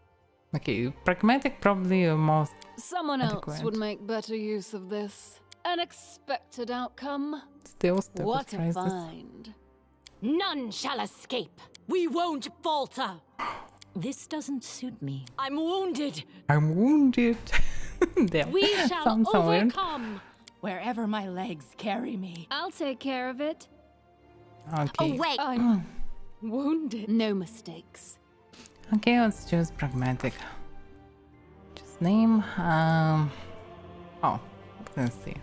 Okay, pragmatic probably most. Someone else Adequate. would make better use of this. Unexpected outcome. Still stupid What a phrases. find. None shall escape. We won't falter. This doesn't suit me. I'm wounded. I'm wounded. Damn. We shall Sounds so weird. overcome. Wherever my legs carry me. I'll take care of it. Okay. Oh, wait! I'm wounded. No mistakes. Okay, let's choose pragmatic. Just name. Oh, let's see.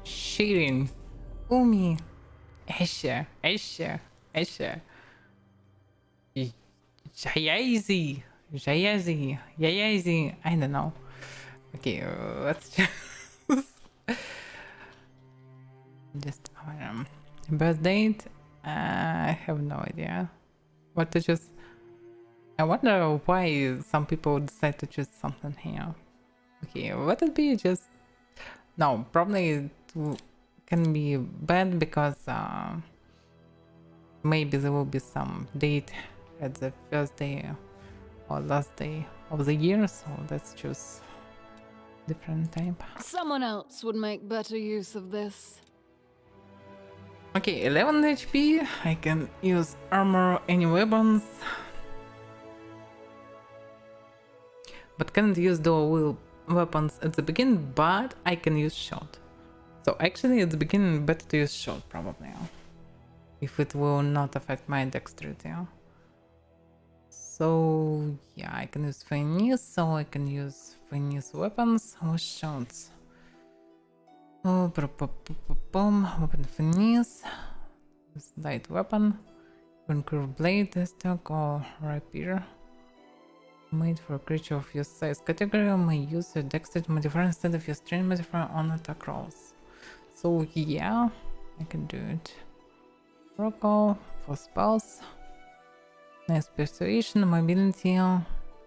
Shirin, Umi, Esha, Jayazi. I don't know. Okay, let's choose. Just birth date. I have no idea what to choose. I wonder why some people decide to choose something here. Okay, what would be just... No, probably it can be bad because maybe there will be some date at the first day or last day of the year, so let's choose different type. Someone else would make better use of this. Okay, 11 HP. I can use armor, any weapons. But can't use dual weapons at the beginning, but I can use shot. So actually at the beginning better to use shot probably. If it will not affect my dexterity. So yeah, I can use Finis, so I can use Finis weapons with shots. Oh, open Finis. Light weapon. Even curved blade, stack or rapier. Made for a creature of your size category, may use your dexterity modifier instead of your strength modifier on attack rolls. So yeah, I can do it. Protocol for spells. Nice persuasion, mobility,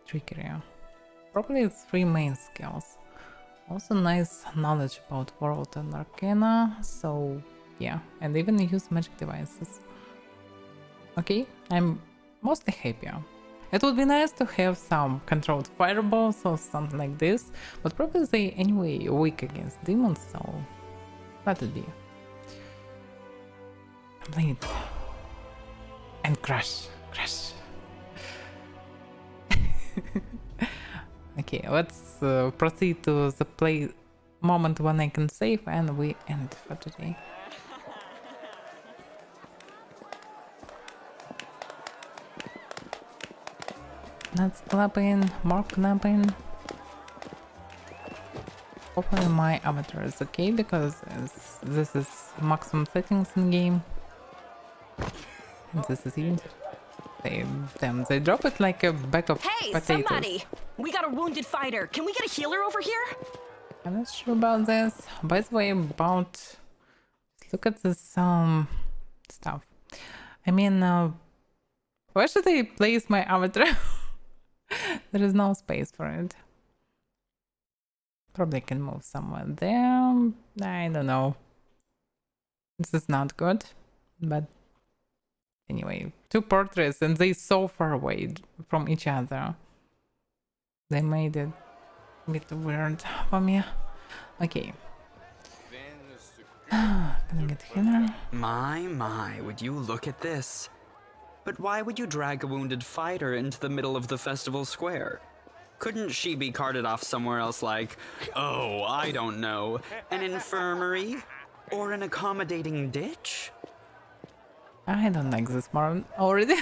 trickery. Probably it's 3 main skills. Also nice knowledge about world and arcana, so yeah, and even use magic devices. Okay, I'm mostly happier. It would be nice to have some controlled fireballs or something like this, but probably they anyway weak against demons, so let it be. Bleed. And crush. Okay, let's proceed to the play moment when I can save and we end for today. That's clapping, more clapping. Hopefully my avatar is okay because this is maximum settings in game. And this is it. They drop it like a bag of potatoes. Somebody! We got a wounded fighter. Can we get a healer over here? I'm not sure about this. By the way, look at this stuff. I mean, where should I place my avatar? There is no space for it. Probably can move somewhere there. I don't know. This is not good, but anyway, 2 portraits and they so far away from each other. They made it a bit weird for me. Okay. Can I get healer? My, would you look at this? But why would you drag a wounded fighter into the middle of the festival square? Couldn't she be carted off somewhere else like, oh, I don't know, an infirmary? Or an accommodating ditch? I don't like this more already.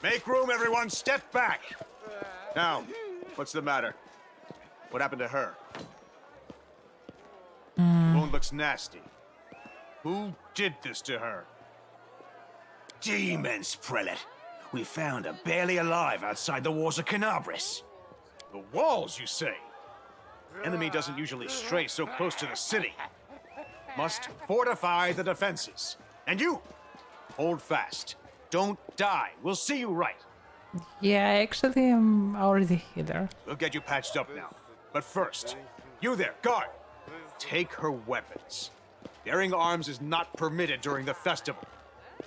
Make room, everyone! Step back! Now, what's the matter? What happened to her? Wound looks nasty. Who did this to her? Demons, Prelate. We found her barely alive outside the walls of Canabris. The walls, you say? Enemy doesn't usually stray so close to the city. Must fortify the defenses. And you, hold fast. Don't die. We'll see you right. Yeah, actually, I'm already here. We'll get you patched up now. But first, you there, guard. Take her weapons. Bearing arms is not permitted during the festival.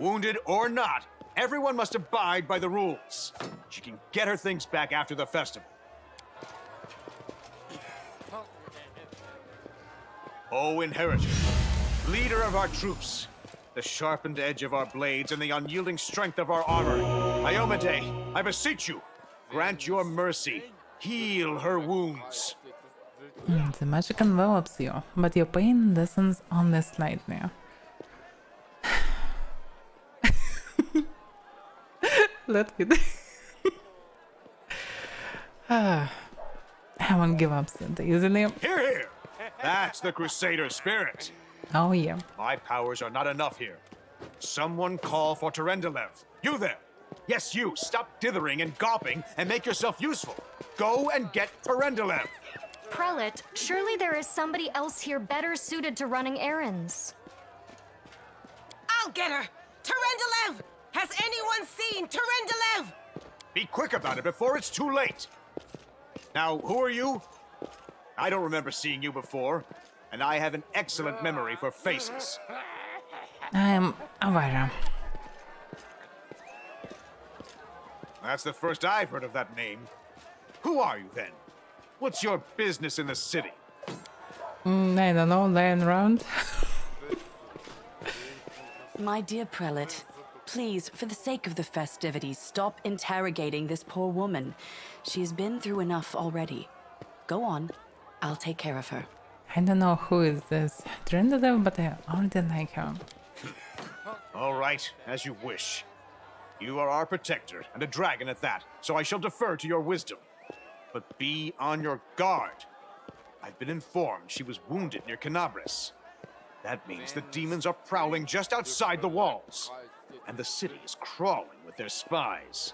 Wounded or not, everyone must abide by the rules. She can get her things back after the festival. Oh, inheritor. Leader of our troops, the sharpened edge of our blades and the unyielding strength of our armor, Iomade, I beseech you, grant your mercy. Heal her wounds. The magic envelops you, but your pain lessens only slightly. Let me. I won't give up so easily. Hear, hear! That's the Crusader spirit. Oh yeah. My powers are not enough here. Someone call for Terendelev. You there! Yes, you! Stop dithering and gawping and make yourself useful. Go and get Terendelev! Prelate, surely there is somebody else here better suited to running errands. I'll get her! Terendelev! Has anyone seen Terendelev? Be quick about it before it's too late. Now, who are you? I don't remember seeing you before, and I have an excellent memory for faces. I'm Avaira. That's the first I've heard of that name. Who are you then? What's your business in the city? I don't know, laying around. My dear prelate, please, for the sake of the festivities, stop interrogating this poor woman. She has been through enough already. Go on, I'll take care of her. I don't know who is this Trendlev, but I already like her. All right, as you wish. You are our protector, and a dragon at that, so I shall defer to your wisdom. But be on your guard. I've been informed she was wounded near Canabris. That means the demons are prowling just outside the walls, and the city is crawling with their spies.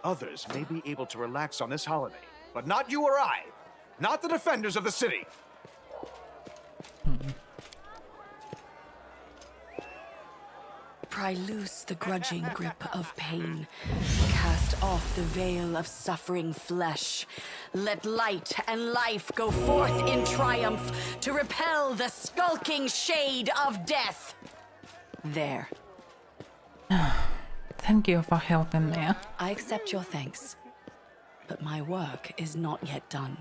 Others may be able to relax on this holiday, but not you or I. Not the defenders of the city. Pry loose the grudging grip of pain. Cast off the veil of suffering flesh. Let light and life go forth in triumph to repel the skulking shade of death. There. Thank you for helping me. I accept your thanks. But my work is not yet done.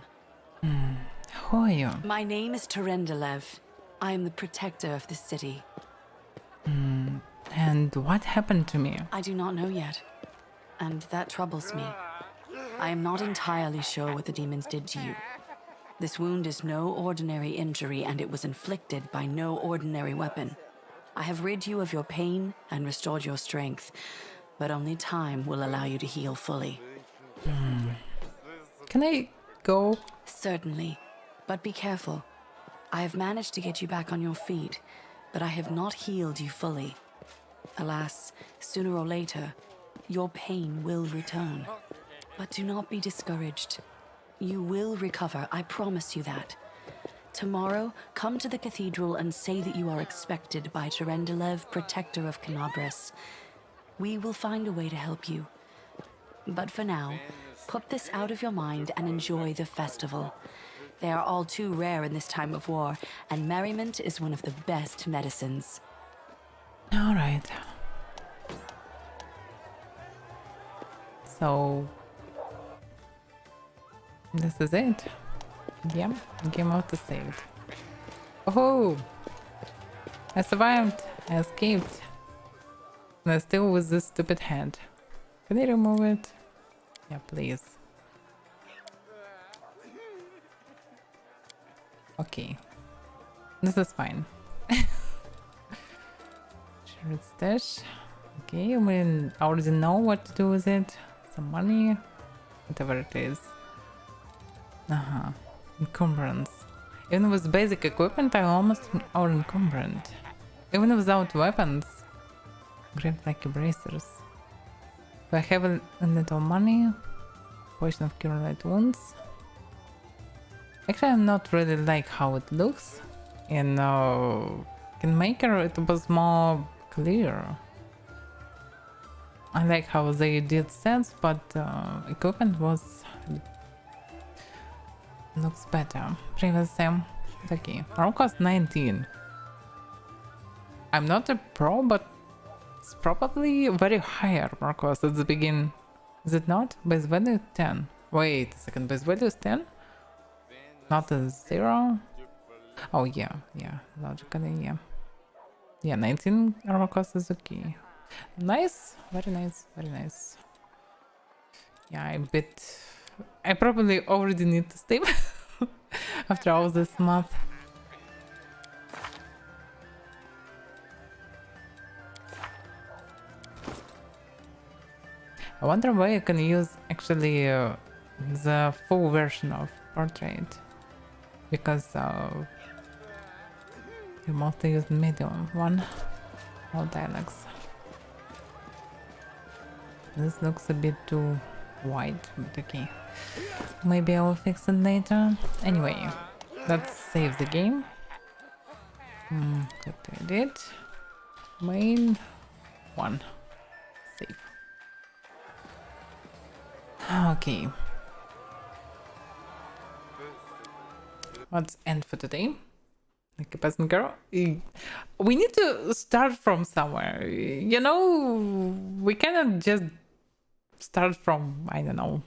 Who are you? My name is Terendelev. I am the protector of this city. And what happened to me? I do not know yet, and that troubles me. I am not entirely sure what the demons did to you. This wound is no ordinary injury, and it was inflicted by no ordinary weapon. I have rid you of your pain and restored your strength, but only time will allow you to heal fully. Can I go? Certainly, but be careful. I have managed to get you back on your feet, but I have not healed you fully. Alas, sooner or later, your pain will return. But do not be discouraged. You will recover, I promise you that. Tomorrow, come to the cathedral and say that you are expected by Terendelev, protector of Canabris. We will find a way to help you. But for now, put this out of your mind and enjoy the festival. They are all too rare in this time of war, and merriment is one of the best medicines. All right. So this is it. Yeah, game out the saved. Oh, I survived. I escaped. And I still with this stupid head. Can I remove it? Yeah, please. Okay, this is fine. Shared stash. Okay, we already know what to do with it. Some money, whatever it is. Encumbrance. Even with basic equipment, I'm almost encumbered. Even without weapons. Grab lucky bracers. Do I have a little money? Potion of cure light wounds. Actually, I'm not really like how it looks. In Kingmaker, it was more clear. I like how they did sets, but equipment was looks better. Previous Sam, okay. Arm cost 19. I'm not a pro, but it's probably very high armor cost at the beginning. Is it not? Base value 10. Wait a second, base value is 10? Not a 0? Oh yeah, logically, yeah. Yeah, 19 armor cost is okay. Nice, very nice, very nice. Yeah, I probably already need to sleep after all this month. I wonder why I can use actually the full version of portrait, because you mostly use medium one, all dialects. This looks a bit too wide, but okay. Maybe I will fix it later. Anyway, let's save the game. Good edit. Main one. Save. Okay. Let's end for today. Like a peasant girl. We need to start from somewhere. You know, we cannot just start from, I don't know,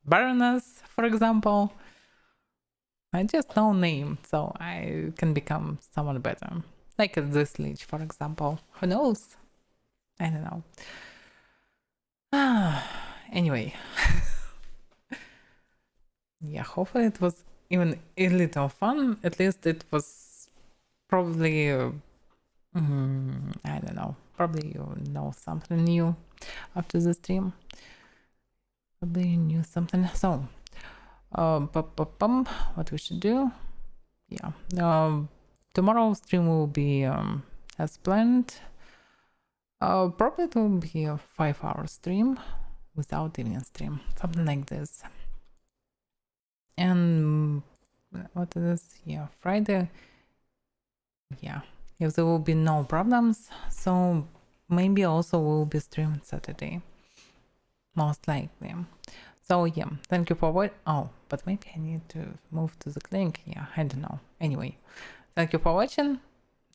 Baroness, for example. I just know name, so I can become someone better. Like this leech, for example. Who knows? I don't know. Anyway. Yeah, hopefully it was even a little fun. At least it was probably, I don't know, probably you know something new after the stream. Probably you knew something. So, what we should do? Yeah, tomorrow's stream will be as planned. Probably it will be a 5-hour stream without evening stream, something like this. And what is this? Yeah, Friday. Yeah, if there will be no problems, so maybe also will be streaming Saturday, most likely. So yeah, thank you for watching. Oh, but maybe I need to move to the clinic. Yeah, I don't know. Anyway, thank you for watching.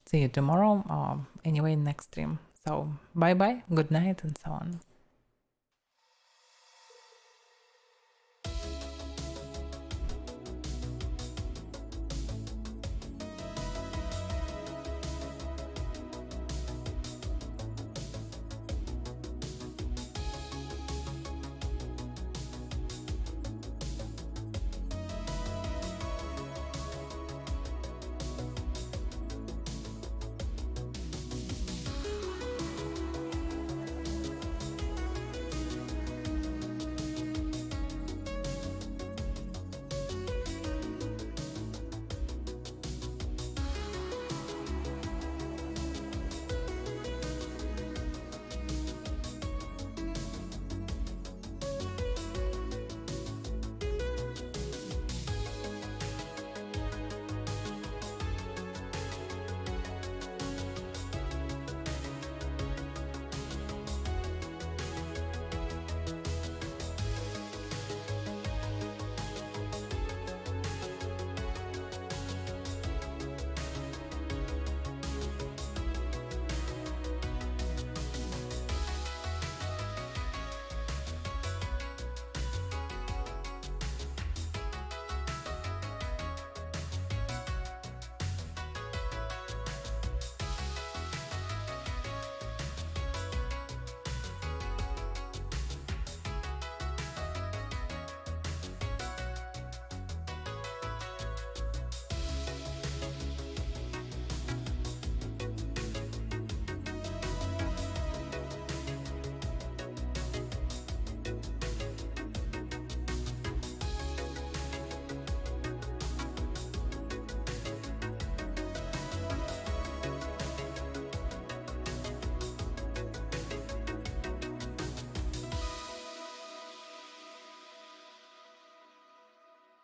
See you tomorrow or anyway next stream. So bye bye, good night, and so on.